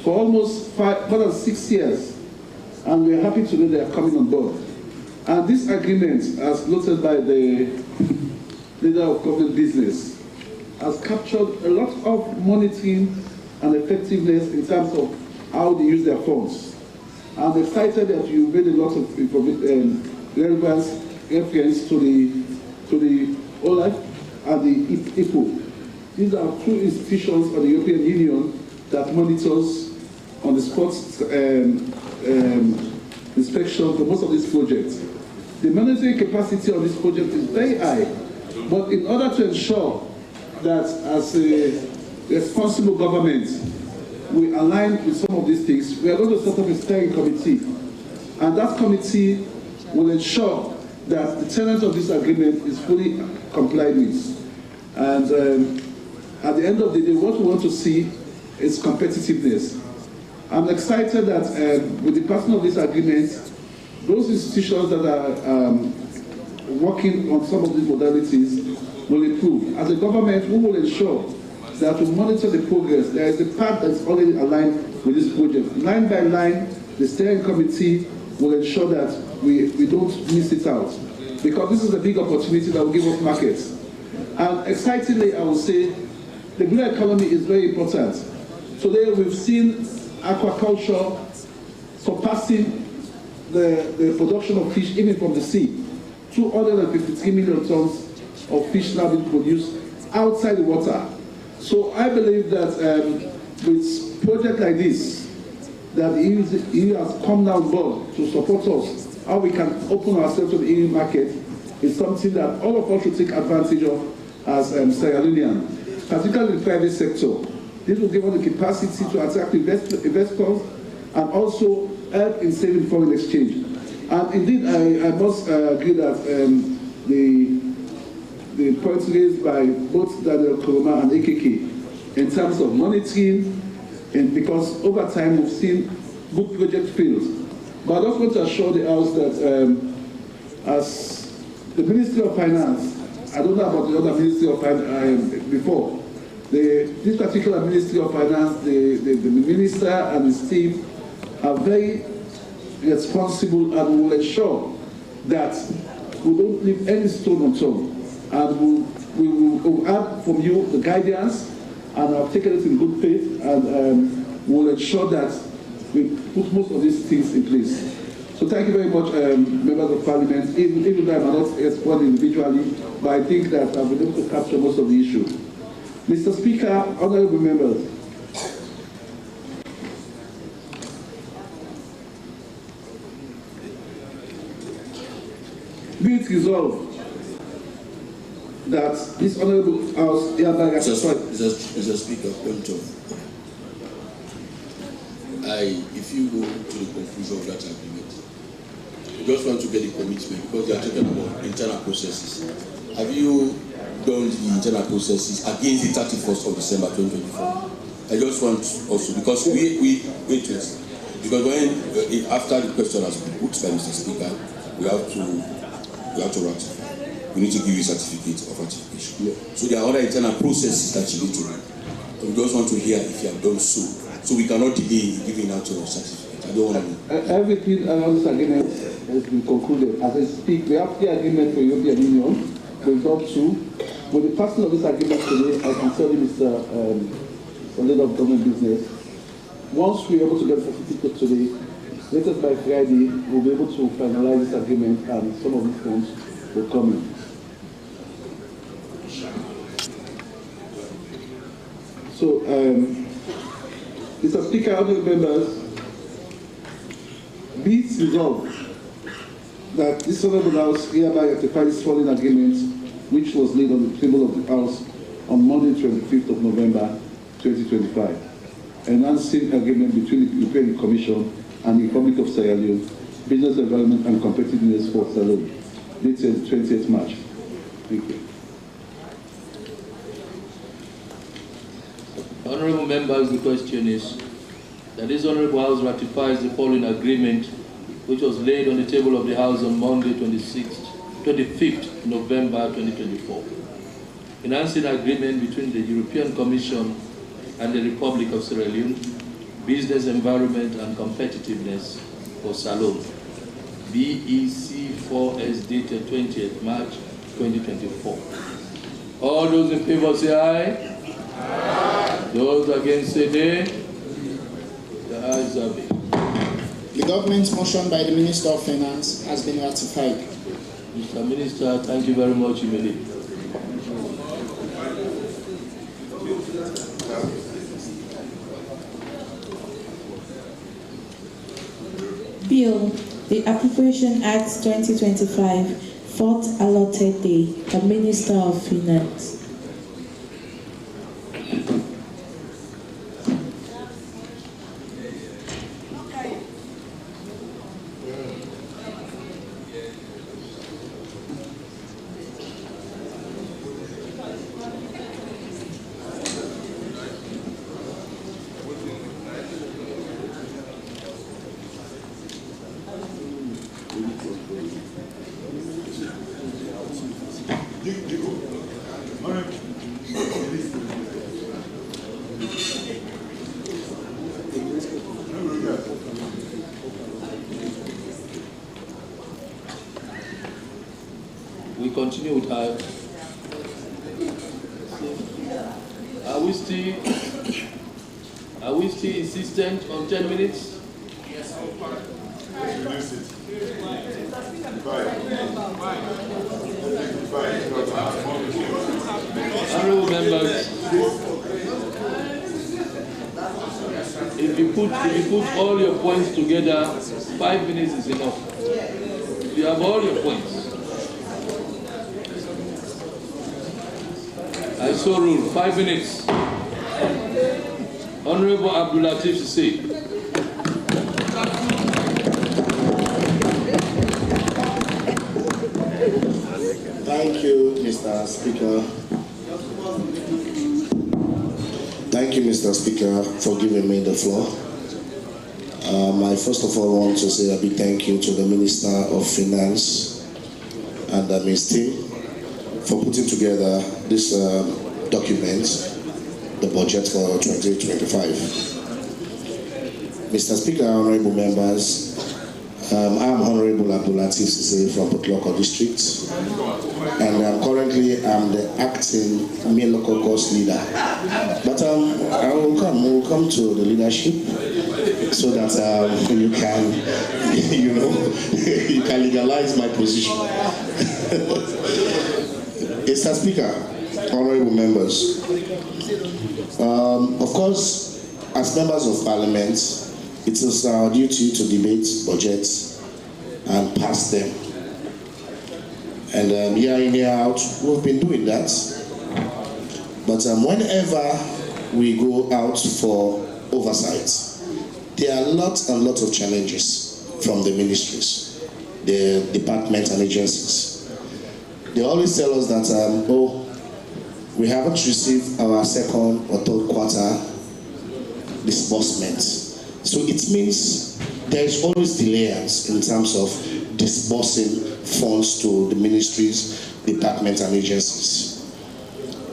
for almost more than 6 years. And we're happy to know they are coming on board. And this agreement, as noted by the leader of government business, has captured a lot of monitoring and effectiveness in terms of how they use their funds. I'm excited that you made a lot of reference to the OLAF and the IPO. These are two institutions of the European Union that monitors on the spot inspection for most of these projects. The monitoring capacity of this project is very high, but in order to ensure that as a responsible government, we align with some of these things, we are going to set up a steering committee. And that committee will ensure that the tenets of this agreement is fully complied with. And at the end of the day, what we want to see is competitiveness. I'm excited that with the passing of this agreement, those institutions that are working on some of these modalities will improve. As a government, we will ensure that we monitor the progress. There is a path that's already aligned with this project. Line by line, the steering committee will ensure that we don't miss it out. Because this is a big opportunity that will give us markets. And excitingly, I will say, the blue economy is very important. Today, we've seen aquaculture surpassing the production of fish even from the sea. 253 million tons of fish now being produced outside the water. So I believe that with projects like this, that the EU has come down board to support us, how we can open ourselves to the EU market is something that all of us should take advantage of as Sierra Leonean, particularly the private sector. This will give us the capacity to attract investors and also help in saving foreign exchange. And indeed, I must agree that the points raised by both Daniel Koroma and AKK in terms of monitoring, and because over time we've seen good project fails. But I just want to assure the House that as the Ministry of Finance, I don't know about the other Ministry of Finance before, This particular Ministry of Finance, the Minister and his team are very responsible and will ensure that we don't leave any stone unturned, and we will have from you the guidance, and I've taken it in good faith, and we'll ensure that we put most of these things in place. So thank you very much, members of Parliament. Even though I might not respond individually, but I think that I've been able to capture most of the issue. Mr. Speaker, honourable members, be it resolved that this honourable House hereby Mr. Speaker, point of. If you go to the conclusion of that agreement, I just want to get the commitment, because they are talking about internal processes. Have you done the internal processes against the 31st of December 2024? I just want also, because we wait to it. Because when after the question has been put by Mr. Speaker, we have to ratify. We need to give you a certificate of ratification. Yeah. So there are other internal processes that you need to do. So we just want to hear if you have done so. So we cannot delay giving out your certificate. I don't want to know. Everything around this agreement has been concluded. As I speak, we have the agreement for European Union. We've got two. With the passing of this agreement today, I can tell you, Mr. Leader of Government Business, once we're able to get the certificate today, latest by Friday, we'll be able to finalize this agreement, and some of these funds will come in. So, Mr. Speaker, honourable members, be it resolved that this honourable House hereby ratifies this following agreement, which was laid on the table of the House on Monday, 25th of November, 2025, enhancing agreement between the European Commission and the Republic of Sierra Leone, business environment and competitiveness for Sierra Leone, dated 20th March. Thank you. Honourable members, the question is that this Honourable House ratifies the following agreement, which was laid on the table of the House on Monday, 25th November 2024. Enhancing agreement between the European Commission and the Republic of Sierra Leone, business environment and competitiveness for Salone, BEC 4S dated 20th March 2024. All those in favor say aye. Aye. Those against say nay. The ayes have it. The government motion by the Minister of Finance has been ratified. Mr. Minister, thank you very much. You may leave. Bill, the Appropriation Act 2025, fourth allotted day, the Minister of Finance. We continue with our. Are we still insistent on 10 minutes? Yes. Honourable members, if you put all your points together, 5 minutes is enough. If you have all your points. I so rule, 5 minutes. Honourable Abdulatif Sisi. Thank you, Mr. Speaker. Thank you, Mr. Speaker, for giving me the floor. I first of all want to say a big thank you to the Minister of Finance and his team for putting together this document the budget for 2025. Mr. Speaker, honorable members, I'm Honorable Abdulatif Sise from Potloko District, and currently I'm the acting Milo Caucus leader. But I will come to the leadership so that you can, you can legalize my position. Mr. Speaker, honorable members, of course, as members of Parliament, it is our duty to debate budgets and pass them. And year in, year out, we've been doing that. But whenever we go out for oversight, there are lots and lots of challenges from the ministries, the departments and agencies. They always tell us that, we haven't received our second or third quarter disbursement. So it means there is always delays in terms of disbursing funds to the ministries, departments and agencies.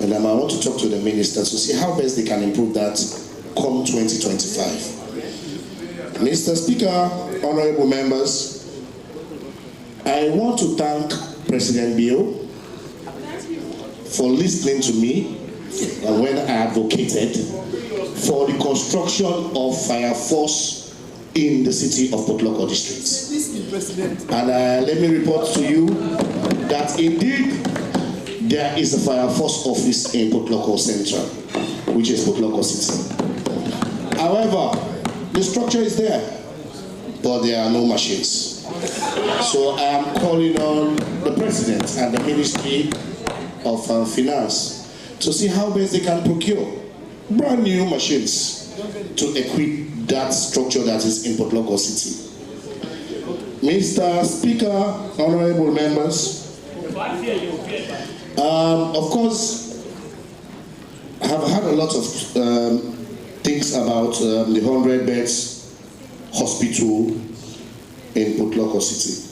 And I want to talk to the ministers to see how best they can improve that come 2025. Mr. Speaker, honorable members, I want to thank President Bill for listening to me when I advocated for the construction of fire force in the city of Potloko District. And let me report to you that indeed there is a fire force office in Potloko Central, which is Potloko City. However, the structure is there, but there are no machines. So I am calling on the President and the Ministry of Finance to see how best they can procure brand new machines to equip that structure that is in Potloko City. Mr. Speaker, honorable members, of course, I have had a lot of things about the 100 beds hospital in Potloko City.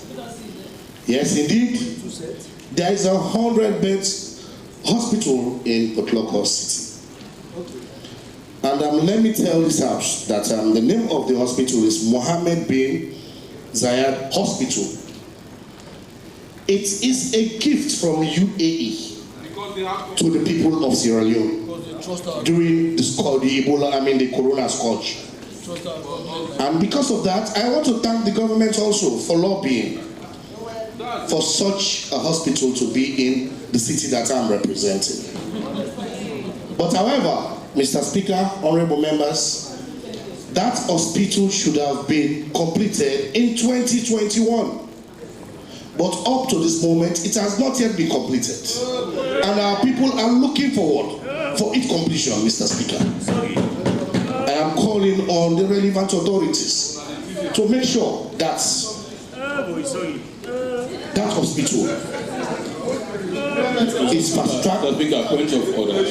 Yes, indeed, there is a 100 beds hospital in Potloko City. And let me tell this house that the name of the hospital is Mohammed bin Zayed Hospital. It is a gift from UAE to the people of Sierra Leone during the Corona scourge. And because of that, I want to thank the government also for lobbying for such a hospital to be in the city that I'm representing. But however, Mr. Speaker, honorable members, that hospital should have been completed in 2021. But up to this moment, it has not yet been completed. And our people are looking forward for its completion, Mr. Speaker. I am calling on the relevant authorities to make sure that that hospital is fast-tracked. Mr. Speaker, point of order.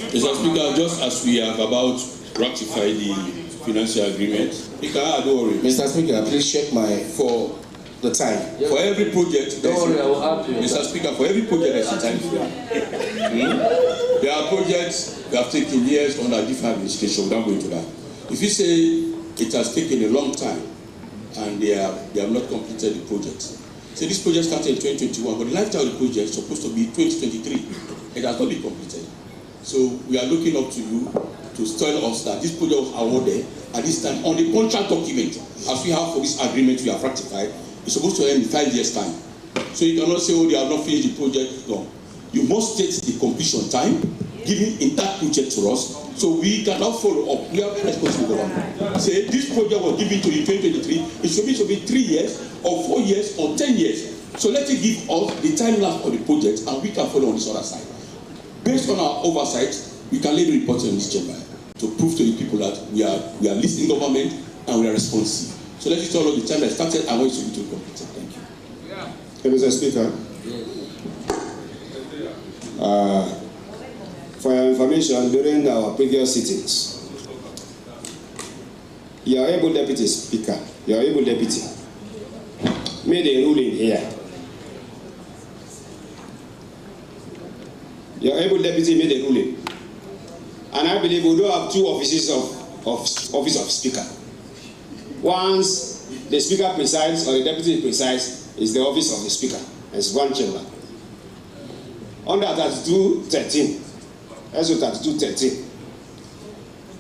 Mr. Speaker, just as we have about ratify the financial agreement, Speaker, don't worry. Mr. Speaker, please check for the time. For every project, don't worry, I will have to. Mr. Speaker, for every project there's a time frame. There are projects that have taken years under different administration. We don't go into that. If you say it has taken a long time and they have not completed the project, say this project started in 2021, but the lifetime of the project is supposed to be 2023. It has not been completed. So we are looking up to you to tell us that this project was awarded at this time on the contract document, as we have for this agreement we have ratified. It's supposed to end in 5 years' time. So you cannot say, they have not finished the project. No. You must state the completion time, giving intact project to us, so we cannot follow up. We have a responsible government. Say this project was given to you in 2023, it should be 3 years, or 4 years, or 10 years. So let it give us the time lapse for the project, and we can follow on this other side. Based on our oversight, we can lay the report in this chamber to prove to the people that we are listening government and we are responsive. So let us tell us the time that started and when it should be completed. Thank you. Mr. Speaker, for your information, during our previous sittings, your able deputy speaker, your able deputy, made a ruling here. Your able deputy made a ruling And I believe we do have two offices of office of speaker. Once the speaker presides or the deputy presides is the office of the speaker. It's one chamber. Under 3213, SO 3213,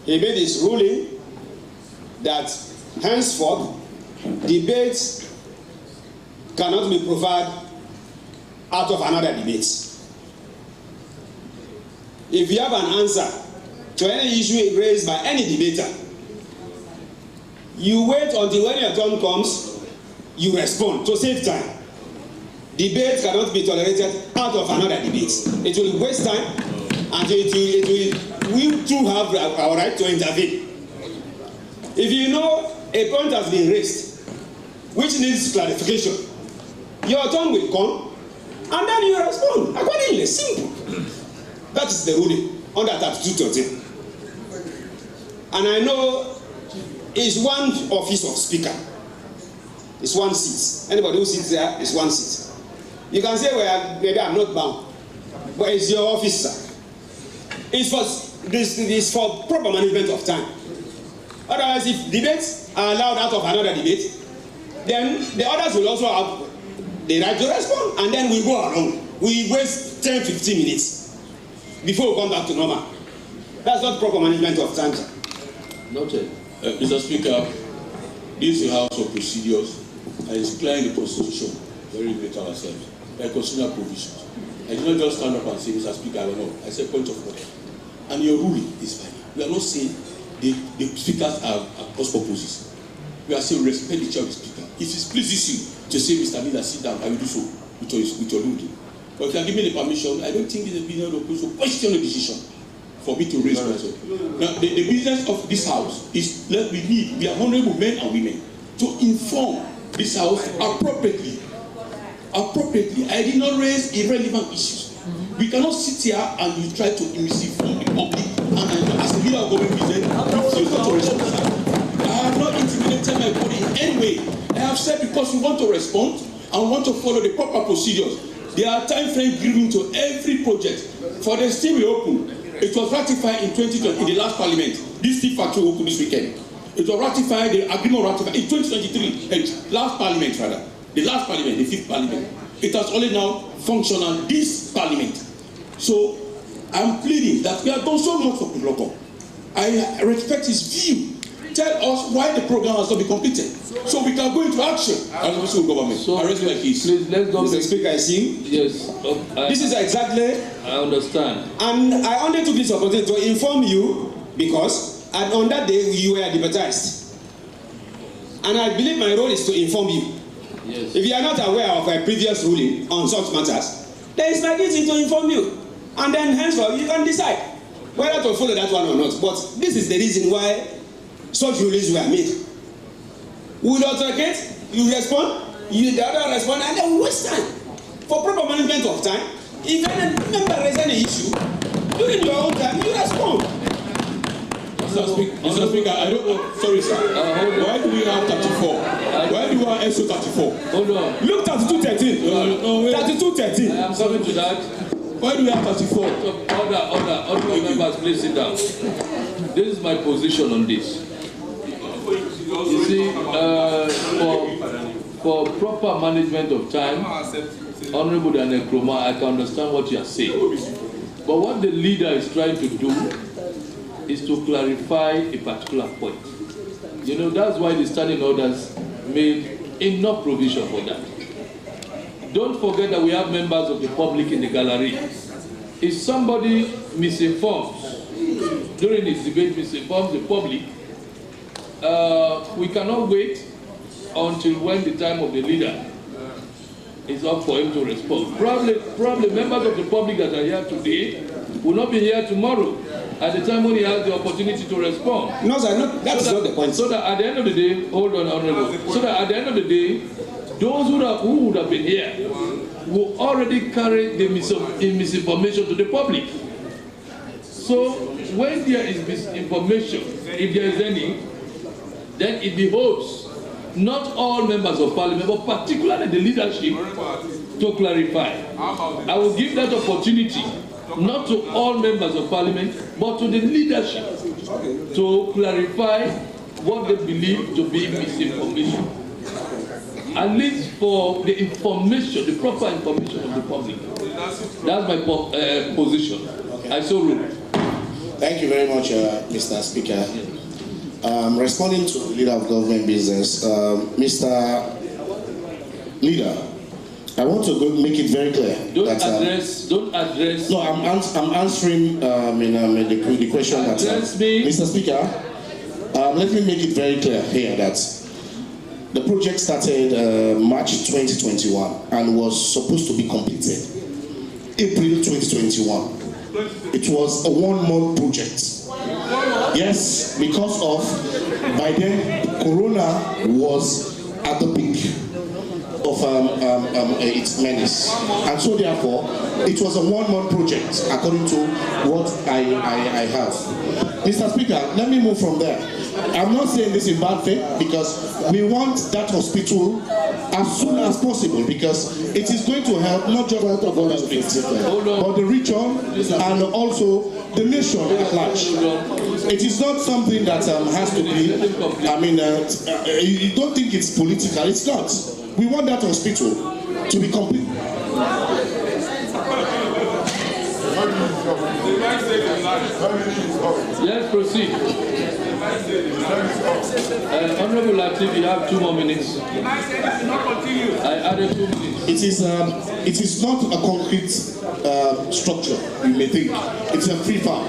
he made his ruling that henceforth debates cannot be provided out of another debate. If you have an answer to any issue raised by any debater, you wait until when your turn comes, you respond to save time. Debate cannot be tolerated out of another debate. It will waste time, and we too have our right to intervene. If you know a point has been raised which needs clarification, your turn will come and then you respond accordingly. Simple. That is the ruling under 3213. And I know it's one office of speaker. It's one seat. Anybody who sits there is one seat. You can say, well, maybe I'm not bound, but it's your office, sir. It's for proper management of time. Otherwise, if debates are allowed out of another debate, then the others will also have the right to respond, and then we go along. We waste 10-15 minutes before we come back to normal. That's not proper management of time, sir. Noted. Mr. Speaker, this is a house of procedures, and it's clear in the Constitution, very better ourselves, by constitutional provisions. I did not just stand up and say, Mr. Speaker, I don't know. I said point of order. And your ruling is fine. We are not saying the speakers are cross purposes. We are saying respect the chair of the speaker. If it pleases you to say, Mr. Leader, sit down, I will do so with your ruling. But if you can give me the permission, I don't think it's a business of to question the decision for me to raise myself. Now, the business of this house is that we are honorable men and women to inform this house appropriately. I did not raise irrelevant issues. We cannot sit here and we try to misinform the public. And as a leader of government business, I have not intimidated my body in any way. I have said because we want to respond and want to follow the proper procedures. There are time frames given to every project. For the still we open, it was ratified in 2020 in the last parliament. This still factory open this weekend. It was ratified, the agreement ratified in 2023, last parliament rather. The last parliament, the 5th parliament. It has only now functional this parliament. So I'm pleading that we have done so much for Kuloko. I respect his view. Tell us why the program has not been completed, so we can go into action as a civil government. So I rest my case. Please, let's go. Mr. Speaker, I see. Yes. This is exactly. I understand. And I only took this opportunity to inform you because on that day you were deputized, and I believe my role is to inform you. Yes. If you are not aware of a previous ruling on such matters, there is my duty to inform you, and then henceforth you can decide whether to follow that one or not. But this is the reason why such rulings were made. We will authenticate, you respond, the other respond, and then we waste time. For proper management of time, if any member raises any issue, during your own time, you respond. Mr. Speaker, I don't know. Sorry, sir. Why do we have 34? Why do we have SO 34? Hold on. Look, 3213. No, 3213. I am coming to that. Why do we have 34? Order members, please sit down. This is my position on this. You see, for proper management of time, Honorable Daniel Kroma, I can understand what you are saying. But what the leader is trying to do is to clarify a particular point. You know, that's why the standing orders made enough provision for that. Don't forget that we have members of the public in the gallery. If somebody misinforms, during this debate misinforms the public, we cannot wait until when the time of the leader is up for him to respond. Probably members of the public that are here today will not be here tomorrow at the time when he has the opportunity to respond. No, sir, that's not the point. So that at the end of the day, hold on, Honorable. So that at the end of the day, those who would have been here will already carry the misinformation to the public. So when there is misinformation, if there is any, then it behoves not all members of parliament, but particularly the leadership, to clarify. I will give that opportunity not to all members of parliament, but to the leadership, to clarify what they believe to be misinformation. At least for the information, the proper information of the public. That's my position. I so rule. Thank you very much, Mr. Speaker. Responding to the Leader of Government Business, Mr. Leader, I want to make it very clear. Don't address. No, I'm answering the question that. Mr. Speaker, let me make it very clear here that the project started March 2021 and was supposed to be completed April 2021. It was a 1-month project. Yes, because of by then Corona was at the peak of its menace, and so therefore it was a 1-month project according to what I have. Mr. Speaker, let me move from there. I'm not saying this in bad faith, because we want that hospital as soon as possible, because it is going to help not just out of other states, but the region and also the nation at large. It is not something that has to be, you don't think it's political, it's not. We want that hospital to be complete. Let's proceed. Honorable Latif, you have 2 more minutes. I added 2 minutes. It is not a concrete structure, you may think. It's a prefab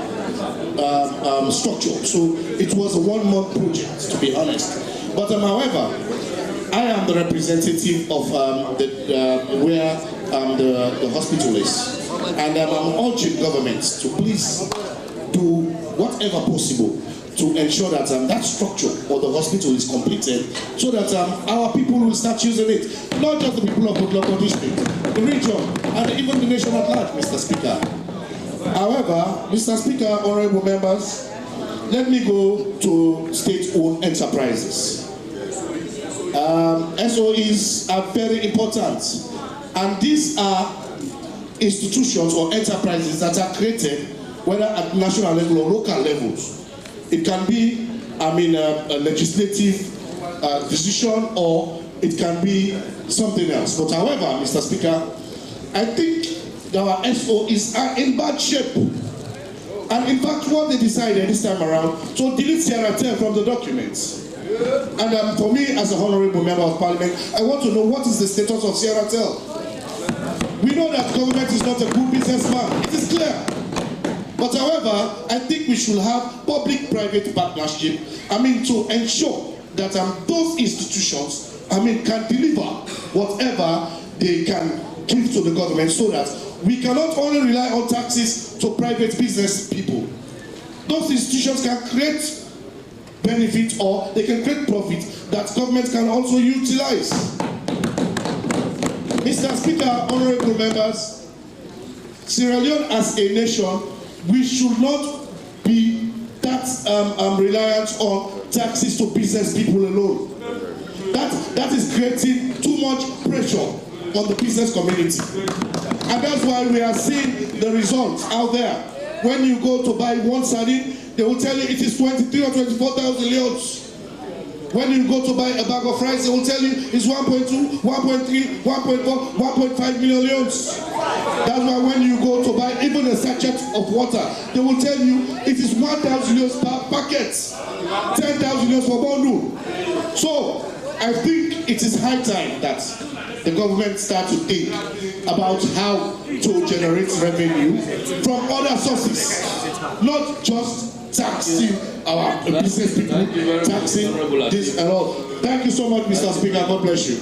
structure. So it was a 1-month project, to be honest. But however, I am the representative of where the hospital is. And I'm urging government to please do whatever possible to ensure that that structure or the hospital is completed, so that our people will start using it. Not just the people of Otloko district, the region, and even the nation at large, Mr. Speaker. However, Mr. Speaker, honorable members, let me go to state-owned enterprises. SOEs are very important, and these are institutions or enterprises that are created whether at national level or local levels. It can be, a legislative decision, or it can be something else. But however, Mr. Speaker, I think our SOEs are in bad shape. And in fact, what they decided this time around, to delete Sierra Leone from the documents. And for me, as an honorable member of parliament, I want to know what is the status of Sierra Leone. We know that government is not a good businessman. It is clear. But however, I think we should have public-private partnership, to ensure that those institutions, can deliver whatever they can give to the government, so that we cannot only rely on taxes to private business people. Those institutions can create benefit, or they can create profit that government can also utilize. Mr. Speaker, honorable members, Sierra Leone as a nation, we should not be that reliant on taxes to business people alone. That is creating too much pressure on the business community. And that's why we are seeing the results out there. When you go to buy one sardine, they will tell you it is 23 or 24,000 leots. When you go to buy a bag of rice, they will tell you it's 1.2, 1.3, 1.4, 1.5 million leots. That's why when you go to buy even a sachet of water, they will tell you it is 1,000 leots per packet, 10,000 leots for bundle. So I think it is high time that the government start to think about how to generate revenue from other sources, not just taxing our business people, taxing this and all. Thank you so much, Mr. Speaker. God bless you.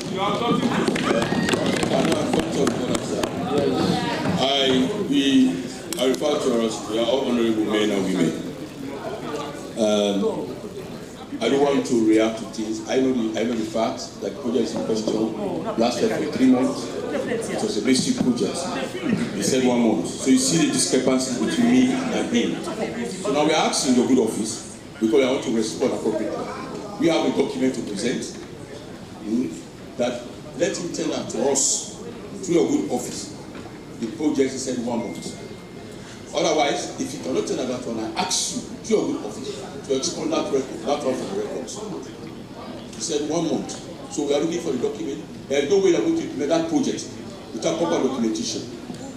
I refer to us, we are all honorable men and women. I don't want to react to things. I know the facts that the project in question lasted for 3 months. It was a basic project. They said 1 month. So you see the discrepancy between me and him. So now we are asking your good office, because I want to respond appropriately. We have a document to present that let him tell that to us through your good office. The project is said 1 month. Otherwise, if you cannot tell that one, I ask you, to your good office, to expand that record, that one for the records. He said 1 month. So we are looking for the document. There is no way we are going to implement that project without proper documentation.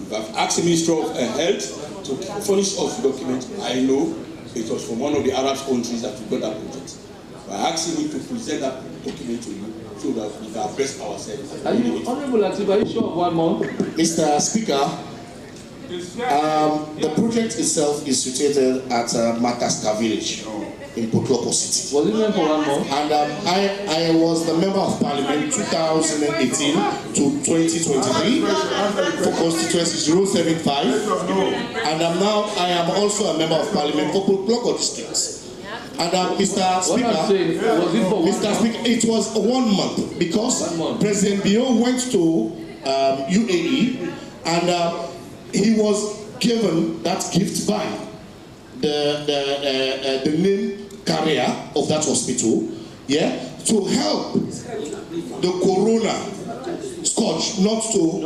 If I've asked the Minister of Health to furnish us the document, I know it was from one of the Arab countries that we got that project. I asked him to present that document to you so that we can address ourselves. Are you, Honorable Atiba, are you sure of 1 month? Mr. Speaker, the project itself is situated at Mataska village in Potloko City. Was it meant for 1 month? And I was the Member of Parliament 2018 to 2023 for Constituency 075. And I am also a Member of Parliament for Potloko District. And Mr. Speaker, it was 1 month because President Bio went to UAE and he was given that gift by the main carrier of that hospital, to help the corona scourge not to,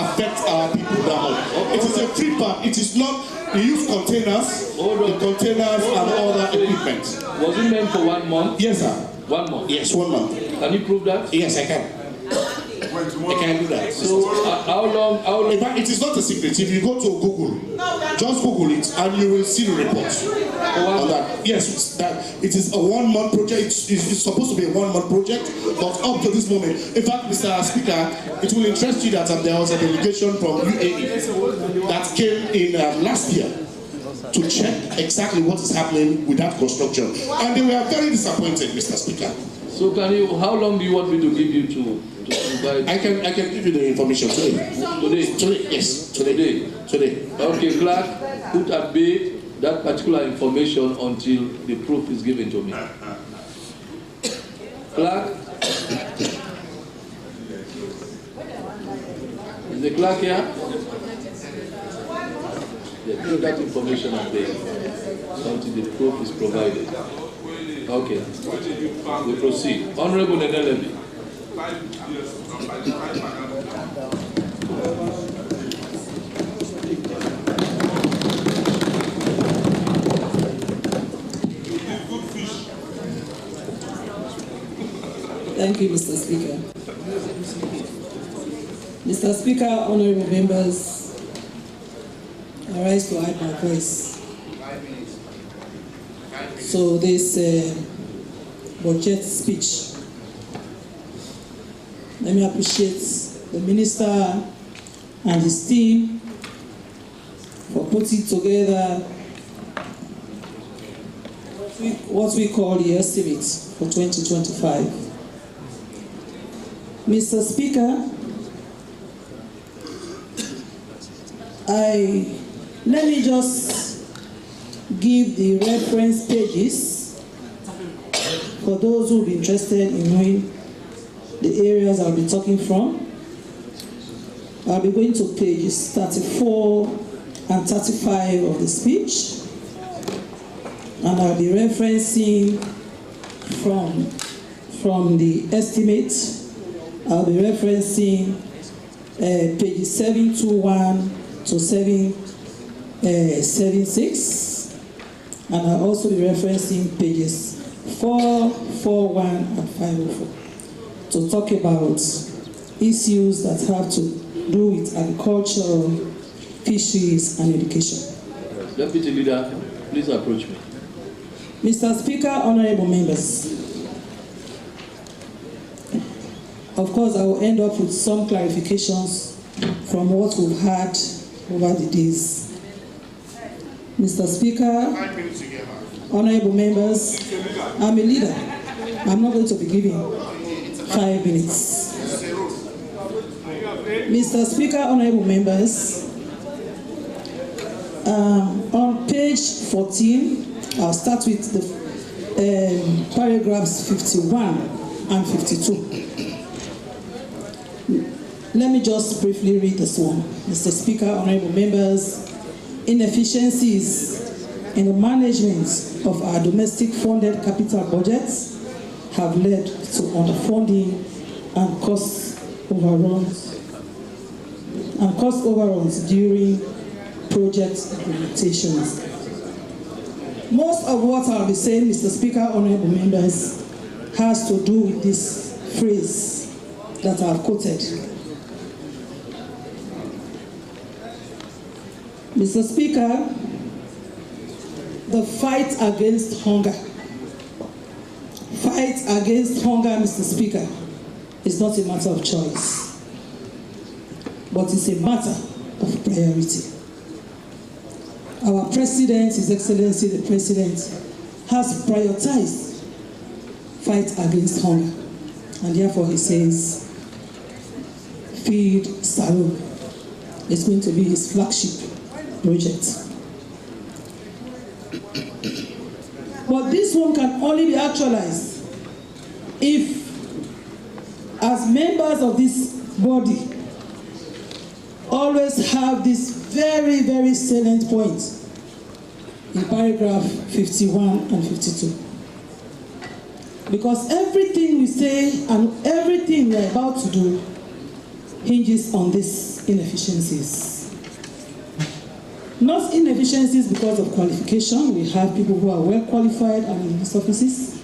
affect our people that much. It is a free part. It is not. We use containers, the containers and other equipment. Was it meant for 1 month? Yes, sir. 1 month? Yes, 1 month. Can you prove that? Yes, I can. I can do that. So, how long? In fact, it is not a secret. If you go to Google, just Google it and you will see the report on that. Yes, that it is a 1 month project. It's supposed to be a 1 month project, but up to this moment, in fact, Mr. Speaker, it will interest you that there was a delegation from UAE that came in last year to check exactly what is happening with that construction, and they were very disappointed, Mr. Speaker. So, how long do you want me to give you to provide? I can give you the information today. Today, yes, today. Okay, clerk, put at bay that particular information until the proof is given to me. Clerk, is the clerk here? Yeah, put that information at bay until the proof is provided. Okay, we proceed. Honorable Nenelebi. Thank you, Mr. Speaker. Mr. Speaker, honorable members, I rise to add my voice. So this budget speech, let me appreciate the minister and his team for putting together what we call the estimate for 2025. Mr. Speaker, let me just give the reference pages for those who will be interested in knowing the areas I'll be talking from. I'll be going to pages 34 and 35 of the speech, and I'll be referencing from the estimate. I'll be referencing pages 721 to 776. And I'll also be referencing pages 441 and 504 to talk about issues that have to do with agriculture, fisheries, and education. Deputy Leader, please approach me. Mr. Speaker, honorable members, of course, I will end up with some clarifications from what we've had over the days. Mr. Speaker, honorable members, I'm a leader. I'm not going to be giving 5 minutes. Mr. Speaker, honorable members, on page 14, I'll start with the paragraphs 51 and 52. Let me just briefly read this one. Mr. Speaker, honorable members, inefficiencies in the management of our domestic funded capital budgets have led to underfunding and cost overruns during project implementations. Most of what I'll be saying, Mr. Speaker, honorable members, has to do with this phrase that I've quoted. Mr. Speaker, the fight against hunger, Mr. Speaker, is not a matter of choice, but it's a matter of priority. Our President, His Excellency the President, has prioritized fight against hunger, and therefore he says, Feed Salome is going to be his flagship project. But this one can only be actualized if, as members of this body, always have this very, very salient point in paragraph 51 and 52. Because everything we say and everything we are about to do hinges on these inefficiencies. Not inefficiencies because of qualification. We have people who are well qualified and in these offices.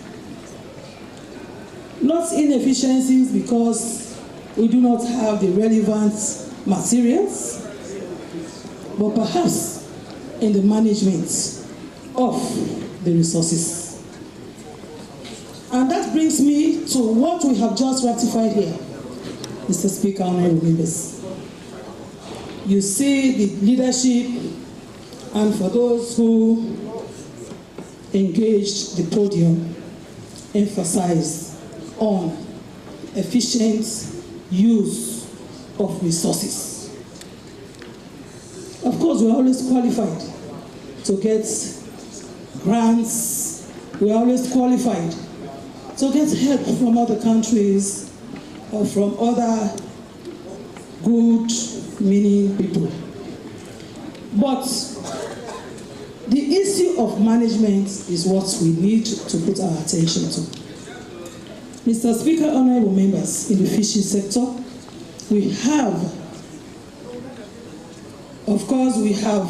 Not inefficiencies because we do not have the relevant materials, but perhaps in the management of the resources. And that brings me to what we have just ratified here, Mr. Speaker, honorable members. You see the leadership, and for those who engaged the podium, emphasized on efficient use of resources. Of course, we're always qualified to get grants. We're always qualified to get help from other countries or from other good meaning people. But the issue of management is what we need to put our attention to. Mr. Speaker, honorable members, in the fishing sector, we have, of course, we have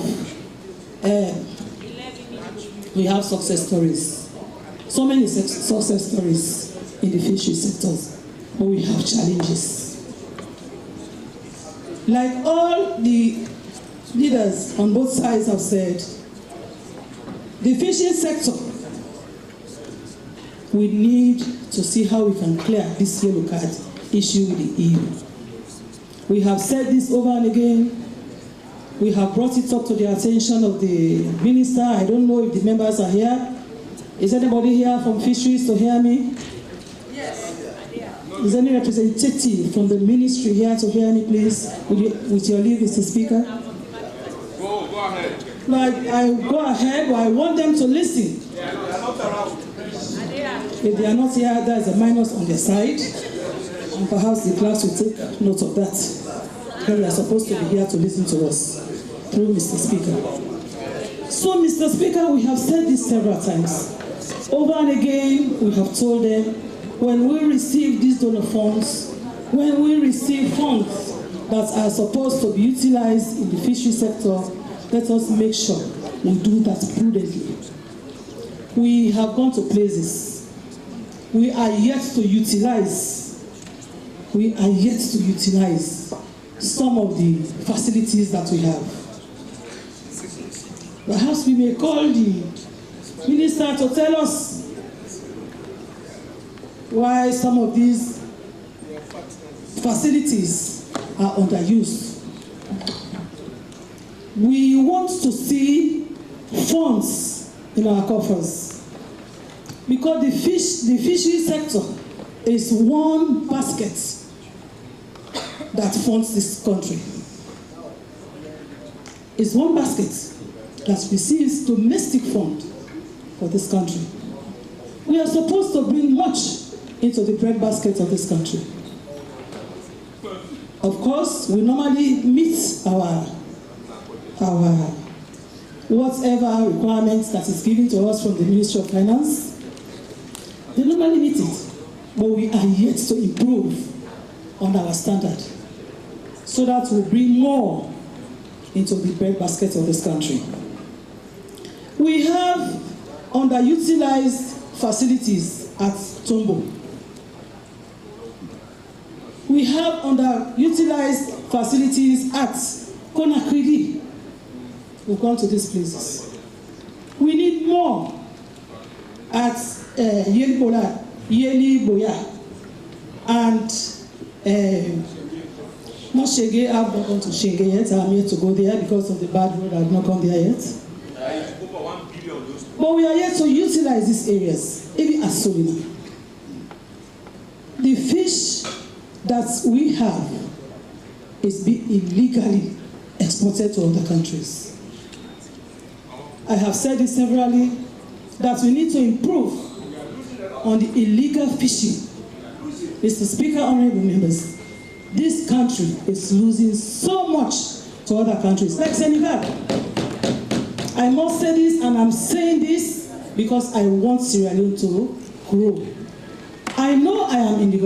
success stories. So many success stories in the fishery sectors, but we have challenges. Like all the leaders on both sides have said, the fishing sector, we need to see how we can clear this yellow card issue with the EU. We have said this over and again. We have brought it up to the attention of the minister. I don't know if the members are here. Is anybody here from fisheries to hear me? Yes. Is any representative from the ministry here to hear me, please? With your leave, Mr. Speaker. Go ahead. I go ahead, but I want them to listen. If they are not here, there is a minus on their side, and perhaps the class will take note of that. They are supposed to be here to listen to us through Mr. Speaker. So, Mr. Speaker, we have said this several times. Over and again, we have told them, when we receive these donor funds, when we receive funds that are supposed to be utilized in the fishery sector, let us make sure we do that prudently. We have gone to places. We are yet to utilize some of the facilities that we have. Perhaps we may call the minister to tell us why some of these facilities are underused. We want to see funds in our coffers, because the fishery sector is one basket that funds this country. It's one basket that receives domestic fund for this country. We are supposed to bring much into the bread basket of this country. Of course, we normally meet our whatever requirements that is given to us from the Ministry of Finance. They normally meet it, but we are yet to improve on our standard so that we bring more into the breadbasket of this country. We have underutilized facilities at Tombo. We have underutilized facilities at Conakry. We've gone to these places. We need more at Yeli Boya and not Shege. I've not gone to Shege yet. I'm yet to go there because of the bad road. I've not gone there yet. But we are yet to utilize these areas, even as Solina. The fish that we have is being illegally exported to other countries. I have said this severally, that we need to improve on the illegal fishing. Mr. Speaker, honorable members, this country is losing so much to other countries, like Senegal. I must say this, and I'm saying this because I want Sierra Leone to grow. I know I am in the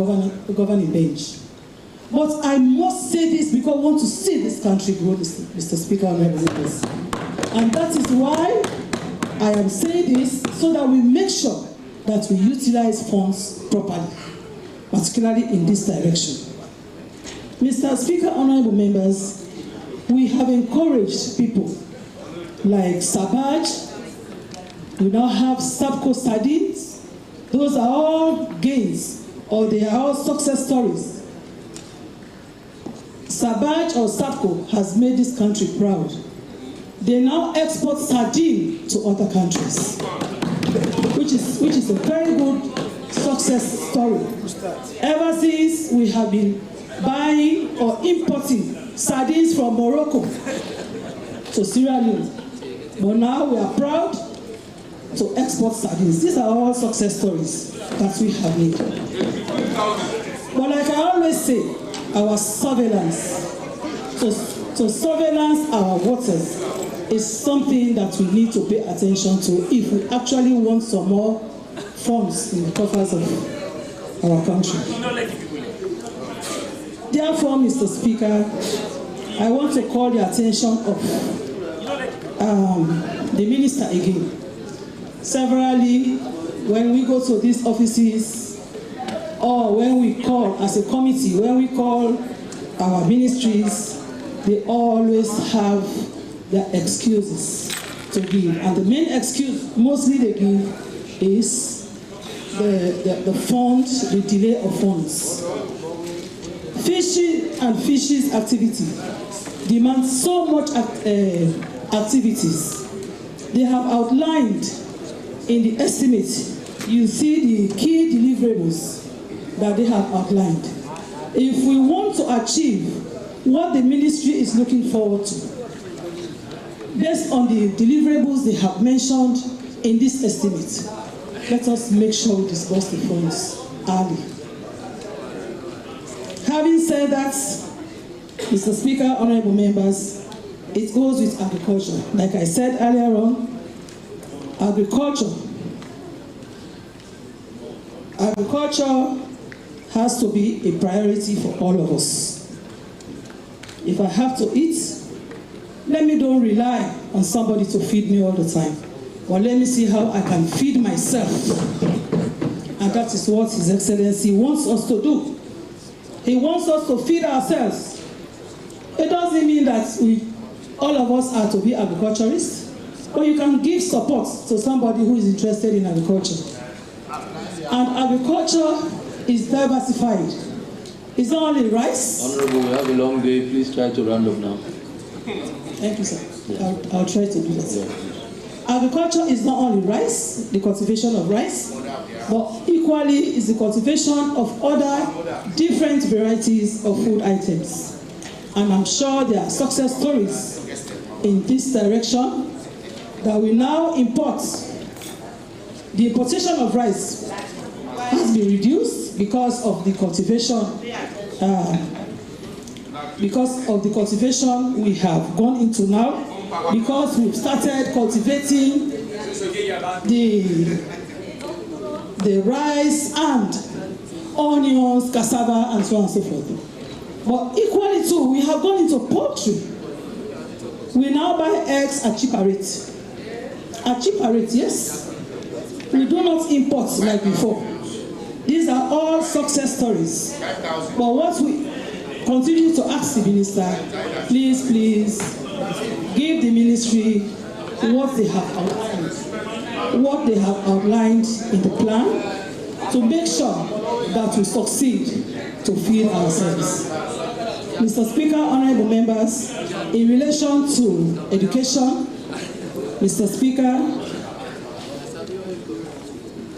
governing bench, but I must say this because I want to see this country grow, Mr. Speaker, honorable members. And that is why I am saying this, so that we make sure that we utilize funds properly, particularly in this direction. Mr. Speaker, honorable members, we have encouraged people like Sabaj. We now have Slbc Sardines. Those are all gains, or they are all success stories. Sabaj or Slbc has made this country proud. They now export sardine to other countries, which is a very good success story. Ever since we have been buying or importing sardines from Morocco to Sierra Leone, but now we are proud to export sardines. These are all success stories that we have made. But like I always say, our surveillance, to surveillance our waters, is something that we need to pay attention to if we actually want some more funds in the coffers of our country. Therefore, Mr. Speaker, I want to call the attention of the minister again. Severally, when we go to these offices, or when we call as a committee, when we call our ministries, they always have their excuses to give. And the main excuse mostly they give is the fund, the delay of funds. Fishing and fisheries activity demand so much activities. They have outlined in the estimate, you see the key deliverables that they have outlined. If we want to achieve what the ministry is looking forward to, based on the deliverables they have mentioned in this estimate, let us make sure we disburse the funds early. Having said that, Mr. Speaker, honorable members, it goes with agriculture. Like I said earlier on, agriculture has to be a priority for all of us. If I have to eat, let me don't rely on somebody to feed me all the time. But let me see how I can feed myself. And that is what His Excellency wants us to do. He wants us to feed ourselves. It doesn't mean that all of us are to be agriculturists, but you can give support to somebody who is interested in agriculture. And agriculture is diversified. It's not only rice. Honorable, we have a long day. Please try to round up now. Thank you, sir. Yeah. I'll try to do that. Yeah. Agriculture is not only rice, the cultivation of rice, but equally is the cultivation of other different varieties of food items. And I'm sure there are success stories in this direction that we now import. The importation of rice has been reduced because of the cultivation we have gone into now, because we've started cultivating the rice and onions, cassava, and so on and so forth. But equally too, we have gone into poultry. We now buy eggs at cheaper rate. At cheaper rate, yes. We do not import like before. These are all success stories. But what we continue to ask the minister, please give the ministry what they have outlined in the plan to make sure that we succeed to feed ourselves. Mr. Speaker, honorable members, in relation to education, Mr. Speaker,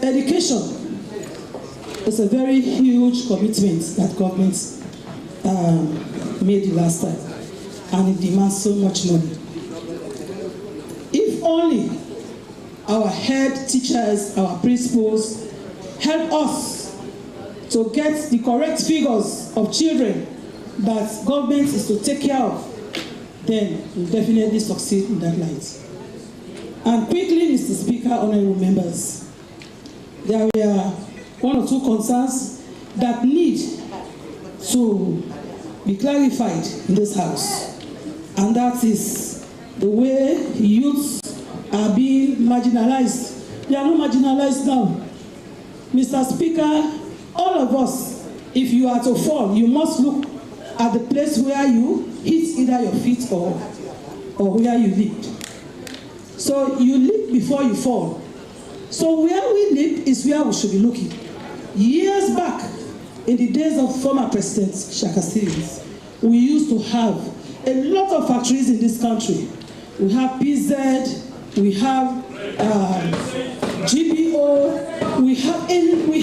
education is a very huge commitment that government made the last time, and it demands so much money. If only our head teachers, our principals, help us to get the correct figures of children that government is to take care of, then we'll definitely succeed in that light. And quickly, Mr. Speaker, honorable members, there were one or two concerns that need to be clarified in this House, and that is the way youths are being marginalized. They are not marginalized now. Mr. Speaker, all of us, if you are to fall, you must look at the place where you hit either your feet or where you leaped. So you leap before you fall. So where we leap is where we should be looking. Years back, in the days of former President Shaka Stevens, we used to have a lot of factories in this country. We have PZ, we have GPO, we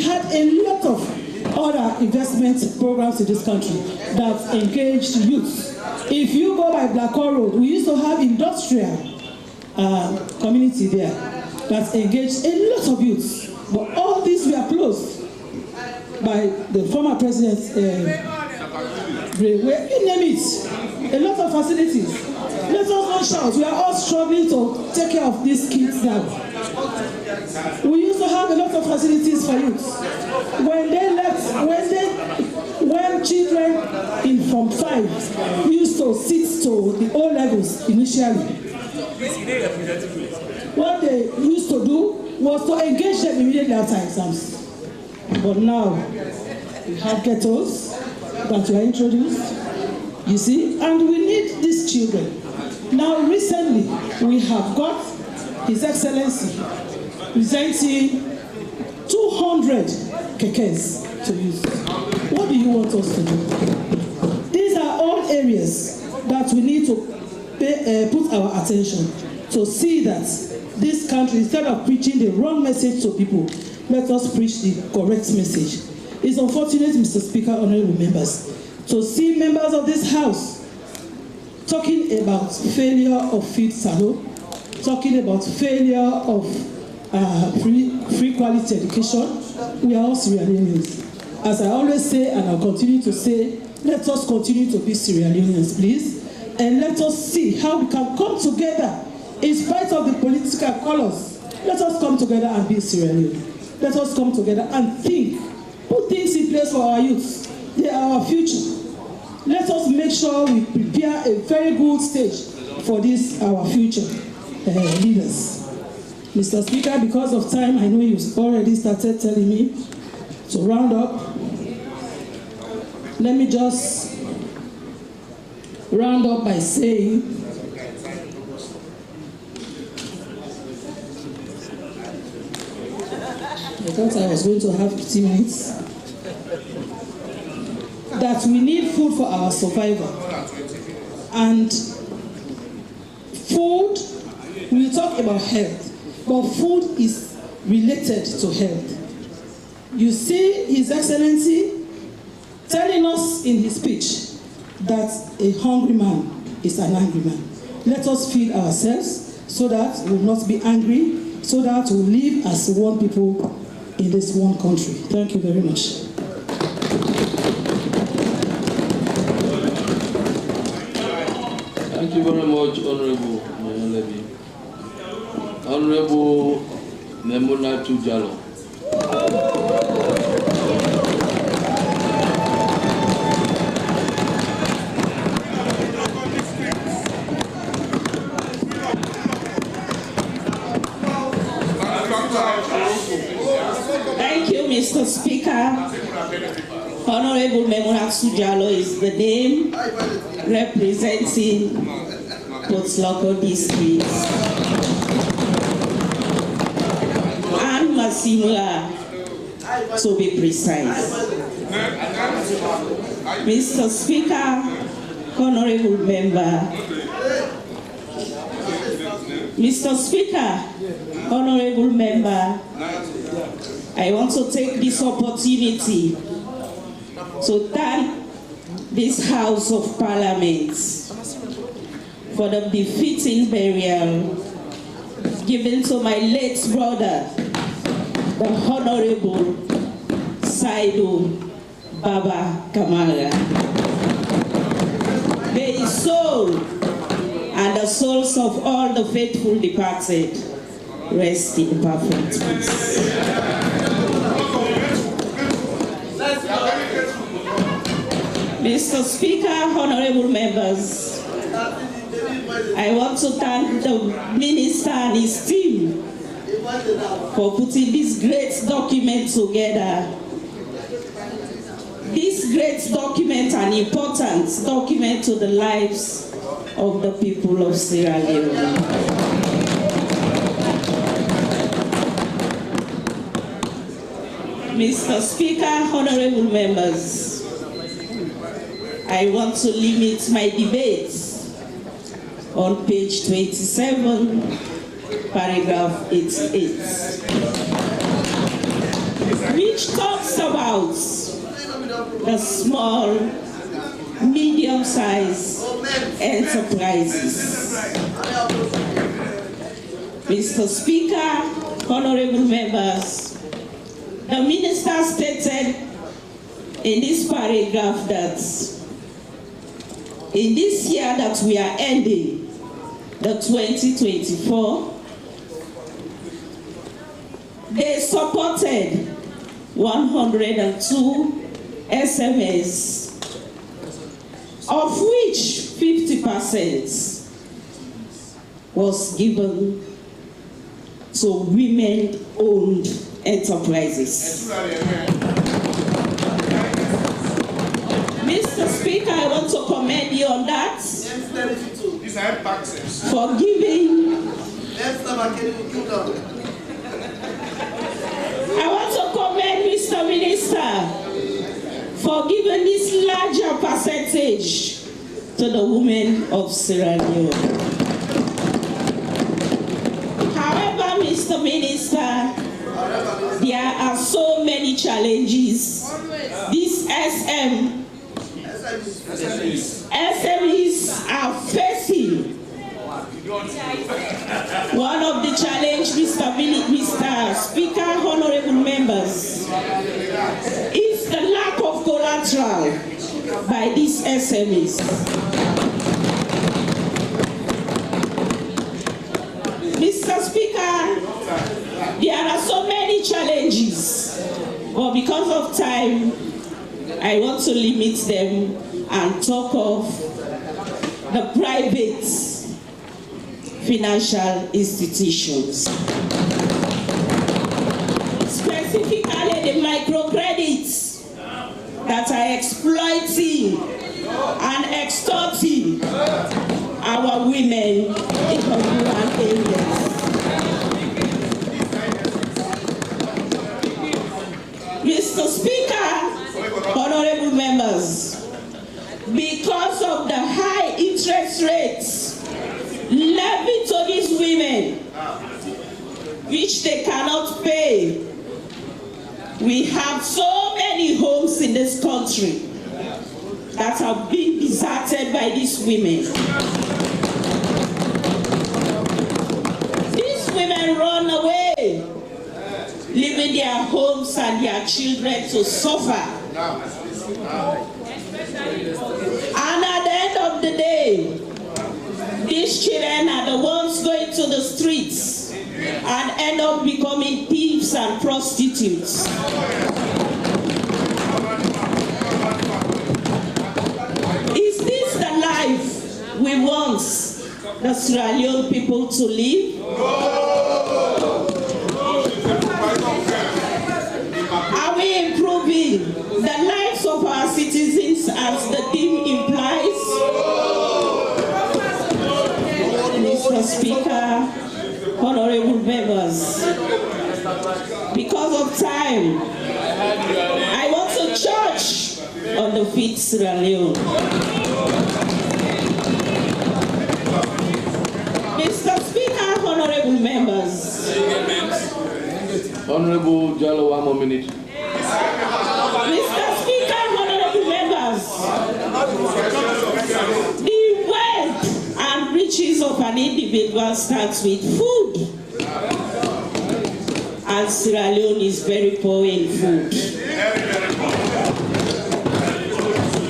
had a lot of other investment programs in this country that engaged youth. If you go by Blackwell Road, we used to have industrial community there that engaged a lot of youth. But all these were closed by the former president, you name it, a lot of facilities. Let us not shout. We are all struggling to take care of these kids now. We used to have a lot of facilities for youth. When they left, when children in Form 5 used to sit to the O levels initially, what they used to do was to engage them immediately after exams. But now, we have ghettos that were introduced, you see, and we need these children. Now, recently, we have got His Excellency presenting 200 kekes to use. What do you want us to do? These are all areas that we need to put our attention to see that this country, instead of preaching the wrong message to people, let us preach the correct message. It's unfortunate, Mr. Speaker, honorable members, to see members of this House talking about failure of field salon, talking about failure of free quality education. We are all Sierra Leoneans. As I always say, and I'll continue to say, let us continue to be Sierra Leoneans, please, and let us see how we can come together in spite of the political colors. Let us come together and be Sierra Leone. Let us come together and think, put things in place for our youth. They are our future. Let us make sure we prepare a very good stage for this, our future leaders. Mr. Speaker, because of time, I know you've already started telling me to round up. Let me just round up by saying I thought I was going to have 15 minutes. That we need food for our survival. And food, we talk about health, but food is related to health. You see His Excellency telling us in his speech that a hungry man is an angry man. Let us feed ourselves so that we will not be angry, so that we will live as one people in this one country. Thank you very much. Thank you very much, Honorable Mayor Levy. Honorable Memona Tujalo. Mr. Speaker, Honorable Memunat Sujalo is the name representing Potsloco District. And Masimula, to be precise. Mr. Speaker, Honorable Member, Mr. Speaker, Honorable Member, I want to take this opportunity to thank this House of Parliament for the befitting burial given to my late brother, the Honorable Saidu Baba Kamara. May his soul and the souls of all the faithful departed rest in perfect peace. Mr. Speaker, honorable members, I want to thank the minister and his team for putting this great document together. This great document, an important document to the lives of the people of Sierra Leone. Mr. Speaker, honorable members, I want to limit my debates on page 27, paragraph 88, which talks about the small, medium-sized enterprises. Mr. Speaker, honorable members, the minister stated in this paragraph that in this year that we are ending, the 2024, they supported 102 SMEs, of which 50% was given to women-owned enterprises. Mr. Speaker, I want to commend you on that for giving. I want to commend Mr. Minister for giving this larger percentage to the women of Sierra Leone. However, Mr. Minister, there are so many challenges these SMEs are facing. One of the challenges, Mr. Speaker, honorable members, is the lack of collateral by these SMEs. Mr. Speaker, there are so many challenges, but because of time, I want to limit them and talk of the private financial institutions. Specifically, the microcredits that are exploiting and extorting our women in the rural areas. Mr. Speaker, honorable members, because of the high interest rates levied to these women, which they cannot pay, we have so many homes in this country that have been deserted by these women. These women run away, leaving their homes and their children to suffer. And at the end of the day, these children are the ones going to the streets and end up becoming thieves and prostitutes. Is this the life we want the Sierra Leone people to live? Are we the lives of our citizens as the theme implies. Mr. Speaker, honorable members, because of time, I want to charge on the feet Sierra Leone. Mr. Speaker, honorable members. Honorable Jallo, 1 more minute. Mr. Speaker, honorable members. The wealth and riches of an individual starts with food. And Sierra Leone is very poor in food.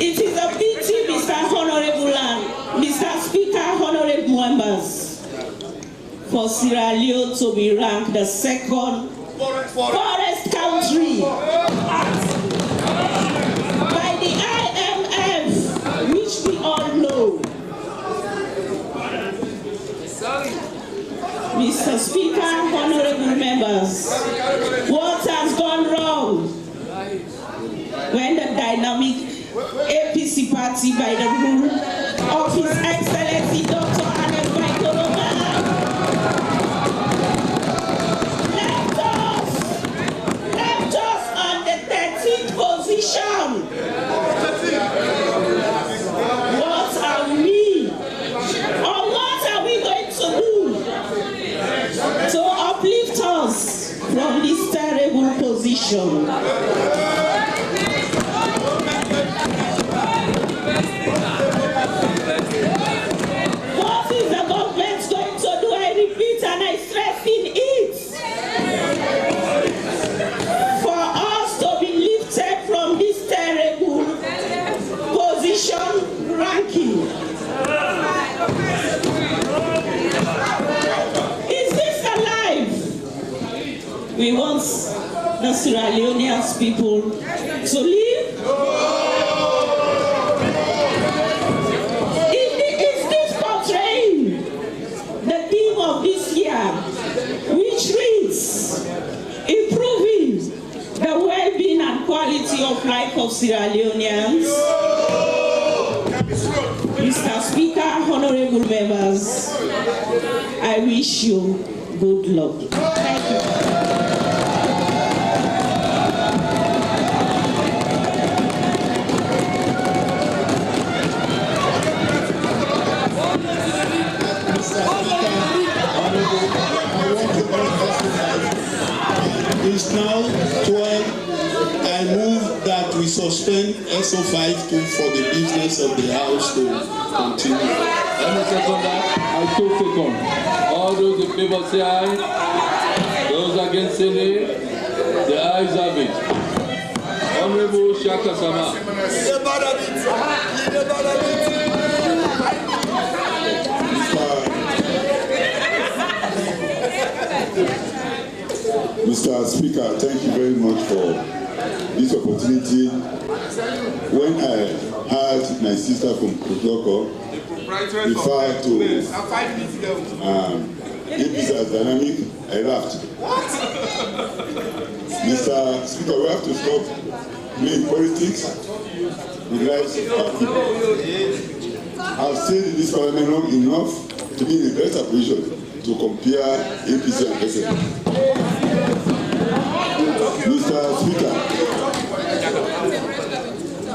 It is a pity, Mr. Honorable and Mr. Speaker, honorable members, for Sierra Leone to be ranked the second poorest country by the IMF, which we all know. Mr. Speaker, honorable members, what has gone wrong when the dynamic APC party, by the rule of His Excellency Dr. Anne Koroma, left us on the 13th position? What are we, or what are we going to do to uplift us from this terrible position? What is the government going to do? I repeat and I stress in it. For us to be lifted from this terrible position ranking. Is this alive? We want the Sierra Leoneans people to live. Is this portraying the theme of this year, which reads, improving the well-being and quality of life of Sierra Leoneans? Mr. Speaker, honorable members, I wish you good luck. Thank you. It's now 12. I move that we suspend SO5 for the business of the House to continue. Let me second that. I so second. All those in favor say aye. Those against say nay. The ayes have it. Honorable Shaka Sama. Mr. Speaker, thank you very much for this opportunity. When I heard my sister from Kotoko refer to APC as dynamic, I laughed. Mr. Speaker, we have to stop playing politics with lives of our people. I've stayed in this parliament long enough to be in a better position to compare APC and SFP. Mr. Speaker,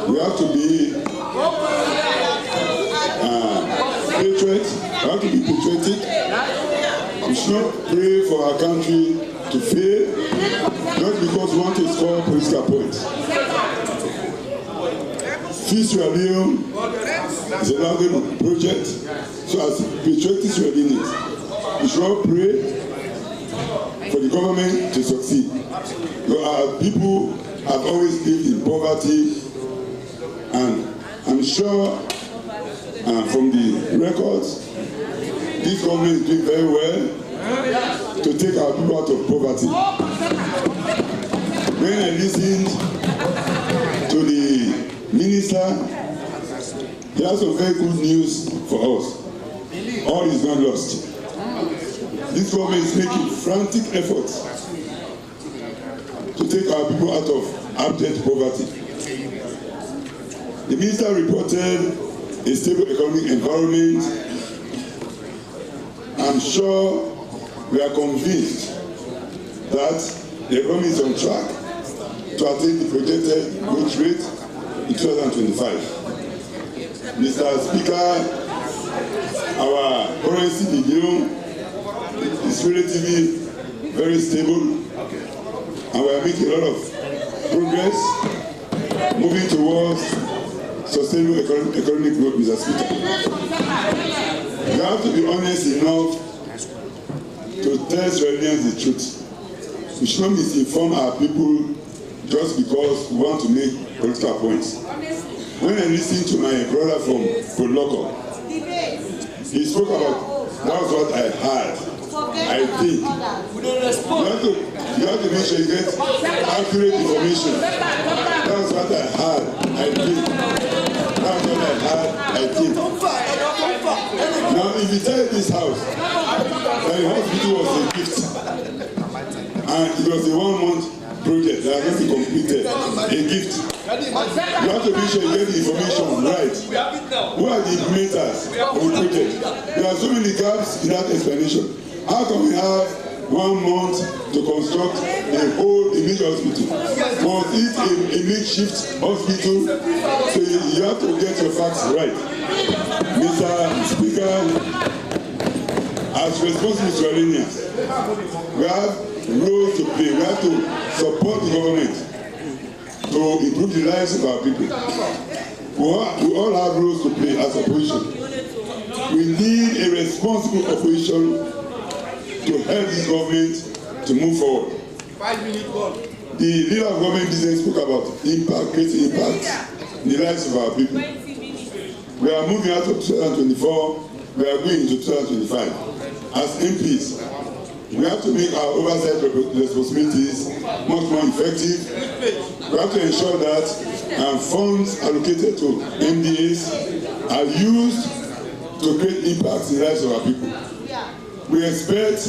we have to be patriots. We have to be patriotic. We should not pray for our country to fail, not because we want to score political points. Sierra Leone is a long project, so as patriotic Sierra Leoneans, we should not pray for the government to succeed. Our people have always lived in poverty, and I'm sure from the records, this government is doing very well to take our people out of poverty. When I listened to the minister, he has some very good news for us. All is not lost. This government is making frantic efforts to take our people out of abject poverty. The minister reported a stable economic environment. I'm sure we are convinced that the economy is on track to attain the projected growth rate in 2025. Mr. Speaker, our currency, the euro, is relatively very stable, and we are making a lot of progress moving towards sustainable economic growth, Mr. Speaker. We have to be honest enough to tell Sierra Leoneans the truth. We should not misinform our people just because we want to make political points. When I listened to my brother from Poloko, he spoke about, that was what I heard. I think you have to make sure you get accurate information. That's what I heard. I think. That's what I heard. I think. Now, if you tell this house that the hospital was a gift and it was a 1-month project that has not been completed, a gift, you have to make sure you get the information right. Who are the implementers of the project? There are so many gaps in that explanation. How can we have 1 month to construct a major hospital? Was it a makeshift hospital? So you have to get your facts right. Mr. Speaker, as responsible Australians, we have roles to play. We have to support the government to improve the lives of our people. We all have roles to play as opposition. We need a responsible opposition to help this government to move forward. 5-minute ball. The leader of government business spoke about impact, creating impact in the lives of our people. We are moving out of 2024, we are going into 2025. As MPs, we have to make our oversight responsibilities much more effective. We have to ensure that funds allocated to MDAs are used to create impact in the lives of our people. We expect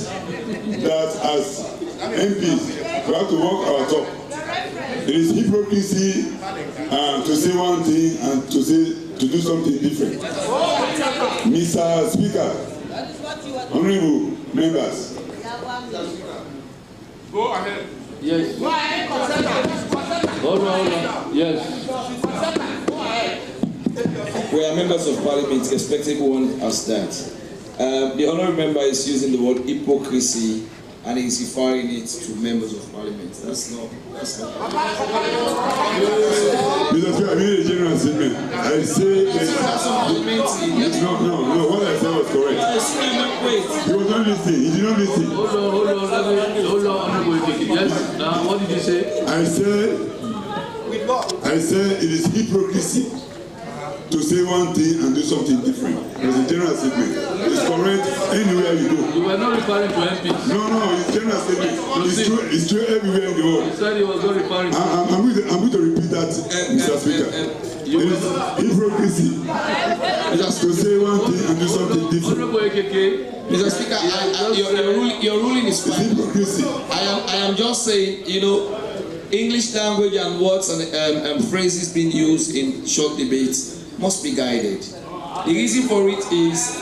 that as MPs, we have to walk our talk. It is hypocrisy to say one thing and to do something different. Mr. Speaker, honorable members. Go ahead. Yes. Hold on. Yes. We are members of Parliament, expecting one as that. The honourable member is using the word hypocrisy and is referring it to members of Parliament. That's not. Mr. Speaker, I made a general statement. I say no. What I said was correct. He was not listening. He did not listen. Hold on. Yes. Now, what did you say? I said it is hypocrisy to say one thing and do something different. It's a general statement. It's correct anywhere you go. You were not referring to MPs. No, it's general statement. It's true everywhere in the world. You said he was not referring to I'm going to repeat that, Mr. Speaker. It is hypocrisy just to say one thing and do something different. Mr. Speaker, your ruling is fine. It's hypocrisy. I am just saying, English language and words and phrases being used in short debates must be guided. The reason for it is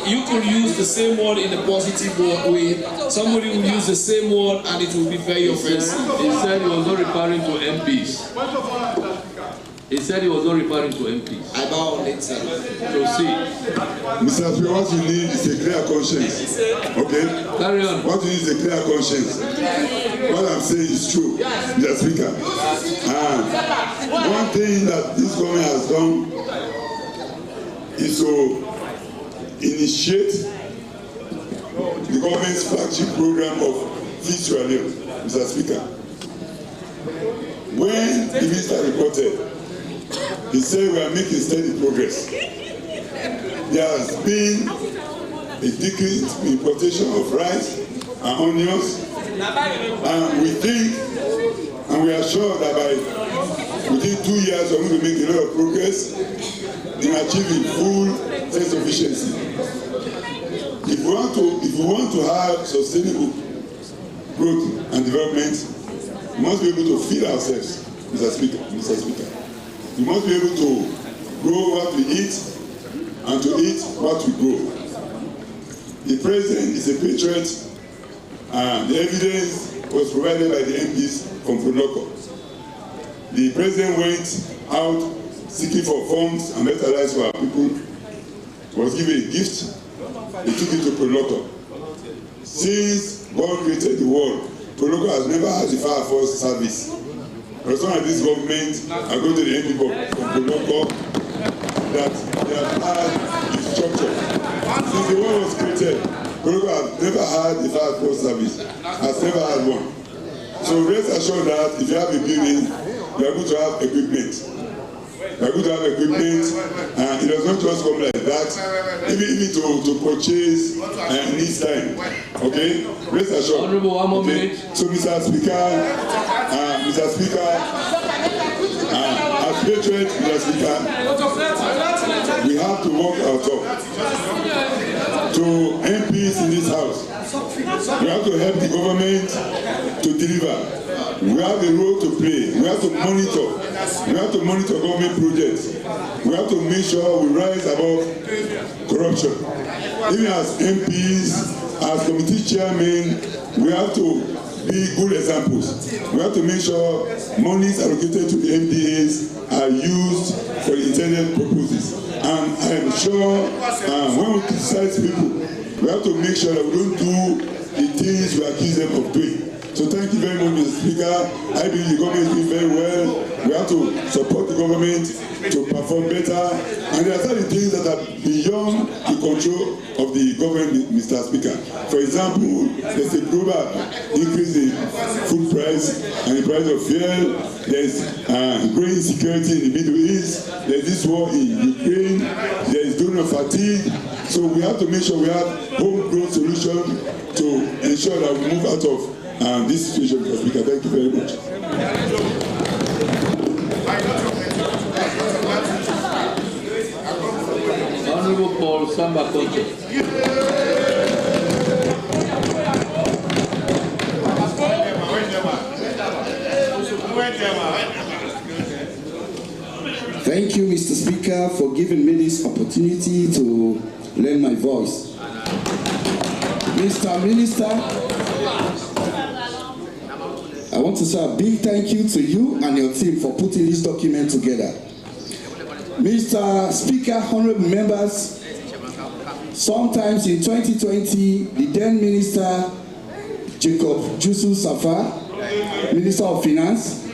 you could use the same word in a positive way. Somebody will use the same word and it will be very offensive. He said he was not referring to MPs. He said he was not referring to MPs. I bow on it, sir. Proceed. Mr. Speaker, what you need is a clear conscience. Okay? Carry on. What you need is a clear conscience. What I'm saying is true, Mr. Speaker. One thing that this government has done is to initiate the government's flagship program of Sierra Leone, Mr. Speaker. When the minister reported, he said we are making steady progress. There has been a decrease in importation of rice and onions, and we think and we are sure that within 2 years we are going to make a lot of progress in achieving full self-sufficiency. If we want to have sustainable growth and development, we must be able to feed ourselves. Mr. Speaker. We must be able to grow what we eat and to eat what we grow. The president is a patriot, and the evidence was provided by the MPs from Proloco. The president went out seeking for funds and better lives for our people, was given a gift, he took it to Proloco. Since God created the world, Proloco has never had the fire force service. But some of this government are going to the MP from Proloco that they have had the structure. Since the world was created, Proloco has never had the fire force service, has never had one. So rest assured that if you have a building, you are going to have equipment. You are going to have equipment, and it does not just come like that. Even to purchase needs time. Okay? Rest assured. Honorable, one more minute. So, Mr. Speaker, as patriot, Mr. Speaker, we have to walk our talk. To MPs in this house, we have to help the government to deliver. We have a role to play. We have to monitor. We have to monitor government projects. We have to make sure we rise above corruption. Even as MPs, as committee chairmen, we have to be good examples. We have to make sure monies allocated to the MDAs are used for the intended purposes. And I am sure when we criticize people, we have to make sure that we don't do the things we accuse them of doing. So thank you very much, Mr. Speaker. I believe the government is doing very well. We have to support the government to perform better. And there are certain things that are beyond the control of the government, Mr. Speaker. For example, there's a global increase in food price and the price of fuel. There's growing insecurity in the Middle East. There's this war in Ukraine. There's donor fatigue. So we have to make sure we have homegrown solution to ensure that we move out of this situation, Mr. Speaker. Thank you very much. Honorable Paul Samba Koto. Thank you, Mr. Speaker, for giving me this opportunity to lend my voice. Mr. Minister, I want to say a big thank you to you and your team for putting this document together. Mr. Speaker, honorable members, sometimes in 2020, the then Minister Jacob Jusu Safa, Minister of Finance,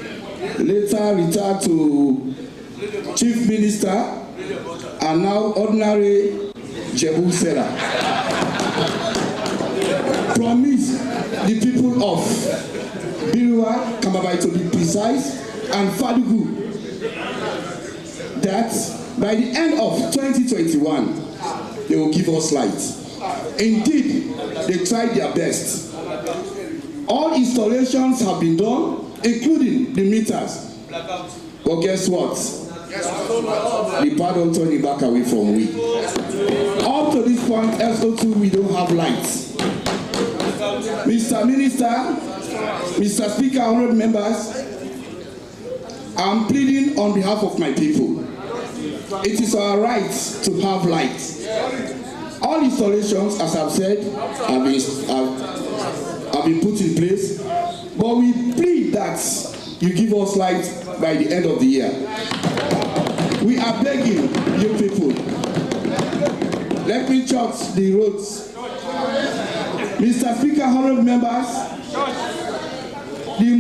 later retired to Chief Minister, and now ordinary Jebu Sela, promised the people of Birua, Kamabai to be precise, and Fadugu, that by the end of 2021, they will give us light. Indeed, they tried their best. All installations have been done, including the meters. But guess what? The power don't turn it back away from we. Up to this point, SO2, we don't have lights. Mr. Minister, Mr. Speaker, honorable members, I'm pleading on behalf of my people. It is our right to have light. All installations, as I've said, have been put in place, but we plead that you give us light by the end of the year. We are begging you people, let me chart the roads. Mr. Speaker, honorable members, the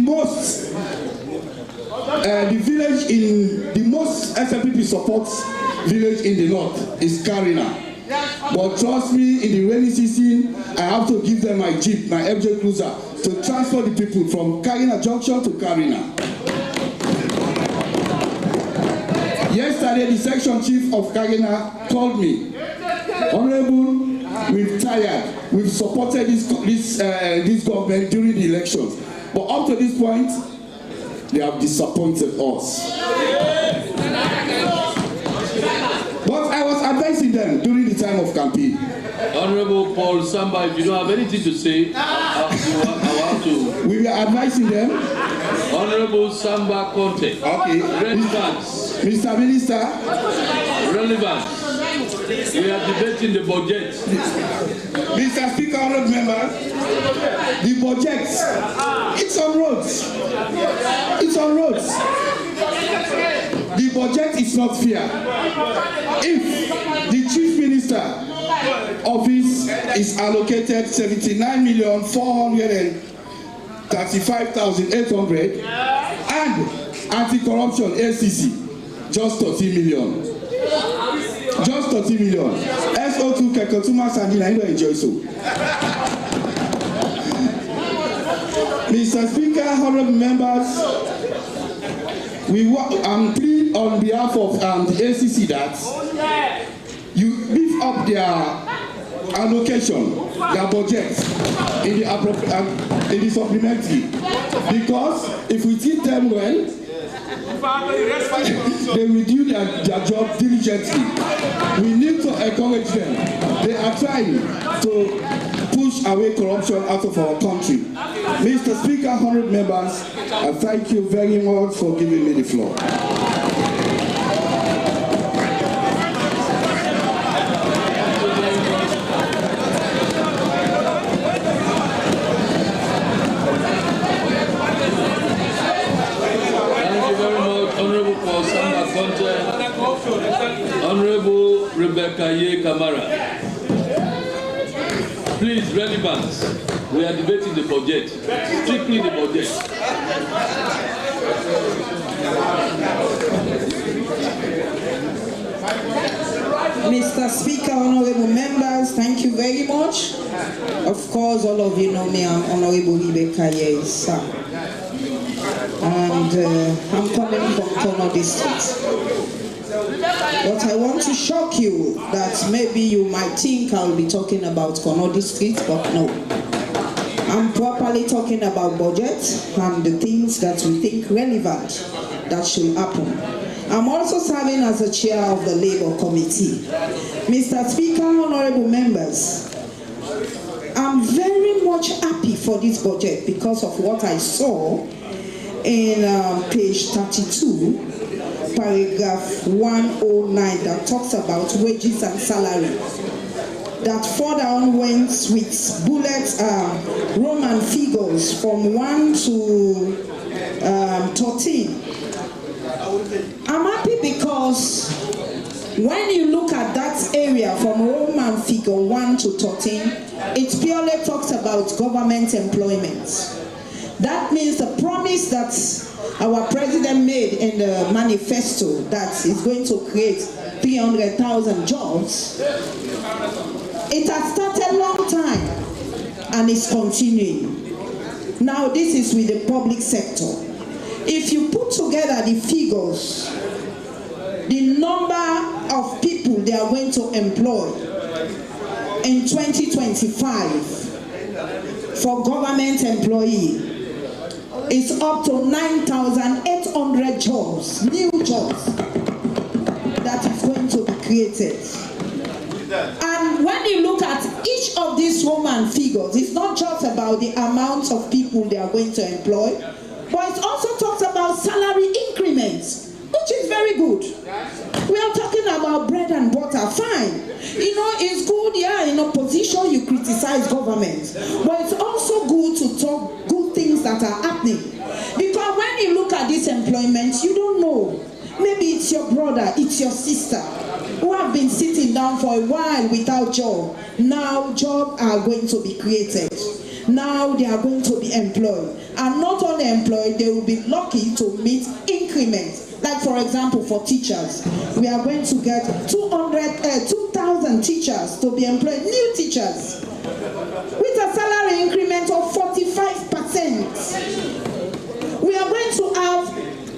most SLPP supports village in the north is Karina. But trust me, in the rainy season, I have to give them my Jeep, my FJ Cruiser, to transport the people from Karina Junction to Karina. Yesterday, the section chief of Karina called me. Honorable, we've tired. We've supported this government during the elections. But up to this point, they have disappointed us. But I was advising them during the time of campaign. Honorable Paul Samba, if you don't have anything to say, I will have to. We were advising them. Honorable Honorable Samba Conte. Okay. Relevance. Mr. Minister. Relevance. We are debating the budget. Mr. Speaker, honourable members, the budget, it's on roads. It's on roads. The budget is not fair. If the Chief Minister office is allocated 79,435,800 and anti-corruption ACC just 30 million. Just 30 million. SO2 Kekotuma Sandina, I don't enjoy so. Mr. Speaker, honourable members, I'm pleading on behalf of the ACC that you beef up their allocation, their budget in the supplementary, because if we treat them well, they will do their job diligently. We need to encourage them. They are trying to push away corruption out of our country. Mr. Speaker, honourable members, I thank you very much for giving me the floor. Honorable Rebecca Ye Kamara. Please, relevance. We are debating the budget. Strictly the budget. Mr. Speaker, honorable members, thank you very much. Of course, all of you know me, I'm Honorable Rebecca Ye, sir. And I'm coming from Kono District. But I want to shock you that maybe you might think I'll be talking about Kono District, but no. I'm properly talking about budget and the things that we think relevant that should happen. I'm also serving as the chair of the Labour Committee. Mr. Speaker, honorable members, I'm very much happy for this budget because of what I saw in page 32, paragraph 109, that talks about wages and salary. That further on went with bullet Roman figures from 1 to 13. I'm happy because when you look at that area from Roman figure 1 to 13, it purely talks about government employment. That means the promise that our president made in the manifesto that is going to create 300,000 jobs, it has started a long time and it's continuing. Now this is with the public sector. If you put together the figures, the number of people they are going to employ in 2025 for government employee is up to 9,800 jobs, new jobs that is going to be created. And when you look at each of these Roman figures, it's not just about the amount of people they are going to employ, but it also talks about salary increments, which is very good. We are talking about bread and butter, fine. You know, it's good, yeah, in opposition you criticize government, but it's also good to talk good things that are happening. Because when you look at this employment, you don't know. Maybe it's your brother, it's your sister, who have been sitting down for a while without job. Now jobs are going to be created. Now they are going to be employed. And not only employed, they will be lucky to meet increments. Like for example, for teachers, we are going to get 2,000 teachers to be employed, new teachers, with a salary increment of 45%. We are going to have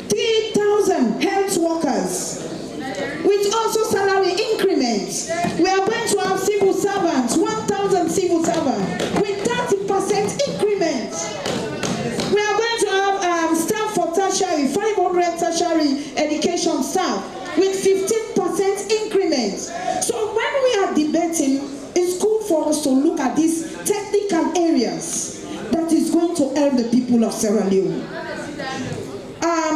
3,000 health workers, with also salary increments. We are going to have civil servants, 1,000 civil servants, with 30% increments. We are going to have staff for tertiary, 500 tertiary education staff, with 15% increments. So when we are debating, it's good for us to look at these technical areas that is going to help the people of Sierra Leone.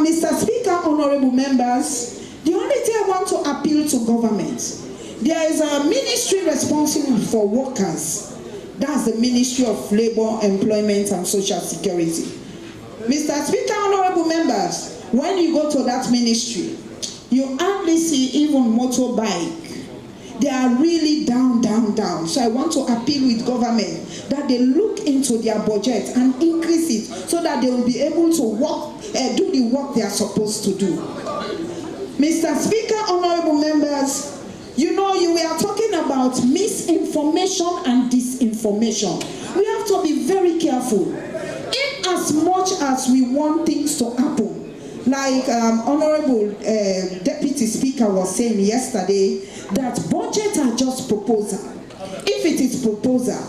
Mr. Speaker, honorable members, the only thing I want to appeal to government, there is a ministry responsible for workers. That's the Ministry of Labor, Employment and Social Security. Mr. Speaker, honorable members, when you go to that ministry, you hardly see even motorbike. They are really down. So I want to appeal with government that they look into their budget and increase it so that they will be able to work, do the work they are supposed to do. Mr. Speaker, honorable members, you know, you were talking about misinformation and disinformation. We have to be very careful. In as much as we want things to happen, like Honorable Deputy Speaker was saying yesterday, that budgets are just proposal. If it is proposal,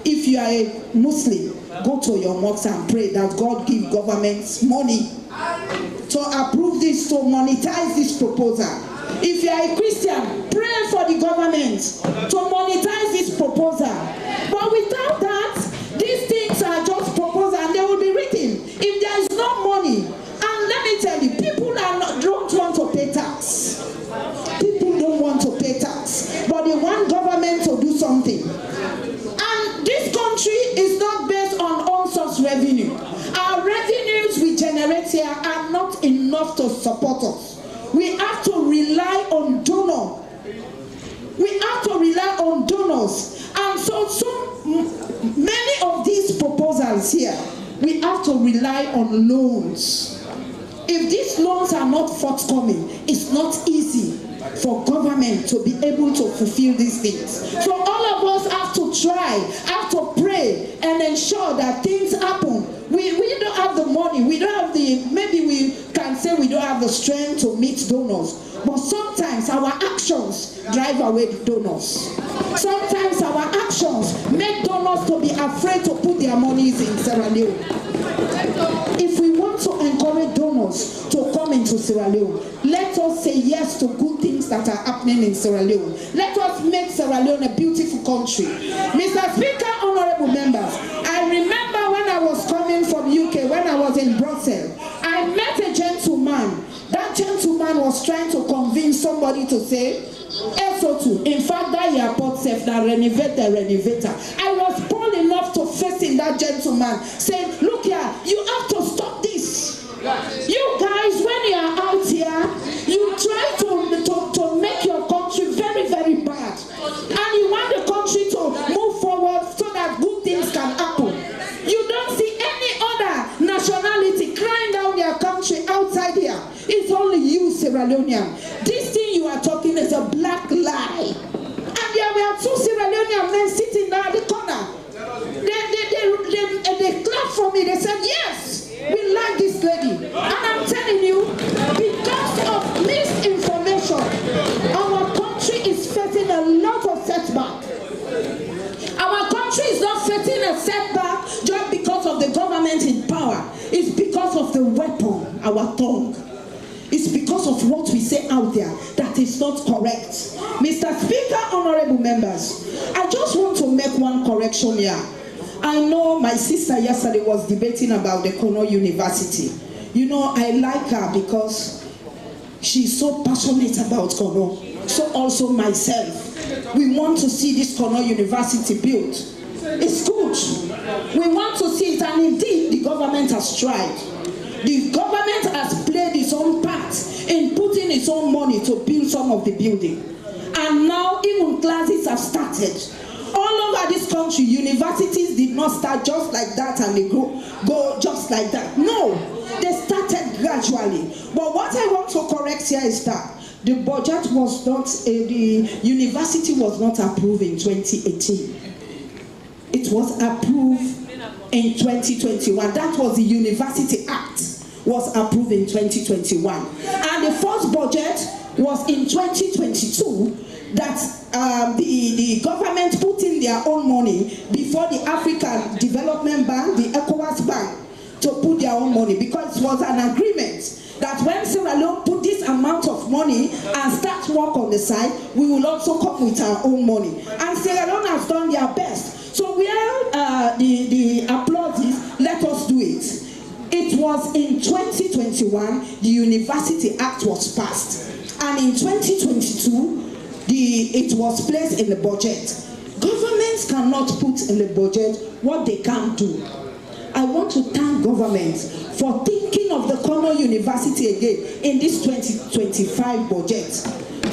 if you are a Muslim, go to your mosque and pray that God give governments money to approve this, to monetize this proposal. If you are a Christian, pray for the government to monetize this proposal. But without that, these things are just proposal and they will be written. If there is no money, and let me tell you, people don't want to pay tax. People don't want to pay tax, but they want government to do something. And this country is not based on all-source revenue. Our revenues we generate here are not enough to support us. We have to rely on donors. We have to rely on donors. And so many of these proposals here, we have to rely on loans. If these loans are not forthcoming, it's not easy for government to be able to fulfill these things. So all of us have to try, have to pray and ensure that things happen. We don't have the money, we don't have the, maybe we can say we don't have the strength to meet donors, but sometimes our actions drive away the donors. Sometimes our actions make donors to be afraid to put their monies in Sierra Leone. If we want to encourage donors to come into Sierra Leone, let us say yes to good things that are happening in Sierra Leone. Let us make Sierra Leone a beautiful country. Mr. Speaker, honorable members, I remember when I was coming from UK, when I was in Brussels, I met a gentleman. That gentleman was trying to convince somebody to say, SO2. In fact, that airport said that renovate the renovator. I was bold enough to face in that gentleman, saying, look here, you have to stop this. You guys, when you are out here, you try to make your country very, very bad. And you want the country to move forward so that good things can happen. You don't see any other nationality crying down their country outside here. It's only you, Sierra Leonean. This thing you are talking is a black lie. And there were two Sierra Leonean men sitting down at the corner. They clapped for me. They said, yes, we like this lady. And I'm telling you, because of misinformation, our country is facing a lot of setback. Our country is not facing a setback just because of the government in power. It's because of the weapon, our tongue. It's because of what we say out there that is not correct. Mr. Speaker, honorable members, I just want to make one correction here. I know my sister yesterday was debating about the Kono University. You know, I like her because she's so passionate about Kono. So also myself. We want to see this Kono University built. It's good. We want to see it, and indeed the government has tried. The government has played its own part in putting its own money to build some of the building. And now even classes have started. All over this country, universities did not start just like that and they go just like that. No, they started gradually. But what I want to correct here is that the budget was not, the university was not approved in 2018. It was approved in 2021. That was the University Act, was approved in 2021. And the first budget was in 2022 that the government put in their own money before the African Development Bank, the ECOWAS Bank, to put their own money, because it was an agreement that when Sierra Leone put this amount of money and start work on the side, we will also come with our own money. And Sierra Leone has done their best. So where the applause is, let us do it. It was in 2021 2021, the University Act was passed. And in 2022, it was placed in the budget. Governments cannot put in the budget what they can't do. I want to thank government for thinking of the Cornell University again in this 2025 budget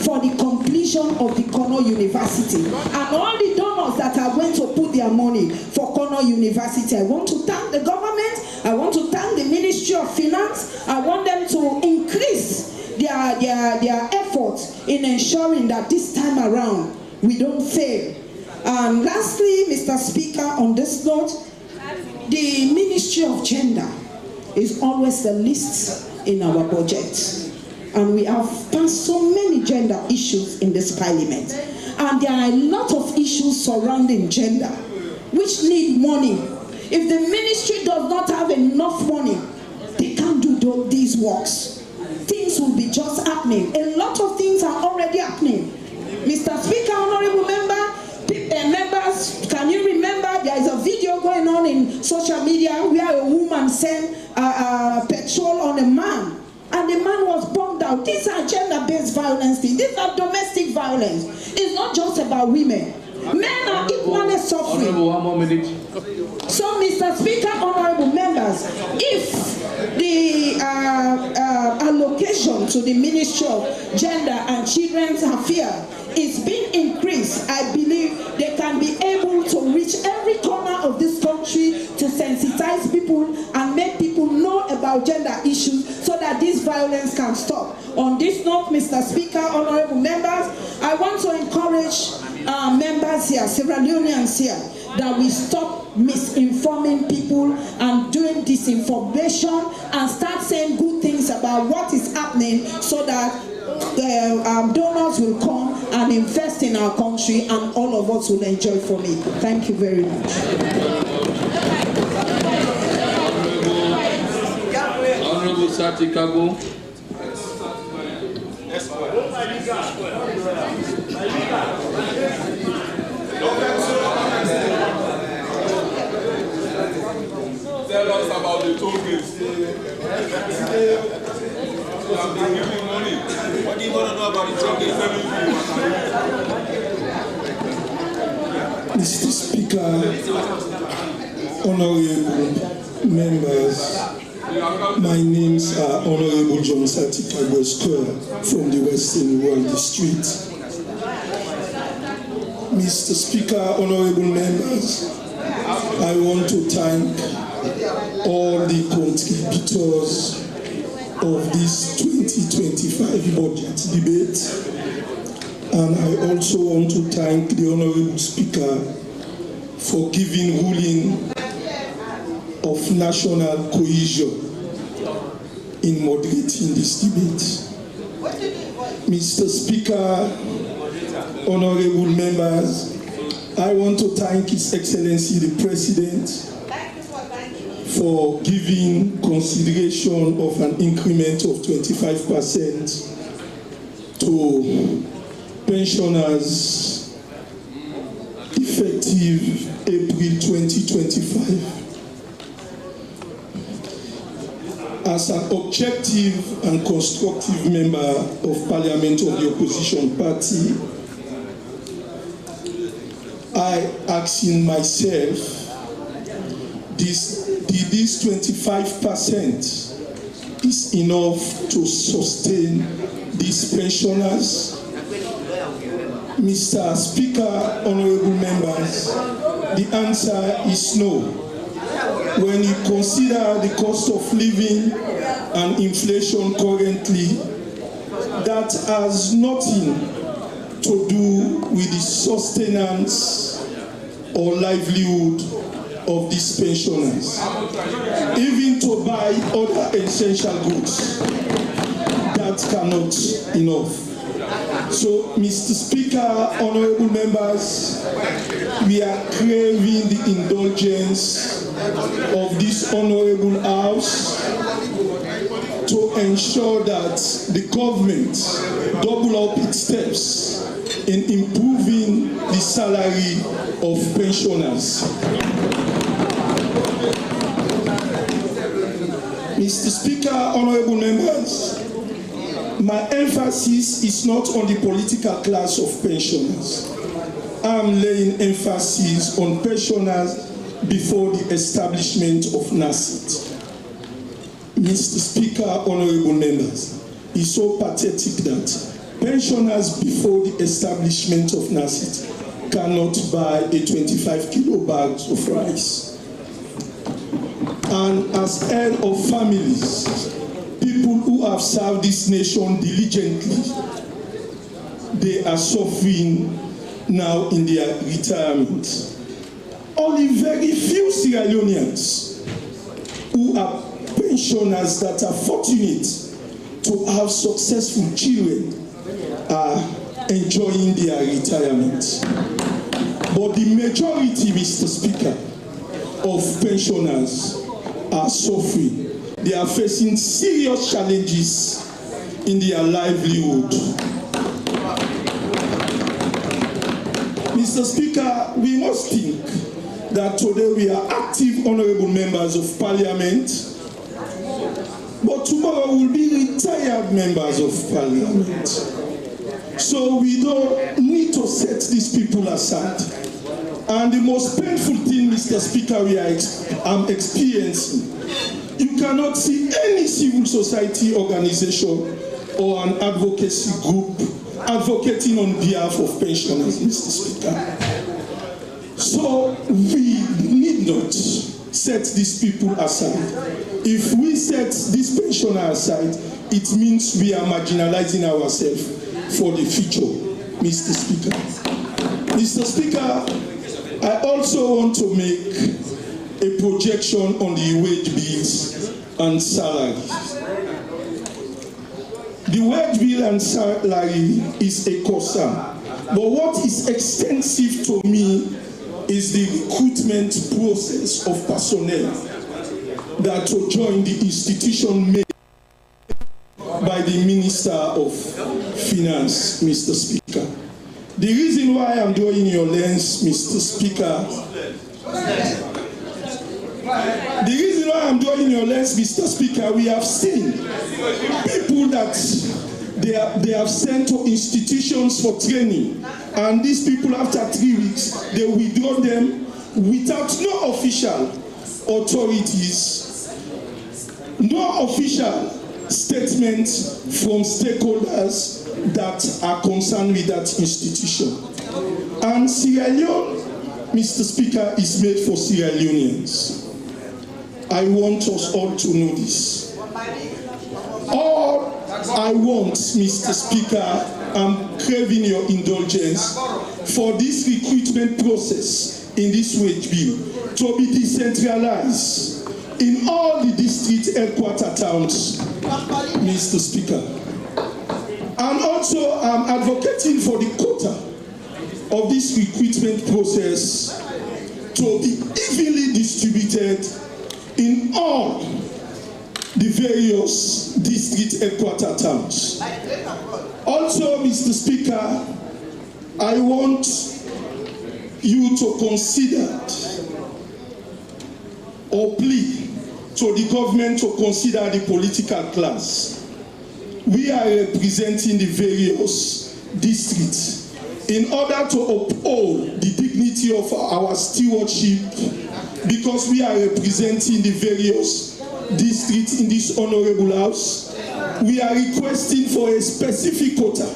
for the completion of the Cornell University. And all the donors that are going to put their money for Cornell University, I want to thank the government, I want to thank the Ministry of Finance, I want them to increase their efforts in ensuring that this time around we don't fail. And lastly, Mr. Speaker, on this note, the Ministry of Gender is always the least in our budget. And we have passed so many gender issues in this Parliament. And there are a lot of issues surrounding gender which need money. If the ministry does not have enough money, they can't do these works. Things will be just happening. A lot of things are already happening. Mr. Speaker, honorable members, can you remember there is a video going on in social media where a woman sent petrol on a man and the man was bombed out? These are gender-based violence things. These are domestic violence. It's not just about women. Men are equally suffering. Honorable, 1 more minute. So, Mr. Speaker, honorable members, if the allocation to the Ministry of Gender and Children's Affairs is being increased, I believe they can be able to reach every corner of this country to sensitize people and make people know about gender issues so that this violence can stop. On this note, Mr. Speaker, honorable members, I want to encourage members here, Sierra Leoneans here, that we stop misinforming people and doing disinformation and start saying good things about what is happening so that donors will come and invest in our country and all of us will enjoy from it. Thank you very much. Honorable Sati Kabo. Tell us about the toll gates. I've been giving money. What do you want to know about the toll gates? Mr. Speaker, honorable members, my names are Honorable John Sati Kabo Square from the Western World District. Mr. Speaker, honorable members, I want to thank all the contributors of this 2025 budget debate, and I also want to thank the Honorable Speaker for giving ruling of national cohesion in moderating this debate. Mr. Speaker, honorable members, I want to thank His Excellency the President for giving consideration of an increment of 25% to pensioners effective April 2025. As an objective and constructive member of Parliament of the opposition party, I asking myself, this 25% is enough to sustain these pensioners? Mr. Speaker, honorable members, the answer is no. When you consider the cost of living and inflation currently, that has nothing to do with the sustenance or livelihood of these pensioners. Even to buy other essential goods, that cannot enough. So, Mr. Speaker, honorable members, we are craving the indulgence of this honorable House to ensure that the government double up its steps in improving the salary of pensioners. Mr. Speaker, honorable members, my emphasis is not on the political class of pensioners. I'm laying emphasis on pensioners before the establishment of NASIT. Mr. Speaker, honorable members, it's so pathetic that pensioners before the establishment of NASIT cannot buy a 25 kilo bag of rice. And as head of families, people who have served this nation diligently, they are suffering now in their retirement. Only very few Sierra Leoneans who are pensioners that are fortunate to have successful children are enjoying their retirement. But the majority, Mr. Speaker, of pensioners are suffering. They are facing serious challenges in their livelihood. Mr. Speaker, we must think that today we are active honorable members of Parliament, but tomorrow we'll be retired members of Parliament. So we don't need to set these people aside. And the most painful thing, Mr. Speaker, I'm experiencing, you cannot see any civil society organization or an advocacy group advocating on behalf of pensioners, Mr. Speaker. So we need not set these people aside. If we set this pensioner aside, it means we are marginalizing ourselves for the future, Mr. Speaker. Mr. Speaker, I also want to make a projection on the wage bills and salaries. The wage bill and salary is a concern, but what is extensive to me is the recruitment process of personnel that to join the institution made by the Minister of Finance, Mr. Speaker. The reason why I'm drawing your lens, Mr. Speaker, Mr. Speaker, we have seen people that they have sent to institutions for training, and these people after 3 weeks, they withdraw them without no official authorities, no official statement from stakeholders that are concerned with that institution. And Sierra Leone, Mr. Speaker, is made for Sierra Leoneans. I want us all to know this. All I want, Mr. Speaker, I'm craving your indulgence for this recruitment process in this wage bill to be decentralized in all the district headquarter towns, Mr. Speaker. And also, I'm advocating for the quota of this recruitment process to be evenly distributed in all the various district headquarter towns. Also, Mr. Speaker, I want you to consider or plead to the government to consider the political class. We are representing the various districts in order to uphold the dignity of our stewardship, because we are representing the various districts in this honorable house. We are requesting for a specific quota,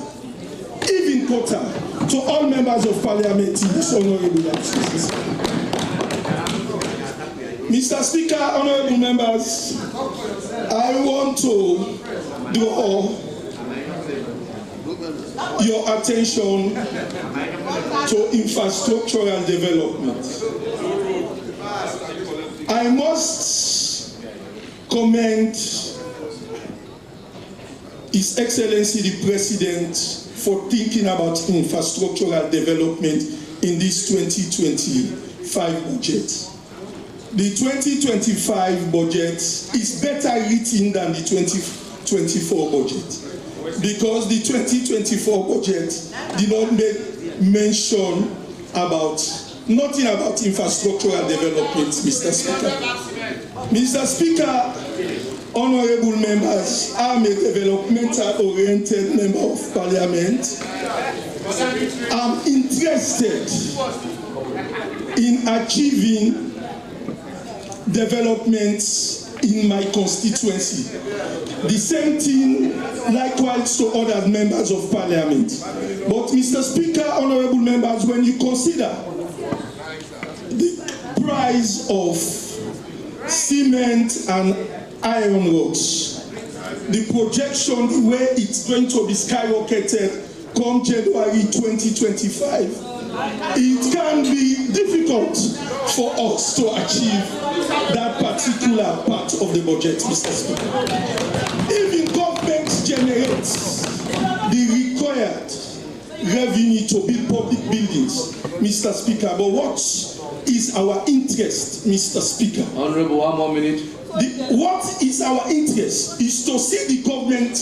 even quota, to all members of Parliament in this honorable house. Mr. Speaker, honorable members, I want to draw your attention to infrastructural development. I must commend His Excellency the President for thinking about infrastructural development in this 2025 budget. The 2025 budget is better written than the 2024 budget, because the 2024 budget did not make mention about nothing about infrastructural development, Mr. Speaker. Mr. Speaker, honorable members, I'm a developmental-oriented member of Parliament. I'm interested in achieving developments in my constituency. The same thing likewise to other members of Parliament. But Mr. Speaker, honorable members, when you consider the price of cement and iron rods, the projection, the way it's going to be skyrocketed come January 2025, it can be difficult for us to achieve that particular part of the budget, Mr. Speaker. Even government generates the required revenue to build public buildings, Mr. Speaker, but what is our interest, Mr. Speaker? Honorable, 1 more minute. What is our interest is to see the government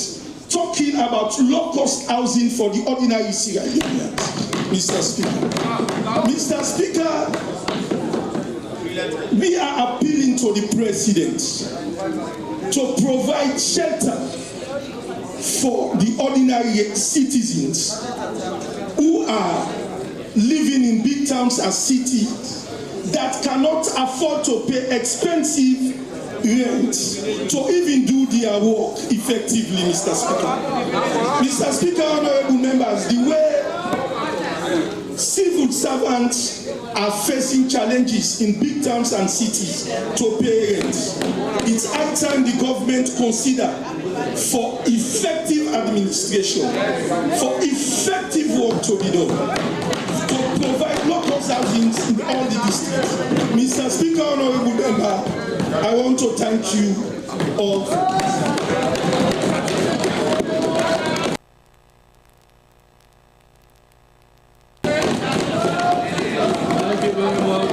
talking about low-cost housing for the ordinary Sierra Leoneans, Mr. Speaker. Mr. Speaker, we are appealing to the President to provide shelter for the ordinary citizens who are living in big towns and cities that cannot afford to pay expensive rent to even do their work effectively, Mr. Speaker. Mr. Speaker, honorable members, the way civil servants are facing challenges in big towns and cities to pay rent, it's high time the government consider for effective administration, for effective work to be done, to provide local housing in all the districts. Mr. Speaker, honorable member, I want to thank you all. Thank you very much.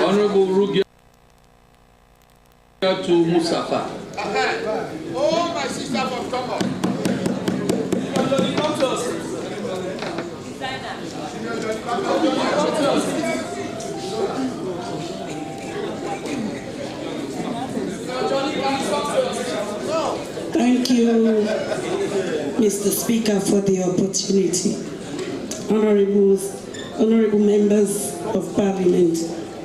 Honorable Rugia to Musafa. Oh, my sister from Congo. Thank you, Mr. Speaker, for the opportunity. Honorable members of Parliament,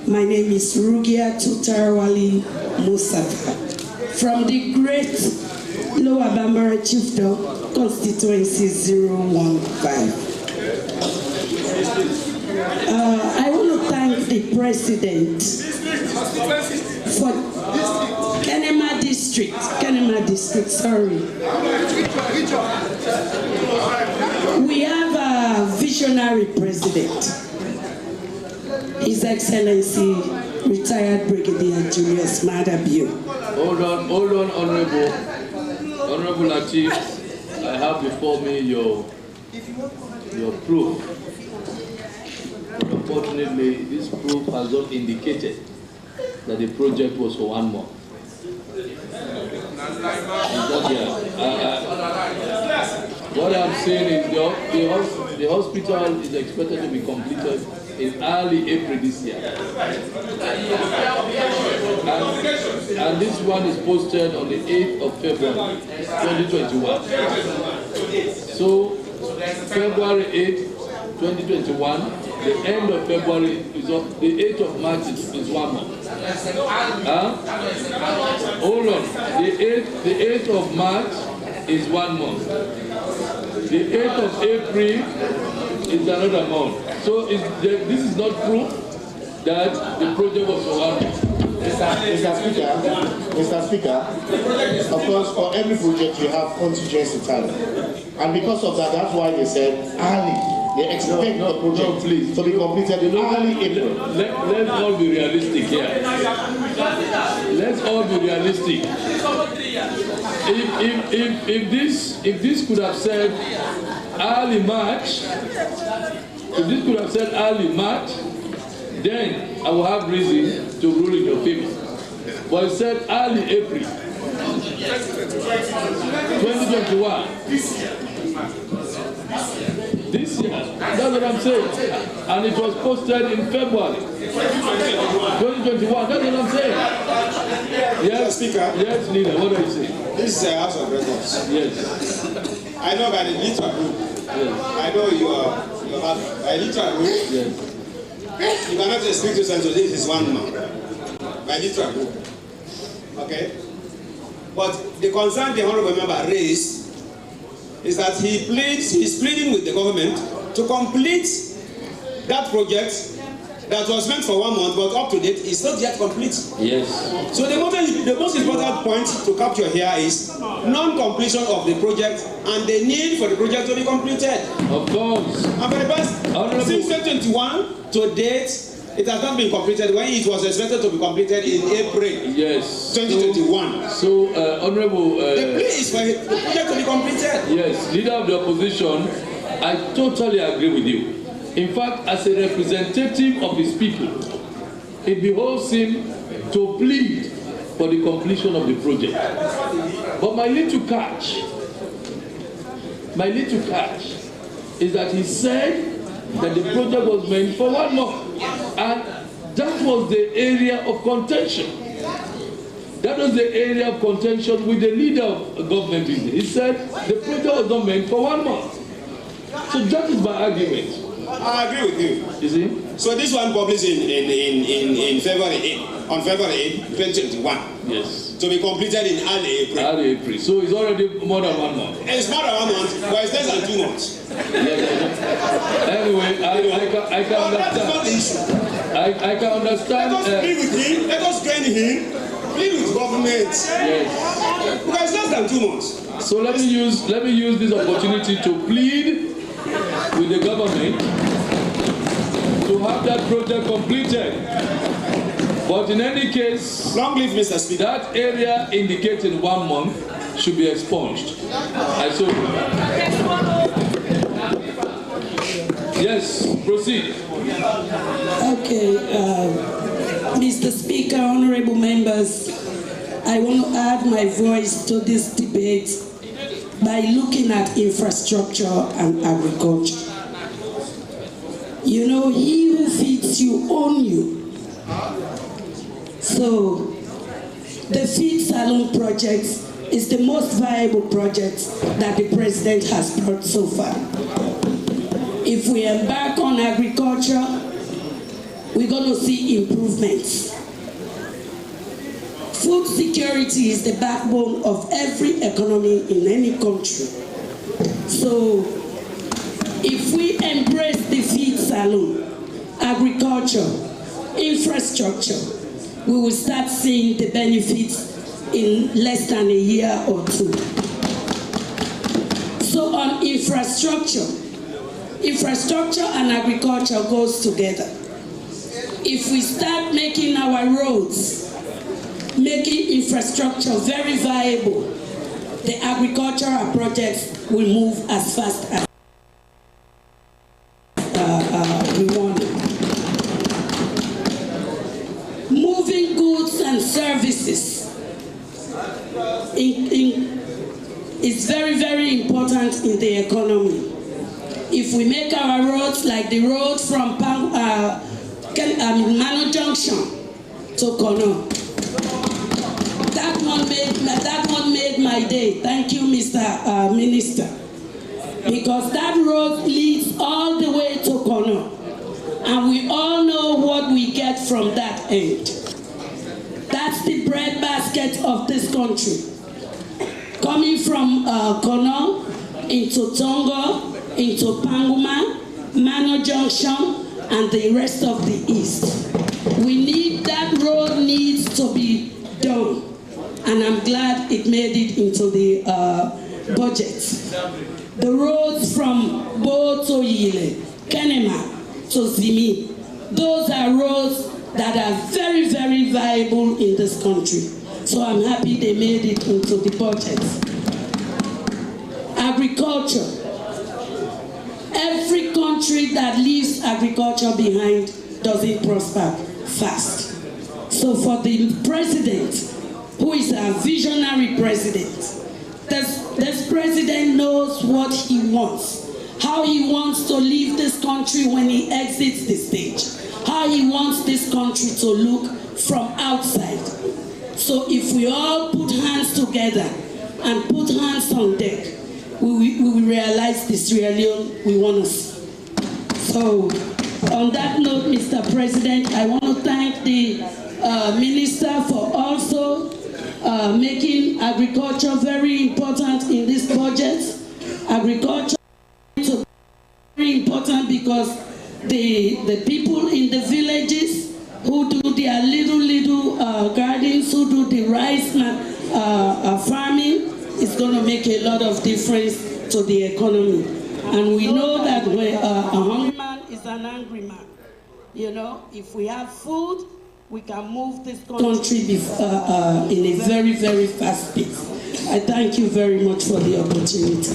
my name is Rugia Tutarawali Musafa from the great Lower Bambara Chiefdom, Constituency 015. I want to thank the President for Kenema District, sorry. We have a visionary President, His Excellency, retired Brigadier Julius Madabio. Hold on, Honorable Latif. I have before me your proof. But unfortunately, this proof has not indicated that the project was for 1 month. What I'm saying is the hospital is expected to be completed in early April this year. And this one is posted on the 8th of February 2021. So February 8th, 2021, the end of February is the 8th of March is 1 month. Hold on. The 8th of March is 1 month. The 8th of April is another month. So this is not proof that the project was for 1 month. Mr. Speaker, of course, for every project you have contingency time. And because of that, that's why they said early. They expect the project to be completed in early April. Let's all be realistic here. Let's all be realistic. If this could have said early March, then I will have reason to rule in your favor. But it said early April 2021. This year. That's what I'm saying. And it was posted in February 2021. That's what I'm saying. Yes, Speaker. Yes, leader. What are you saying? This is a House of Records. Yes. I know by the literal rule. Yes. I know you are by literal rule. Yes. You cannot speak to Senator. This is one man. By literal rule. Okay? But the concern the honorable member raised is that he's pleading with the government to complete that project that was meant for 1 month, but up to date is not yet complete. Yes. So the most important point to capture here is non-completion of the project and the need for the project to be completed. Of course. And for the past, since 2021 to date, it has not been completed when it was expected to be completed in April. Yes. 2021. So, Honorable. The plea is for the project to be completed. Yes, leader of the opposition, I totally agree with you. In fact, as a representative of his people, it behoves him to plead for the completion of the project. But my little catch is that he said that the project was meant for 1 month. And that was the area of contention. That was the area of contention with the leader of government. He said the project was not meant for 1 month. So that is my argument. I agree with you. You see? So this one published in February 8, on February 8, 2021. Yes. To be completed in early April. Early April. So it's already more than 1 month. It's more than 1 month, but it's less than 2 months. Yes. Anyway, I can understand. That's not the issue. I can understand. Let us plead with him. Let us join him. Plead with government. Yes. Because it's less than 2 months. So let me use this opportunity to plead with the government to have that project completed. But in any case, long live Mr. Speaker. That area indicating 1 month should be expunged. I saw. Yes, proceed. Okay, Mr. Speaker, honorable members, I want to add my voice to this debate by looking at infrastructure and agriculture. You know, he who feeds you own you. So, the Feed Salon project is the most viable project that the president has brought so far. If we embark on agriculture, we're going to see improvements. Food security is the backbone of every economy in any country. So, if we embrace the Feed Salon, agriculture, infrastructure, we will start seeing the benefits in less than a year or two. So on infrastructure and agriculture goes together. If we start making our roads, making infrastructure very viable, the agricultural projects will move as fast as we want it. Moving goods and services is very, very important in the economy. If we make our roads like the road from Mano Junction to Kono, that one made my day. Thank you, Mr. Minister. Because that road leads all the way to Kono. And we all know what we get from that end. That's the bread basket of this country. Coming from Kono into Tongo, into Panguma, Mano Junction, and the rest of the east. That road needs to be done. And I'm glad it made it into the budget. The roads from Bo to Yile, Kenema to Zimi, those are roads that are very, very viable in this country. So I'm happy they made it into the budget. Agriculture. Every country that leaves agriculture behind doesn't prosper fast. So for the president, who is a visionary president, this president knows what he wants. how he wants to leave this country when he exits the stage, how he wants this country to look from outside. So if we all put hands together and put hands on deck, we will realize the Sierra Leone we want to see. So on that note, Mr. President, I want to thank the Minister for also making agriculture very important in this budget. Agriculture is very important because the people in the villages who do their little gardens, who do the rice farming, is going to make a lot of difference to the economy. And we know that a hungry man is an angry man. You know, if we have food, we can move this country in a very, very fast pace. I thank you very much for the opportunity.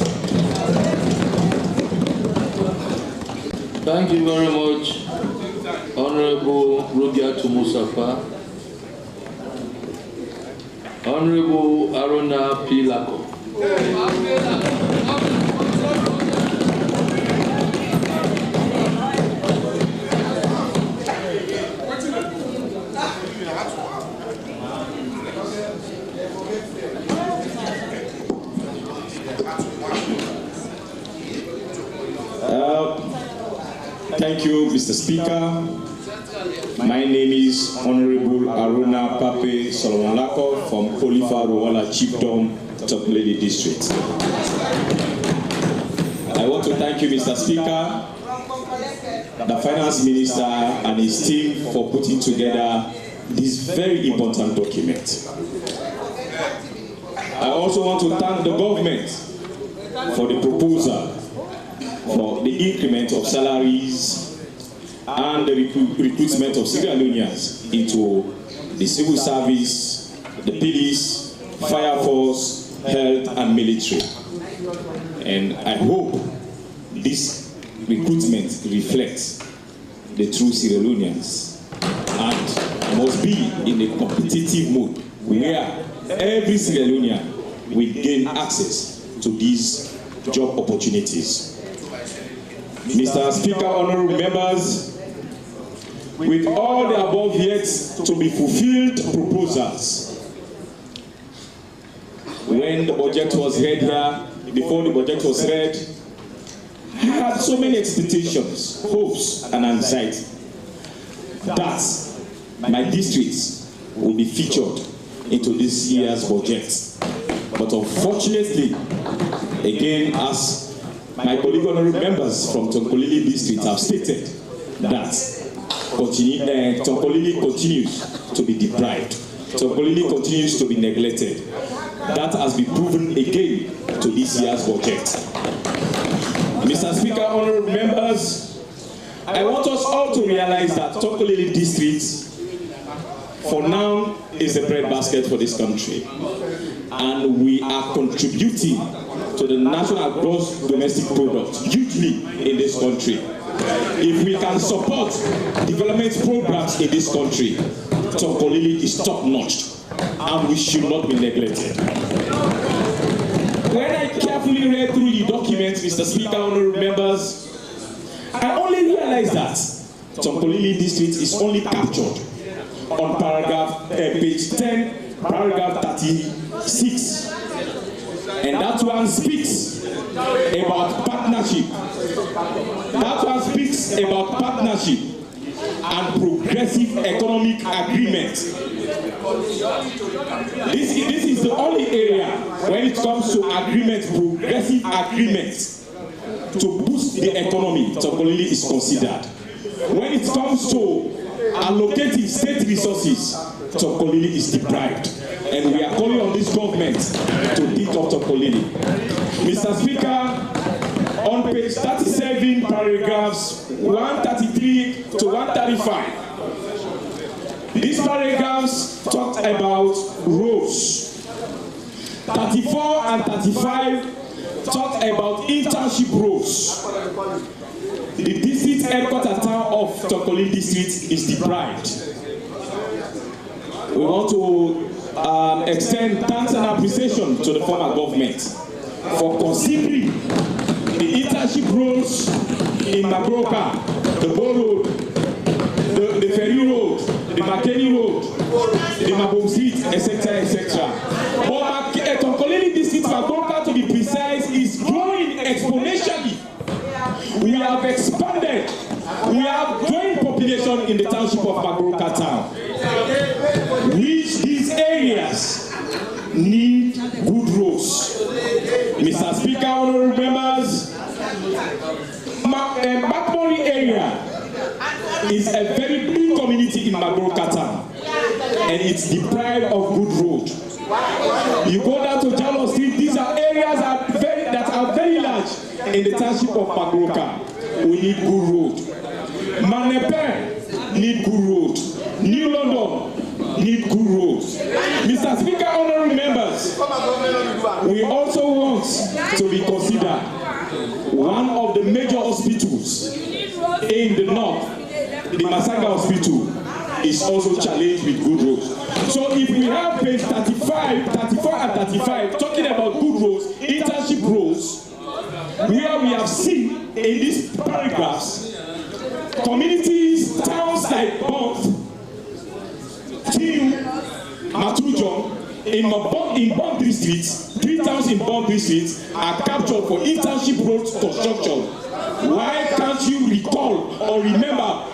Thank you very much, Honorable Rugiatu Musafa. Honorable Aruna Pilako. Thank you, Mr. Speaker. My name is Honorable Aruna Pape Solomon Lako from Polifa Rowala Chiefdom, Tokulele District. I want to thank you, Mr. Speaker, the Finance Minister and his team for putting together this very important document. I also want to thank the government for the proposal for the increment of salaries and the recruitment of Sierra Leoneans into the civil service, the police, fire force, health and military. And I hope this recruitment reflects the true Sierra Leoneans and must be in a competitive mode where every Sierra Leonean will gain access to these job opportunities. Mr. Speaker, honorable members, with all the above yet to be fulfilled proposals, when the budget was read here, before the budget was read, I had so many expectations, hopes, and anxiety that my districts will be featured into this year's budget. But unfortunately, again, as my colleague honorable members from Tokulele district have stated, that Tokulele continues to be deprived. Tokulele continues to be neglected. That has been proven again to this year's budget. Mr. Speaker, honorable members, I want us all to realize that Tokulele district, for now, is the breadbasket for this country. And we are contributing to the national gross domestic product hugely in this country. If we can support development programs in this country, Tokulele is top-notch and we should not be neglected. When I carefully read through the documents, Mr. Speaker, honorable members, I only realized that Tokulele district is only captured on page 10, paragraph 36. And that one speaks about partnership. That one speaks about partnership and progressive economic agreement. This is the only area when it comes to agreement, progressive agreement, to boost the economy, Tokulele is considered. When it comes to allocating state resources, Tokulele is deprived. And we are calling on this government to think of Tokulele. Mr. Speaker, on page 37, paragraphs 133 to 135, these paragraphs talk about roads. 34 and 35 talk about internship roads. The district headquarters town of Tokulele district is deprived. We want to extend thanks and appreciation to the former government for considering the internship roads in Mabroka, the Bow Road, the Ferry Road, the McKinney Road, the Mabom Street, etc., etc. But Tonkolili district, Mabroka to be precise, is growing exponentially. We have expanded. We have growing population in the township of Mabroka town. Which these areas need good roads. Mr. Speaker, honorable members, Makmori area is a very big community in Mabroka town, and it's deprived of good road. You go down to Jalo Street, these are areas that are very large in the township of Mabroka. We need good road. Manepe need good road. New London need good roads. Mr. Speaker, honorable members, we also want to be considered one of the major hospitals in the north, the Masanga Hospital, is also challenged with good roads. So if we have page 34 and 35 talking about good roads, internship roads, where we have seen in these paragraphs communities, towns like Both, Till, Matujon, in Bond District, 3 towns in Bond District are captured for internship roads construction. Why can't you recall or remember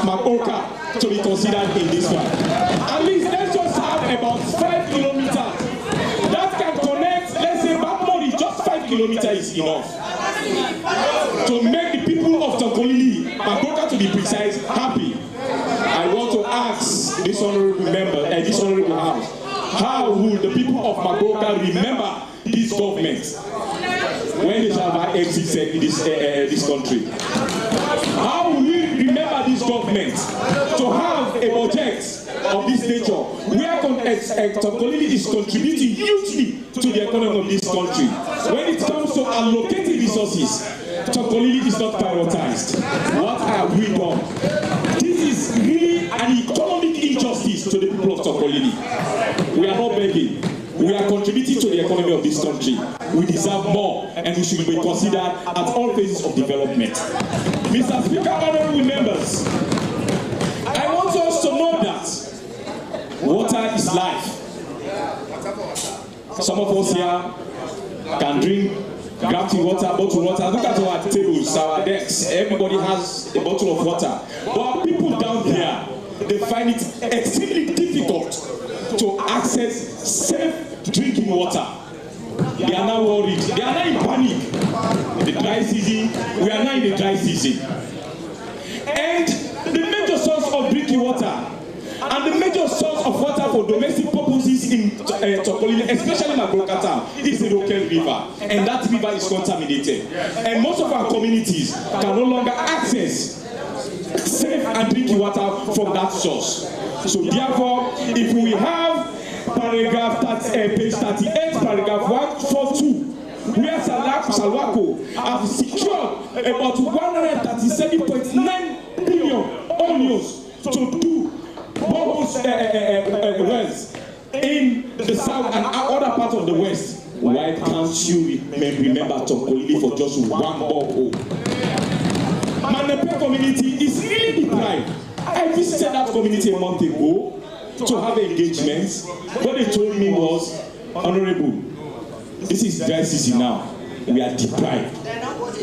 Makoka to be considered in this one? At least let's just have about 5 kilometers that can connect. Let's say Bakmori, just 5 kilometers is enough to make the people of Tonkolili, Makoka to be precise, happy. I want to ask this honorable member, this honorable house, how will the people of Makoka remember this government when they shall have exit this country? How will we remember this government to have a project of this nature where Tonkolili is contributing hugely to the economy of this country? When it comes to allocating resources, Tonkolili is not prioritized. What have we done? This is really an economic injustice to the people of Tonkolili. We are not begging. We are contributing to the economy of this country. We deserve more, and we should be considered at all phases of development. Mr. Speaker, honorable members, I want us to know that water is life. Some of us here can drink gravity water, bottled water. Look at our tables, our decks. Everybody has a bottle of water. But people down here, they find it extremely difficult to access safe drinking water. They are now worried. They are now in panic. The dry season, we are now in the dry season. And the major source of drinking water and the major source of water for domestic purposes in Tonkolili, especially Mabroka town, is the local river. And that river is contaminated. And most of our communities can no longer access safe and drinking water from that source. So therefore, if we have page 38, paragraph 142, where Salwako have secured about 137.9 billion onions to do wells in the south and other parts of the west. Why can't you remember Tonkolili for just one borehole? Manepe community is really deprived. I visited that community a month ago to have engagements. What they told me was, Honorable, this is dry season now. We are deprived.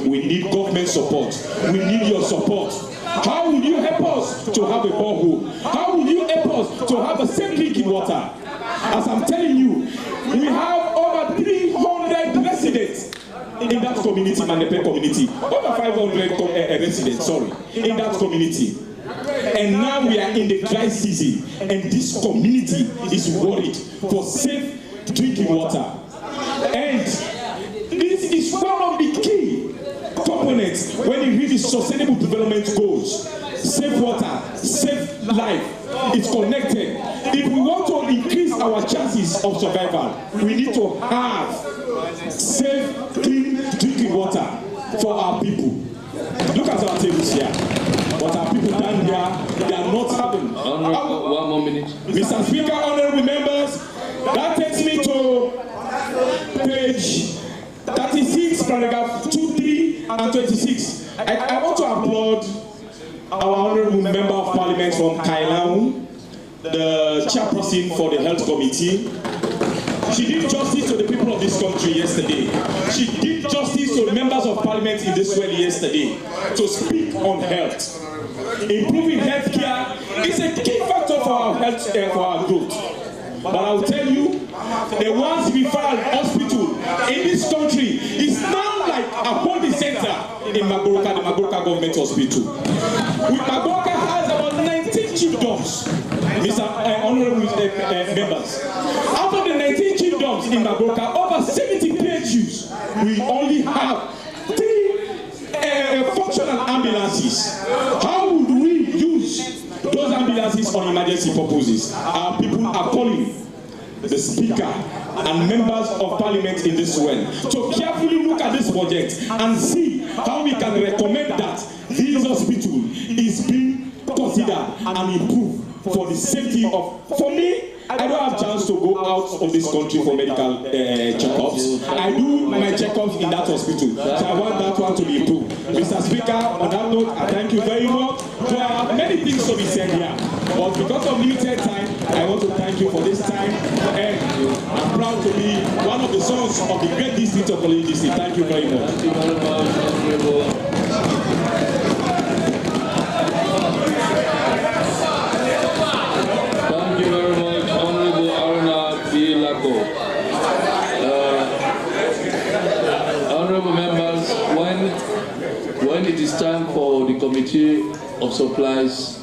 We need government support. We need your support. How will you help us to have a borehole? How will you help us to have a safe drinking water? As I'm telling you, we have over 300 residents in that community, Manepe community. Over 500 residents, in that community. And now we are in the dry season, and this community is worried for safe drinking water. And this is one of the key components when you read the sustainable development goals. Safe water, safe life is connected. If we want to increase our chances of survival, we need to have safe, clean drinking water for our people. Look at our tables here. But our people down here, they are not having. One more minute. Mr. Speaker, honorable members, that takes me to page 36, paragraph 23 and 24. I want to applaud our honorable member of parliament from Kailaun, the chairperson for the health committee. She did justice to the people of this country yesterday. She did justice to the members of parliament in this well yesterday to speak on health. Improving health care is a key factor for our health for our growth. But I'll tell you, the ones referral hospital in this country is not like a holding center in Magoroka, the Magoroka Government Hospital. Magoroka has about 19 chiefdoms, Mr. Honorable members. Out of the 19 chiefdoms in Magoroka, over 70 PHUs, we only have 3 functional ambulances. How would we use those ambulances on emergency purposes? Our people are calling the speaker and members of parliament in this well to carefully look at this budget and see how we can recommend that this hospital is being considered and improved for the safety of, for me, I don't have a chance to go out of this country for medical checkups. I do my checkups in that hospital, so I want that one to be improved. Mr. Speaker, on that note, I thank you very much. So I have many things to be said here, but because of limited time, I want to thank you for this time. And I'm proud to be one of the sons of the great district of College District. Thank you very much. Thank you very much, Honorable. Honorable members, when it is time for the Committee of Supplies,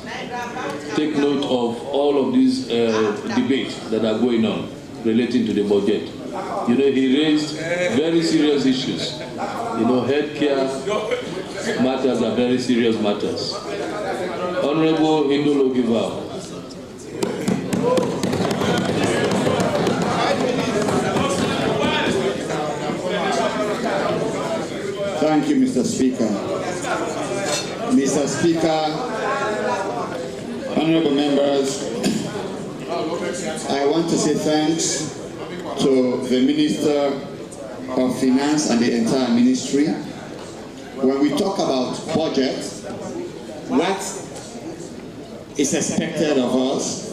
take note of all of these debates that are going on relating to the budget. You know, he raised very serious issues. You know, healthcare matters are very serious matters. Honorable Indolo Giva. Thank you, Mr. Speaker. Mr. Speaker, honorable members, I want to say thanks to the Minister of Finance and the entire ministry. When we talk about budget, what is expected of us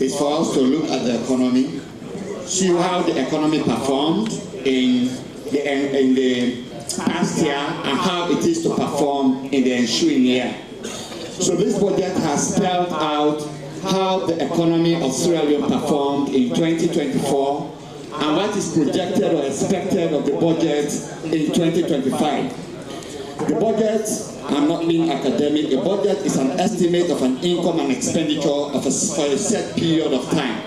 is for us to look at the economy, see how the economy performed in the past year and how it is to perform in the ensuing year. So this budget has spelled out how the economy of Sierra Leone performed in 2024 and what is projected or expected of the budget in 2025. The budget, I'm not being academic, the budget is an estimate of an income and expenditure for a set period of time.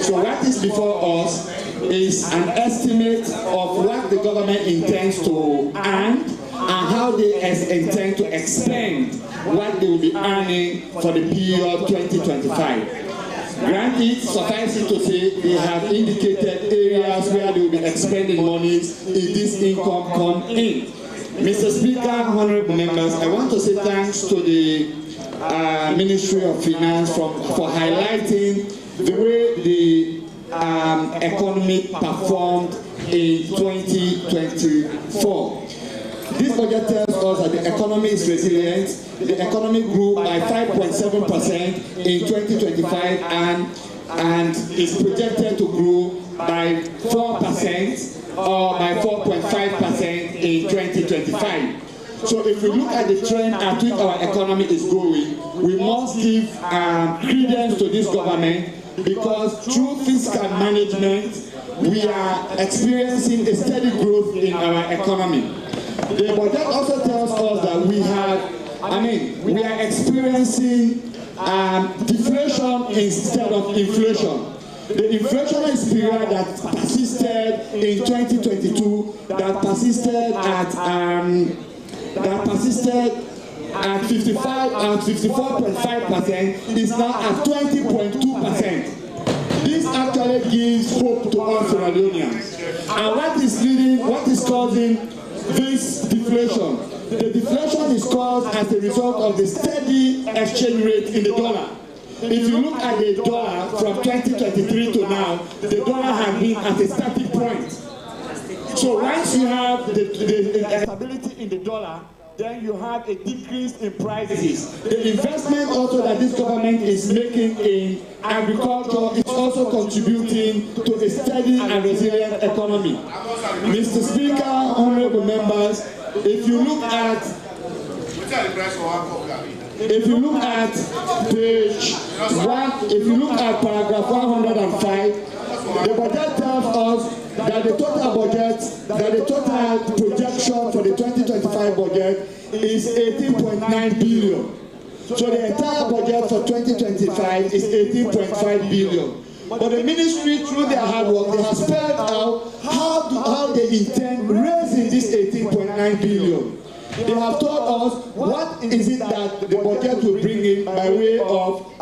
So what is before us is an estimate of what the government intends to earn and how they intend to expend what they will be earning for the period 2025. Granted, suffice it to say, they have indicated areas where they will be expending monies if this income comes in. Mr. Speaker, honorable members, I want to say thanks to the Ministry of Finance for highlighting the way the economy performed in 2024. This budget tells us that the economy is resilient. The economy grew by 5.7% in 2025 and is projected to grow by 4% or by 4.5% in 2025. So if we look at the trend at which our economy is going, we must give credence to this government because through fiscal management, we are experiencing a steady growth in our economy. The budget also tells us that we are experiencing deflation instead of inflation. The inflationary period that persisted in 2022, that persisted at 54.5% is now at 20.2%. This actually gives hope to all Sierra Leoneans. And what is causing this deflation? The deflation is caused as a result of the steady exchange rate in the dollar. If you look at the dollar from 2023 to now, the dollar has been at a static point. So once you have the stability in the dollar, then you have a decrease in prices. The investment also that this government is making in agriculture is also contributing to a steady and resilient economy. Mr. Speaker, honorable members, if you look at page 1, if you look at paragraph 105, the budget tells us that the total projection for the 2025 budget is 18.9 billion. So the entire budget for 2025 is 18.5 billion. But the ministry, through their hard work, they have spelled out how they intend raising this 18.9 billion. They have told us what is it that the budget will bring in by way of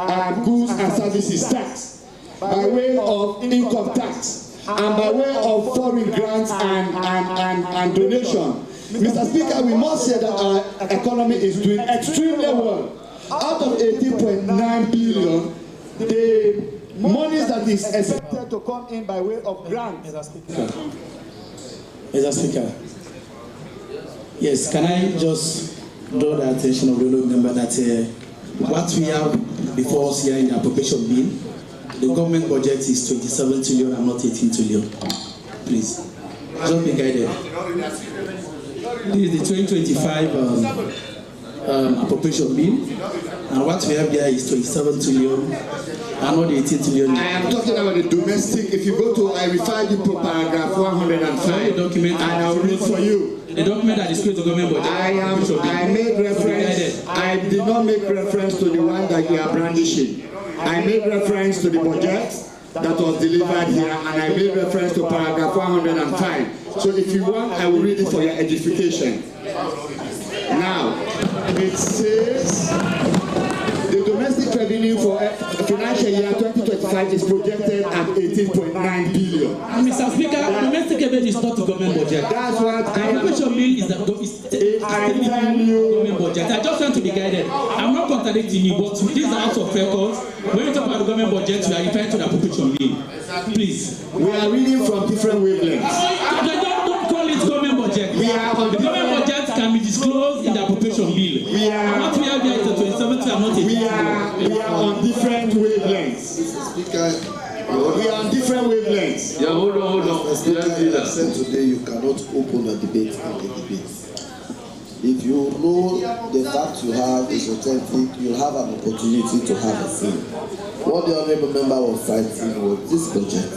goods and services tax, by way of income tax, and by way of foreign grants and donation. Mr. Speaker, we must say that our economy is doing extremely well. Out of 18.9 billion, the money that is expected to come in by way of grants. Mr. Speaker, yes, can I just draw the attention of the member that what we have before us here in the appropriation bill, the government budget is 27 trillion and not 18 trillion. Please, just be guided. This is the 2025 appropriation bill, and what we have here is 27 trillion and not 18 trillion. I am talking about the domestic. If you go to, I refer you to paragraph 105, the document, and I will read for you. The document that displays the government budget. I made reference. I did not make reference to the one that you are brandishing. I made reference to the budget that was delivered here, and I made reference to paragraph 105. So if you want, I will read it for your edification. Now, it says the domestic revenue for financial year 2025 is projected at 18.9 billion. Mr. Speaker, domestic revenue is not the government budget. That's what I am. Appropriation bill is the government budget. I just want to be guided. I'm not contradicting you, but this is out of records. When we talk about the government budget, we are referring to the appropriation bill. Please. We are reading from different wavelengths. Don't call it government budget. The government budget can be disclosed in the appropriation bill. What we have here is the 27th and not 18th. We are on different wavelengths. We are on different wavelengths. Yeah, hold on. I said today you cannot open a debate in the debate. If you know the fact you have is authentic, you'll have an opportunity to have a say. What the honorable member was citing was this budget.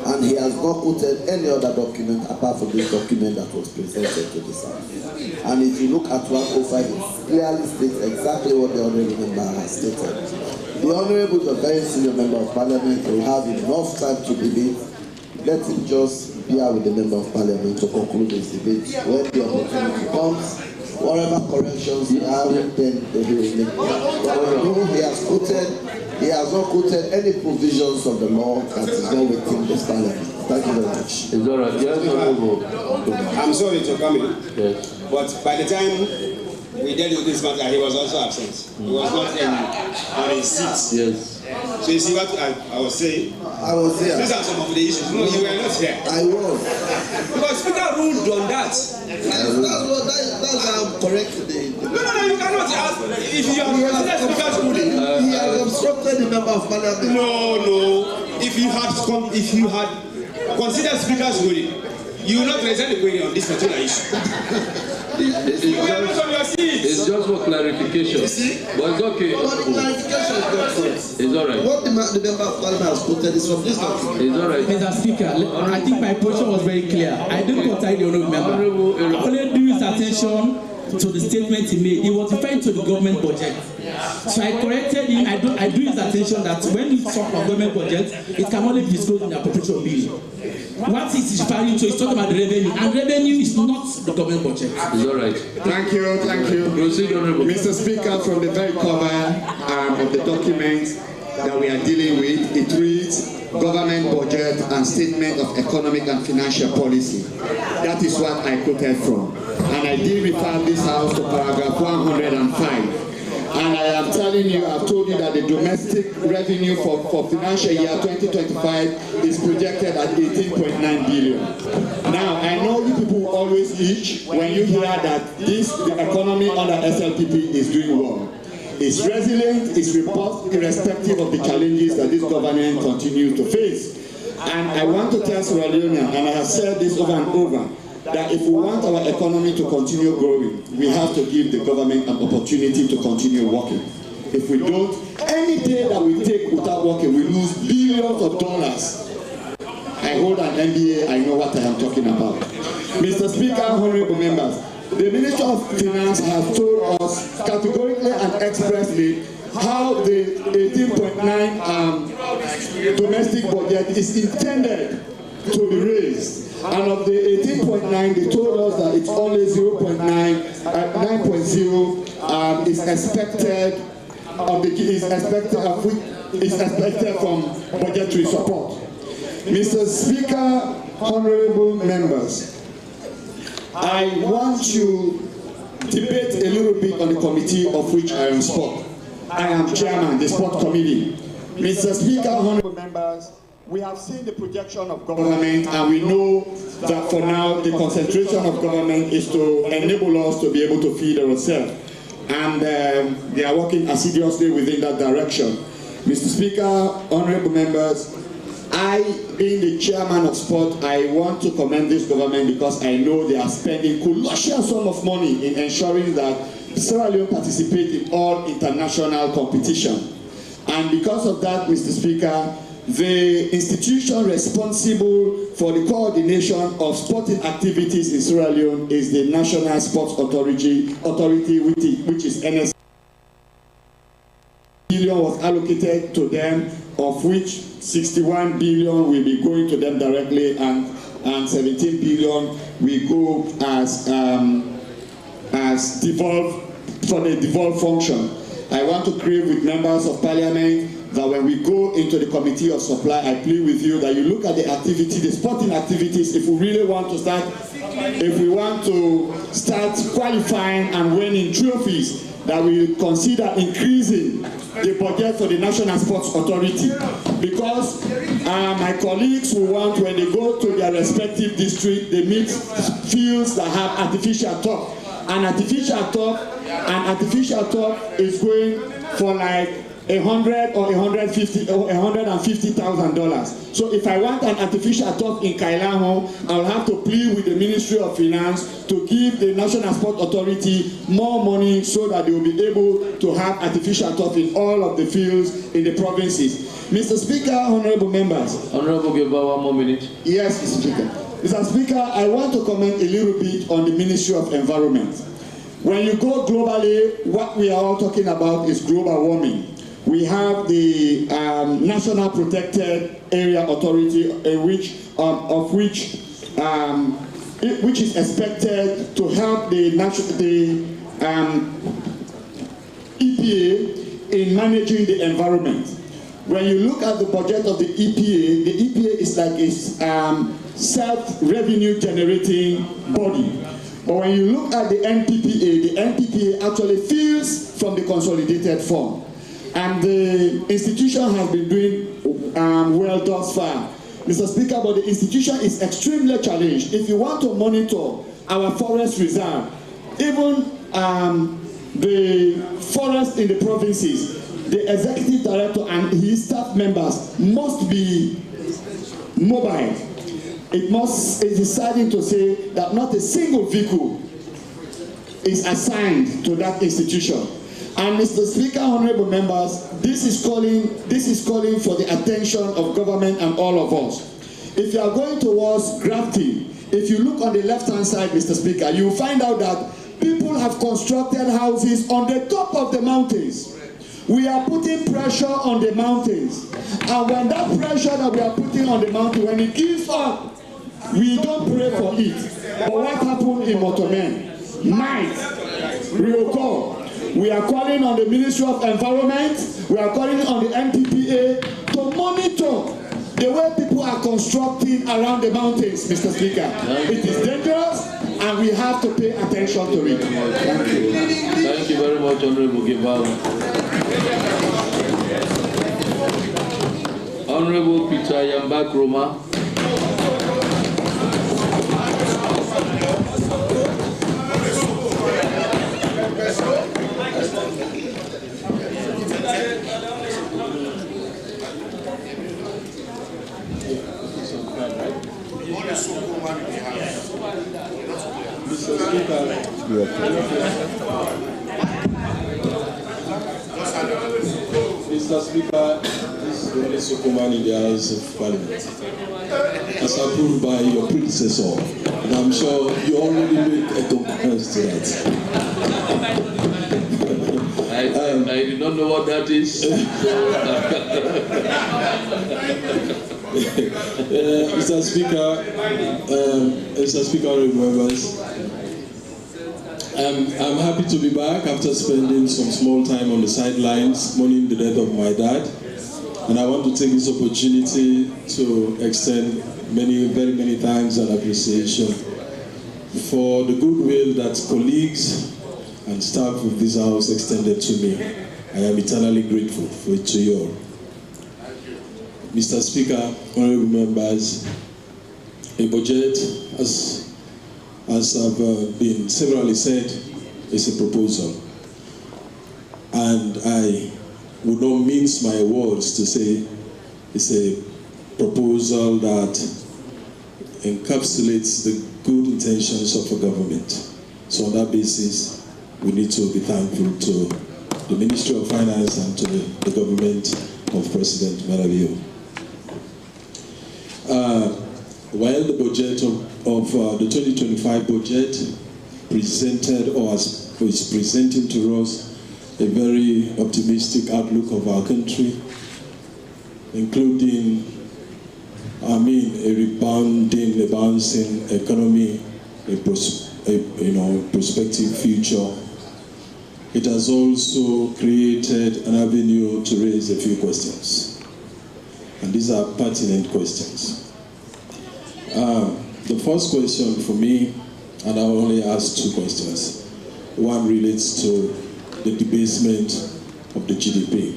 And he has not quoted any other document apart from this document that was presented to the House. And if you look at 105, it clearly states exactly what the honorable member has stated. The honorable is a very senior member of Parliament, will have enough time to debate. Let him just bear with the member of Parliament to conclude this debate. When the opportunity comes, whatever corrections he has, then he will make. But we know he has not quoted any provisions of the law that is not within this Parliament. Thank you very much. It's all right. Yes, I'm sorry to come in, yes. But by the time we dealt with this matter, he was also absent. He was not on his seat. Yes. So you see what I was saying? I was there. These are some of the issues. No, you were not here. I was. Because Speaker ruled on that. That's how I'm correct today. No, you cannot ask. If you have considered Speaker's ruling. He has obstructed the member of Parliament. No. If you had considered Speaker's ruling, you will not present the query on this particular issue. It's just for clarification. But it's okay. But the clarification is not good. It's all right. What the member of Parliament has quoted is from this document. It's all right. Mr. Speaker, I think my position was very clear. I didn't contact the honourable member. I only drew his attention to the statement he made. He was referring to the government budget. So I corrected him. I drew his attention that when you talk about government budget, it can only be disclosed in the appropriation bill. What it is referring to is talking about the revenue, and revenue is not the government budget. It's all right. Thank you. Proceed, Honourable. Mr. Speaker, from the very cover of the document that we are dealing with, it reads Government Budget and Statement of Economic and Financial Policy. That is what I quoted from. And I did refer this House to paragraph 105. And I am telling you, I've told you that the domestic revenue for financial year 2025 is projected at 18.9 billion. Now, I know you people always itch when you hear that the economy under SLPP is doing well. It's resilient, it's robust, irrespective of the challenges that this government continues to face. And I want to tell Sierra Leone, and I have said this over and over, that if we want our economy to continue growing, we have to give the government an opportunity to continue working. If we don't, any day that we take without working, we lose billions of dollars. I hold an MBA, I know what I am talking about. Mr. Speaker, honorable members, the Minister of Finance has told us categorically and expressly how the 18.9 domestic budget is intended to be raised. And of the 18.9, they told us that it's only 0.9, 9.0 is expected from budgetary support. Mr. Speaker, honorable members, I want to debate a little bit on the committee of which I am sport. I am chairman, the sport committee. Mr. Speaker, honorable members, we have seen the projection of government, and we know that for now the concentration of government is to enable us to be able to feed ourselves. And they are working assiduously within that direction. Mr. Speaker, honorable members, I, being the chairman of sport, I want to commend this government because I know they are spending colossal sum of money in ensuring that Sierra Leone participates in all international competition. And because of that, Mr. Speaker, the institution responsible for the coordination of sporting activities in Sierra Leone is the National Sports Authority which is NS. Billion was allocated to them, of which 61 billion will be going to them directly, and 17 billion will go as devolved for the devolved function. I want to crave with members of Parliament that when we go into the committee of supply, I plead with you that you look at the activity, the sporting activities. If we really want to start, if we want to start qualifying and winning trophies, that we consider increasing the budget for the National Sports Authority, because my colleagues will want, when they go to their respective district, they meet fields that have artificial turf, and artificial turf is going for like $100,000 or $150,000. So if I want an artificial turf in Kailaho, I'll have to plead with the Ministry of Finance to give the National Sport Authority more money so that they will be able to have artificial turf in all of the fields in the provinces. Mr. Speaker, honorable members. Honorable, give one more minute. Yes, Mr. Speaker. Mr. Speaker, I want to comment a little bit on the Ministry of Environment. When you go globally, what we are all talking about is global warming. We have the National Protected Area Authority, which is expected to help the EPA in managing the environment. When you look at the budget of the EPA is like a self-revenue generating body. But when you look at the NPPA actually feels from the consolidated fund. And the institution has been doing well thus far. Mr. Speaker, but the institution is extremely challenged. If you want to monitor our forest reserve, even the forest in the provinces, the executive director and his staff members must be mobile. It is deciding to say that not a single vehicle is assigned to that institution. And Mr. Speaker, honorable members, this is calling for the attention of government and all of us. If you are going towards grafting, if you look on the left-hand side, Mr. Speaker, you will find out that people have constructed houses on the top of the mountains. We are putting pressure on the mountains. And when that pressure that we are putting on the mountain, when it gives up, we don't pray for it. But what happened in Motomen? Night, Ryoko. We are calling on the Ministry of Environment, we are calling on the NPPA to monitor the way people are constructing around the mountains, Mr. Speaker. It is dangerous and we have to pay attention to it. Thank you. Thank you very much, Honorable Gibao. Honorable Peter Yambak Roma. Mr. Speaker, this is the only Sokoman in the House of Parliament, as approved by your predecessor, and I'm sure you already made a concurrence to that. I do not know what that is. Mr. Speaker, honorable members, I'm happy to be back after spending some small time on the sidelines mourning the death of my dad, and I want to take this opportunity to extend very many thanks and appreciation for the goodwill that colleagues and staff of this house extended to me. I am eternally grateful for it to you all. Mr. Speaker, honorable members, a budget, as I've been severally said, is a proposal. And I would not mince my words to say it's a proposal that encapsulates the good intentions of a government. So on that basis, we need to be thankful to the Ministry of Finance and to the government of President Maravio. While the budget of the 2025 budget presented or is presenting to us a very optimistic outlook of our country, including, a bouncing economy, a prospective future, it has also created an avenue to raise a few questions. And these are pertinent questions. The first question for me, and I'll only ask two questions. One relates to the debasement of the GDP.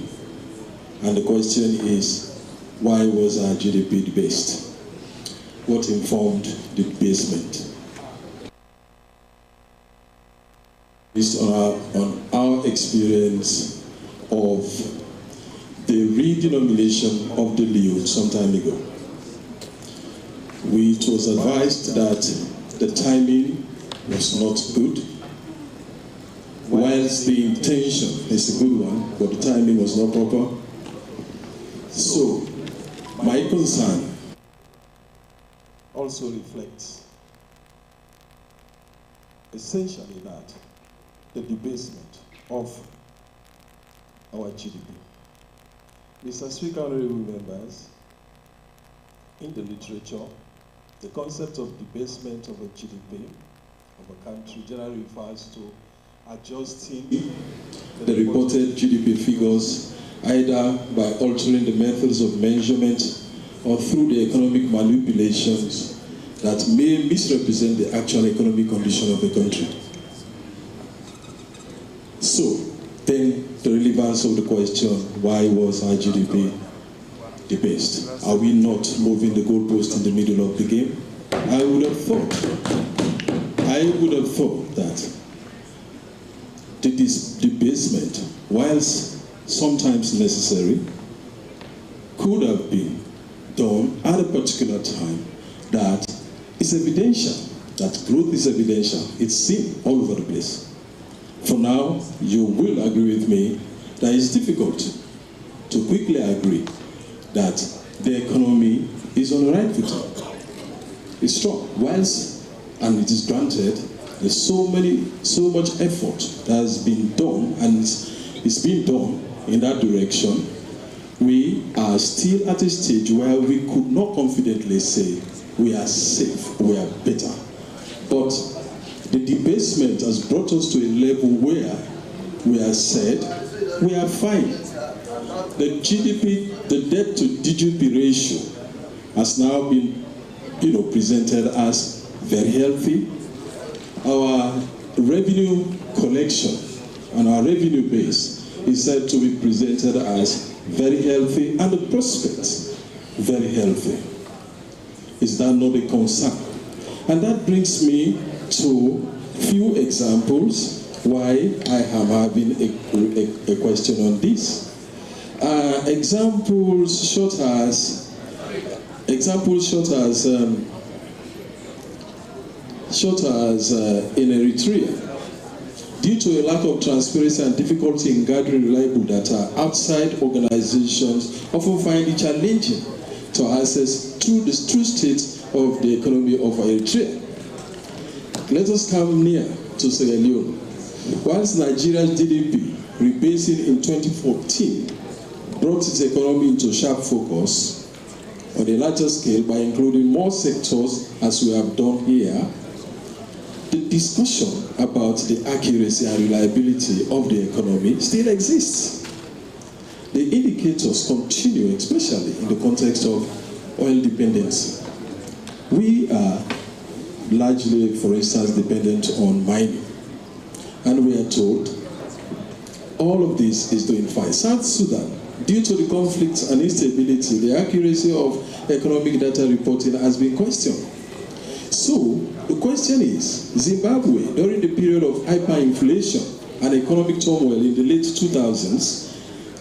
And the question is, why was our GDP debased? What informed the debasement? Based on our experience of the redenomination of the leu some time ago. It was advised that the timing was not good, whilst the intention is a good one, but the timing was not proper. So, my concern also reflects essentially that the debasement of our GDP. Mr. Speaker, honorable members, in the literature, the concept of debasement of a GDP of a country generally refers to adjusting the reported GDP figures either by altering the methods of measurement or through the economic manipulations that may misrepresent the actual economic condition of the country. So, then the relevance of the question, why was our GDP debased? Are we not moving the goalpost in the middle of the game? I would have thought that the debasement, whilst sometimes necessary, could have been done at a particular time. That is evidential, that growth is evidential. It's seen all over the place. For now, you will agree with me that it's difficult to quickly agree that the economy is on the right footing. It's strong. Whilst, and it is granted, there's so much effort that has been done, and it's being done in that direction, we are still at a stage where we could not confidently say we are safe, we are better. But the debasement has brought us to a level where we have said we are fine. The GDP, the debt to GDP ratio has now been presented as very healthy, our revenue collection and our revenue base is said to be presented as very healthy and the prospects very healthy. Is that not a concern? And that brings me to few examples why I am having a question on this. Examples short as in Eritrea, due to a lack of transparency and difficulty in gathering reliable data, outside organizations often find it challenging to access to the true state of the economy of Eritrea. Let us come near to Sierra Leone. Whilst Nigeria's GDP rebasing in 2014 brought its economy into sharp focus on a larger scale by including more sectors as we have done here, the discussion about the accuracy and reliability of the economy still exists. The indicators continue, especially in the context of oil dependency. We are largely, for instance, dependent on mining. And we are told all of this is doing fine. South Sudan, due to the conflicts and instability, the accuracy of economic data reporting has been questioned. So, the question is, Zimbabwe, during the period of hyperinflation and economic turmoil in the late 2000s,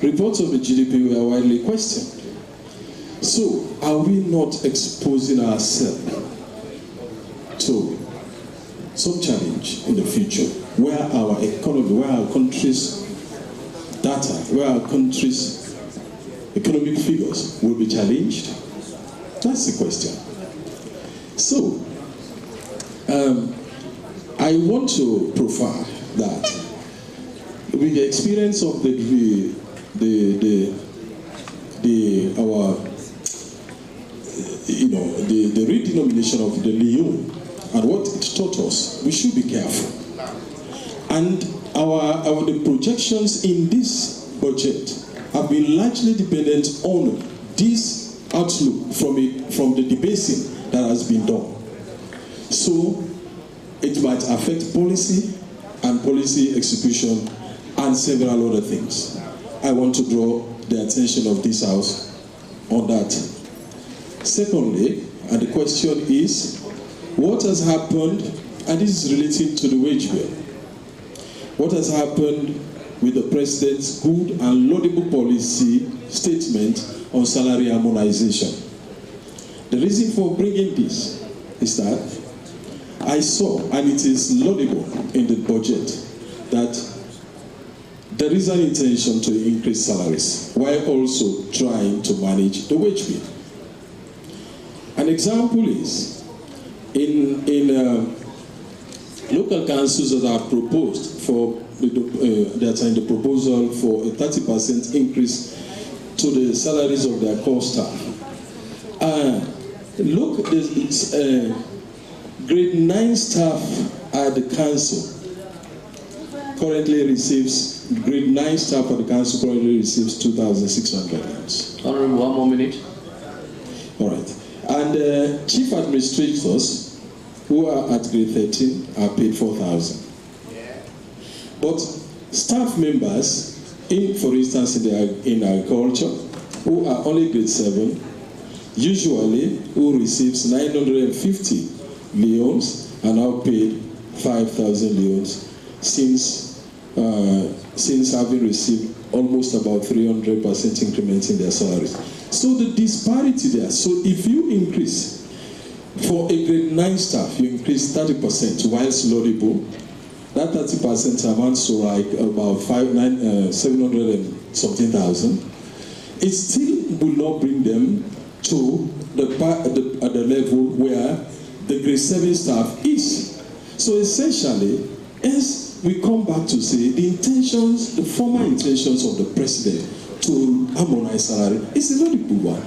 reports of the GDP were widely questioned. So, are we not exposing ourselves to some challenge in the future where our economy, where our country's data, where our country's economic figures will be challenged? That's the question. So, I want to profile that with the experience of the redenomination of the Leone and what it taught us, we should be careful. And the projections in this budget have been largely dependent on this outlook from the debasing that has been done. So it might affect policy and policy execution and several other things. I want to draw the attention of this House on that. Secondly, and the question is, what has happened, and this is related to the wage bill, what has happened with the President's good and laudable policy statement on salary harmonization? The reason for bringing this is that I saw, and it is laudable in the budget, that there is an intention to increase salaries while also trying to manage the wage bill. An example is in local councils that are proposed for that are in the proposal for a 30% increase to the salaries of their core staff. Look, grade 9 staff at the council currently receives, grade 9 staff at the council currently receives 2,600 pounds. Honorable, 1 more minute. All right. And chief administrators who are at grade 13 are paid 4,000. But staff members, for instance, in agriculture, who are only grade 7, usually who receives 950 leones are now paid 5,000 leones since having received almost about 300% increment in their salaries. So the disparity there. So if you increase for a grade 9 staff, you increase 30%, whilst laudable, that 30% amounts to like about 700 and something thousand. It still will not bring them to the level where the grade 7 staff is. So essentially, as we come back to say, the intentions, the former intentions of the president to harmonize salary is a very good one.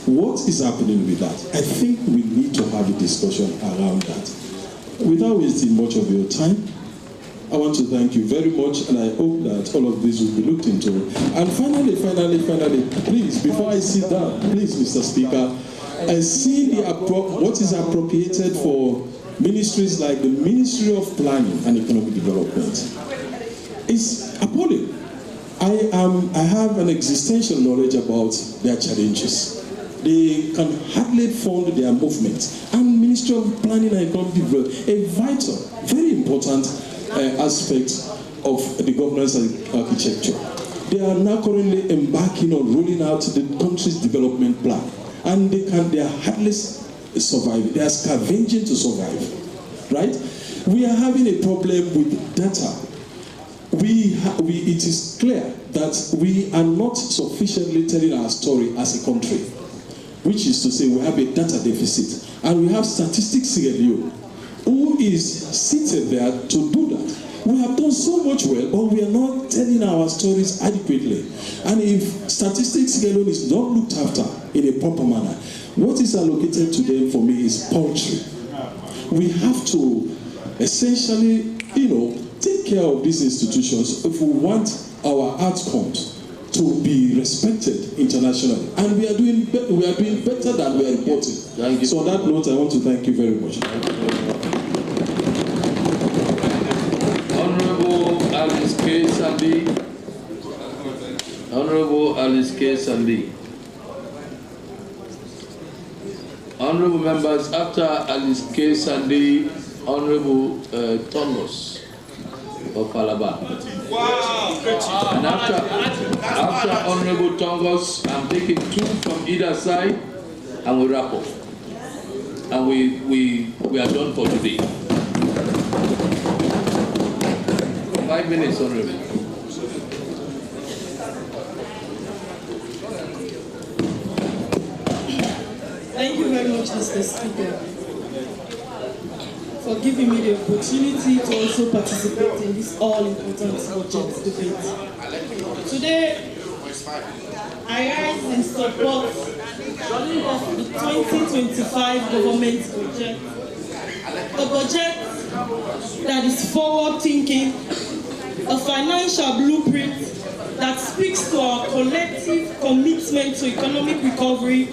What is happening with that? I think we need to have a discussion around that. Without wasting much of your time, I want to thank you very much, and I hope that all of this will be looked into. And finally, please, before I sit down, please, Mr. Speaker, I see what is appropriated for ministries like the Ministry of Planning and Economic Development is appalling. I have an existential knowledge about their challenges. They can hardly fund their movement. And Ministry of Planning and Economic Development, a vital, very important aspect of the governance architecture. They are now currently embarking on rolling out the country's development plan. And they are hardly surviving. They are scavenging to survive. Right? We are having a problem with data. It is clear that we are not sufficiently telling our story as a country, which is to say we have a data deficit. And we have Statistics Sierra Leone, who is seated there to do that. We have done so much well, but we are not telling our stories adequately. And if Statistics Sierra Leone is not looked after in a proper manner, what is allocated to them for me is paltry. We have to essentially, take care of these institutions if we want our outcomes to be respected internationally. And we are doing better than we are reporting. So on that note, I want to thank you very much. Honorable Alice K. Sandy. Honorable Alice K. Sandy. Honorable members, after Alice K. Sandy, Honorable Thomas of Alaba. Wow. And after Honorable Tongos, I'm taking 2 from either side, and we wrap up. And we are done for today. 5 minutes, Honorable. Thank you very much, Mr. Speaker, for giving me the opportunity to also participate in this all-important budget debate. Today, I rise in support of the 2025 government budget, a budget that is forward-thinking, a financial blueprint that speaks to our collective commitment to economic recovery,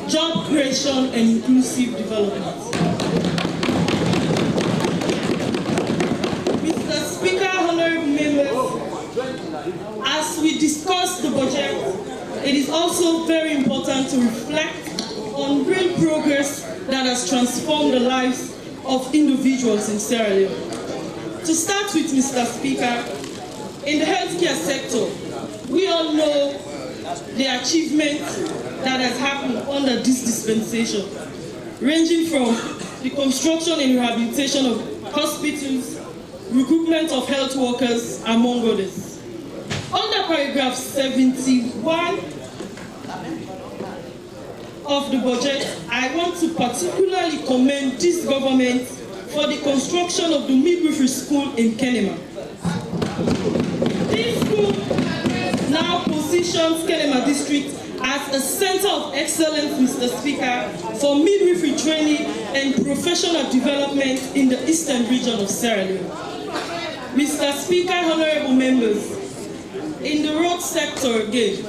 job creation, and inclusive development. Speaker, honorable members, as we discuss the budget, it is also very important to reflect on real progress that has transformed the lives of individuals in Sierra Leone. To start with, Mr. Speaker, in the healthcare sector, we all know the achievement that has happened under this dispensation, ranging from the construction and rehabilitation of hospitals, recruitment of health workers, among others. Under paragraph 71 of the budget, I want to particularly commend this government for the construction of the midwifery school in Kenema. This school now positions Kenema district as a center of excellence, Mr. Speaker, for midwifery training and professional development in the eastern region of Sierra Leone. Mr. Speaker, honorable members, in the road sector again,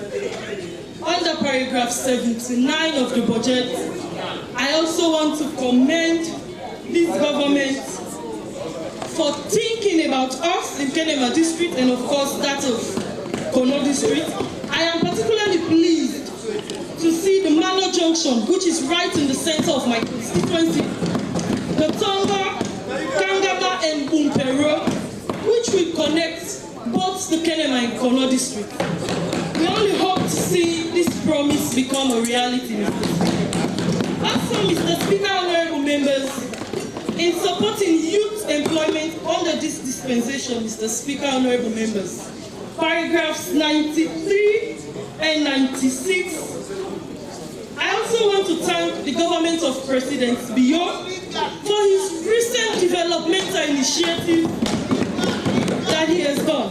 under paragraph 79 of the budget, I also want to commend this government for thinking about us in Kenema district and of course that of Kono district. I am particularly pleased to see the Mano Junction, which is right in the center of my constituency, the Tonga, Kangama and Bumpero, which will connect both the Kenema and Kono district. We only hope to see this promise become a reality, Mr. Speaker. Also, Mr. Speaker, honorable members, in supporting youth employment under this dispensation, Mr. Speaker, honorable members, paragraphs 93 and 96, I also want to thank the government of President Biyo for his recent developmental initiative that he has done.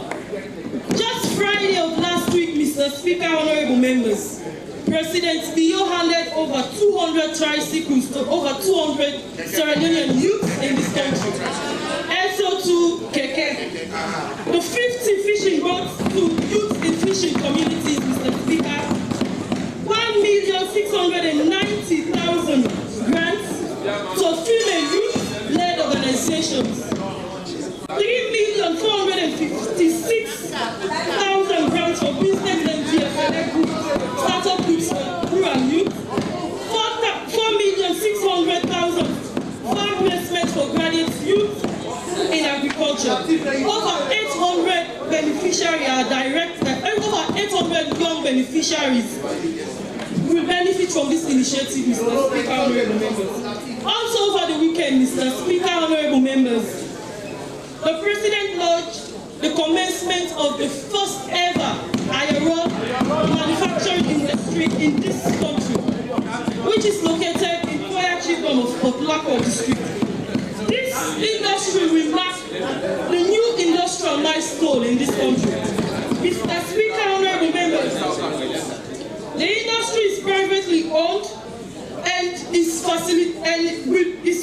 Just Friday of last week, Mr. Speaker, honorable members, President Biyo handed over 200 tricycles to over 200 Sierra Leonean youth in this country. Also to Keke. The 50 fishing boats to youth in fishing communities, Mr. Speaker. 1,690,000 grants to female donations. 3,456,000 grants for business and GFLA groups, startup groups for rural youth. 4,600,000 farm placement for graduate youth in agriculture. Over 800 beneficiaries are over 800 young beneficiaries will benefit from this initiative, Mr. Speaker, honorable members. Also over the weekend, Mr. Speaker, honorable members, the President lodged the commencement of the first ever iron rod manufacturing industry in this country, which is located in Koya Chiefdom of Potlako district. This industry will mark the new industrial milestone in this country. Mr. Speaker, honorable members, the industry is privately owned and is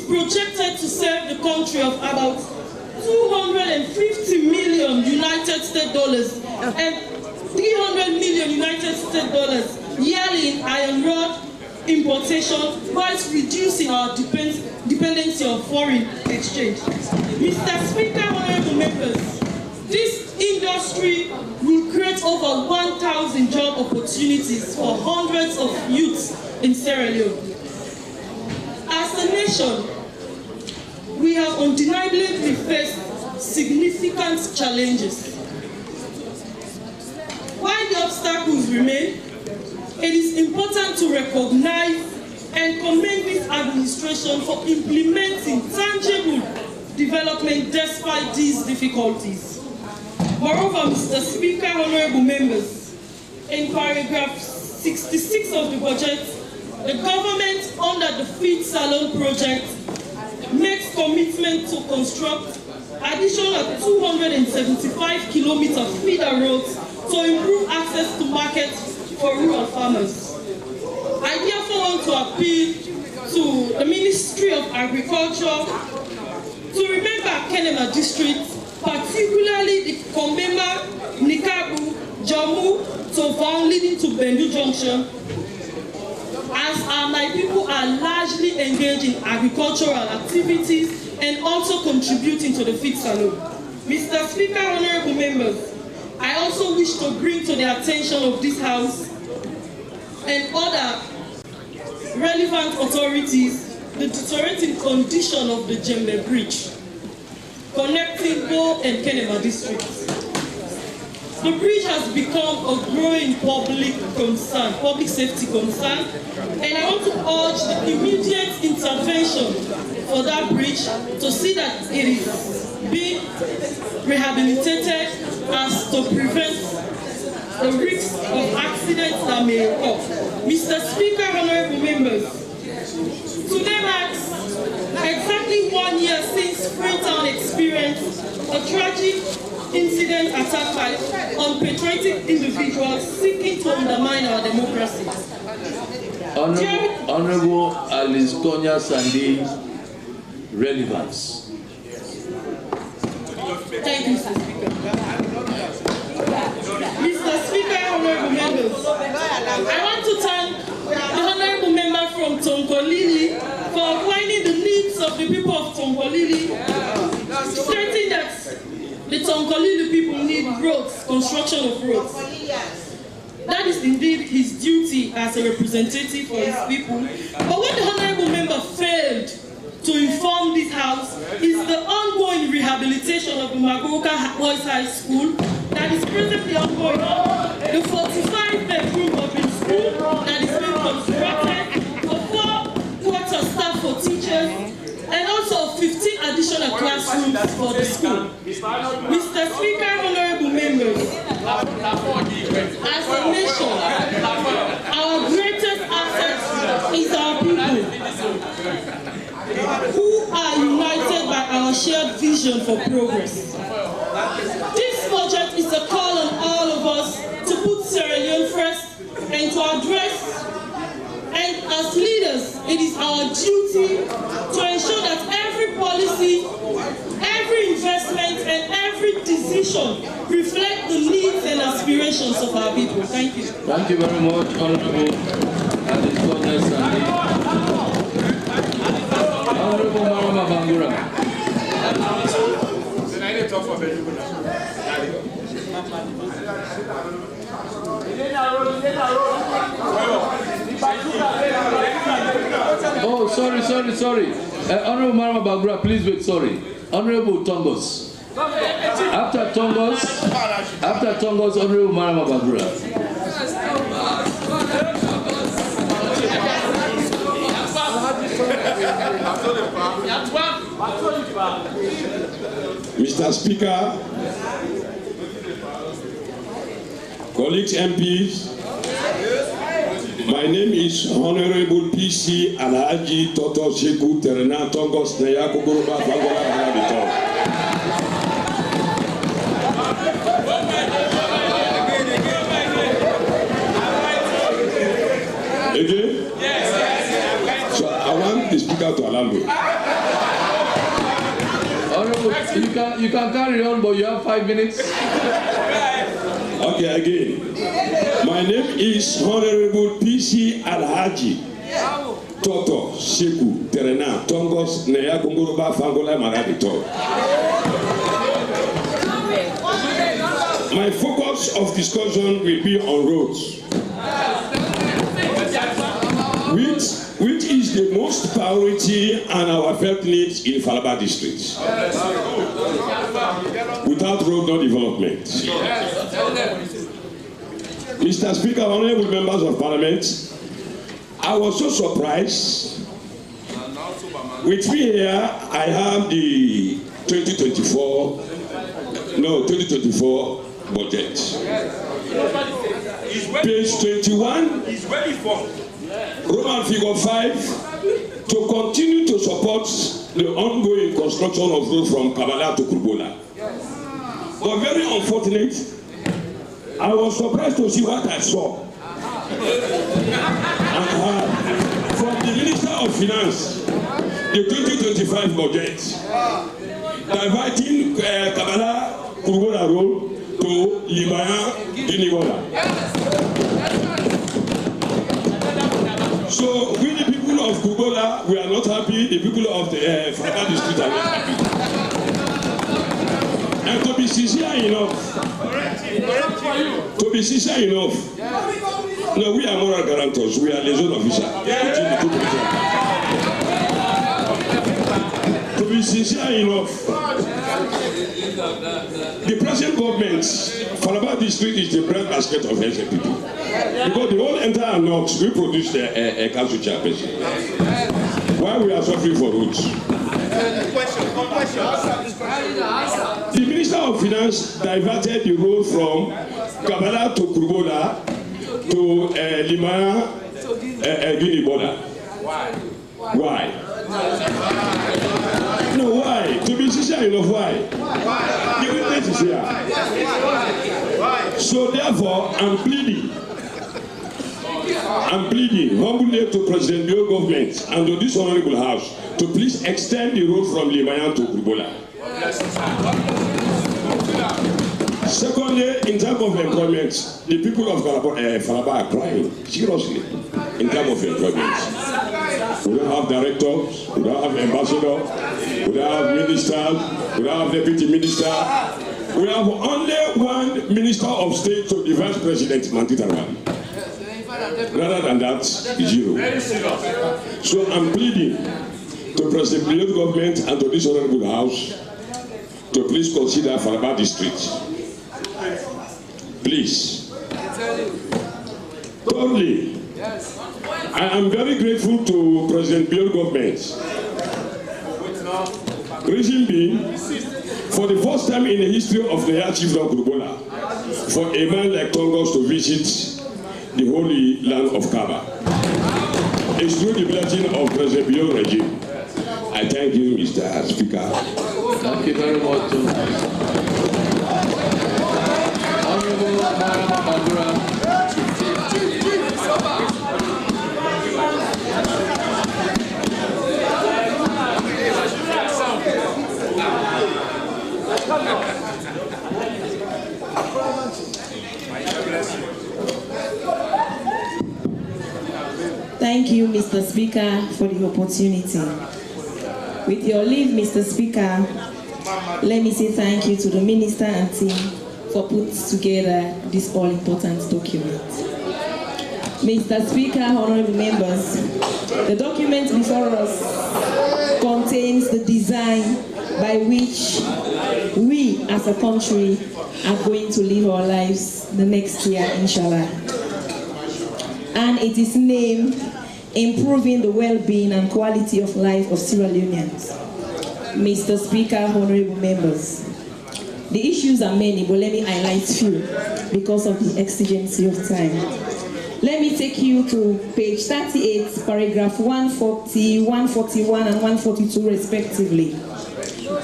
projected to serve the country of about 250 million United States dollars and 300 million United States dollars yearly in iron rod importation, whilst reducing our dependency on foreign exchange. Mr. Speaker, honorable members, this industry will create over 1,000 job opportunities for hundreds of youths in Sierra Leone. As a nation, we have undeniably faced significant challenges. While the obstacles remain, it is important to recognize and commend this administration for implementing tangible development despite these difficulties. Moreover, Mr. Speaker, honorable members, in paragraph 66 of the budget, the government under the Feed Salon project makes commitment to construct additional 275 kilometer feeder roads to improve access to markets for rural farmers. I therefore want to appeal to the Ministry of Agriculture to remember Kenema district, particularly the Kenema, Nikabu, Jammu, Tovan leading to Bendu Junction, as my people are largely engaged in agricultural activities and also contributing to the feed salon. Mr. Speaker, honorable members, I also wish to bring to the attention of this House and other relevant authorities the deteriorating condition of the Jembe Bridge connecting Bo and Kenema districts. The bridge has become a growing public safety concern, and I want to urge the immediate intervention for that bridge to see that it is being rehabilitated as to prevent the risk of accidents that may occur. Mr. Speaker, honorable members, today marks exactly 1 year since Freetown experienced a tragic incident attacked by unpatriotic individuals seeking to undermine our democracy. Honorable Alice Konya Sandi, relevance. Thank you, Mr. Speaker. Mr. Speaker, honorable members, I want to thank the honorable member from Tonkolili for outlining the needs of the people of Tonkolili, stating that the Tonkolili people need roads, construction of roads. That is indeed his duty as a representative for his people. But what the honorable member failed to inform this House is the ongoing rehabilitation of the Magoka Boys High School that is presently ongoing. The 45-bedroom public school that is being constructed, for 4 quarter staff for teachers, and also 15 additional classrooms for the school. Mr. Speaker, honorable members, as a nation, our greatest asset is our people, who are united by our shared vision for progress. This budget is a call on all of us to put Sierra Leone first and to address, and as leaders, it is our duty to ensure that every policy, every investment, and every decision reflect the needs and aspirations of our people. Thank you. Thank you very much, Honorable Alice Konya Sandi. Honorable Marama Bangura. Oh, sorry. Honorable Marama Bagra, please wait, sorry. Honorable Tongos. After Tongos, Honorable Marama Bagra. Mr. Speaker, colleagues MPs, my name is Honorable PC Alhaji Toto Sheku Terena Tongos Neya Kukuruba Bangola Hanabiton. Again? Yes. So I want the speaker to allow me. Honorable, you can carry on, but you have 5 minutes. Okay, again. My name is Honorable PC Alhaji Toto Sheku Terena Tongos Neya Kunguruba Fangola Marabito. My focus of discussion will be on roads, which is the most priority and our felt needs in Falaba district. Without road, no development. Mr. Speaker, honorable members of Parliament, I was so surprised. With me here, I have the 2024 budget. Page 21, Roman figure 5, to continue to support the ongoing construction of road from Kabala to Kurbola. But very unfortunate, I was surprised to see what I saw. And from the Minister of Finance, the 2025 budget, diverting Kabala Kurbola Road to Libya, Guinea border. So we the people of Kurbola, we are not happy. The people of the Falaba district are not happy. And to be sincere enough, no, we are moral guarantors. We are liaison officers. To be sincere enough, the present government, Falaba district is the bread basket of SNPP. Because the whole entire north, we produce a council chairperson. Why we are suffering for roads? The Minister of Finance diverted the road from Kabala to Kurbola to Lima, Guinea border. Why? No, why? To be sincere enough, why? The witness is here. So therefore, I'm pleading humbly to President Bio government and to this honorable house to please extend the road from Limayan to Kurbola. Secondly, in terms of employment, the people of Falaba are crying seriously in terms of employment. We don't have directors, we don't have ambassadors, we don't have ministers, we don't have deputy minister. We have only one minister of state to the vice president, Mantitarwali. Rather than that, zero. So I'm pleading to President Bio government and to this honorable house to please consider Falaba district. Please. Thirdly, I am very grateful to President Bio government. Reason being, for the first time in the history of the Air Chief of Kurbola, for a man like Tongos to visit the holy land of Kaaba. It's through the blessing of President Bio regime. I thank you, Mr. Speaker. Thank you very much. Honorable Marama Bagra. Thank you, Mr. Speaker, for the opportunity. With your leave, Mr. Speaker, let me say thank you to the Minister and team for putting together this all-important document. Mr. Speaker, honorable members, the document before us contains the design by which we as a country are going to live our lives the next year, inshallah. And it is named Improving the Well-being and Quality of Life of Sierra Leoneans. Mr. Speaker, honorable members, the issues are many, but let me highlight few because of the exigency of time. Let me take you to page 38, paragraph 140, 141, and 142 respectively.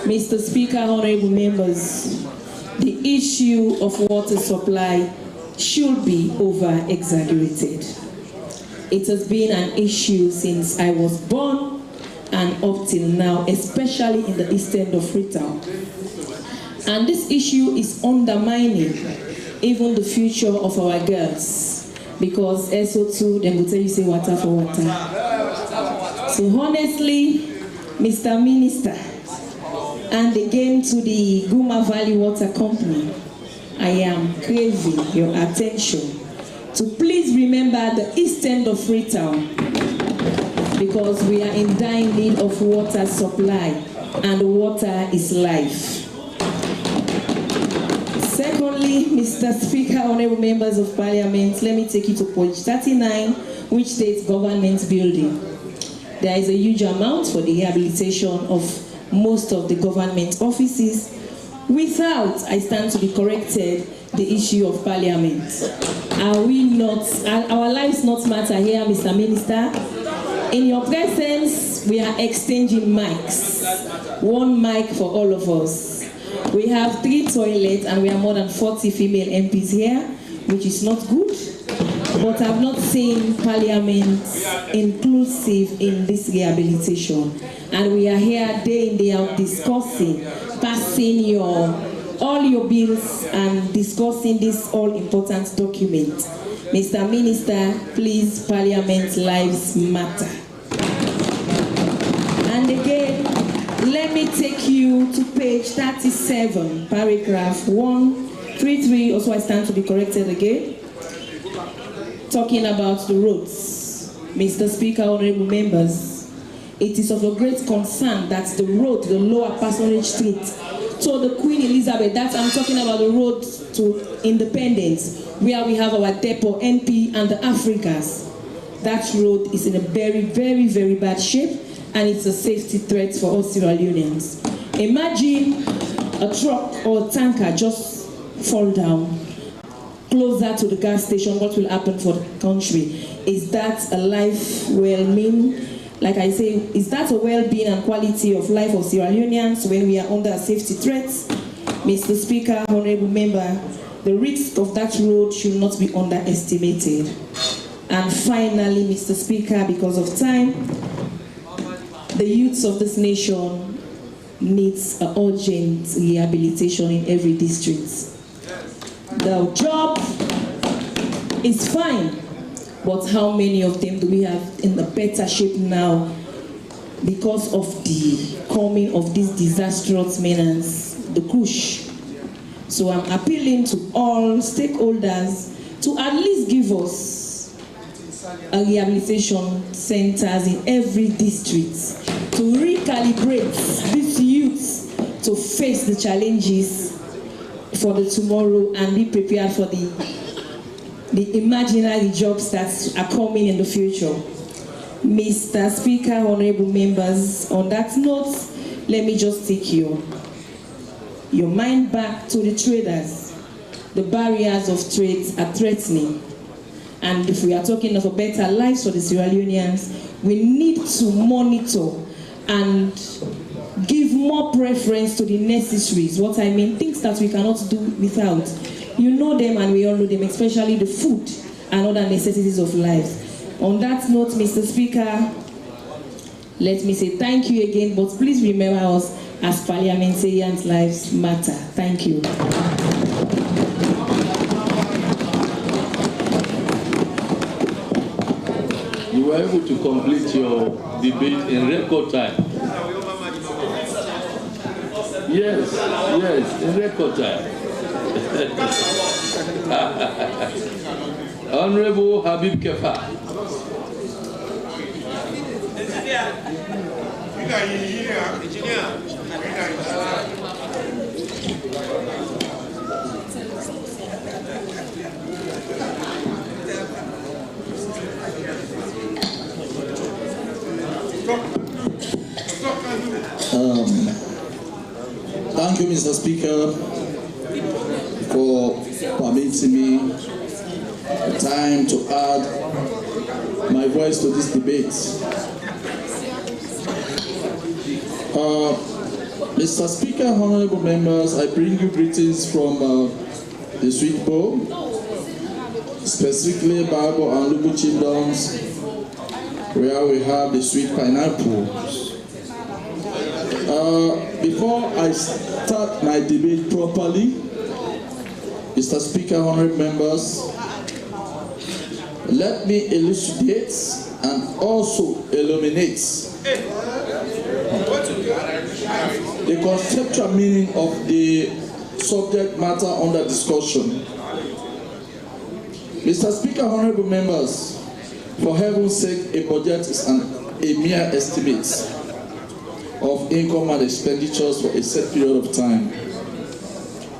Mr. Speaker, honorable members, the issue of water supply should be over-exaggerated. It has been an issue since I was born and up till now, especially in the east end of Freetown. And this issue is undermining even the future of our girls, because SO2, they will tell you say water for water. So honestly, Mr. Minister, and again to the Guma Valley Water Company, I am craving your attention to please remember the east end of Freetown, because we are in dire need of water supply, and water is life. Secondly, Mr. Speaker, honorable members of Parliament, let me take you to page 39, which states government building. There is a huge amount for the rehabilitation of most of the government offices without, I stand to be corrected, the issue of Parliament. Are we not, are our lives not matter here, Mr. Minister? In your presence, we are exchanging mics. One mic for all of us. We have 3 toilets and we are more than 40 female MPs here, which is not good. But I've not seen Parliament inclusive in this rehabilitation. And we are here day in, day out discussing, passing all your bills and discussing this all-important document. Mr. Minister, please, Parliament lives matter. And again, let me take you to page 37, paragraph 133, also I stand to be corrected again, talking about the roads. Mr. Speaker, honorable members, it is of a great concern that the road, the Lower Parsonage Street, to the Queen Elizabeth, that I'm talking about the road to Independence, where we have our depot, NP, and the Africas. That road is in a very, very, very bad shape, and it's a safety threat for us Sierra Leoneans. Imagine a truck or a tanker just fall down closer to the gas station. What will happen for the country? Is that a life well-being? Like I say, is that a well-being and quality of life of Sierra Leoneans when we are under safety threats? Mr. Speaker, honorable member, the risk of that road should not be underestimated. And finally, Mr. Speaker, because of time, the youths of this nation needs an urgent rehabilitation in every district. The job is fine, but how many of them do we have in a better shape now because of the coming of this disastrous menace, the Kush? So I'm appealing to all stakeholders to at least give us a rehabilitation centers in every district to recalibrate these youths to face the challenges for the tomorrow and be prepared for the imaginary jobs that are coming in the future. Mr. Speaker, honorable members, on that note, let me just take your mind back to the traders. The barriers of trade are threatening. And if we are talking of a better life for the Sierra Leoneans, we need to monitor and give more preference to the necessaries. What I mean, things that we cannot do without. You know them and we all know them, especially the food and other necessities of life. On that note, Mr. Speaker, let me say thank you again, but please remember us as parliamentarians' lives matter. Thank you. You were able to complete your debate in record time. Yes, in record time. Honorable Habib Kefa. Thank you, Mr. Speaker, for permitting me the time to add my voice to this debate. Mr. Speaker, honorable members, I bring you greetings from the Sweet Bowl, specifically Babo and Lubu Kingdoms, where we have the sweet pineapples. Before I start my debate properly, Mr. Speaker, honorable members, let me elucidate and also illuminate the conceptual meaning of the subject matter under discussion. Mr. Speaker, honorable members, for heaven's sake, a budget is a mere estimate of income and expenditures for a set period of time.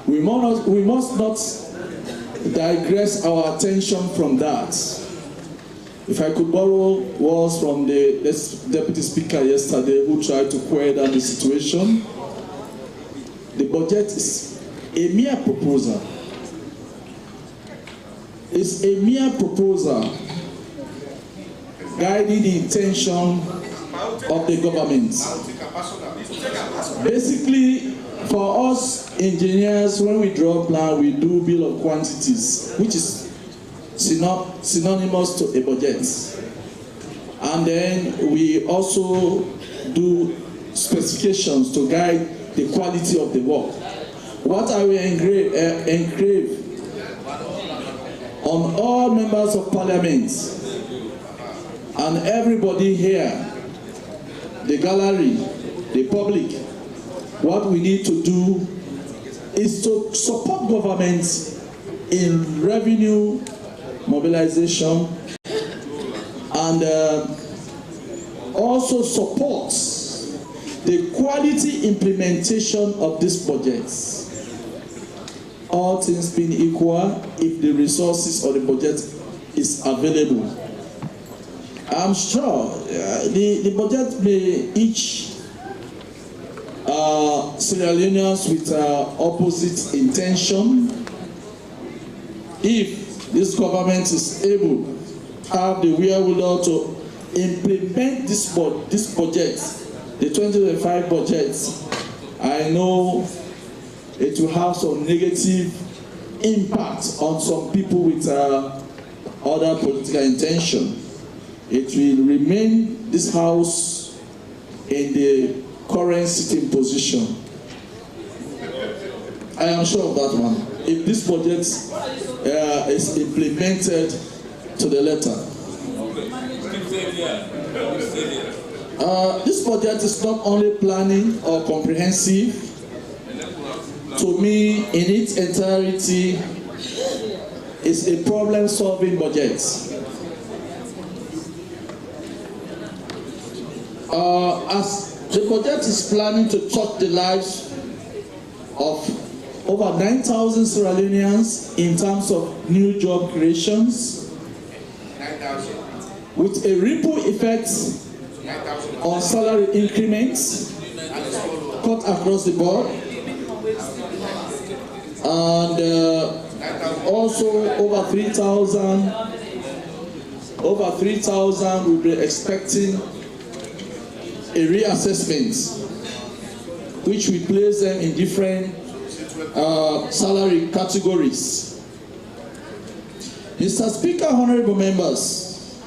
We must not digress our attention from that. If I could borrow words from the Deputy Speaker yesterday who tried to quell down the situation, the budget is a mere proposal. It's a mere proposal guiding the intention of the government. Basically, for us engineers, when we draw a plan, we do bill of quantities, which is synonymous to a budget. And then we also do specifications to guide the quality of the work. What I will engrave on all members of Parliament and everybody here, the gallery, the public, what we need to do is to support government in revenue mobilization and also support the quality implementation of this budget. All things being equal, if the resources of the budget is available. I'm sure the budget may each Sierra Leoneans with opposite intention. If this government is able to have the wherewithal to implement this budget, the 2025 budget, I know it will have some negative impact on some people with other political intention. It will remain this house in the current sitting position. I am sure of that one. If this budget is implemented to the letter. This budget is not only planning or comprehensive. To me, in its entirety, is a problem-solving budget. As the budget is planning to touch the lives of over 9,000 Sierra Leoneans in terms of new job creations, with a ripple effect on salary increments cut across the board, and also over 3,000 will be expecting a reassessment, which will place them in different salary categories. Mr. Speaker, honorable members,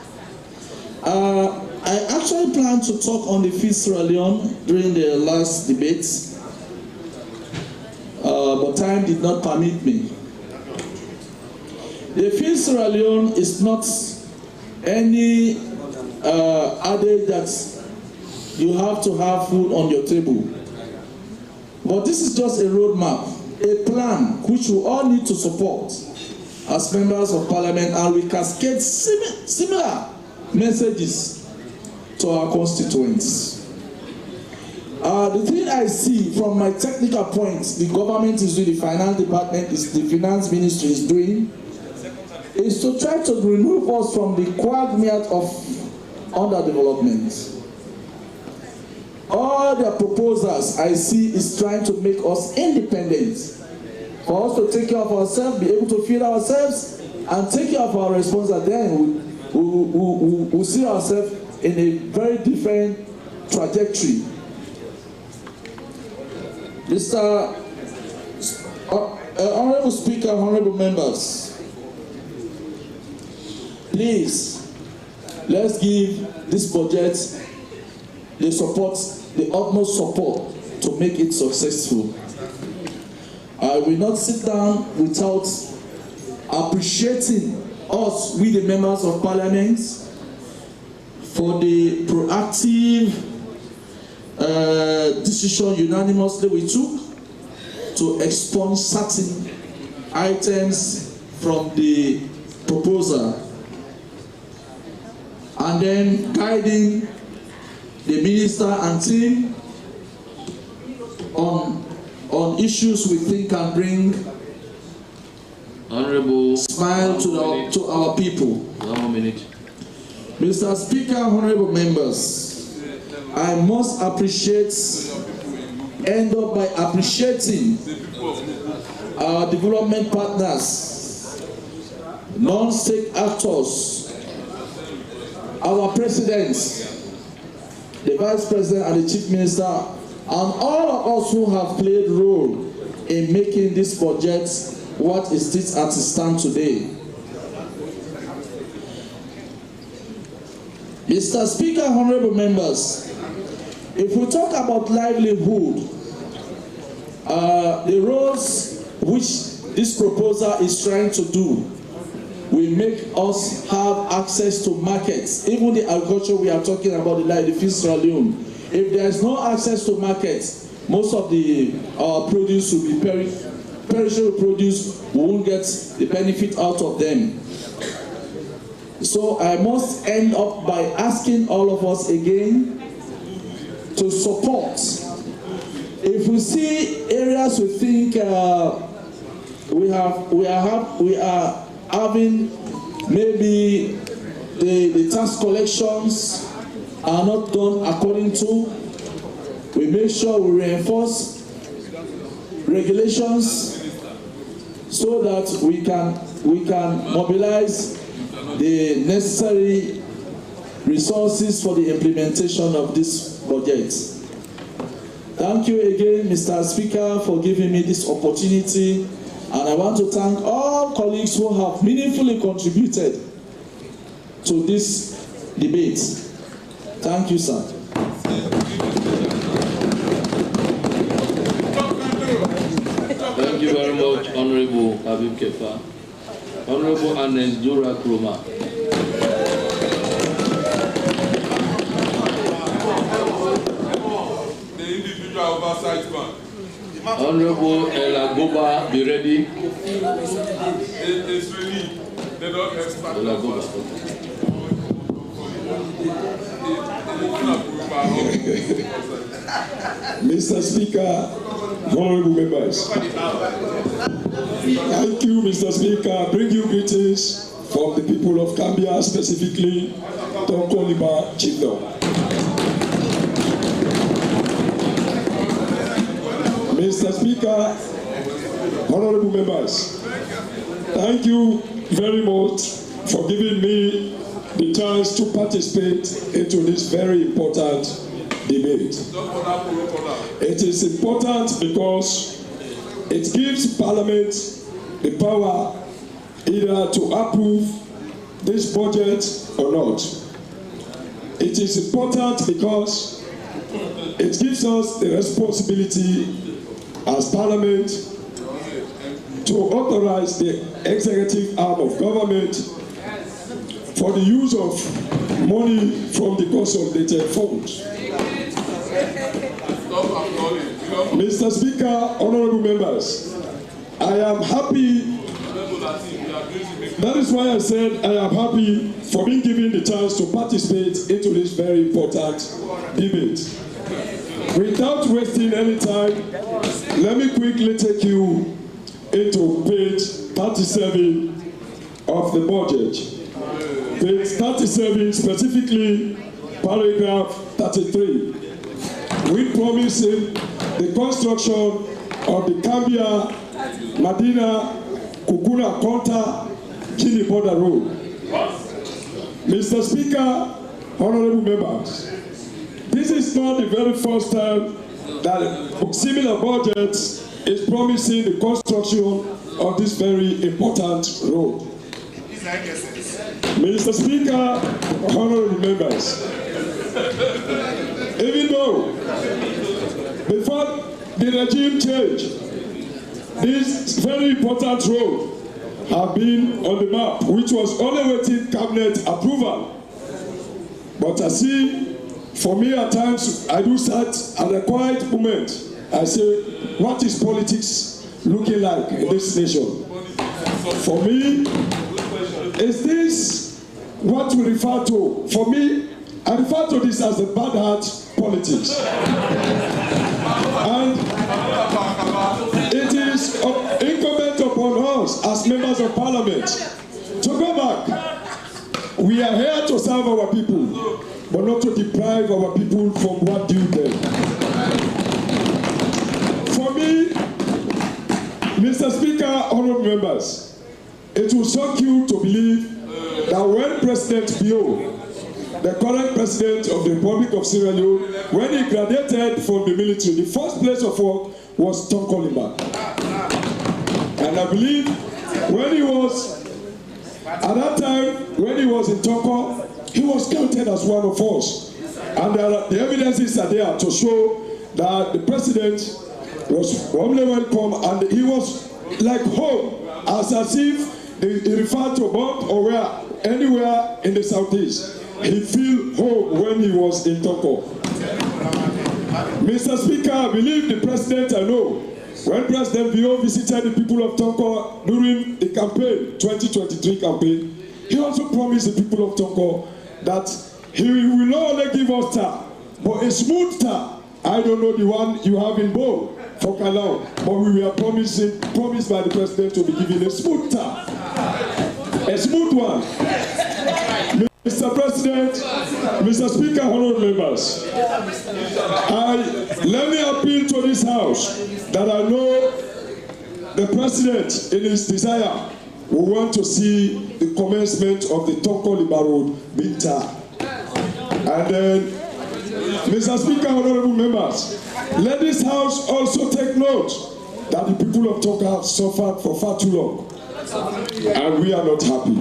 I actually planned to talk on the Feed Sierra Leone during the last debate, but time did not permit me. The Feed Sierra Leone is not any adage that you have to have food on your table. But this is just a roadmap, a plan which we all need to support as members of Parliament, and we cascade similar messages to our constituents. The thing I see from my technical points, the government is doing, the finance department, the finance ministry is doing, is to try to remove us from the quagmire of underdevelopment. All their proposals I see is trying to make us independent, for us to take care of ourselves, be able to feed ourselves, and take care of our responsibility. Then we'll see ourselves in a very different trajectory. Mr. Honorable Speaker, honorable members, please, let's give this budget the support, the utmost support to make it successful. I will not sit down without appreciating us, we the members of Parliament, for the proactive decision unanimously we took to expunge certain items from the proposal, and then guiding the minister and team on issues we think can bring Honorable smile to our people. 1 minute. Mr. Speaker, honorable members, I must end up by appreciating our development partners, non-state actors, our presidents, the Vice President and the Chief Minister, and all of us who have played a role in making this budget what is it as it stands today. Mr. Speaker, honorable members, if we talk about livelihood, the roles which this proposal is trying to do will make us have access to markets. Even the agriculture we are talking about, like the Sierra Leone, if there is no access to markets, most of the produce will be perishable produce. We won't get the benefit out of them. So I must end up by asking all of us again to support. If we see areas we think we are having maybe the tax collections are not done according to, we make sure we reinforce regulations so that we can mobilize the necessary resources for the implementation of this budget. Thank you again, Mr. Speaker, for giving me this opportunity, and I want to thank all colleagues who have meaningfully contributed to this debate. Thank you, sir. Thank you very much, Honorable Habib Kefa. Honorable Anes Dura Kroma. The individual oversight man. Honorable Elagoba, be ready. It's really, they don't expect Mr. Speaker, honorable members. Thank you, Mr. Speaker. Bring you greetings from the people of Gambia, specifically Tonkoliba Chiefdom. Mr. Speaker, honorable members, thank you very much for giving me the chance to participate into this very important debate. It is important because it gives Parliament the power either to approve this budget or not. It is important because it gives us the responsibility as Parliament to authorize the executive arm of government for the use of money from the consolidated funds. Mr. Speaker, honorable members, I am happy. That is why I said I am happy for being given the chance to participate into this very important debate. Without wasting any time, let me quickly take you into page 37 of the budget. Page 37, specifically paragraph 33, we promising the construction of the Gambia, Madina, Kukuna, Konta, Guinea border road. Mr. Speaker, honorable members, this is not the very first time that a similar budget is promising the construction of this very important road. Mr. Speaker, honorable members, even though before the regime change, this very important road have been on the map, which was only waiting cabinet approval. But I see, for me at times, I do start at a quiet moment. I say, what is politics looking like in this nation? For me, is this what we refer to? For me, I refer to this as the bad heart politics. And it is incumbent upon us as members of parliament to go back. We are here to serve our people, but not to deprive our people from what due them. For me, Mr. Speaker, honorable members, it will shock you to believe that when President Bio, the current president of the Republic of Sierra Leone, when he graduated from the military, the first place of work was Tonkolima. And I believe when he was, at that time, when he was in Tonko, he was counted as one of us. And the evidences are there to show that the president was warmly welcome and he was like home, as if he referred to Bomb or where, anywhere in the southeast. He feel home when he was in Tonko. Mr. Speaker, I believe the president I know, when President Bio visited the people of Tonko during the campaign, 2023 campaign, he also promised the people of Tonko that he will not only give us tar, but a smooth tar. I don't know the one you have in Bo for Kalau, but we were promised by the president to be given a smooth tar. A smooth one. Mr. President, Mr. Speaker, honorable members, let me appeal to this House that I know the President, in his desire, will want to see the commencement of the Tonko Liba Road being tarred. And then, Mr. Speaker, honorable members, let this House also take note that the people of Tonko have suffered for far too long, and we are not happy.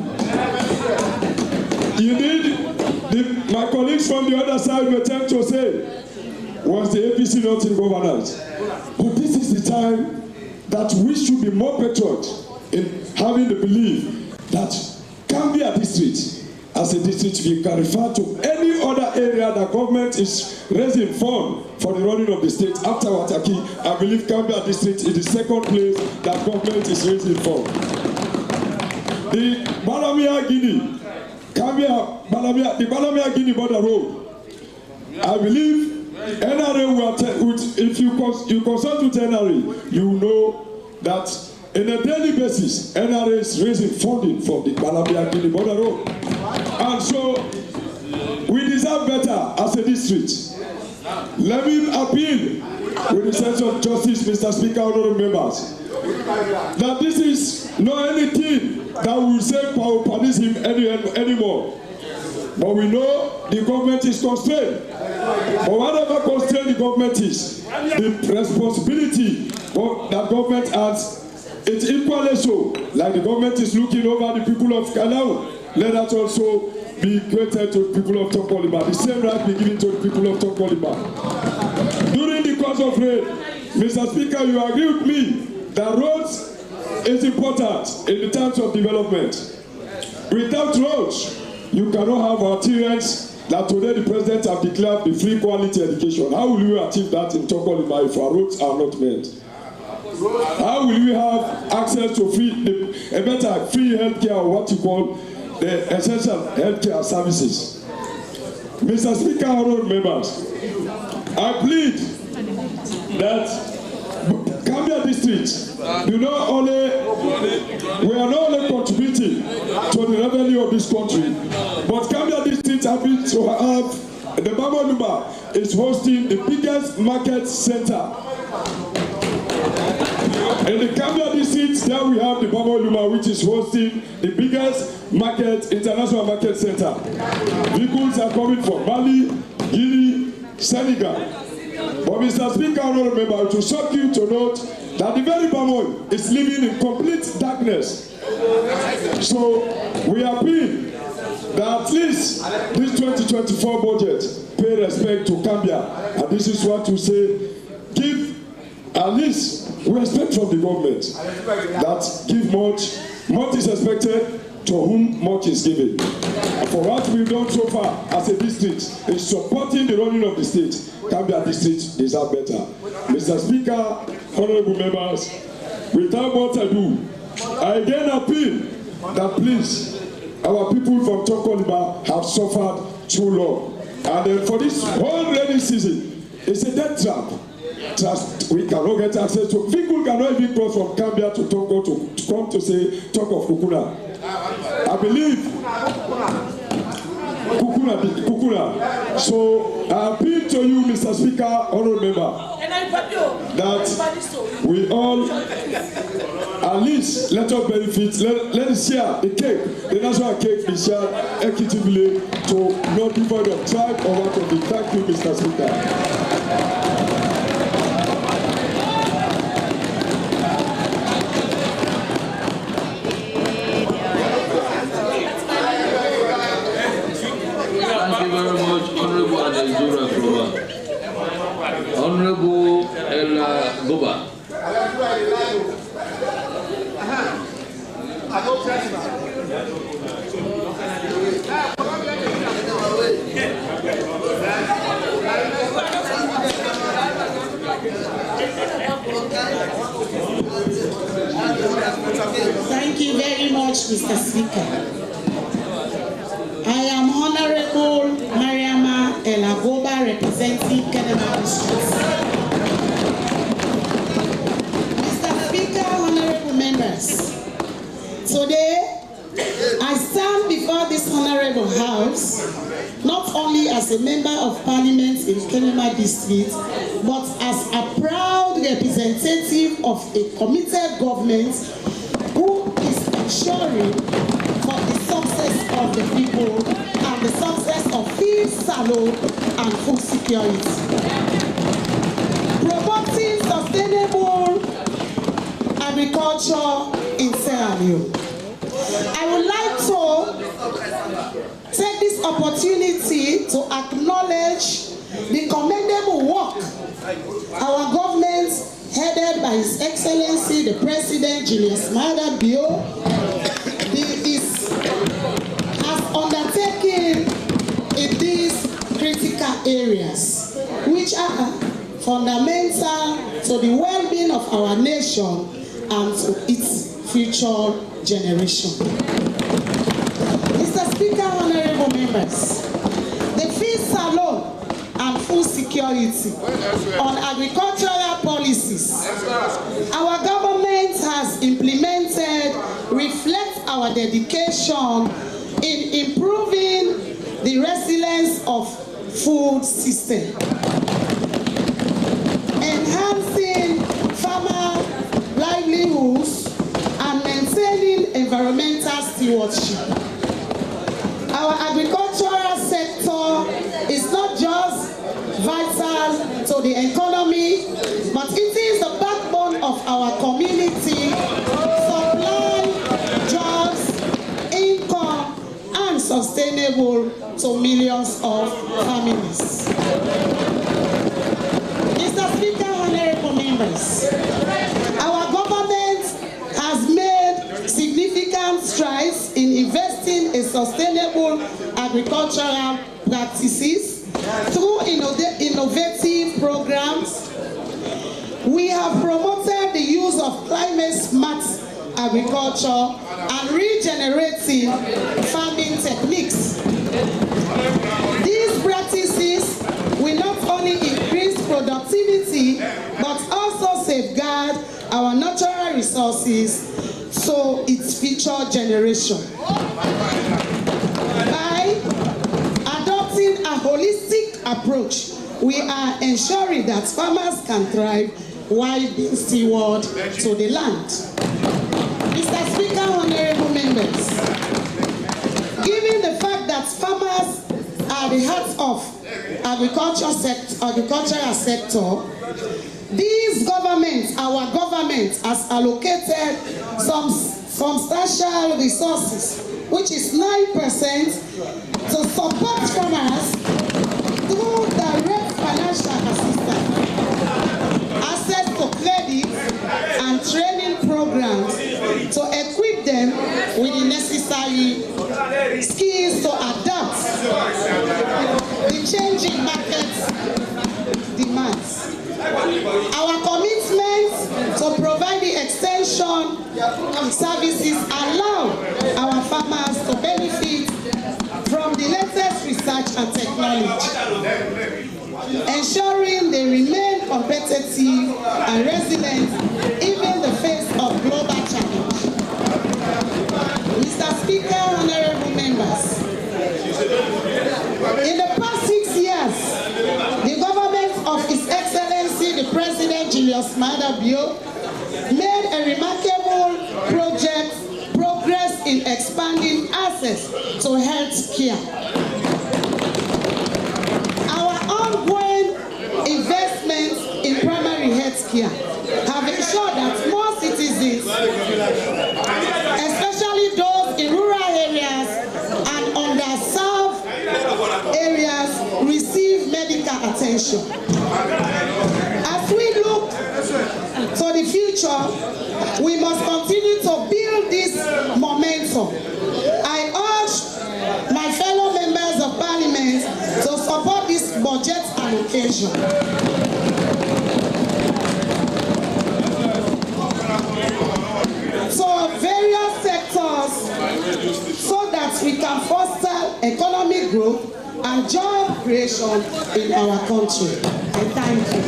Indeed, my colleagues from the other side were tempted to say, was the APC not in governance? But this is the time that we should be more patriotic in having the belief that Gambia district, as a district, we can refer to any other area that government is raising funds for the running of the state. After Wataki, I believe Gambia district is the second place that government is raising funds. The Balamia Guinea, the Balamia Guinea border road, I believe NRA will if you consult with NRA, you know that on a daily basis, NRA is raising funding for the Balamia Guinea border road. And so, we deserve better as a district. Let me appeal with the sense of justice, Mr. Speaker, honorable members, that this is not anything that will say pauperism anymore. But we know the government is constrained. But whatever constraint the government is, the responsibility that government has, it's equally so. Like the government is looking over the people of Kalau, let that also be granted to the people of Tonkolima. The same right be given to the people of Tonkolima. During the course of rain, Mr. Speaker, you agree with me that roads is important in the terms of development. Without roads, you cannot have arterials that today the president have declared the free quality education. How will we achieve that in Tokoliba if our roads are not made? How will we have access to a better free healthcare, or what you call the essential healthcare services? Mr. Speaker, honorable members, I plead that Gambia district we are not only contributing to the revenue of this country, but Gambia district happy to have the Bamoluba is hosting the biggest market center. In the Gambia district, there we have the Bamoluba, which is hosting the biggest international market center. Vehicles are coming from Mali, Guinea, Senegal. But Mr. Speaker, honorable member, it will shock you to note that the very Bamol is living in complete darkness. So we appeal that at least this 2024 budget pay respect to Gambia. And this is what we say, give at least respect from the government. That give much is expected, to whom much is given. And for what we've done so far as a district in supporting the running of the state, Gambia district deserve better. Mr. Speaker, honorable members, without what I do, I again appeal that please, our people from Tokoliba have suffered too long. And for this whole rainy season, it's a death trap. Just, we cannot get access to, people cannot even cross from Gambia to Togo to come to say, talk of Kukuna. I believe Kukuna. So I appeal to you, Mr. Speaker, honorable member, that we all, at least, let us benefit, let us share the cake. The national cake is shared equitably to not devoid of tribe or what of it. Thank you, Mr. Speaker. Honorable Ella Goba. Thank you very much, Mr. Speaker. I am Honorable Mariama Elagoba, representing Kenema District. Mr. Speaker, honorable members, today I stand before this honorable house not only as a member of Parliament in Kenema District, but as a proud representative of a committed government who is ensuring for the success of the people and the success of food, salon, and food security. Promoting sustainable agriculture in Sierra Leone. I would like to take this opportunity to acknowledge the commendable work our government, headed by His Excellency the President Julius Maada Bio, has undertaken in these critical areas, which are fundamental to the well-being of our nation and to its future generation. Mr. Speaker, honorable members, the feed salon and food security on agricultural policies our government has implemented reflect our dedication in improving the resilience of food system, enhancing farmer livelihoods, and maintaining environmental stewardship. Our agricultural sector is not just vital to the economy, but it is the backbone of our community, supply jobs, income, and sustainable to millions of families. Mr. Speaker, honorable members, our government has made significant strides in investing in sustainable agricultural practices through innovative programs. We have promoted the use of climate-smart agriculture and regenerative farming techniques. These practices will not only increase productivity but also safeguard our natural resources so its future generation. By adopting a holistic approach, we are ensuring that farmers can thrive while being steward to the land. Mr. Speaker, honorable members, given the fact that farmers are the heart of agricultural sector, these governments, our government, has allocated some substantial resources, which is 9%, to support farmers through direct financial assistance, access to credit, and training programs to equip them with the necessary skills to adapt the changing market demands. Our commitment to provide the extension services allow our farmers to benefit from the latest research and technology, ensuring they remain competitive and resilient even in the face of global challenge. Mr. Speaker, honorable members, in the past 6 years, the government of His Excellency the President Julius Maada Bio made a remarkable progress in expanding access to health care. Our ongoing investments in primary health care have ensured that more citizens, especially those in rural areas and underserved areas, receive medical attention. As we look to the future, we must continue to build this momentum. I urge my fellow members of Parliament to support this budget allocation. So various sectors, so that we can foster economic growth and job creation in our country. I thank you.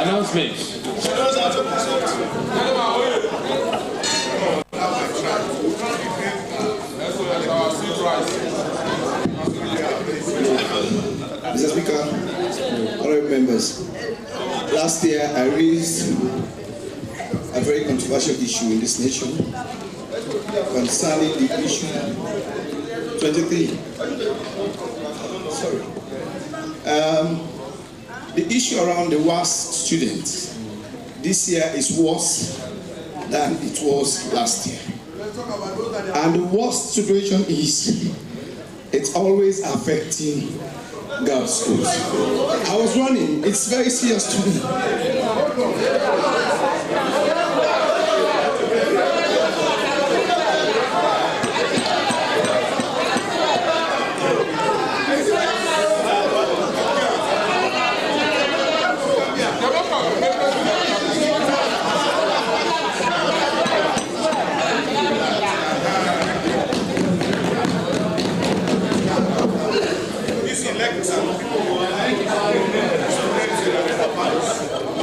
Announcements. Mr. Speaker, honorable members, last year I raised a very controversial issue in this nation concerning the issue 23. Sorry. The issue around the worst students this year is worse than it was last year. And the worst situation is it's always affecting girls' schools. I was running, it's very serious to me.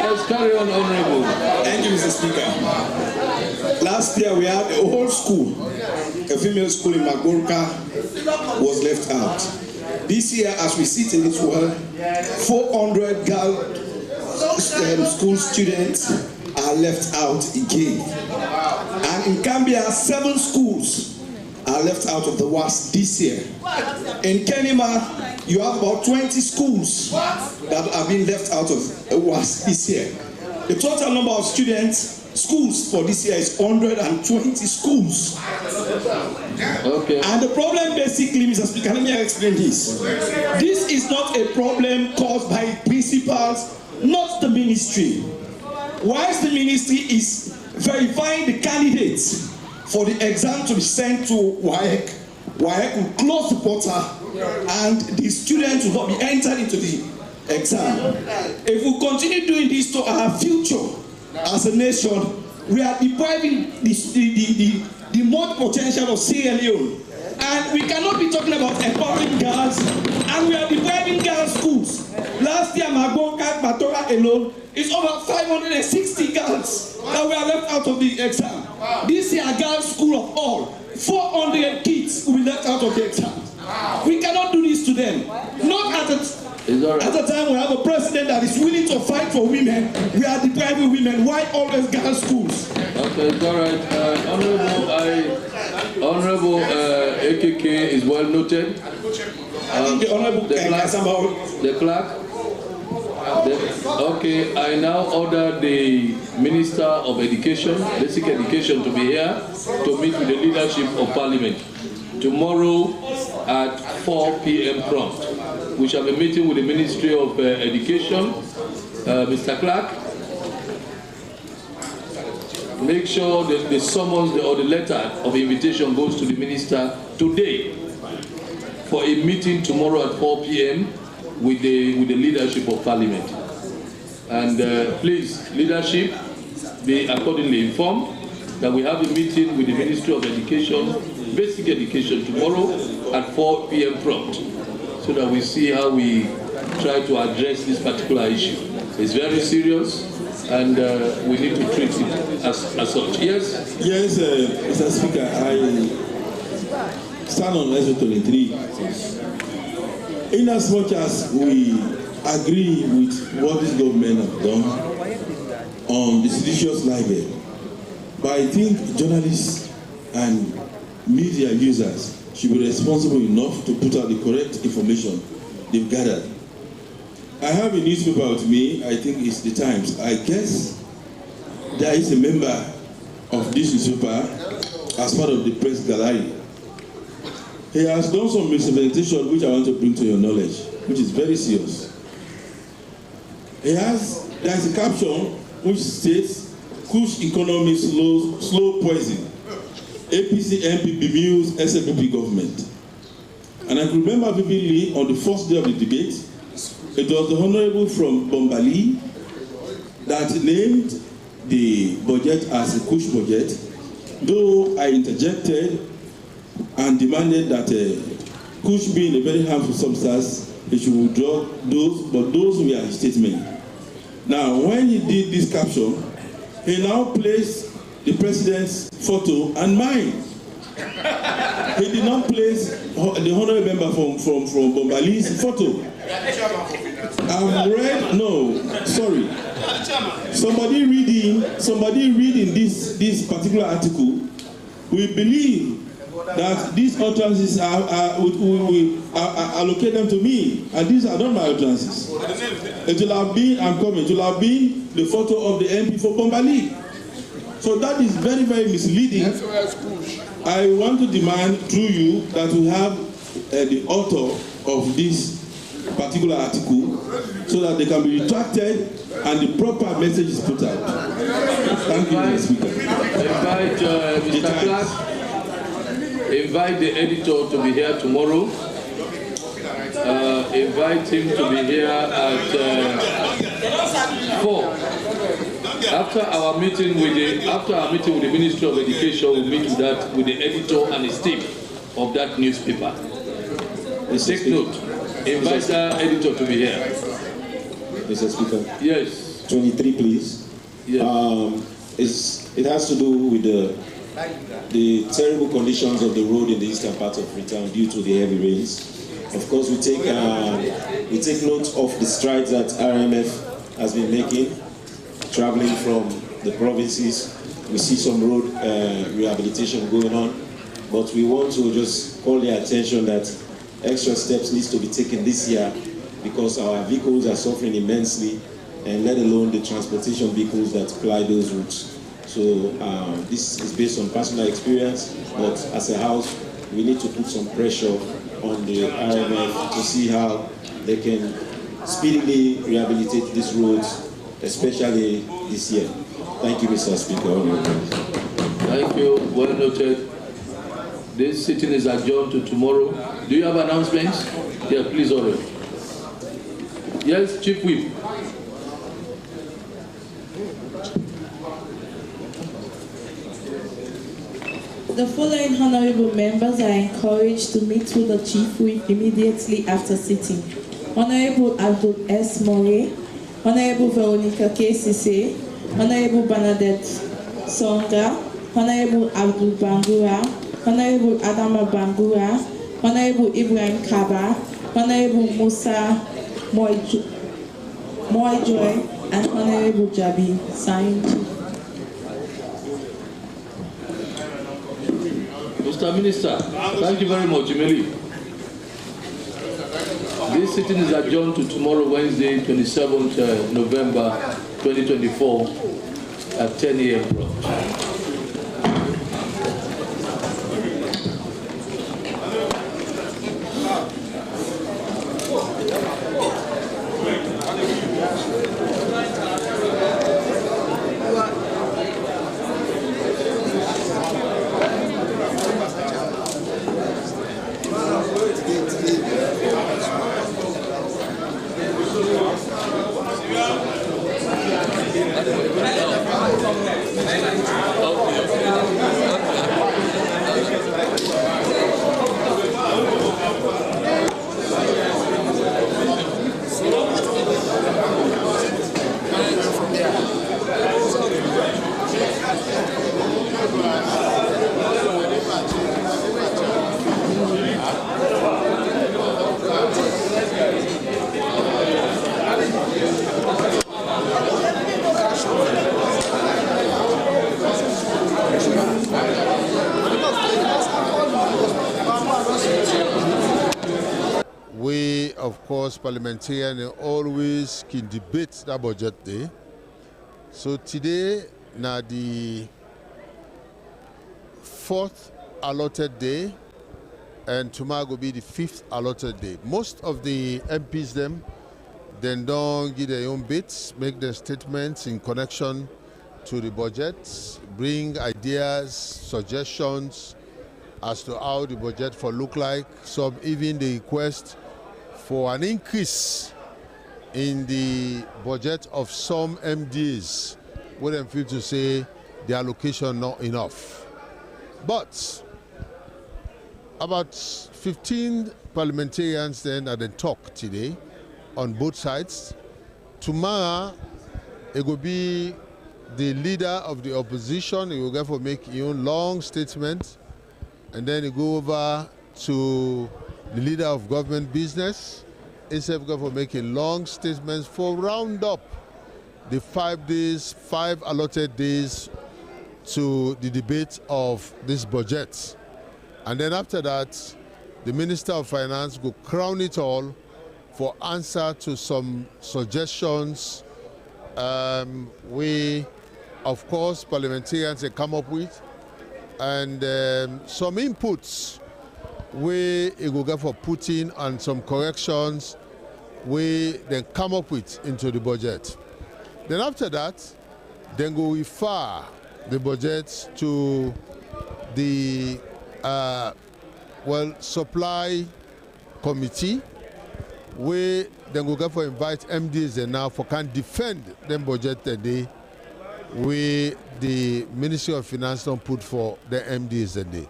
Let's carry on, Honorable. Thank you, Mr. Speaker. Last year we had a whole school, a female school in Magorka was left out. This year, as we sit in this world, 400 girl school students are left out again. And in Gambia, 7 schools are left out of the WASP this year. In Kenema, you have about 20 schools that have been left out of the WASP this year. The total number of students schools for this year is 120 schools. Okay. And the problem basically, Mr. Speaker, let me explain this. This is not a problem caused by principals, not the ministry. Whilst the ministry is verifying the candidates for the exam to be sent to WAEC, WAEC will close the portal and the students will not be entered into the exam. If we continue doing this to our future as a nation, we are depriving the more potential of Sierra Leone. And we cannot be talking about empowering girls, and we are depriving girls' schools. Last year, Magbonka, Batora alone, is over 560 girls that were left out of the exam. This year, girls' school of all, 400 kids will be left out of the exam. We cannot do this to them. Not at a time we have a president that is willing to fight for women. We are depriving women. Why always girls' schools? Okay, it's all right. Honorable AKK is well noted. The clerk. Okay, I now order the Minister of Education, Basic Education, to be here to meet with the leadership of Parliament tomorrow at 4 p.m. prompt. We shall be meeting with the Ministry of Education. Mr. Clerk, make sure that the summons or the letter of invitation goes to the Minister today for a meeting tomorrow at 4 p.m. with the leadership of Parliament. And please, leadership, be accordingly informed that we have a meeting with the Ministry of Education, Basic Education, tomorrow at 4 p.m. prompt, so that we see how we try to address this particular issue. It's very serious, and we need to treat it as such. Yes? Yes, Mr. Speaker, I stand on SO 23. In as much as we agree with what this government have done on the seditious libel, but I think journalists and media users should be responsible enough to put out the correct information they've gathered. I have a newspaper with me, I think it's the Times. I guess there is a member of this newspaper as part of the press gallery. He has done some misrepresentation which I want to bring to your knowledge, which is very serious. There is a caption which states, "Kush economy slow poison. APC MP bemused SLBP government." And I can remember vividly on the first day of the debate, it was the Honorable from Bombali that named the budget as a Kush budget, though I interjected and demanded that Kush being a very harmful substance, he should withdraw those, but those were his statement. Now, when he did this caption, he now placed the president's photo and mine. He did not place the honorable member from Bombali's photo. I've read, no, sorry. Somebody reading this particular article, we believe that these utterances we allocate them to me, and these are not my utterances. It will have been, I'm coming, it will have been the photo of the MP for Bombali. So that is very, very misleading. I want to demand through you that we have the author of this particular article so that they can be retracted and the proper message is put out. Thank you, Mr. Speaker. Invite Mr. Clark. Invite the editor to be here tomorrow. Invite him to be here at 4. After our meeting with the Ministry of Education, we'll meet with the editor and his team of that newspaper. Take note. Invite the editor to be here. Mr. Speaker. Yes. 23, please. Yes. It has to do with the terrible conditions of the road in the eastern part of Freetown due to the heavy rains. Of course, we take note of the strides that RMF has been making, traveling from the provinces. We see some road rehabilitation going on, but we want to just call their attention that extra steps needs to be taken this year because our vehicles are suffering immensely, and let alone the transportation vehicles that ply those routes. So this is based on personal experience, but as a house, we need to put some pressure on the IMF to see how they can speedily rehabilitate these roads, especially this year. Thank you, Mr. Speaker. Thank you. Well noted. This sitting is adjourned to tomorrow. Do you have announcements? Yeah, please, Oro. Yes, Chief Whip. The following honorable members are encouraged to meet with the Chief Whip immediately after sitting. Honorable Abdul S. Moray, Honorable Veronica K. Sise, Honorable Bernadette Songa, Honorable Abdul Bangura, Honorable Adama Bangura, Honorable Ibrahim Kaba, Honorable Musa Moijoy, and Honorable Jabi. Signed. Mr. Minister, thank you very much, Emily. This sitting is adjourned to tomorrow, Wednesday, 27th November 2024 at 10 a.m. We, of course, parliamentarians always can debate that budget day. So today, now the 4th allotted day, and tomorrow will be the 5th allotted day. Most of the MPs then don't give their own bits, make their statements in connection to the budget, bring ideas, suggestions as to how the budget for look like. Some even the request for an increase in the budget of some MDs, where they feel to say the allocation not enough. But about 15 parliamentarians then at the talk today on both sides. Tomorrow it will be the leader of the opposition. He will therefore make his own long statement, and then he go over to the leader of government business. Instead of making long statements for round up the 5 days, 5 allotted days to the debate of this budget. And then after that, the Minister of Finance will crown it all for answer to some suggestions we, of course, parliamentarians have come up with, and some inputs we will go for putting and some corrections we then come up with into the budget. Then after that, then go refer the budget to the supply committee. We then go for invite MDs and now for can defend them budget today. We the Ministry of Finance don't put for the MDs a day.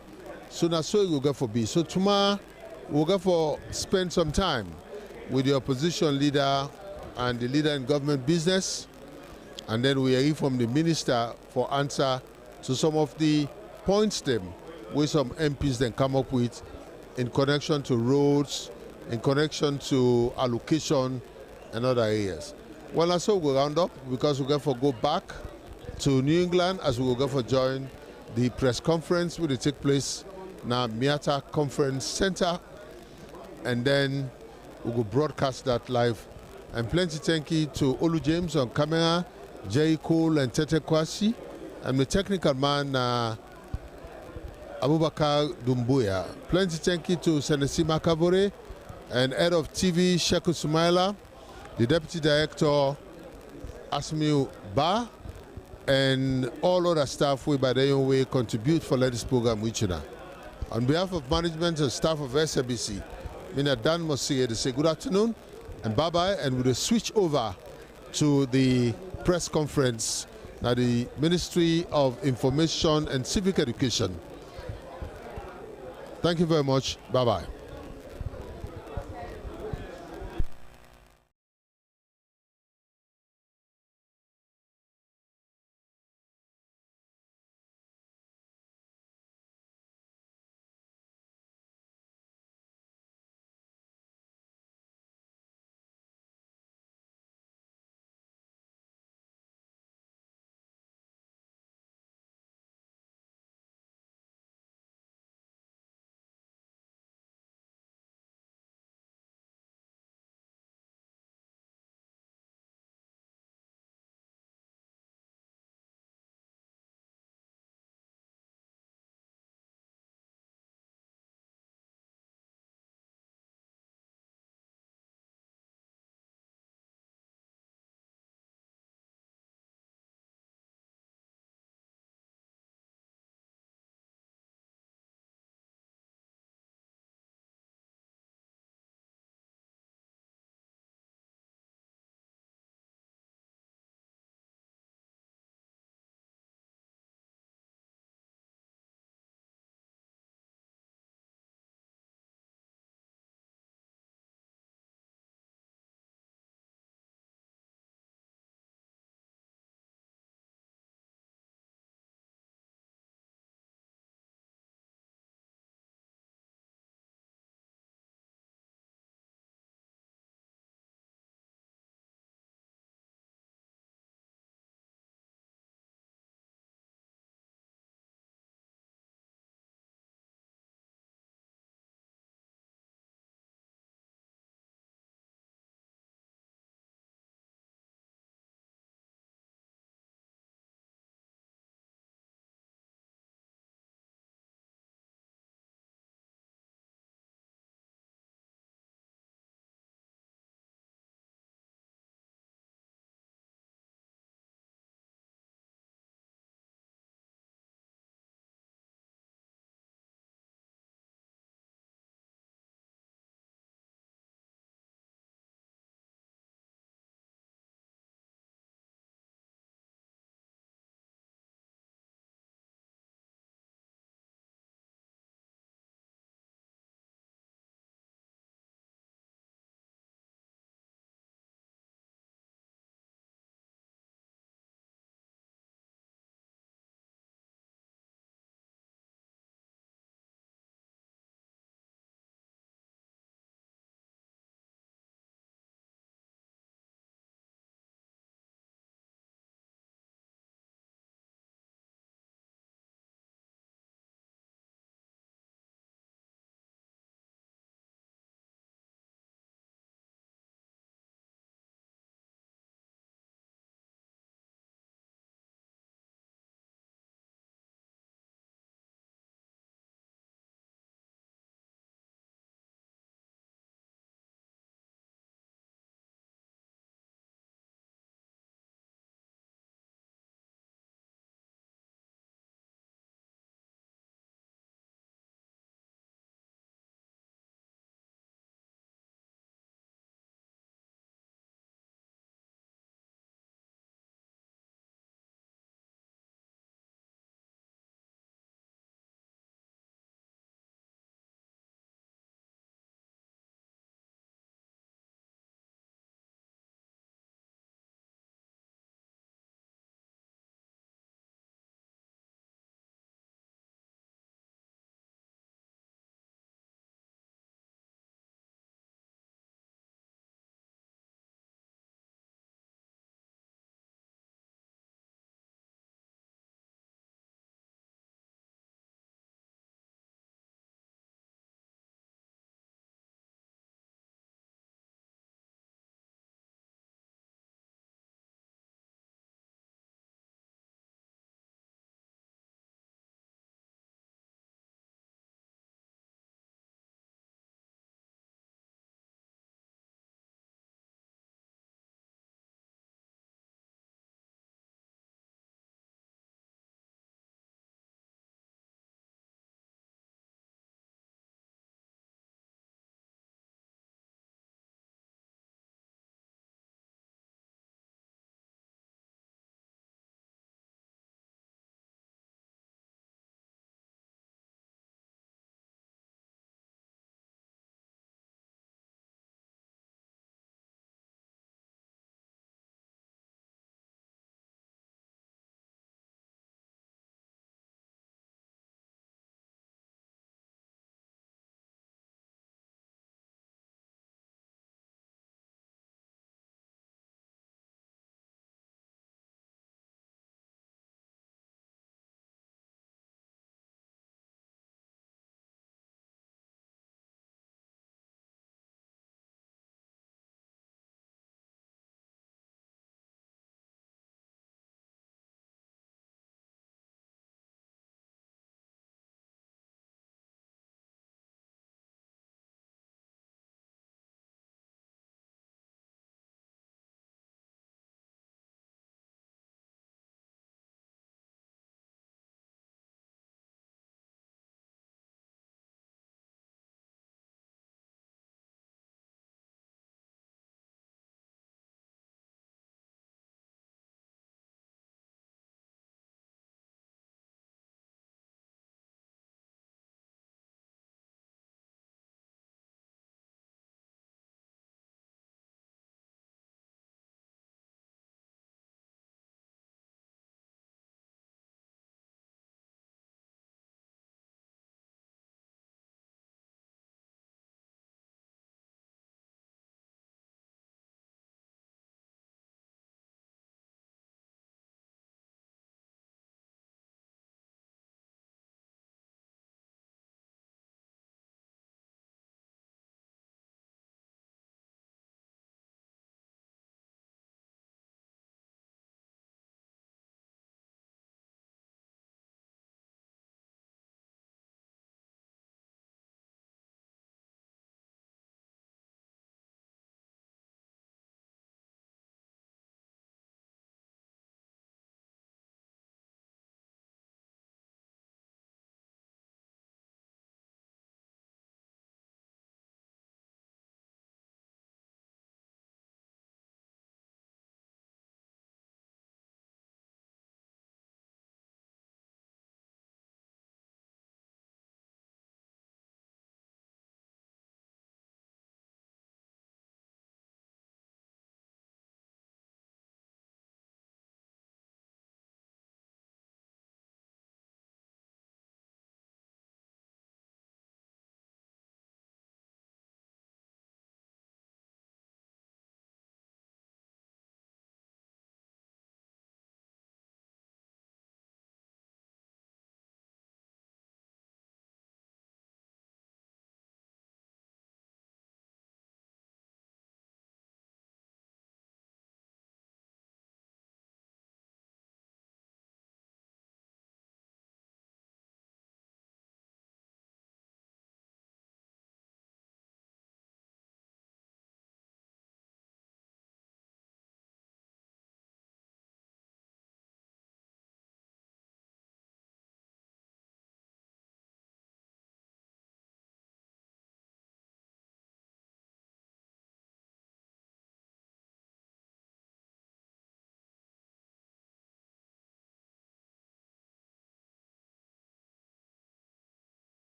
So that's so we'll go for B. So tomorrow we'll go for spend some time with the opposition leader and the leader in government business, and then we hear from the minister for answer to some of the points them where some MPs then come up with in connection to roads, in connection to allocation and other areas. Well, that's how we'll round up, because we'll go for go back to New England as we will go for join the press conference which will take place now Miata Conference Center, and then we will broadcast that live. And plenty thank you to Olu James on camera, Jay Cole and Tete Kwasi and the technical man, Abubakar Dumbuya. Plenty thank you to Senesi Makabore and head of TV, Sheku Sumaila, the deputy director, Asmiu Ba, and all other staff who by their own way contribute for this program with you. On behalf of management and staff of SLBC, Mina Dan Mosie, they say good afternoon and bye-bye, and we will switch over to the press conference at the Ministry of Information and Civic Education. Thank you very much. Bye-bye.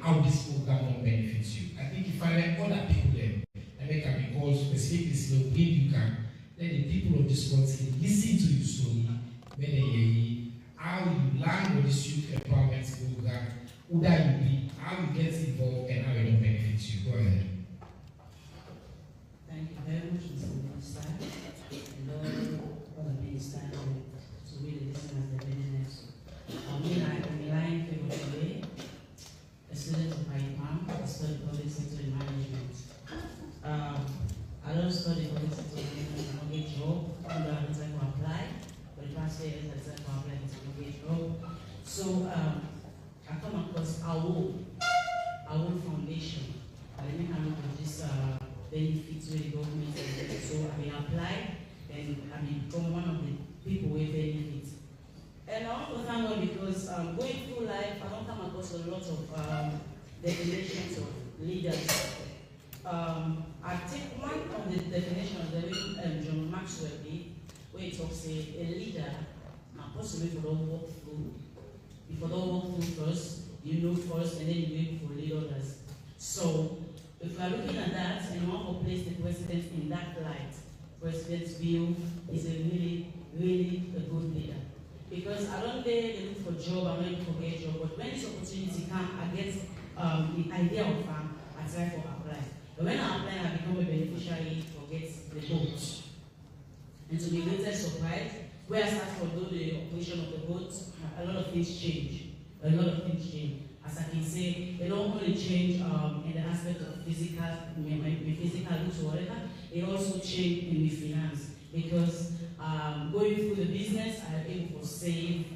how this program will benefit you. I think if I let other people then, I make a recall specifically slow, if you can, let the people of this world listen to your story, when they hear you, how you learn what this youth empowerment program, who that you be, how you get involved, and how it will benefit you. Go ahead. Thank you very much, Mr. Minister, and all the ministers, to really listen as the business. I am relying favorably, a student of my imam, I studied public sector in management. I don't study public sector management, I don't get job, I don't have time to apply. For the past 4 years, I tried to apply to get job. So I come across our foundation. I didn't have this benefits where the government is. So I apply and I become one of the people with benefits. And I want to thank God because going through life, I don't come across a lot of definitions of leaders. I take one of the definitions that John Maxwell did, where he talks a leader, now possibly for the walk through. If you don't walk through first, you know first, and then you wait for lead others. So if we are looking at that and want to place the president in that light, President's view is a really, really a good leader. Because I don't dare they look for job, I'm not looking for a job, but when this opportunity comes, I get the idea of farm, I try for apply. But when I apply, I become a beneficiary for get the boat. And to the greatest surprise, where I start to do the operation of the boat, a lot of things change. A lot of things change. As I can say, they don't only change in the aspect of physical, my physical looks or whatever, it also change in the finance. Because going through the business, I am able to save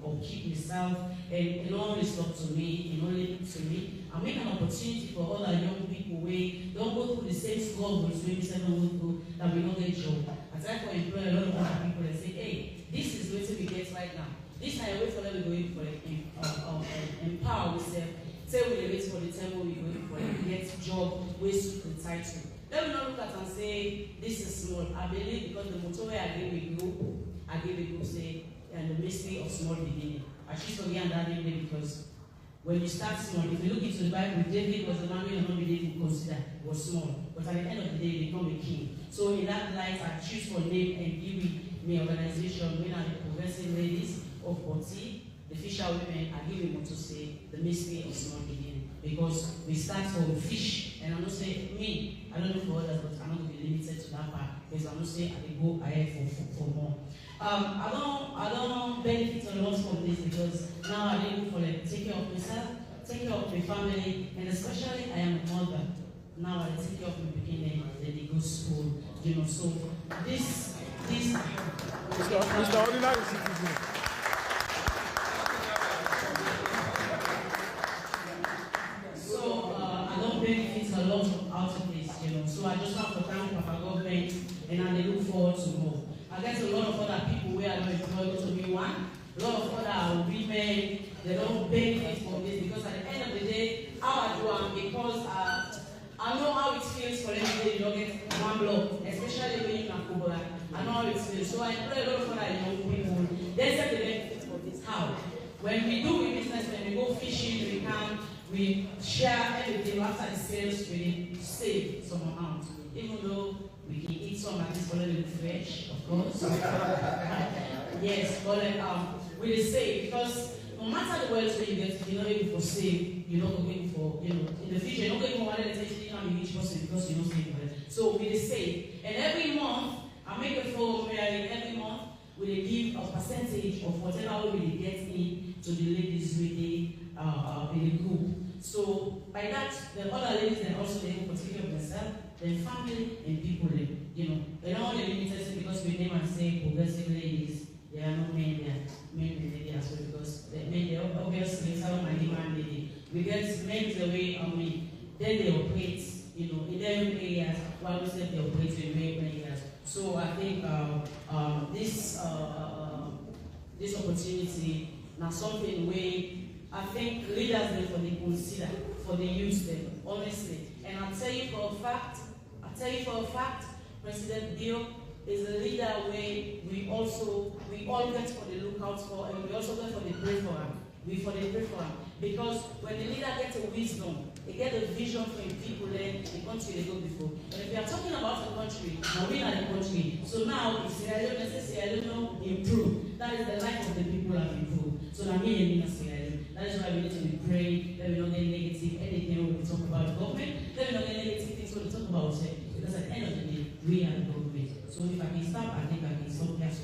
or keep myself, and it only stop to me, it only to me. I make an opportunity for other young people where don't go through the same struggles maybe 7 go through that we don't get job. I try to employ a lot of other people and say, hey, this is what we get right now. This time I wait for them to go in for empower ourselves. Say we wait for the time we go in for it, get job, we suit the title. Let me not look at and say this is small. I believe because the motto I gave a group say and the mystery of small beginning. I choose to get that name because when you start small, if you look into the Bible, David was the man who David considered was small. But at the end of the day, he become a king. So in that light, I choose for name and give me organization when I'm progressive ladies of Boti, the fisher women, I give him to say the mystery of small beginning. Because we start from fish, and I'm not saying me, I don't know for others, but I'm not going to be limited to that part. Because I'm not saying I can go ahead for more. I don't benefit a lot from this because now I didn't for like take care of myself, take care of my family, and especially I am a mother. Now I take care of my beginning, then they go to school, you know. So this Mr. Ordinary Citizen. So I don't benefit a lot out of this, you know. So I just want to thank our government, and I look forward to more. I get a lot of other people where I don't employ to be one. A lot of other women, they don't benefit from this because at the end of the day, how I do it because I know how it feels for every day you don't get one block, especially when you're in Kubola. I know how it feels. So I employ a lot of other young people. They say the benefit from this. How? When we do business, when we go fishing, we come, we share everything after the sales, we save some amount. Even though we can eat some at this already fresh, of course. Yes, but we save because no matter the wealth you get, you're not able to save, you're not going for, you know, in the future, you're not going for one that takes you become a rich person because you're not saving for it. So we save. And every month, I make a phone where every month we give a percentage of whatever we get in to the ladies in the group. So by that, the other ladies then also they will take care of themselves, their family and people, you know. They're not only limited because we name and say progressive ladies, there are no men there, men and ladies as well because the men they obviously some my demand lady. We get men the way then they operate, you know, in their areas while we say they operate in many areas. So I think this opportunity now something where I think leaders need to consider for the youth them, honestly. And I'll tell you for a fact, President Dio is a leader where we all get for the lookout for, and we also get for the pray for him. We for the pray for him. Because when the leader gets a wisdom, they get a vision for the people, then the country they go before. But if we are talking about the country, now we are the country. So now, if Sierra Leone improve, that is the life of the people have improved. So now we are Sierra Leone. That is why we need to be praying, that we don't get negative anything when we talk about the government, that we don't get negative things when we talk about ourselves. Because at the end of the day, we are the government. So if I can stop, I think I can stop here.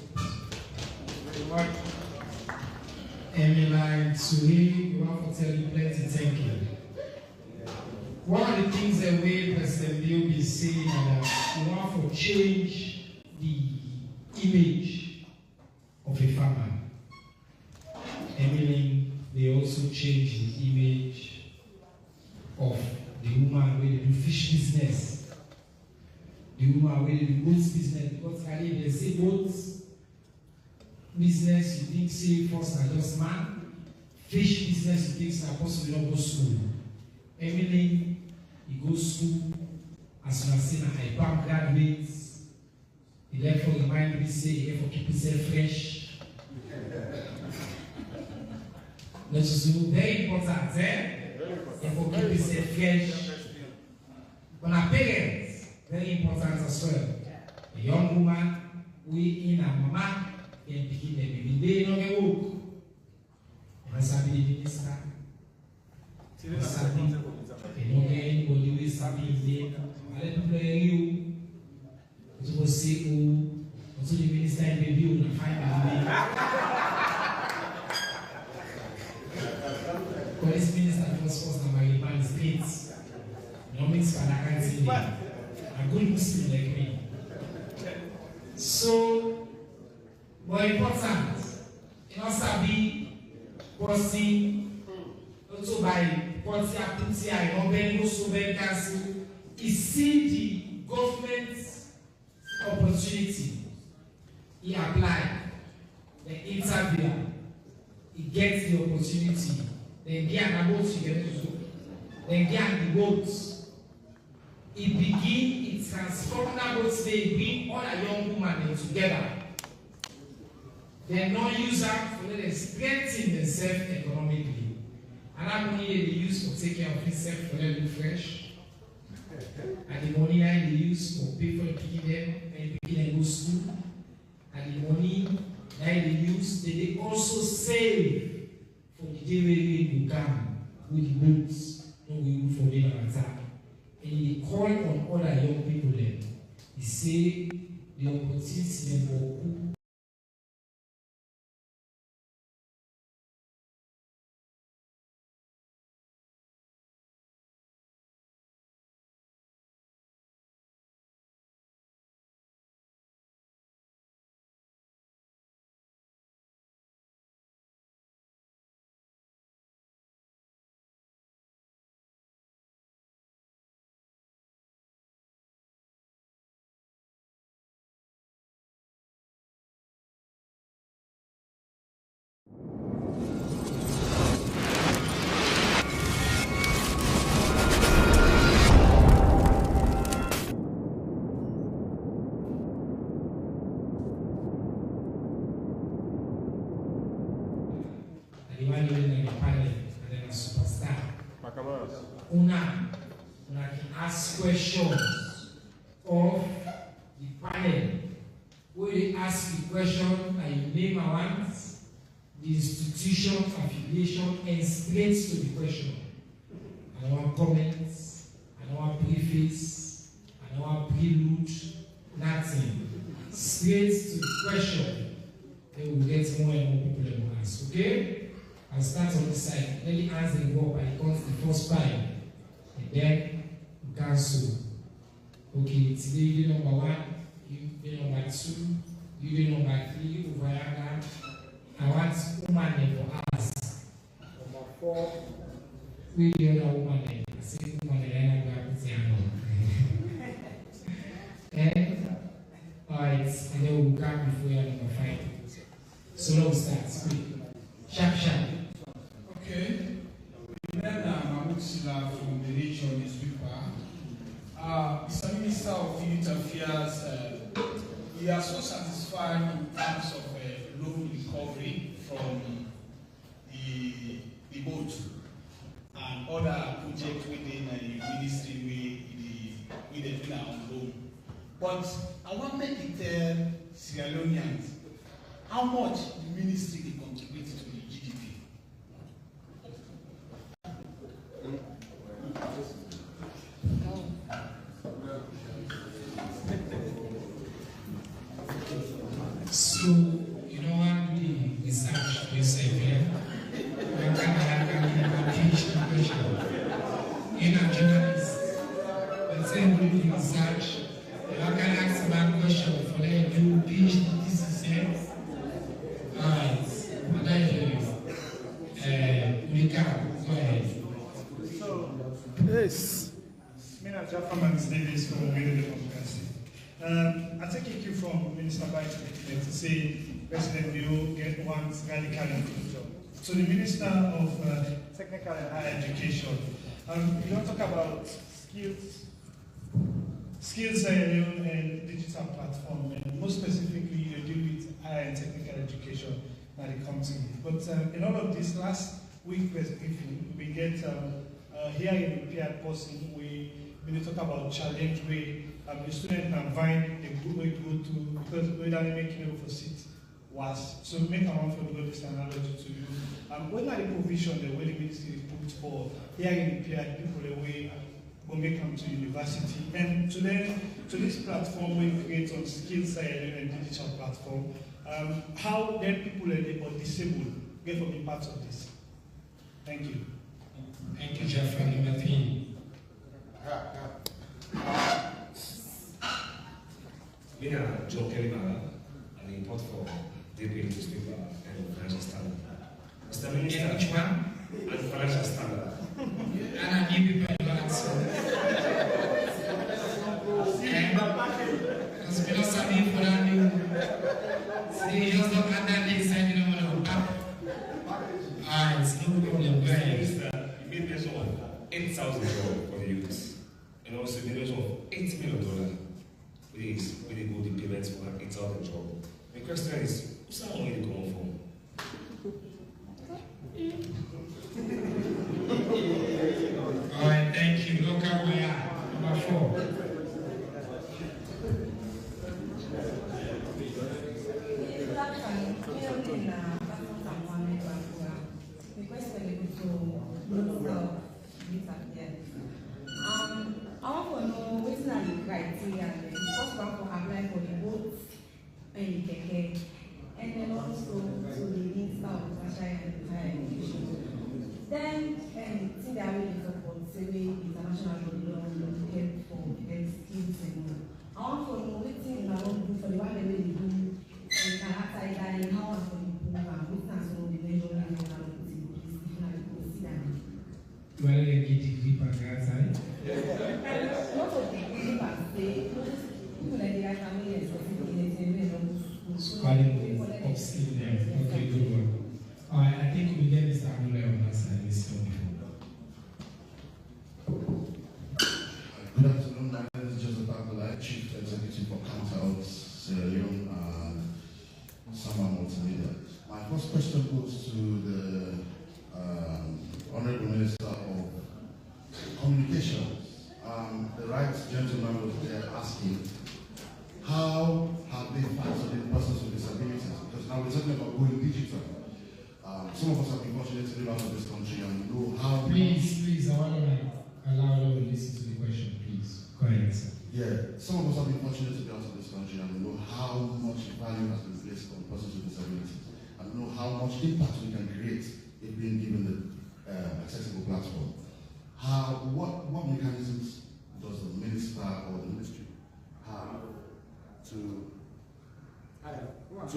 Very much. Emily, Suri, we want to tell you plenty thank you. One of the things that we President Bill be saying that we want to change the image of a farmer. Emily, they also change the image of the woman where they do fish business. The woman where they do boats business, because they say boats business, you think say first are just man. Fish business, you think say possibly not go school. Emily, he goes school as soon as seen a bank graduates. He therefore remind me say he therefore keep himself fresh. That is very important, eh? Therefore keep himself fresh. But our parents, very important as well. A young woman, we in a mama. And begin them, if they don't get work, and sabi the minister, sabi, they don't get anybody who is sabi in there. I let people hear you. You will say, oh, also the minister in the view and find a way. Because this minister was forced to marry man states. No means for that kind of thing. A good Muslim like me. So, more important, you know, sabi, policy, also by policy activity, I know very also very council, is see the government's opportunity. He apply, the interview, he gets the opportunity, then get an vote together, then get the votes. It begin, it transform that vote, they bring all a young woman together. They not use that for them strengthen themselves economically. And that money they use for taking care of themselves for them to be fresh. And the money they use for pay for picking them and picking them go to school. And the money they use, they also save for the day where they come with the boots, no we for them at attack. And they call on other young people then. They say the opportunity for Una can ask questions of the panel. Where they ask the question and you name a one, the institution, affiliation, and straight to the question. I don't want comments, I don't want preface, I don't want prelude, nothing. Straight to the question. Then we'll get more and more people that will ask. Okay? I'll start on this side. Let me answer the work by the first part. And then we cancel. Okay, today you do number 1, you do number 2, you do number 3, over here. I want woman name for us. Number 4, we do another woman name. I say woman name, I got to say and alright, and then we'll come before you number 5. So now we start. Sharp. Okay. Mahmoud Sila from the Nation newspaper. Mr. Minister of Youth Affairs, we are so satisfied in terms of loan recovery from the boat. and other projects within the ministry we dey do our own. But I want to make it tell Sierra Leoneans how much the ministry dey contribute to the GDP. So, you know what the research we say here? You can teach the question. In a journalist, let's say we do research, you can ask my question for them to teach the thesis. Alright, what I do? Go ahead. So, yes, Mina Jaffa Davis from Sierra Broadcasting. I take a cue from Minister Vice President to say President Bill get wants radical inclusion. So the Minister of Technical and Higher Education, you don't talk about skills and digital platform, and more specifically you deal with higher and technical education that it comes in. But in all of this, last week press briefing, we get here in the PR person, we talk about challenge where the student can find a good way to go to, because we don't make it for seat was. So make a one for this analogy to you. What are the provision the way the ministry put for here in the PR people the way when they come to university, and to this platform we create on skills and digital platform, how then people are disabled get to be part of this. Thank you. Thank you, Jeffrey. Number 3. Mina Joe Kenema, an import for Deputy Newspaper and Financial Standard. Mr. Minister, which one? And Financial Standard. And I give you my answer. Because we don't sabi for that new. See, you just look at that next time, you don't want to. Alright, it's no problem. Go ahead. Minister, you made mention of 8,000 jobs for the youth, and also the mention of $8 million. Please, we need to go the payments for like 8,000 jobs. The question is, who's that money going from? Alright, thank you. Look at where I am. Number 4. I want to know what is the criteria first one for applying for the votes and the and then also to the Minister of Infrastructure and Higher Education. Then, see that way to support, say, international body for skills and I want to know what things I want to do for the one that we do and outside that and how I want to improve and what things I want to measure and how I want to see that. Whether you get degree per outside? Not of degree per se, people like the family and Upskill them. Okay, good one. Alright, I think we get Mr. Abdullah on that side. Good afternoon, my name is Joseph Abdullah, Chief Executive for Council of Sierra Leone and Sama Multimedia. My first question goes to the Honorable Minister of Communications. The right gentleman was there asking, how have they factored in persons with disabilities? Because now we're talking about going digital. Some of us have been fortunate to live out of this country and know how... Please, I want to allow you to listen to the question, please. Go ahead, sir. Yeah, some of us have been fortunate to be out of this country and we know how much value has been placed on persons with disabilities and know how much impact we can create if being given the accessible platform. What mechanisms does the minister or the ministry have to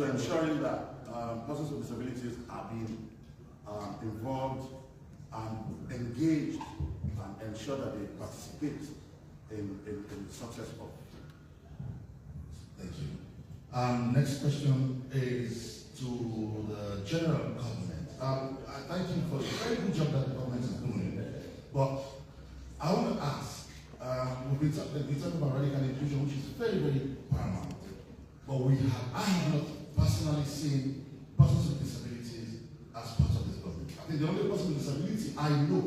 ensuring that persons with disabilities are being involved and engaged and ensure that they participate in the success of. Thank you. Next question is to the general government. I thank you for the very good job that the government is doing, but I want to ask, we've been talking about radical inclusion, which is very, very paramount, but I have not personally seen persons with disabilities as part of this government. I think the only person with disability I know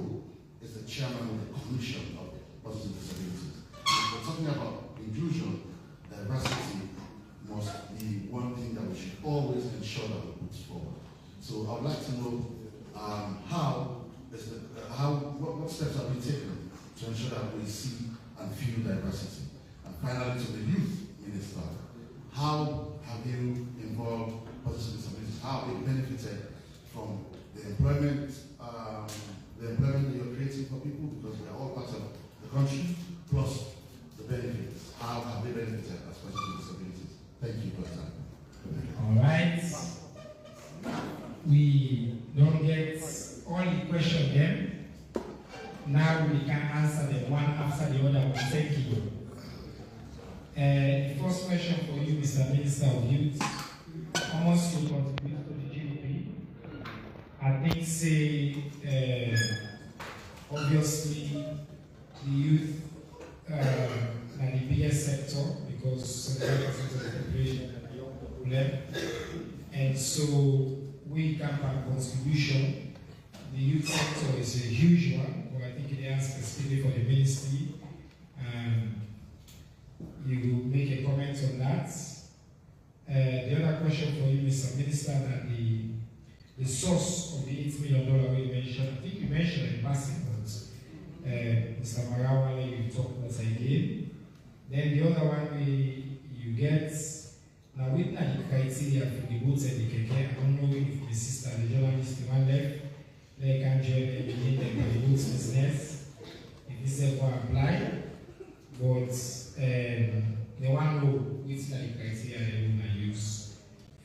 is the chairman of the Commission of Persons with Disabilities. If we're talking about inclusion, diversity must be one thing that we should always ensure that we put forward. So I would like to know what steps have been taken to ensure that we see and feel diversity. And finally, to the youth minister, how have you involved persons with disabilities? How have they benefited from the employment that you're creating for people, because we are all part of the country, plus the benefits. How have they benefited as persons with disabilities? Thank you for your time. All right. We don't get all the questions then. Now we can answer them one after the other. Thank you. The first question for you, Mr. Minister of Youth. How much you contribute to the GDP? I think, obviously, the youth are the biggest sector because 75% of the population are young people. And so we can have contribution. The youth sector is a huge one, but I think it is specifically for the ministry. You will make a comment on that. The other question for you, Mr. Minister, that the source of the $8 million we mentioned, I think you mentioned in passing, but Mr. Marawale, you talked about it again. Then the other one you get, now with the criteria for the boats and the keke, I don't know if the sister, the journalist, the one left, they can join the boats business, if this ever apply, but they want to know which the criteria they want to use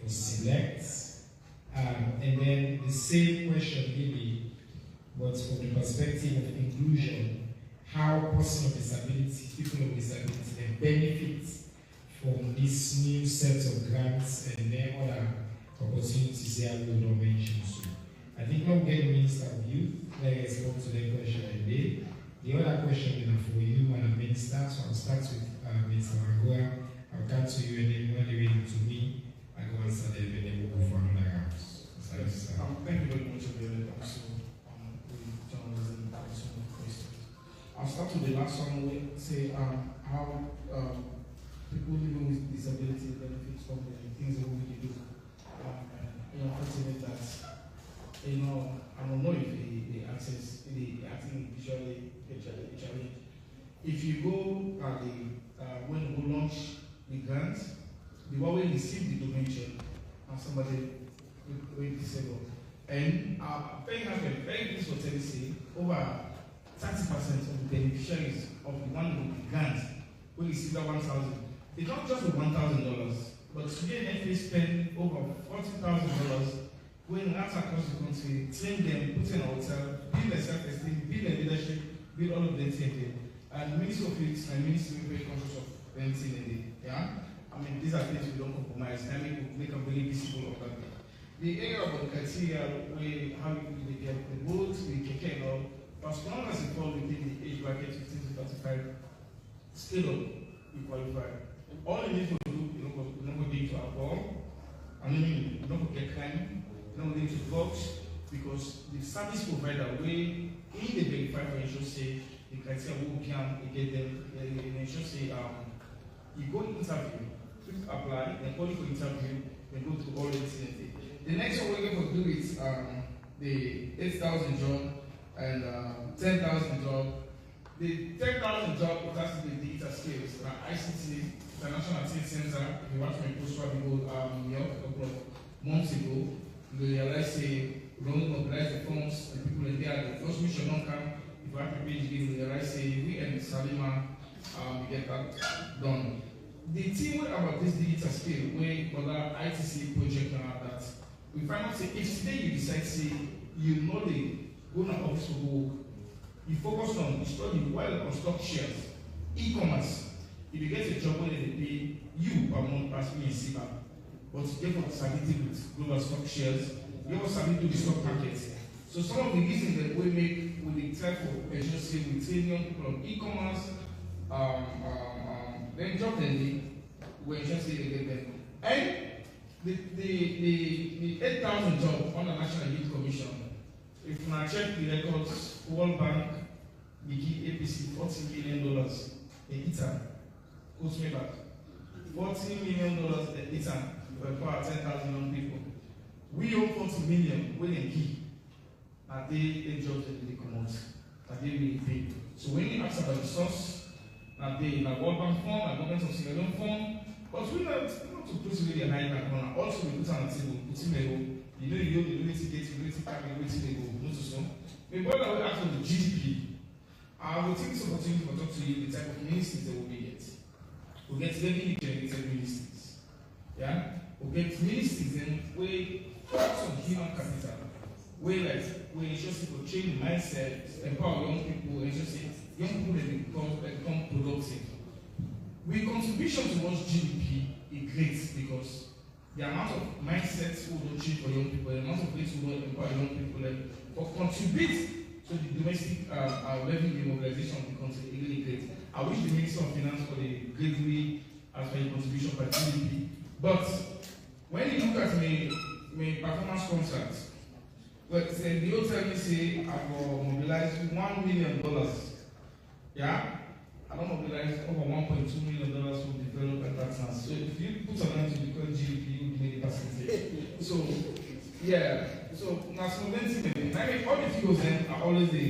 for select. And then the same question really, but from the perspective of inclusion, how persons of disability, people of disability can benefit from this new set of grants and then other opportunities there we will not mention. So I think now we get the Minister of Youth, let us respond to the question today. The other question is for you, Madam Minister, so I'll start with Mr. Magoya. I'll come to you and then when they read to me, I go answer them and then we'll go for another round. Yes. Thank you very much for the answer. Journalism and so many questions. I'll start with the last one. We say how people living with disability benefit from the things that we do. Fortunate that I don't know if the access the acting visually. If you go when we launch the grant, the one we receive the donation and somebody with disabled. And very pleased for Tennessee, over 30% of the beneficiaries of the one with the grant will receive that 1,000. It's not just the $1,000, but today they spend over $40,000 going out across the country, train them, put in a hotel, build their self-esteem, build their leadership, build all of their thinking. And the Ministry of Youth and Ministry is very conscious of anything in it. Yeah? I mean, these are things we don't compromise. I mean, we make them very visible of that. The area of the criteria, how you get the votes, the keke, as long as you fall within the age bracket 15 to 35, still you qualify. All you need to do, you don't go into alcohol, you don't get crime, you don't need to drugs, because the service provider will in the verify for ensure say the criteria who can get them, they ensure say you go interview, click apply, then call you for interview, then go through all the things. The next one we're going to do is the 8,000 job and 10,000 job. The 10,000 job, it has to be digital skills. ICT, International Teen Center, if you watch my post people New York a couple of months ago, you realize we don't mobilize the funds, the people in there, the first mission don't come. If you have to page, you realize we and Salima, we get that done. The thing about this digital skill, where other ITC project that we find out say if today you decide say you know the go to office for work, you focus on you study well on stock shares, e-commerce. If you get a job where they pay you per month as me in SIBA, but you get stability with global stock shares, you also stability with the stock market. So some of the reasons that we make with the try for pension say we train young people on e-commerce, then job then we just say they get them. And the 8,000 job on the National Youth Commission, if you check the records, World Bank, we give APC $40 million in Eton. Quote me back. $40 million in Eton to empower 10,000 young people. We own $40 million when they give. And they jobs that they come out. And they will pay. So when you ask about the source, and they in a World Bank fund, and government of Sierra Leone fund, but we not to put really a high back on. Also, we put on the table, put in the you know, the litigate, the go, not so. The brother will ask for the GDP. I will take this opportunity to talk to you the type of ministries that will be get. We'll get revenue generated ministries. Yeah? We'll get ministries and we focus on human capital. We ensure people change the mindset, empower young people, ensure young people that become productive. With contribution towards GDP is great because the amount of mindsets who don't change for young people, the amount of places who don't empower young people, but contribute to the domestic revenue mobilization of the country is really great. I wish the Minister of Finance for the great way as for the contribution by GDP. But when you look at my performance contracts, but the old tell me say I will mobilize $1 million. Yeah? I don't mobilize over $1.2 million from development partners. So if you put on to the current GDP, you make a percentage. So yeah. So national momentum, I mean all the figures then are always the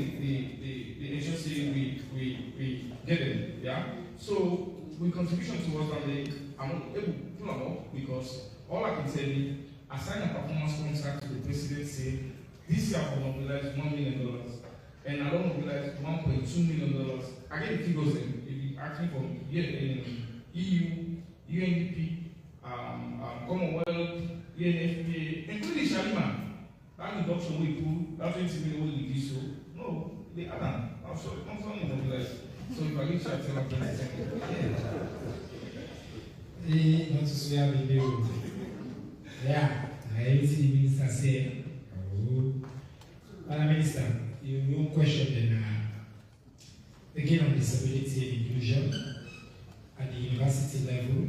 agency we get them. Yeah. So with contribution towards that, I'm not able to pull them up because all I can tell you, I signed a performance contract to the president saying this year I will mobilize $1 million and I don't mobilize $1.2 million. I get the figures then if you ask me from EU, UNDP, Commonwealth, UNFPA, including Shalima. That reduction we put, that 20 million will be so. No, they add on. I'm sorry, I'm sorry, mobilize. So if I reach out to my president, not to swear with you. Yeah, everything the minister said. Oh, Madam Minister, your question then again on disability and inclusion at the university level,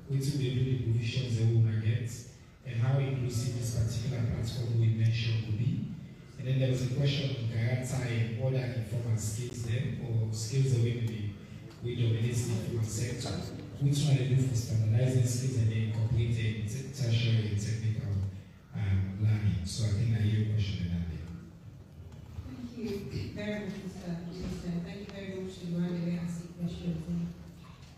which will be the provisions the woman gets, and how inclusive this particular platform we mentioned will be. And then there was a question on character and other informal skills then, or skills that we dominate the informal sector. Which one they do for standardizing skills and then incorporating tertiary and technical learning. So I think I hear your question in that way. Thank you very much, Mr. Minister. Thank you very much for the way I ask questions.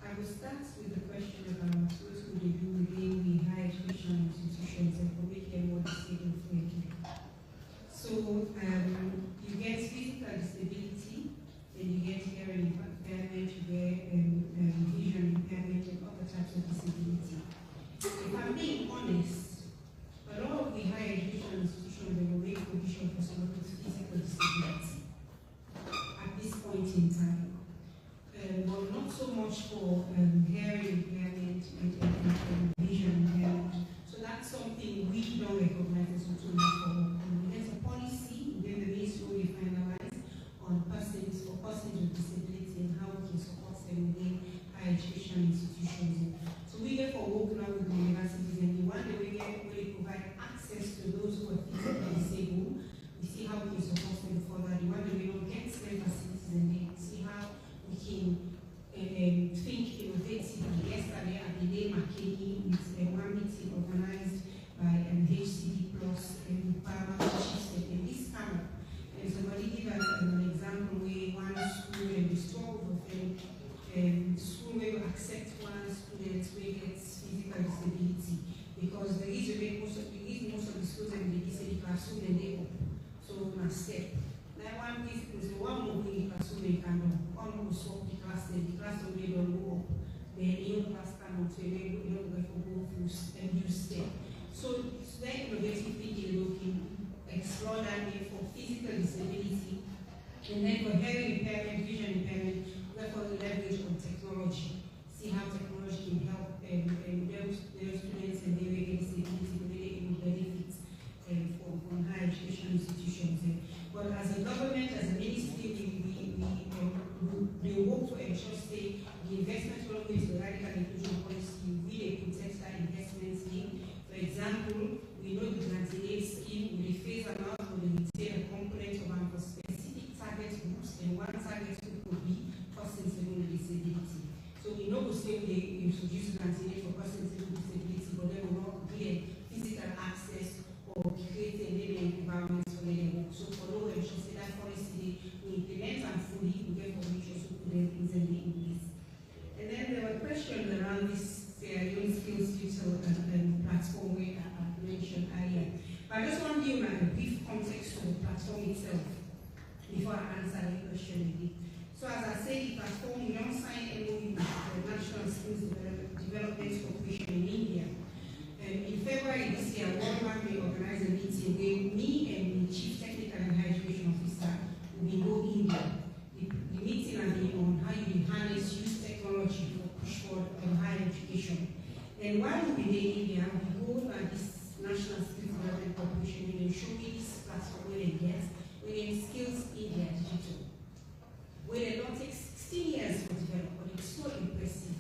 I will start with the question about what would you do within the higher education institutions and for making more decision making. So you get physical disability, then you get hearing impairment, you get vision impairment, and other types of disability. If I'm being honest, a lot of the higher education institutions they will make provision for someone with physical disability at this point in time. But not so much for hearing impairment and vision impairment. So that's something we don't recognize as too much for. There's a policy within the ministry we finalize on persons with disability and how we can support them within higher education institutions. So we therefore work now with the universities, and the one that we provide access to those who are physically disabled, we see how we can support them further. The one that we don't get them facilities, and then see how we can think innovatively. Yesterday at the day McKinney with one meeting organized by HCD Plus and Parliamentary in this camp. And somebody gave an example where one school and the store of school where you accept one student who gets physical disability because there is a way most of the schools and they say the classroom and they up. So on a step. Now one is one moving the classroom they can almost swap the class and the classroom they don't go up. Then your class cannot so they don't go through and use step. So very innovative thinking looking, explore that way for physical disability, and then for hearing impairment, vision impairment, therefore leverage on technology. See how technology can help those students and their disability, whether they will benefit from higher education institutions. But as a government, as a ministry, we work to ensure the investment always the radical inclusion policy, we protect that investment scheme. For example, we know the grant-aid scheme will phase out or retain a component of for specific target groups, and one target introduced an anti for persons with disability, but they will not clear physical access or create enabling environments for them. So for low and say that policy we implement and fully, we get for which also put them easily in this. And then there were questions around this Sierra Leone skills digital platform we mentioned earlier. But I just want to give a brief context to the platform itself before I answer the question again. So as I said, the platform, we don't sign MOU with the National Skills Development Corporation in India. In February this year, World Bank will organize a meeting where me and the Chief Technical and Higher Education Officer will be go India. The meeting will be on how you harness, use technology for push forward higher education. And while we'll be in India, we go at this National Skills Development Corporation and show me this platform where they get, where they skills India digital. Where they don't take 16 years to develop, but it's so impressive.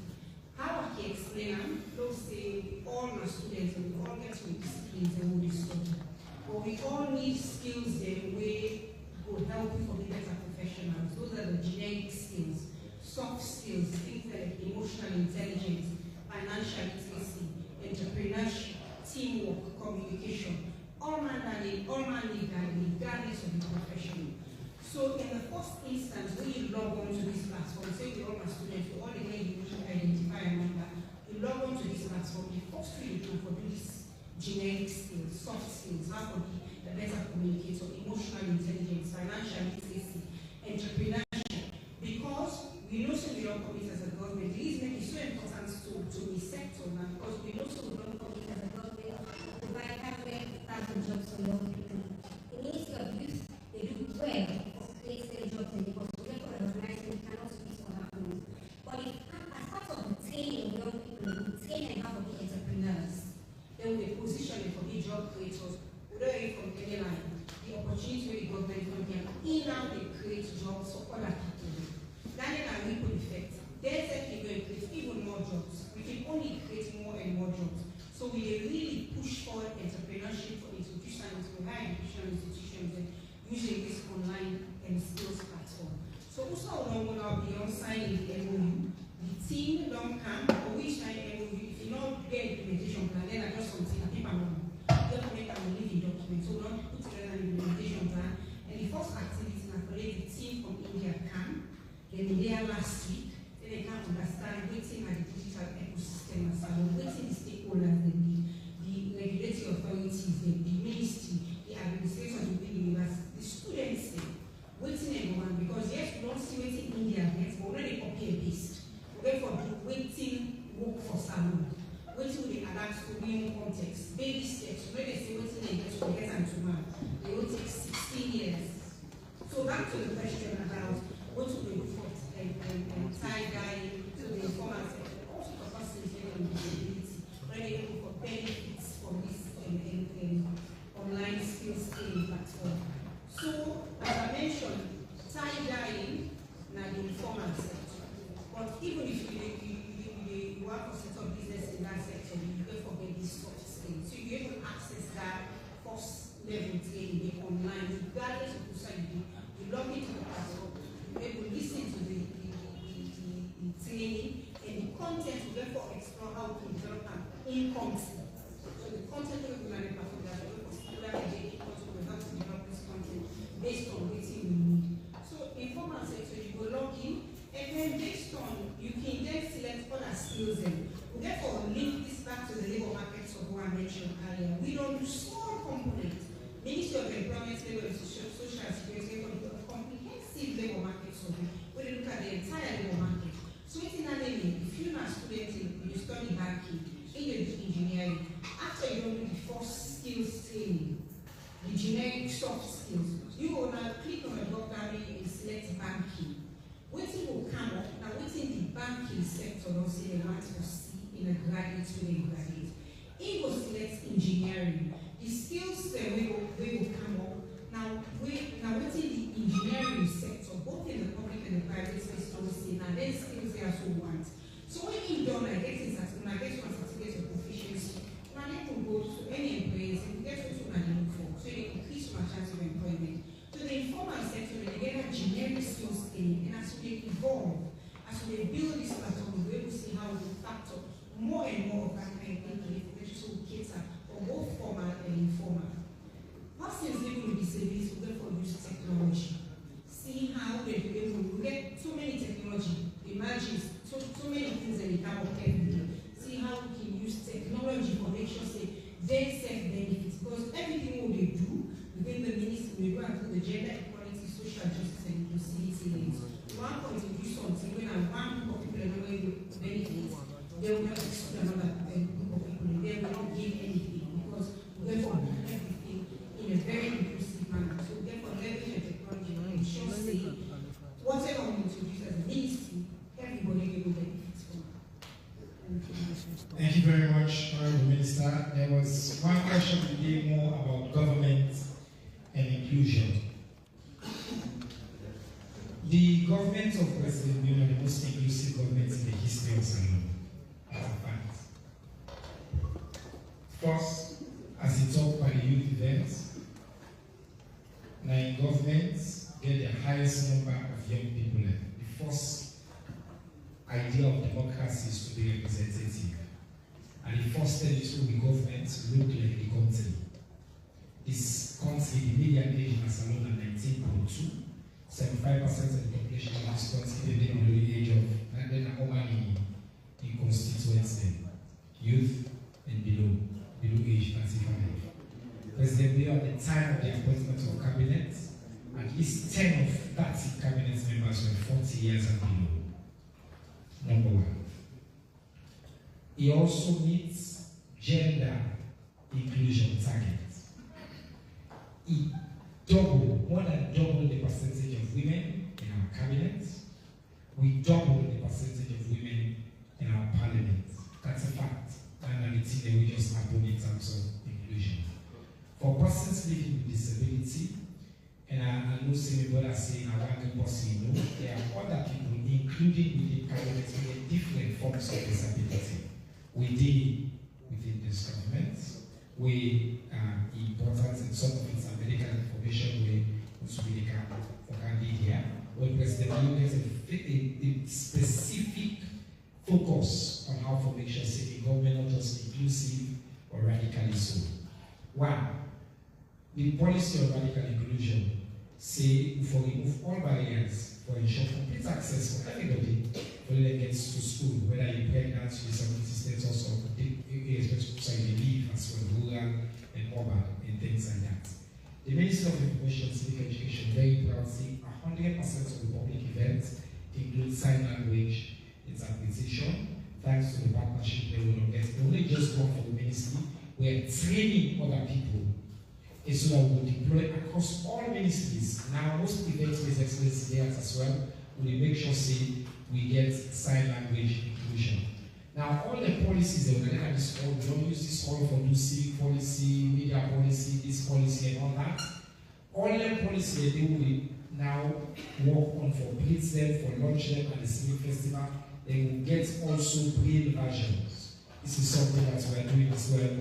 How I can explain them, they'll say all my students and we all get to disciplines and we study. But we all need skills that way will help you for the better professionals. Those are the generic skills, soft skills, things like emotional intelligence, financial literacy, entrepreneurship, teamwork, communication. All man need that regardless of the profession. So in the first instance, when you log on to this platform, say with all my students, we all the way you need to identify a number, you log on to this platform, the first thing you do for this generic skills, soft skills, how to be a better communicator, emotional intelligence, financial literacy, entrepreneurship. Because we know so we don't commit as a government, the reason it's so important to be sector now, because we know so we don't commit as a government to provide 500,000 jobs for young people. The Ministry of Youth, they do well. Because we recognize we cannot speak on our own. But if, as part of the training young people, we train them how to be entrepreneurs, then we position them for the job creators, whether from Kenema, the opportunity the government will get, in now they create jobs for other people. That is a ripple effect. There's actually going to create even more jobs. We can only create more and more jobs. So we really push forward entrepreneurship for institutions, for higher educational institutions, and using this online and skills platform. So also along with our beyond signing the MOU, the team don't come, or we sign MOU, if you know the implementation plan, then I just something that people know. You have to make a living document, so we don't put together an implementation plan. And the first activity, I collect the team from India come, then they there last week, then they can understand waiting at the digital ecosystem as well, waiting the stakeholders, the regulatory authorities, the ministry, the administration within the university, the students, waiting everyone, because yes, we don't see waiting India yet, but already copy and paste. We therefore do waiting work for salon, waiting with the adapt to real context, baby steps, when they say waiting and get to get and to man, they will take 16 years. So back to the question about what to do for tie-dye to the informal sector, also for persons with disability, when they look for benefits from this online skills training platform. So, as I mentioned, tie-dyeing na the informal sector. But even if you want to set up business in that sector, you don't forget these soft skills. So you're able to access that first level training online, regardless of who you log into the platform, you're able to listen to the training, and the content will therefore explore how to develop an income. So the content will be on the platform that will for similar education will help to develop this content based on what we need. So informal sector, you go log in, and then based on, you can then select other skills in. We therefore link this back to the labor markets of what I mentioned earlier. We don't do small components. Ministry of Employment, Labor and Social Security, we do a comprehensive labor market survey where they look at the entire labor market. So it's in an area, if you're not a student and you study banking, in you do engineering, after you don't do the first skills training, the generic soft skills, you will now click on the document and select banking. Waiting will come up, now waiting the banking sector, don't say they want to see in a graduate student graduate. It will select engineering. The skills that we will come up. Now waiting the engineering sector, both in the public and the private space, don't see now then skills they also want. So when you done, I get one certificate of proficiency, now they can go to any employees and get what you look for, so they increase my chance of employment. So the informal sector, they get a generic skills training, and as they evolve, as they build this platform, we will see how we factor and more of that kind of thinking to cater for both formal and informal. Persons living with disabilities will therefore use technology. See how we get so many technology, imagine so many things that we have of every day. See how we can use technology for make sure say they self benefits, because everything what they do within the ministry, we go into the gender equality, social justice and inclusivity lanes. One point to do something when one group of people are not going to benefit, they will not exclude another group of people and they will not gain anything, because therefore everything in a very inclusive manner. So therefore leverage the technology and ensure say whatever we introduce as a ministry, everybody will benefit from it. Thank you very much, Honorable Minister. There was one question today more about government and inclusion. The government of President Bill are the most inclusive government in the history of Sierra Leone, as a fact. First, as he talked by the youth events, 9 governments get the highest number of young people. The first idea of democracy is to be representative. And the first territory the government look like the country. This country, the median age in Barcelona, 19.2. 75% of the population of this country living under the age of, and then how many in constituency, youth and below age 35. President Bill at the time of the appointment of cabinet, at least 10 of 30 cabinet members were 40 years and below. Number 1. He also meets gender inclusion targets. He more than double the percentage of women in our cabinet. We double the percentage of women in our parliament. That's a fact. And the thing that we just happen in terms of inclusion. For persons living with disability, and I know some people are saying, I want to person, there are other people, including within cabinet, with different forms of disability. We deal within this government. We important in some of its medical information we can lead here. When President Bill has a specific focus on how to make sure the government not just inclusive or radically so. 1. The policy of radical inclusion say for remove all barriers for ensure complete access for everybody when they get to school, whether you're pregnant, disability status, or especially they live as well, rural and urban and things like that. The Ministry of Information and Civic Education very proudly 100% of the public events include sign language interpretation. Thanks to the partnership they will get. They only just work for the ministry. We are training other people. And so that we will deploy across all ministries. Now most event-based experts there as well. We will make sure we get sign language inclusion. Now all the policies that we're going to have this all, we don't use this all for do civic policy, media policy, this policy and all that. All the policy that they will now work on for blitz them, for launch them at the civic festival, they will get also braille versions. This is something that we are doing as well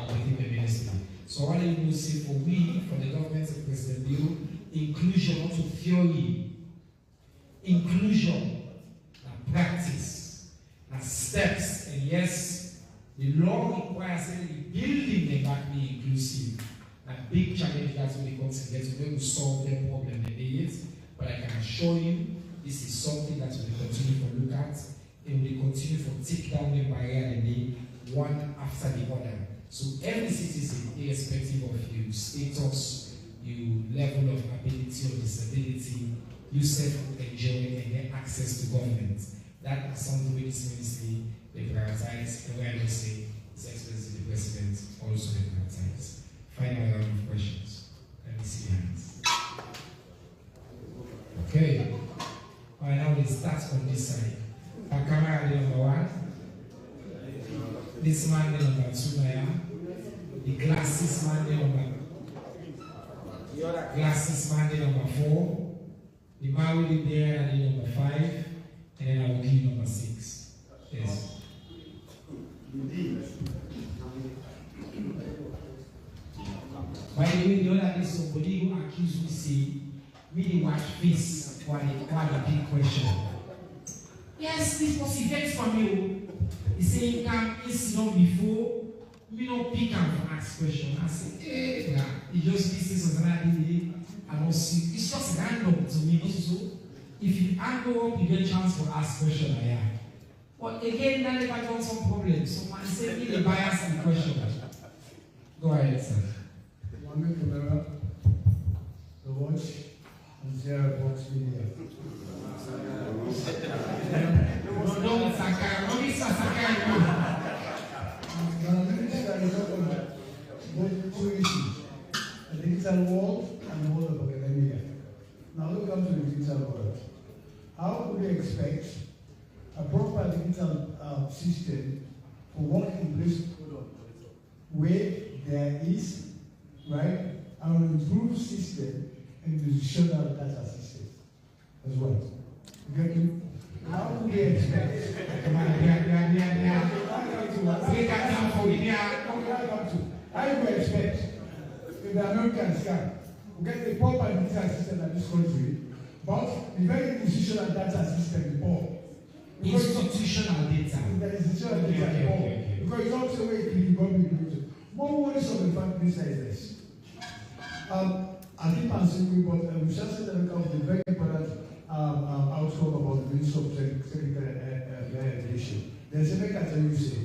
within the ministry. So all you will see for the government of President Bill, inclusion to theory, inclusion and practice, and steps, and yes, the law requires that the building may not be inclusive. A big challenge that's when it comes to get to where we solve their problem that they hit. But I can assure you, this is something that we continue to look at, and we continue to take down the barrier and they one after the other. So every citizen, irrespective of your status, your level of ability or disability, you self-enjoy and get access to government. That is something with this ministry they prioritize, and where I will say His Excellency the President also they prioritize. Final round of questions. Let me see your hands. Okay. All right, now we start on this side. Our camera number 1. This man number 2 now. The glasses man number. Glasses man number 4. The man with the beard and number 5. And then I will give you number 6. Yes. By the way, the other day somebody who accused me say, me the watch face for the big question. Yes, this was event for me. He said, "Come, it's not before." We don't pick up for ask question. I say, "Hey, nah." He just listens to another day. I don't see. It's just random to me. Also, if you angle up, you get a chance to ask question. Yeah. But again, that never got some problems. So man say, "Really bias in the question." Go ahead, sir. Mohammed Kenema, The Watch, and Sierra Box Media. No, Sakai. No, Mr. Sakai. Minister is talking about both two issues, the digital world and the world of academia. Now we come to the digital world. How would we expect a proper digital system to work in place where there is, right, an improved system and institutional data system as well? You get me? How would we expect? How do we expect if the Americans can get the proper digital system in this country, but the very institutional data system is poor? Institutional data. The institutional data is poor. Because it's also where the government. More worries of the fact minister is this. I think I'm saying we shall say that because the very important outcome about the Ministry of Technical Education. There's a make I tell you say,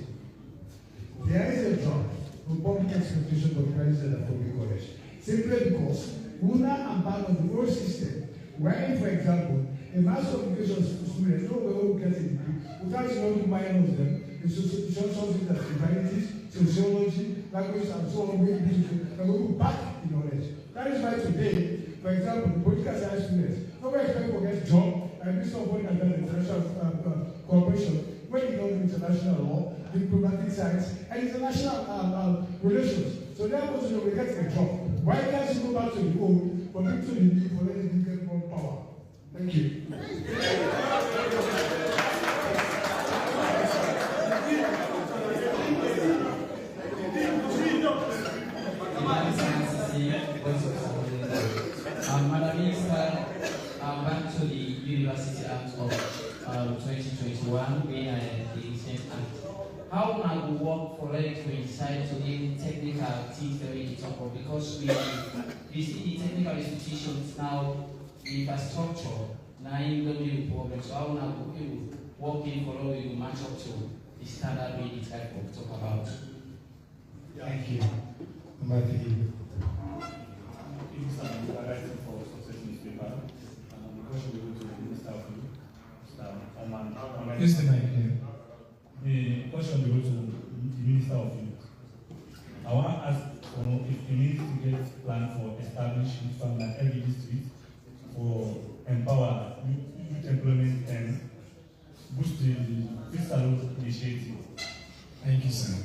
there is a drop in public expectation of president and public college. Simply because we are part of the old system, where, for example, a mass of education students know where we get a degree, without knowing minor of them, the social something that's humanities, sociology, language, and so on, and we go back in knowledge. That is why today, for example, the political science students, nobody expects to get a job, and this is what the international cooperation, when you know the international law, diplomatic science, and international relations. So therefore, we get a job. Why can't you go back to the old, but people to the new for letting you get more power? Thank you. Madam Minister, back to the University Act of 2021, being the recent act. How now we work for them to decide to the technical things that we talk about? Because we see the technical institutions now, the infrastructure, now in the problem. So how now we working for how we will match up to the standard we type of talk about? Thank you. Is the mic here? The question will go to the Minister of Youth. I want to ask if he needs to get plan for establishing from like every district for empower youth employment and boost the fiscal initiative. Thank you, sir.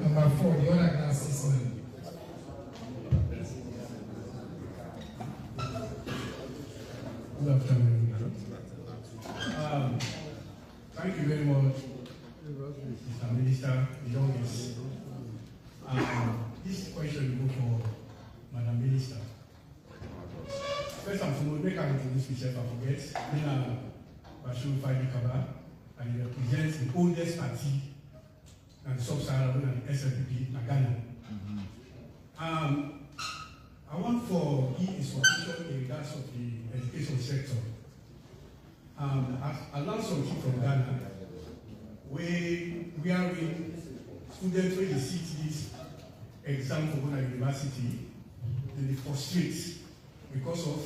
Number 4, the other class is Good afternoon. Thank you very much, Mr. Minister. This question will go for Madam Minister. First and foremost, make I introduce myself, I forget. Mina Bashir Fadi Kaba, and he represents the oldest party and sub-Saharan and SLPP in Ghana. I want for information in regards of the education sector. I learned something from Ghana, where we are in students when they sit this exam for going to university, they frustrate because of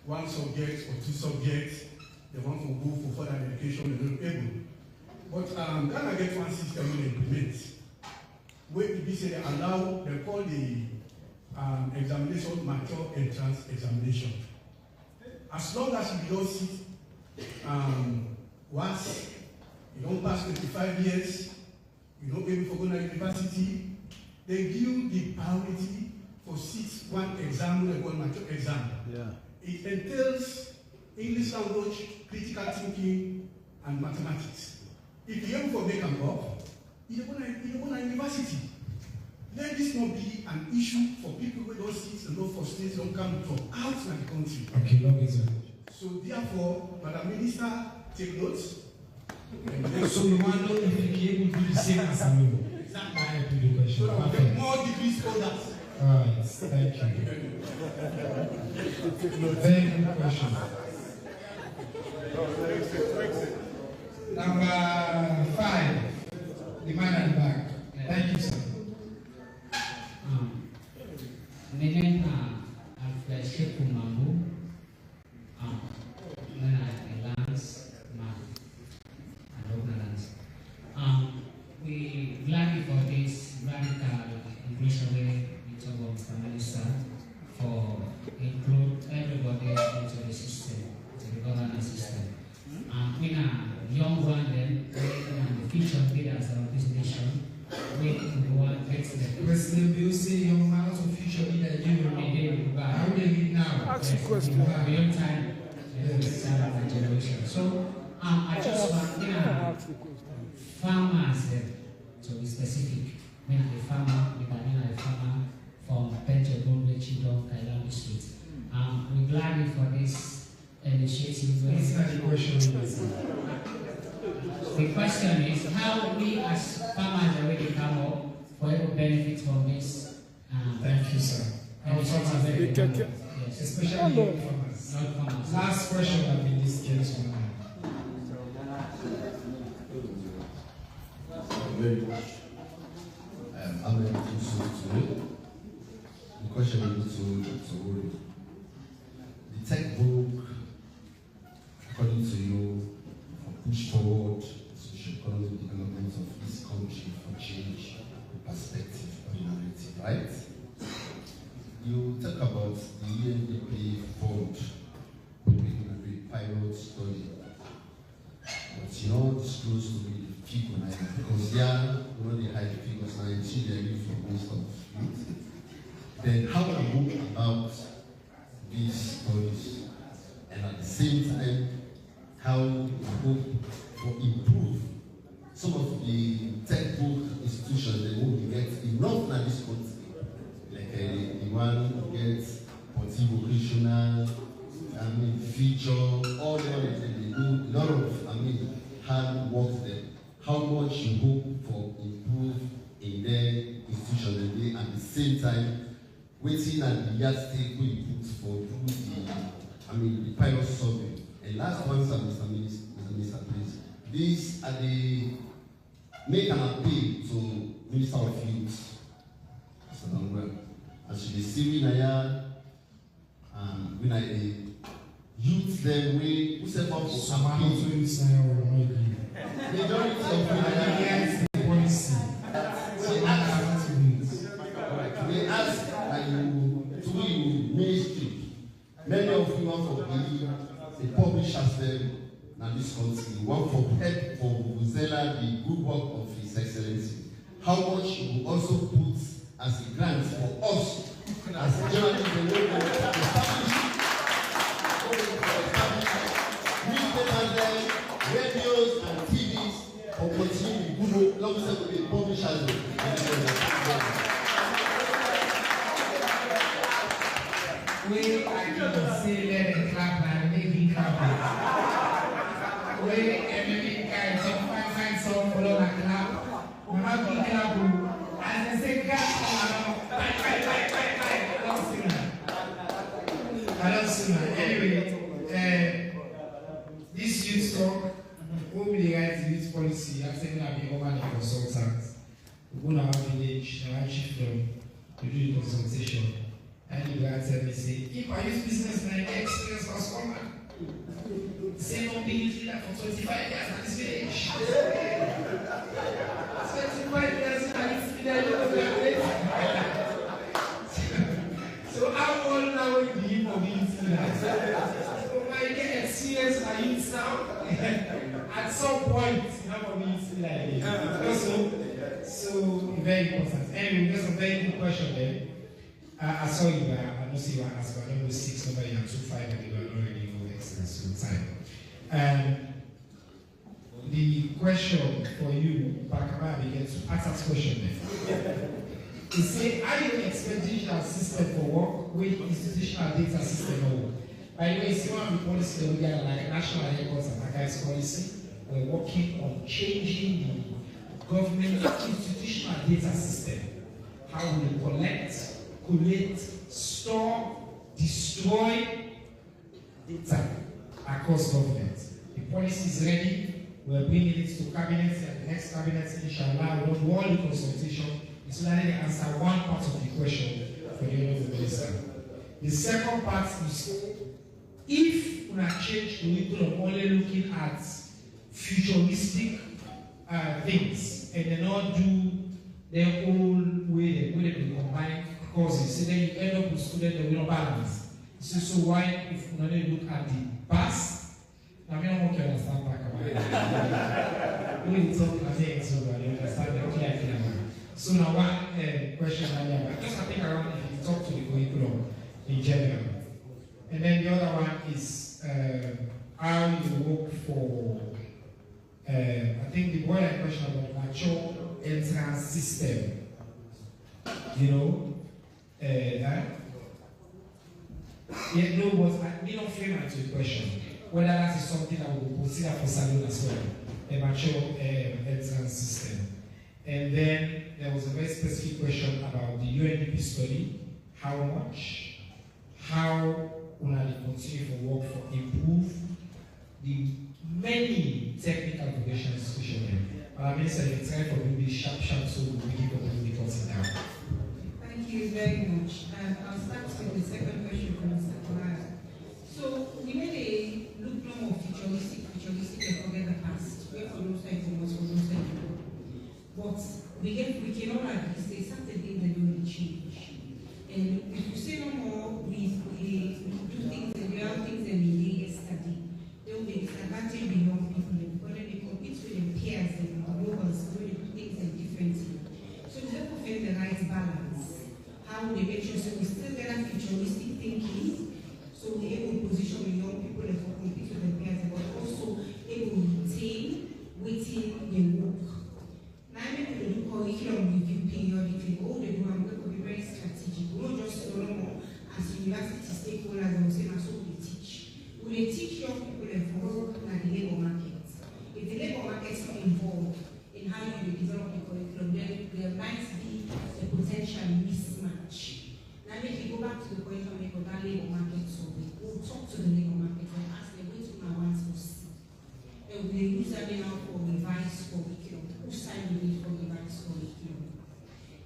one subject or two subjects, they want to go for further education, they're not able. But Ghana get one system when they implement, where they allow, they call the examination mature entrance examination. As long as you don't sit once, you don't pass 25 years, you don't able to go to university, they give you the priority for one exam, they call mature exam. Yeah. It entails English language, critical thinking, and mathematics. If you're able to make them up, you go to university. Let this not be an issue for people who don't sit and don't frustrate, don't come from outside the country. Okay, no reason. So therefore, Madam Minister, take notes. So you want to know if you be able to do the same as a law? That might help you the question. So that we get more degrees holders. Alright, thank you. Very good question. Number 5, the man at the back. Thank you, sir. Nenen Alfredo Kumambu, Lance Man, we glad for this radical inclusion way we talk about Mr. Minister for include everybody into the system, to the governance system. We are young one then, the future leaders of this nation. We want to get the President Bill say young man of future leader you will be how will lead now? Ask a question. Beyond time, the generation. So I just want farmers to be specific. When a farmer, we can a farmer from Pentegon, Chidon, Kailambi Street. We're glad for this initiative. That's not the question. The question is how we as farmers already come up for able benefit from this. Thank you, sir. Yes. Especially young farmers. Not farmers. Last question that in this case one. Very much. I'm going to the question is to worry. The textbook, according to you, push forward socio-economic development of this country for change, the perspective or the narrative, right? You talk about the ENDP fund, the pilot study, but you don't disclose to me the figure now, because they are one of the high figures now, and see they are from most of the street. Then how do you go about these studies, and at the same time, how you hope to improve some of the textbook institutions that won't get enough in this country, like the one who gets vocational, feature, all the other things they do, a lot of hard work there. How much you hope for improve in their institutions and they at the same time waiting at the yardstick we put for the pilot survey. And last one, Mr. Minister, please. These are the make an appeal to Minister of Youth, Mr. Dongwell. And she is sitting here, when I youth them way, who said for campaign. Majority of the policy. They ask that you do you ministry. Many of you want to be the publishers them in this country. You want for help for Vuvuzela, the good work of His Excellency. How much you will also put as a grant for us as journalists and newspapers, radios and TVs for continuing the good work, long as we publishers. We I can say let it clap and make it clap. We every guy find some follow and clap. We have to clap and they say clap. I don't see that. Anyway, this youth talk, who will the right youth policy? I've said that be over the consultants. We go to our village, our chiefdom, to do the consultation. And you guys tell me, say, if I use business and I get experience for scholar, say no big leader for 25 years at this village. 25 years at this village. So how old now will you be for being leader? So I get experience I use now. At some point, you have to be leader. So very important. Anyway, there's a very good question there. I saw you, I don't see you ask, but I don't know 6 number, you have 25, and you are not really know excellence time. The question for you, Bakama, begins to ask that question there. He said, are you an expeditional system for work with institutional data system or work? By the way, it's one of the policies that we got like national records and archives policy. We're working on changing the government institutional data system. How we collect, collate, store, destroy data across government. The policy is ready. We're bringing it to cabinet and the next cabinet, inshallah, will do all the consultation. It's only answer one part of the question for the Honourable Minister. The second part is if we have changed curriculum only looking at futuristic things and they not do their own way they combine courses, so then you end up with students that will not balance. So why if we only look at the past, I mean, I'm okay understand back about it. We talk about it, so I understand the clear. So now one question I just think around if you talk to the curriculum in general. And then the other one is how you work for, I think the boy had a question about mature entrance system. You know, yeah, no, but I may not frame it to the question whether that is something that we will consider for Salone as well, a mature entrance system. And then there was a very specific question about the UNDP study, how much, how will they continue for work for improve the many technical professional institutions. But Minister, it's time for me to be sharp so we begin to bring the cutting down. Thank you very much. I'll start with the second question from Mr. Kolaya. So we made a look of futuristic and forget the past. We have to know something was for those things. But we cannot agree, say certain things that don't really change. And if you say no more, we do things and real things and we lay yesterday. There will be disadvantage in young people because they compete with their peers and globals where they do things differently. So we have to find the right balance. How they make sure so we still get that futuristic thinking, so we're able to position the young people and compete with their peers, but also able to retain within the work. Now, I'm able to do curriculum review periodically. All they do, I'm going to be very strategic. We don't just know more as university stakeholders and say, that's what we teach. We teach young people involved in the labor market. If the labor market is not involved in how you develop the curriculum, then there might be a potential mismatch. Now, if you go back to the point of that labor market survey, we'll talk to the labor market and ask them, which one I want to see. And we use that now for revised curriculum. Who signed the need for revised curriculum?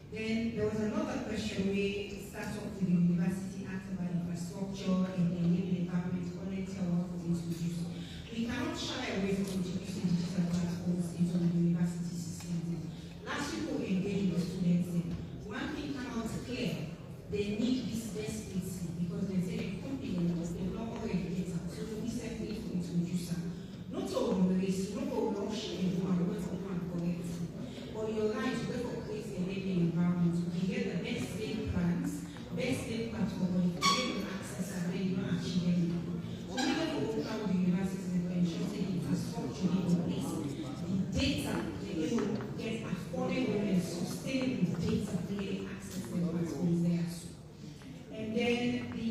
Then there was another question where it starts off with the University Act about infrastructure and the enabling environment connecting our work with introducing. We cannot shy away from introducing digital platforms into the university system. Last week we engaged with students in one thing came out clear, they need this desperately because they say a company they not already get it. So we said we need to introduce them. Not all race, not all rushing and correct. But you're right, you go for creating a enabling environment. You get the best laid plans, best laid platform, but if you get access and then you don't achieve anything. So we get to open up the universities and ensure the infrastructure in place. The data, they will get affordable and sustainable data to get access to the platforms there. And then the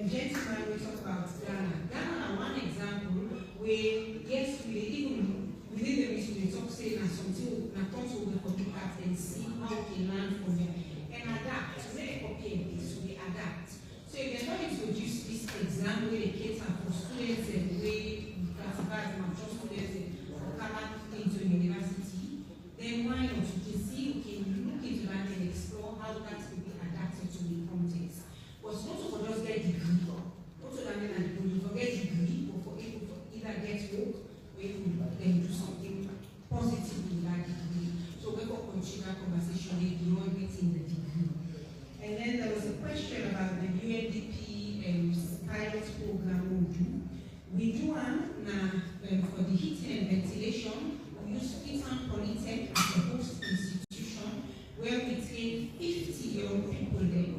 gentleman we talk about Ghana. Ghana, one example where, yes, we even within the mission, we talk saying that something that comes over for the past and see how we can learn from them and adapt. So they copy and paste, so we adapt. So if they're not introduce this exam where they cater for students and the way we classify as mature students or come into university, then why not? You can see, we can look into that and explore how that can be adapted to the context. But it's not for just get degree, not so that you forget degree, but for able to either get work or able to then do something positive with that degree. So we will continue that conversation beyond getting the degree. And then there was a question about the UNDP pilot program we do for the heating and ventilation, we use Freetown Polytech as a host institution where we train 50 young people there.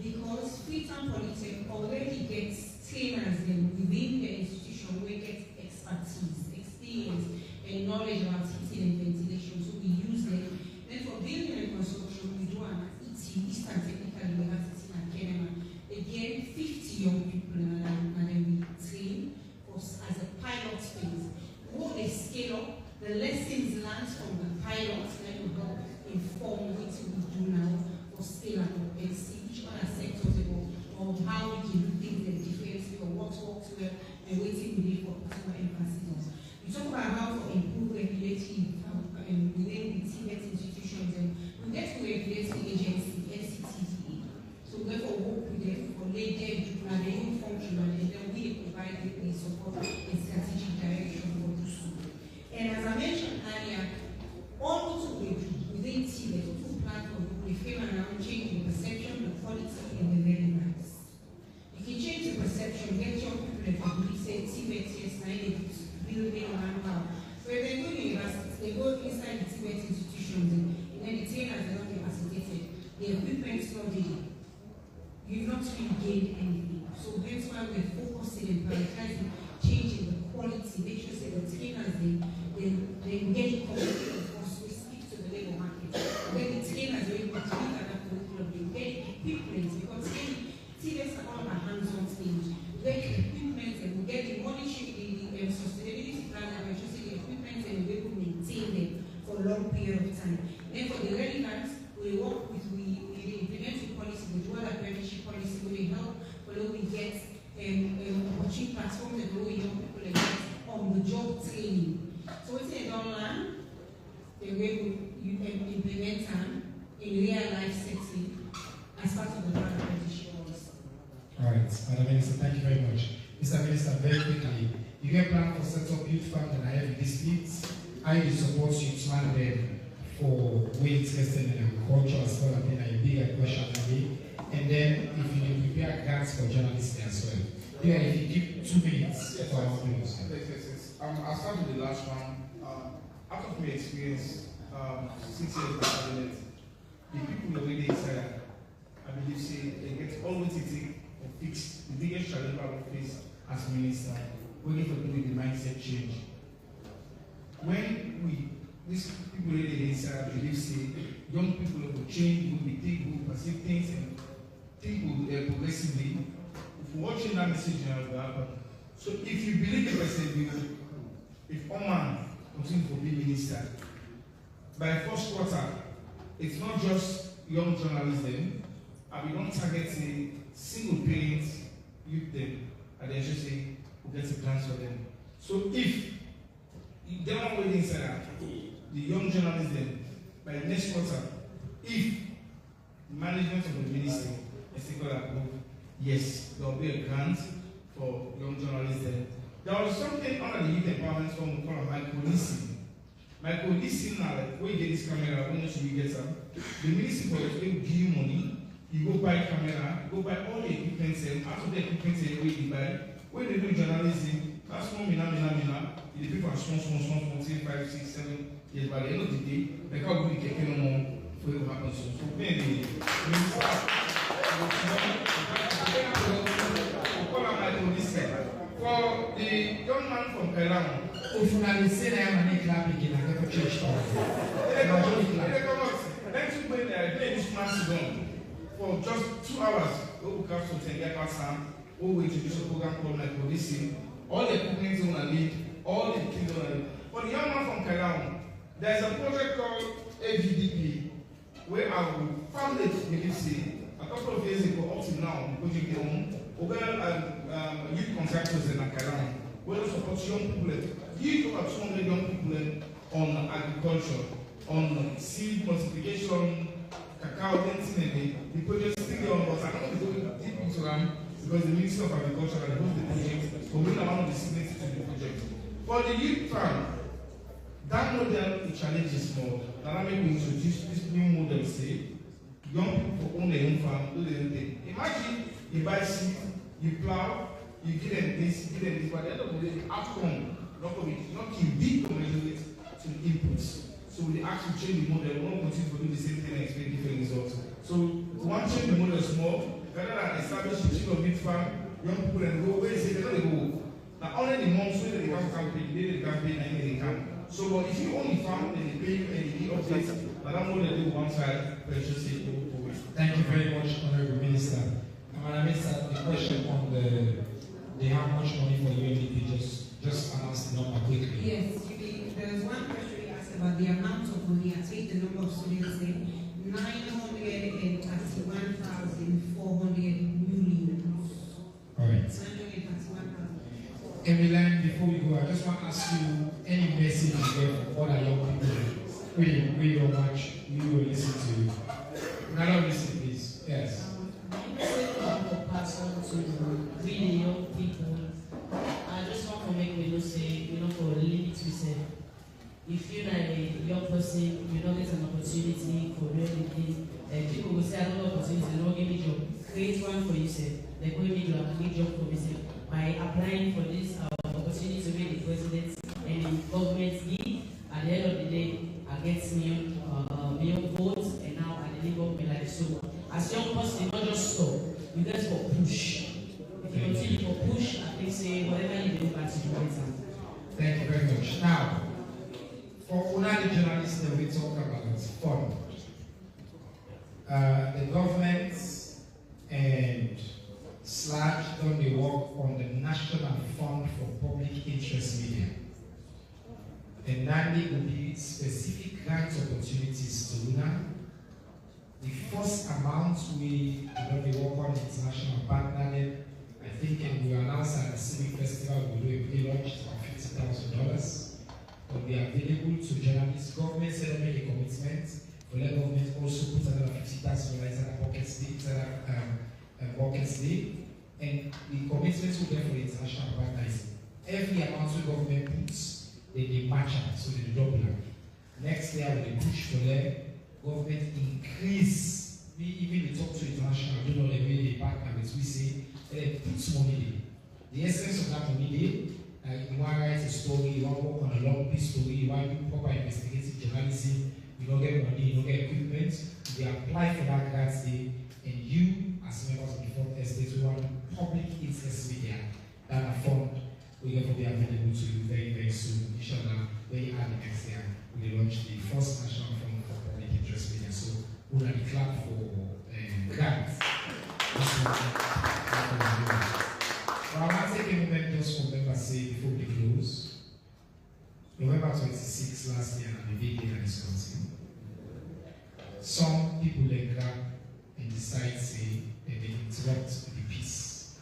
Because Freetown Polytech already gets trainers within the institution where get expertise, experience, and knowledge about heating and ventilation. So we use them. Then for building and construction, we do an ET, Eastern Technical University at Kenema. Again, 50 young people, and the lessons learned from the pilots that will help inform what we do now for scale up and see which other sectors about or how we can do things in differently or what works well and what we need for particular emphasis. We talk about how to improve regulatory within the TVET institutions, and we get to regulatory agency, NCTVE. So we therefore work with them for let them plan their own function and then we provide the support and strategic direction for do so. And as I mentioned earlier, all what we do within TVET, two platforms, we frame around changing the perception, the quality, and the relevance. You can change the perception, get your people to believe, say, TVET, yes, building manual. So if they go to universities, they go inside the TVET institutions, and then the trainers are not capacitated, the equipment is not there. You've not really gained anything. So that's why we're focusing and prioritizing changing the quality, make sure that the trainers they get committed, of course, we speak to the labor market. When the trainers are able to meet at that curriculum, they get equipment, because TVETs are all about hands-on things. We get equipment and we get the monitoring, the sustainability plan, and we're just the equipment and we're able to maintain them for a long period of time. Then for the relevance, we work with, we implement the policy, the dual apprenticeship policy, where we help, where we get opportunity platforms and where we young people get on-the-job training. So it's a don't learn, the way you can implement them in real life setting as part of the dual apprenticeship policy. All right, Madam Minister, thank you very much. Mr. Minister, very quickly, you get plan for set up youth farms and IF districts. How you support youth mandate for way interested in agriculture as well? I think a bigger question maybe. And then if you prepare grants for journalists as well. Yeah, if you give 2 minutes for our audience. Yes. I'll start with the last one. Out of my experience, 6 years in Parliament, the people already inside, I believe, say they get all what it takes to fix the biggest challenge I will face as minister, waiting for doing the mindset change. When these people already inside, I believe, say young people will change, will be think, will perceive things and think progressively. If you're watching that message, will happen. So if you believe the person, if Oman continues to be minister, by first quarter, it's not just young journalism, and we don't target a single parent youth them, and then just say, we'll get a plans for them. So if they want to inside the young journalism, by next quarter, if management of the ministry is taken approve, yes, there will be a grant for young journalism. There was something under the youth empowerment fund called micro-leasing. Micro-leasing now, like, when you get this camera, when should you get them? The ministry for it will give you money, you go buy camera, you go buy all the equipment, and out of the equipment where you buy, when they do journalism, that's one mina, the people are small, 5, 6, 7 years, by the end of the day, they can't really get no more for it to happen soon. So maybe for the young man from Kenema, if you are saying I am an club again, I never change next week when they play this man's zone for just 2 hours, we will come to get past time, we will introduce a program called like policing, all the equipment on the lead, all the things on the lead. For the young man from Kenema, there is a project called AGDP, where our family believe a couple of years ago, up to now, because you get youth contractors in Kenema, where they support young people. Give over 200 young people on agriculture, on seed multiplication, cacao, anything. The project is still on, but I don't go deep into them because the Minister of Agriculture has moved the project, but we're not one of the signatories to the project. For the youth farm, that model, the challenge is more. Now let me introduce this new model, say, young people own their own farm, do their own thing. Imagine you buy seed, you plow, you give them this, but at the end of the day, the outcome, not big to measure it to the inputs. So we actually change the model, we won't continue to do the same thing and expect different results. So we want to change the model small, rather than establish a team of big farm, young people and go, where is it? They're not going to go. Now only the months when they come campaign, they campaign and they come. So but if you own the farm, then they pay you and you update, but that model do one side, but just say go away. Thank you very much, Honorable Minister. Madam Minister, the question on the how much money for UNDP just announce the number quickly. Yes, the there's one question you asked about the amount of money. I take the number of students there, 931,400 million. All right. 931,000. Emily, before we go, I just want to ask you any message you get for all the young people we don't watch, we will listen to you. Now listen, please. Yes. My message to pass on to really young people. I just want to make me say, for limit we say, if you're a young person, you don't get an opportunity for anything, and people will say, I don't know opportunity, they don't give me job. Create one for yourself. They go give you a job for yourself by applying for this opportunity to be the president and the government need. At the end of the day, I get million votes, and now I deliver my life. So, as young person, not just stop. You guys for push. If you continue to push, I think say whatever you do, that's your better. Thank you very much. Now, for the journalists that we talk about fund, the government and Slash done the work on the National Fund for Public Interest Media. And Nandi will be specific grant opportunities to UNA. The first amount we done the work on international partner, I think, and we announced at the Civic Festival we will launch about $50,000. Will be available to journalists. Government said made a commitment. For the government also put another $50,000 in the pockets day, and the commitments will be for the international partners. Every amount the government puts, they match up, so they double up. Next year, when they push for them, government increase. Even we talk to international, I don't know the way they partner with, we say, they put money there. The essence of that money there, you want to write a story, you want to work on a long piece story, you want to do proper investigative journalism, you don't get money, you don't get equipment, they apply for that grant day, and you, as members of the fourth estate, who want public interest media, that fund will therefore be available to you very, very soon. Inshallah, very early next year, we will launch the first national fund for public interest media. So, we'll have a clap for grants. So, I want to take a moment just for members say before we close. November 26 last year, and the big day in this country. Some people they grab and decide say that they interrupt the peace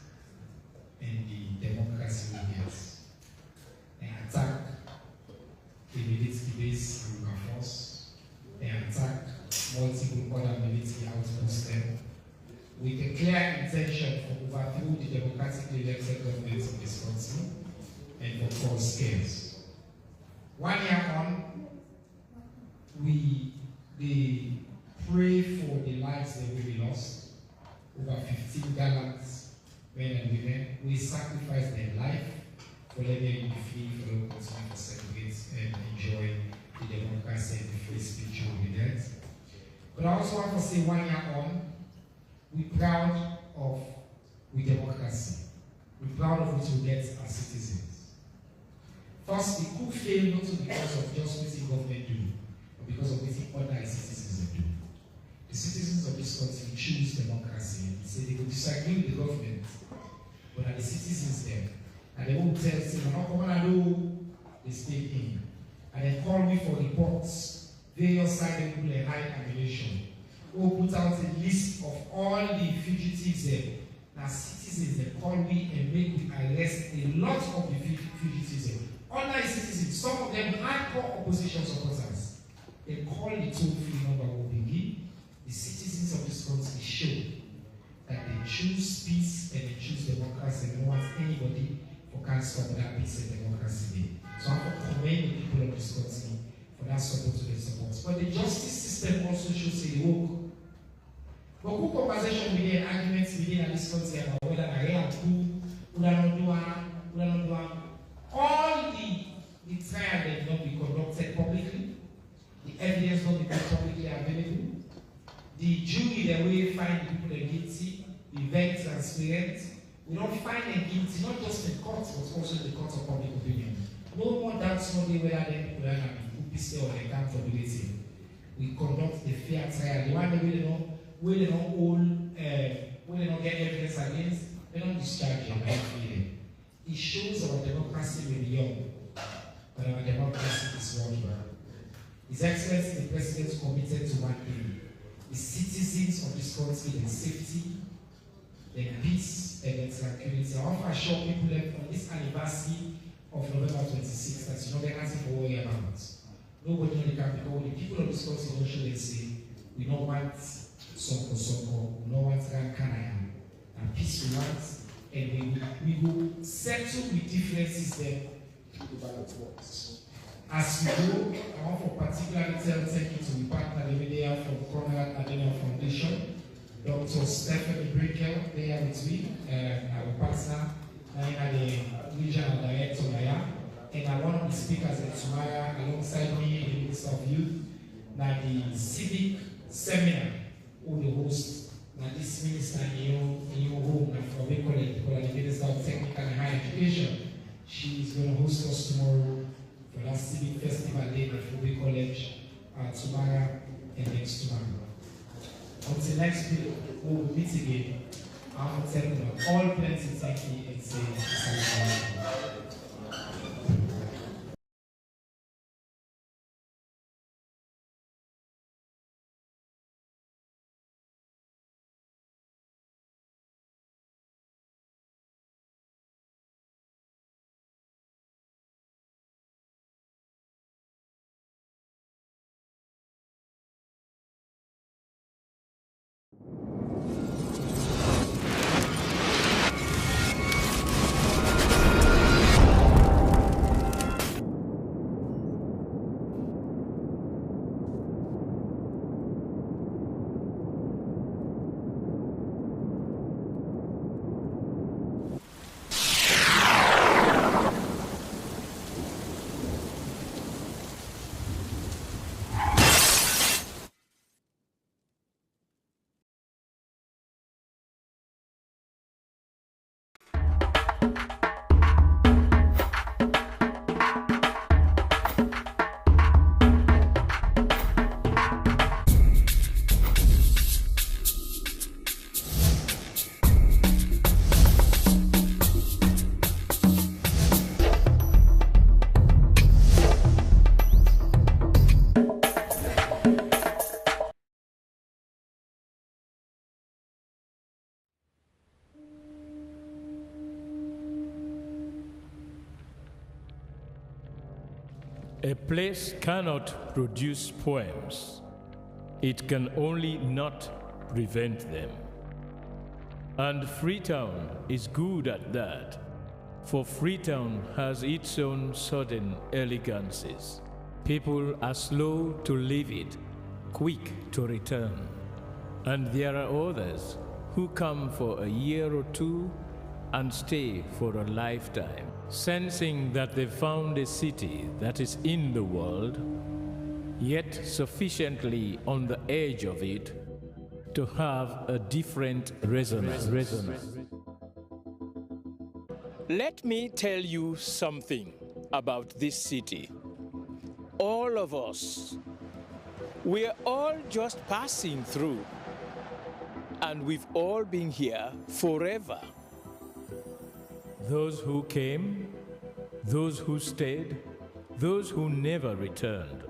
and the democracy we get. They attack the military-based Yoruba force. They attack multiple other military outposts there with a clear intention for overthrow the democratically elected government of this country and for cause chaos. 1 year on, they pray for the lives that will be lost. Over 15 gallant men and women will sacrifice their life for letting them be free, for them to continue to celebrate and enjoy the democracy and the free speech of the dead. But I also want to say 1 year on, we're proud of democracy. We're proud of what we get as citizens. First, the coup failed not because of just what the government do, but because of what other citizens do. The citizens of this country choose democracy and say they will disagree with the government, but are the citizens there. And they won't tell us, I'm not coming to do, they stay in. And they call me for reports, various side people and high ammunition. Who put out a list of all the fugitives there. Now citizens they call me and make me arrest a lot of the fugitives there. Ordinary citizens, some of them hardcore opposition supporters. They call the toll-free number will begin. The citizens of this country show that they choose peace and they choose democracy and they don't want anybody who can't stop that peace and democracy. So I want to commend the people of this country for that support to their support. But the justice system also shows a woke. But who conversation within arguments within this country about whether I am coup, who are not doing, all the trial that not be conducted publicly, the evidence not be publicly available, the jury the way find the people that guilty, the very transparent, we don't find them guilty not just in court but also in the court of public opinion. No more doubts no day whether them people are going to be or accountability. We conduct a fair trial. The one that we don't get evidence against, they don't discharge them. It shows our democracy will be young, but our democracy is one. the citizens of this country their safety, their peace, and their tranquility. I want to assure people that on this anniversary of November 26th, that you know there's nothing to worry about. Nobody knows the capital. The people of this country don't show say, we don't want Soko, we don't want Kanaya, and peace we want, and we will settle the differences there to the ballot box. As we go, I want to particularly thank you to the partner media from Conrad Adenauer Foundation, Dr. Stephanie Brinkel, there with me, our partner, the regional director, and I want to speak as a Tumara alongside me, the Minister of Youth, now the civic seminar, who the host, now this minister in your home, for we call it, the Minister of Technical and Higher Education. She is going to host us tomorrow for that civic festival day at Fubi College tomorrow and next tomorrow. Until next week, we will meet again. I want to tell you all plenty thank you and say A place cannot produce poems. It can only not prevent them. And Freetown is good at that, for Freetown has its own sudden elegances. People are slow to leave it, quick to return. And there are others who come for a year or two and stay for a lifetime, sensing that they've found a city that is in the world, yet sufficiently on the edge of it to have a different resonance. Let me tell you something about this city. All of us, we're all just passing through, and we've all been here forever. Those who came, those who stayed, those who never returned.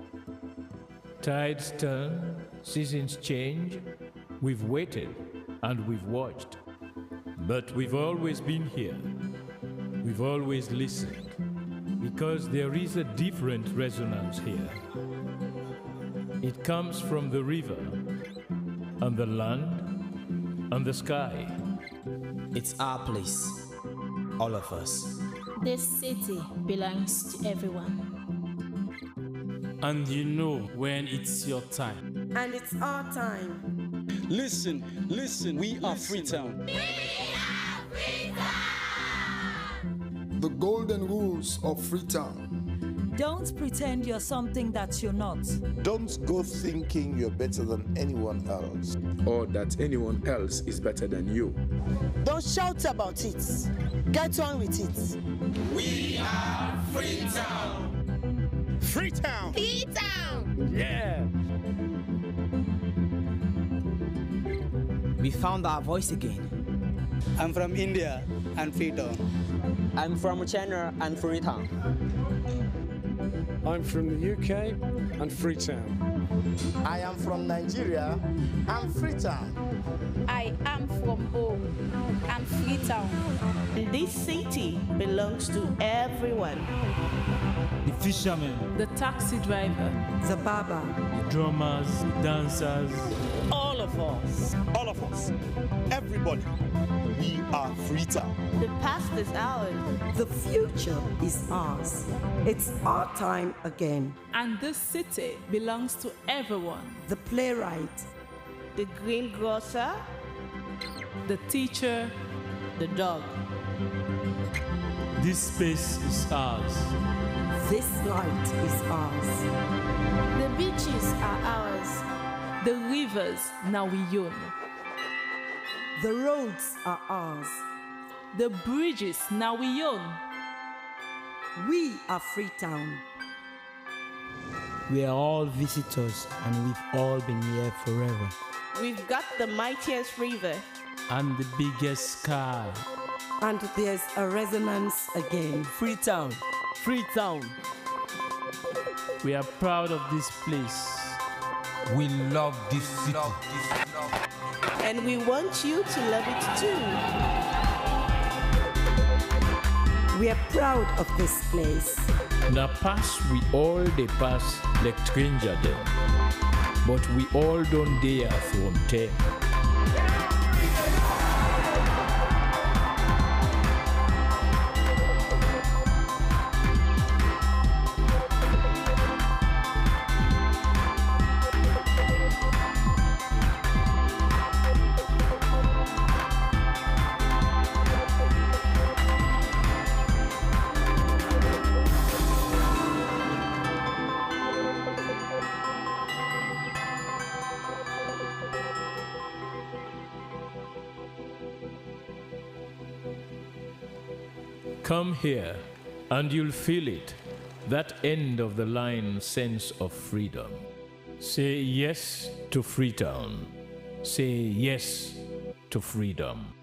Tides turn, seasons change, we've waited and we've watched. But we've always been here. We've always listened, because there is a different resonance here. It comes from the river, and the land, and the sky. It's our place. All of us. This city belongs to everyone. And you know when it's your time. And it's our time. Listen, we are Freetown. We are Freetown! The golden rules of Freetown. Don't pretend you're something that you're not. Don't go thinking you're better than anyone else, or that anyone else is better than you. Don't shout about it. Get on with it. We are Freetown. Freetown. Freetown. Yeah. We found our voice again. I'm from India and Freetown. I'm from China and Freetown. I'm from the UK and Freetown. I am from Nigeria. I'm Freetown. I am from home. I'm Freetown. This city belongs to everyone. The fishermen, the taxi driver, the barber, the drummers, the dancers, all of us. All of us. Everybody. We are Freetown. The past is ours. The future is ours. It's our time again. And this city belongs to everyone. The playwright, the greengrocer, the teacher, the dog. This space is ours. This light is ours. The beaches are ours. The rivers now we own. The roads are ours. The bridges now we own. We are Freetown. We are all visitors and we've all been here forever. We've got the mightiest river. And the biggest sky. And there's a resonance again. Freetown. Freetown. We are proud of this place. We love this city. And we want you to love it too. We are proud of this place. Na pass we all dey pass like stranger dem, but we all don dey from them. Come here, and you'll feel it, that end of the line sense of freedom. Say yes to Freetown. Say yes to freedom.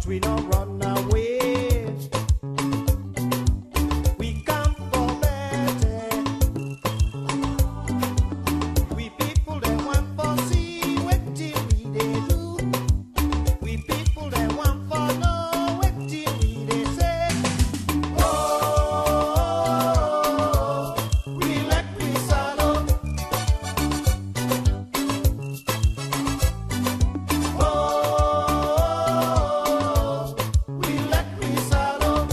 we not run away. We come for better. We people that want for see what till we they do. We people that want for know what till we they say. Oh, we let we swallow. Oh, we let we swallow.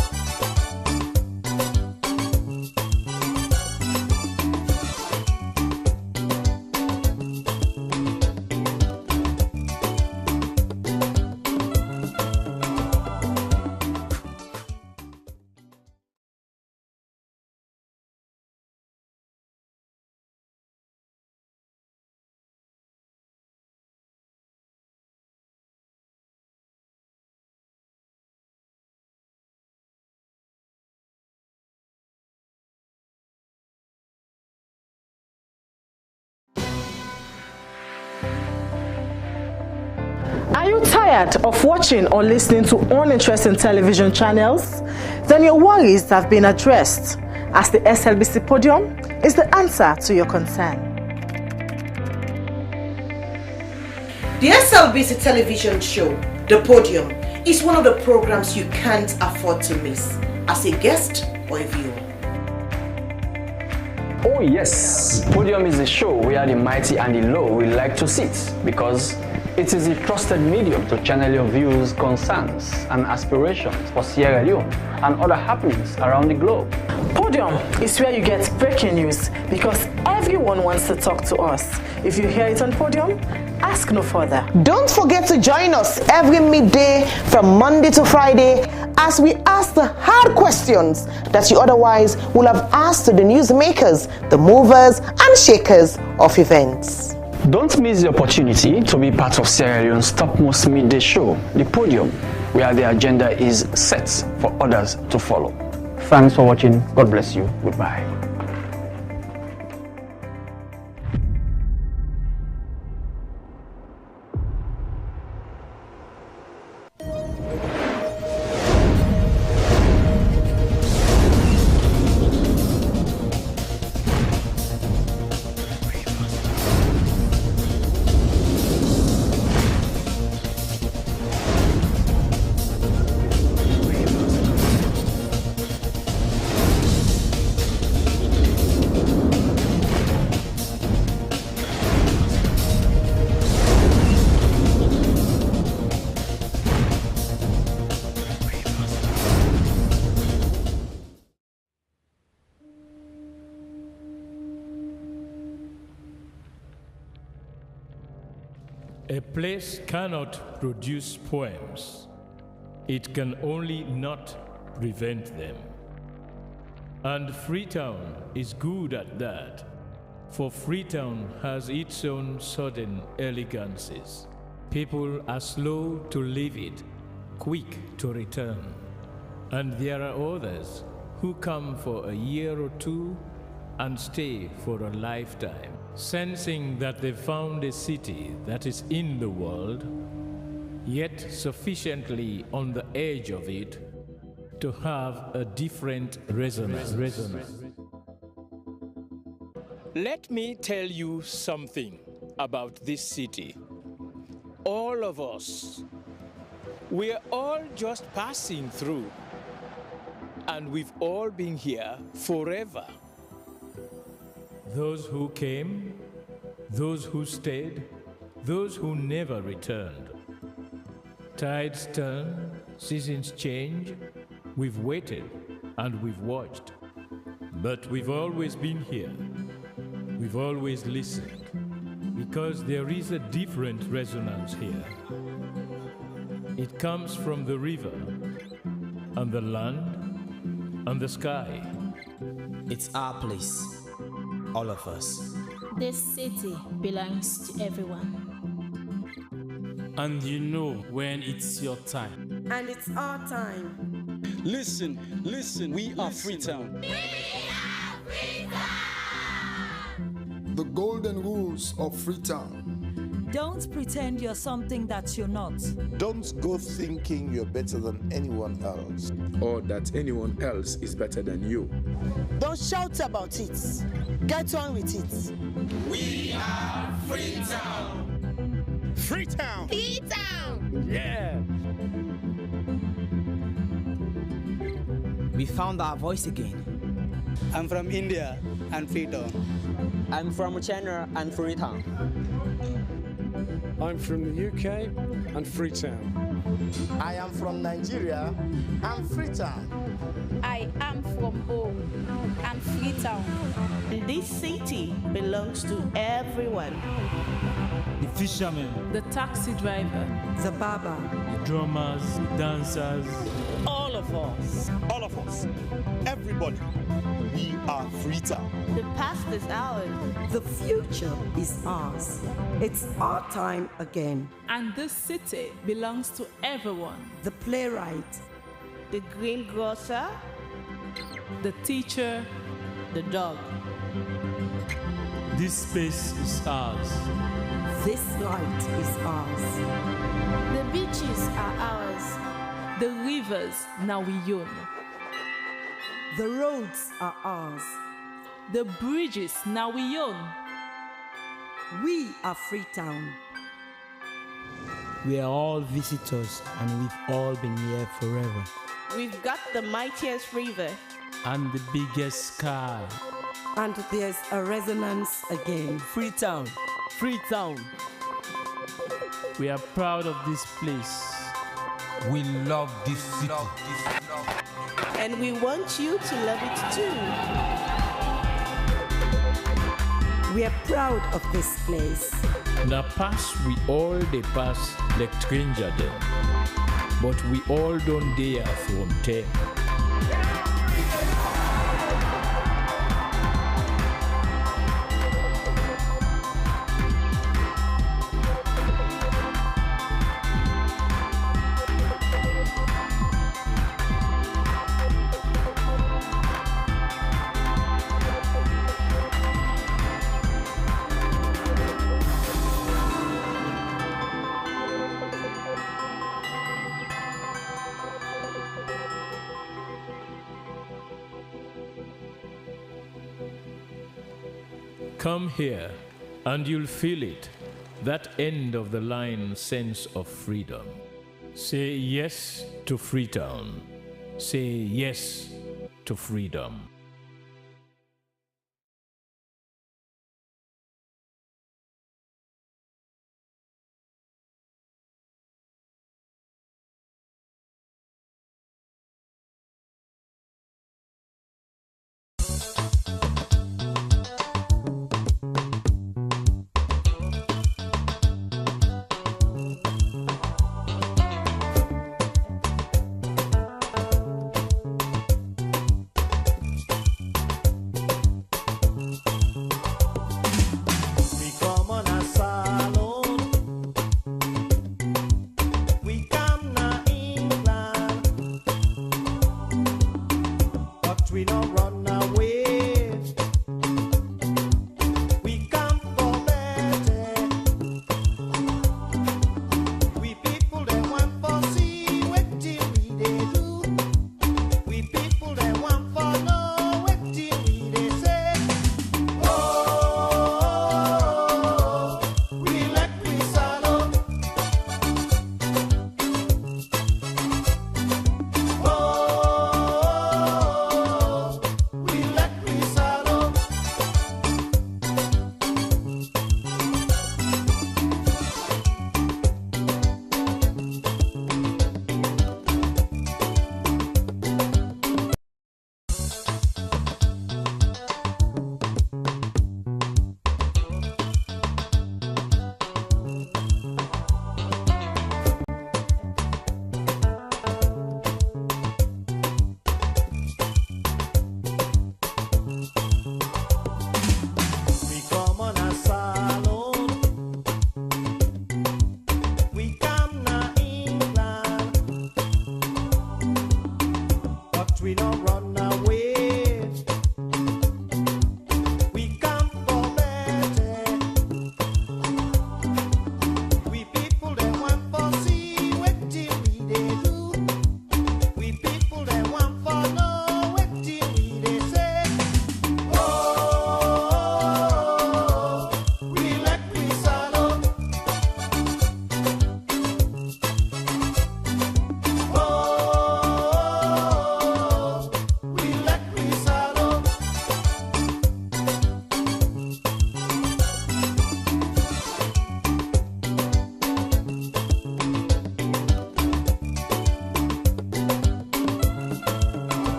Are you tired of watching or listening to uninteresting television channels? Then your worries have been addressed, as the SLBC Podium is the answer to your concern. The SLBC television show, The Podium, is one of the programs you can't afford to miss as a guest or a viewer. Oh yes, Podium is a show where the mighty and the low will like to sit, because it is a trusted medium to channel your views, concerns and aspirations for Sierra Leone and other happenings around the globe. Podium is where you get breaking news, because everyone wants to talk to us. If you hear it on Podium, ask no further. Don't forget to join us every midday from Monday to Friday as we ask the hard questions that you otherwise will have asked to the newsmakers, the movers and shakers of events. Don't miss the opportunity to be part of Sierra Leone's topmost midday show, The Podium, where the agenda is set for others to follow. Thanks for watching. God bless you. Goodbye. A place cannot produce poems. It can only not prevent them. And Freetown is good at that, for Freetown has its own sudden elegances. People are slow to leave it, quick to return. And there are others who come for a year or two and stay for a lifetime, sensing that they've found a city that is in the world, yet sufficiently on the edge of it to have a different resonance. Let me tell you something about this city. All of us, we're all just passing through, and we've all been here forever. Those who came, those who stayed, those who never returned. Tides turn, seasons change, we've waited and we've watched. But we've always been here. We've always listened, because there is a different resonance here. It comes from the river, and the land, and the sky. It's our place, all of us. This city belongs to everyone. And you know when it's your time. And it's our time. Listen, we are Freetown. The golden rules of Freetown. Don't pretend you're something that you're not. Don't go thinking you're better than anyone else, or that anyone else is better than you. Don't shout about it. Get on with it. We are Freetown. Freetown. Freetown. Yeah. We found our voice again. I'm from India and Freetown. I'm from China and Freetown. I'm from the UK and Freetown. I am from Nigeria and Freetown. I am from home and Freetown. This city belongs to everyone. The fishermen, the taxi driver, the barber, the drummers, the dancers. All of us. All of us. Everybody. We are Freetown. The past is ours. The future is ours. It's our time again. And this city belongs to everyone. The playwright, The greengrocer, the teacher, the dog. This space is ours. this light is ours. The beaches are ours. The rivers now we own. The roads are ours. The bridges now we own. We are Freetown. We are all visitors and we've all been here forever. We've got the mightiest river. And the biggest sky. And there's a resonance again. Freetown. Freetown. We are proud of this place. We love this city. And we want you to love it too. We are proud of this place. Na pass we all dey pass like stranger dem, but we all don dey here from there. Come here, and you'll feel it, that end of the line sense of freedom. Say yes to Freetown. Say yes to freedom.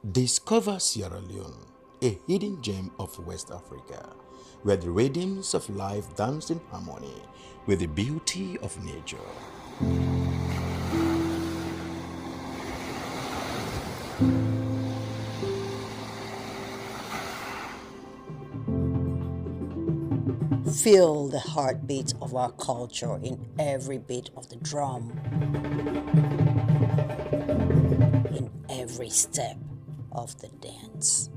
Discover Sierra Leone, a hidden gem of West Africa, where the rhythms of life dance in harmony with the beauty of nature. Feel the heartbeat of our culture in every beat of the drum, in every step of the dance.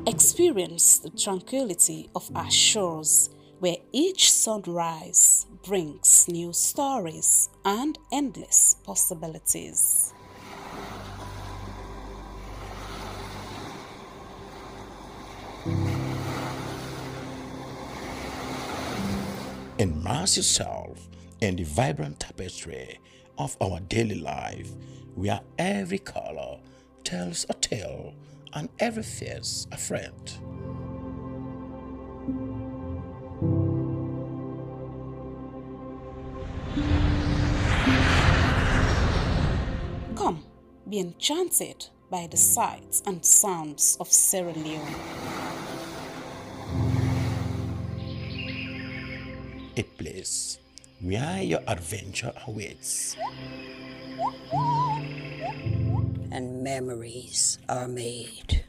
Experience the tranquility of our shores, where each sunrise brings new stories and endless possibilities. Immerse yourself in the vibrant tapestry of our daily life, where every color tells a tale and every face a friend. Come, be enchanted by the sights and sounds of Sierra Leone. A place where your adventure awaits And memories are made.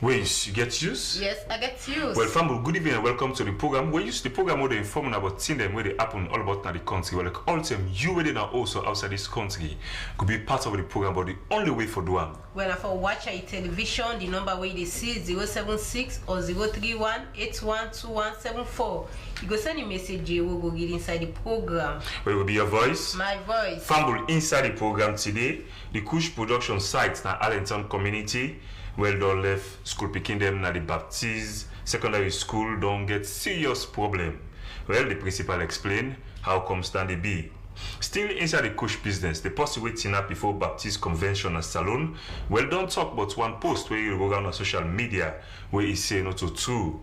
Ways, you get used? Yes, I get used. Well, family, good evening and welcome to the program. We use the program where they inform about things them where they happen all about now the country. Well, like all the time, you where they now also outside this country could be part of the program, but the only way for do them. Well, if I watch a television, the number where they see is 076 or 031 812174. You go send a message, you will go get inside the program. Well, it will be your voice. My voice. Family, inside the program today, the Kush production site na Allentown community. Well, don't left school picking them na the Baptist secondary school don't get serious problem. Well, the principal explained how come stand it be. Still inside the Kush business, the post waiting up before Baptist convention and salon. Well, don't talk about one post where you go around on social media where he say no to two.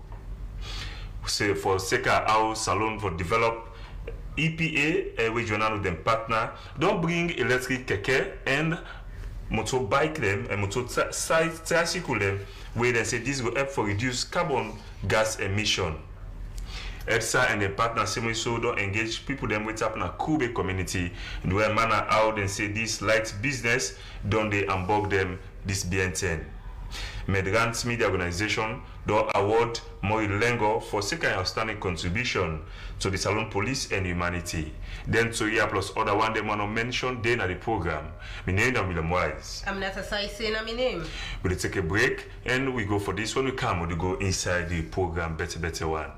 Say for Seka how salon for develop EPA with journal with them partner. Don't bring electric keke and motorbike them and tricycle them where they say this will help for reduce carbon gas emission. EDSA and the partner similarly so don't engage people them with up in a Kube community in where manner how they say this light business don't they unbug them this BN10. Medrant's media organization don't award Mori Lengo for second outstanding contribution to the Salon Police and Humanity. Then to year plus other one they want to mention then at the program. My name is William Wise. I'm not a size saying my name. We'll take a break and we go for this one. We come we go inside the program better one.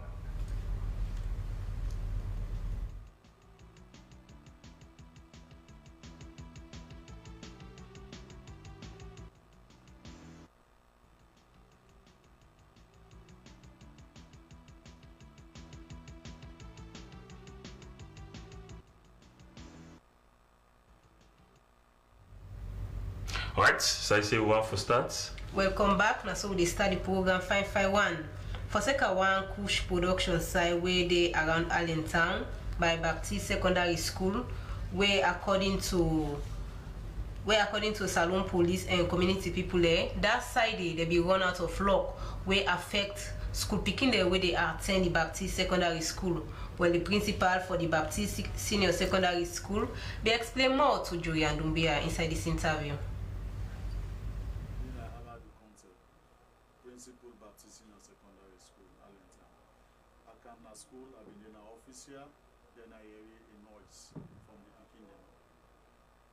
Alright, so I say one for start. Welcome back. Now so we start the program 551. For second one Kush production site where they around Allentown by Baptist Secondary School, where according to where according to Salon police and community people there, that side they be run out of luck, where affect school picking there where they attend the Baptist Secondary School. Well, the principal for the Baptist Senior Secondary School, they explain more to Joey and Dumbia inside this interview. Principal Baptist Senior Secondary School, Allentown. I come to school, I've been in an office here, then I hear a noise from the beginning.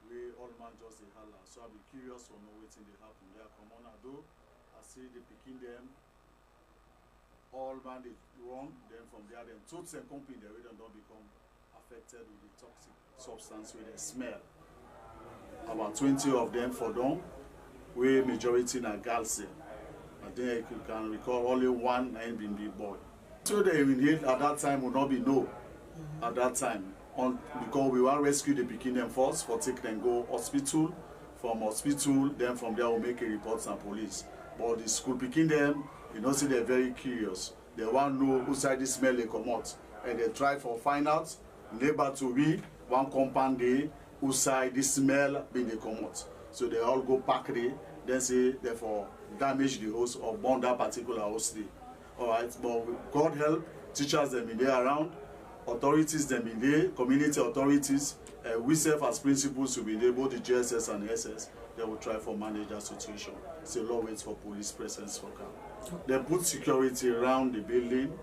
We all man just a holler, so I'll be curious to know what's in the happen. They are come on a do, I see the picking them, all man they run, then from there, then totes and company, they don't become affected with the toxic substance with the smell. About 20 of them for them, we majority in a girls. I think you can recall only one and been big boy. So they inhaled at that time would not be no. At that time, because we want to rescue the picking them first for take them go hospital. From hospital, then from there we'll make a report to police. But the school picking them, you know, see they're very curious. They want to know who side the smell they come out, and they try for find out. Neighbor to be one compound day who side the smell when they come out. So they all go pack there. Then say therefore damage the house or burn that particular house day. Alright, but God help, teachers them in there around, authorities them in there, community authorities, we serve as principals to be there, both the JSS and the SS, they will try for manage that situation. So law waits for police presence for camp. They put security around the building,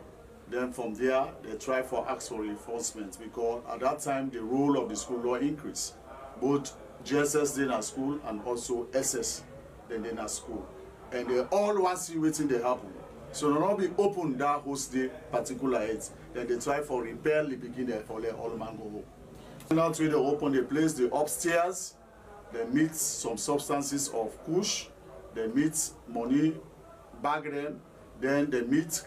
then from there they try for ask for reinforcement because at that time the role of the school law increased. Both JSS then at school and also SS then at school. And they all want to see what's in the happen. So they'll not be open that host day particular aids. Then they try for repair the beginning for let all man go home. Now they open the place, the upstairs, they meet some substances of kush, they meet money, bag them, then they meet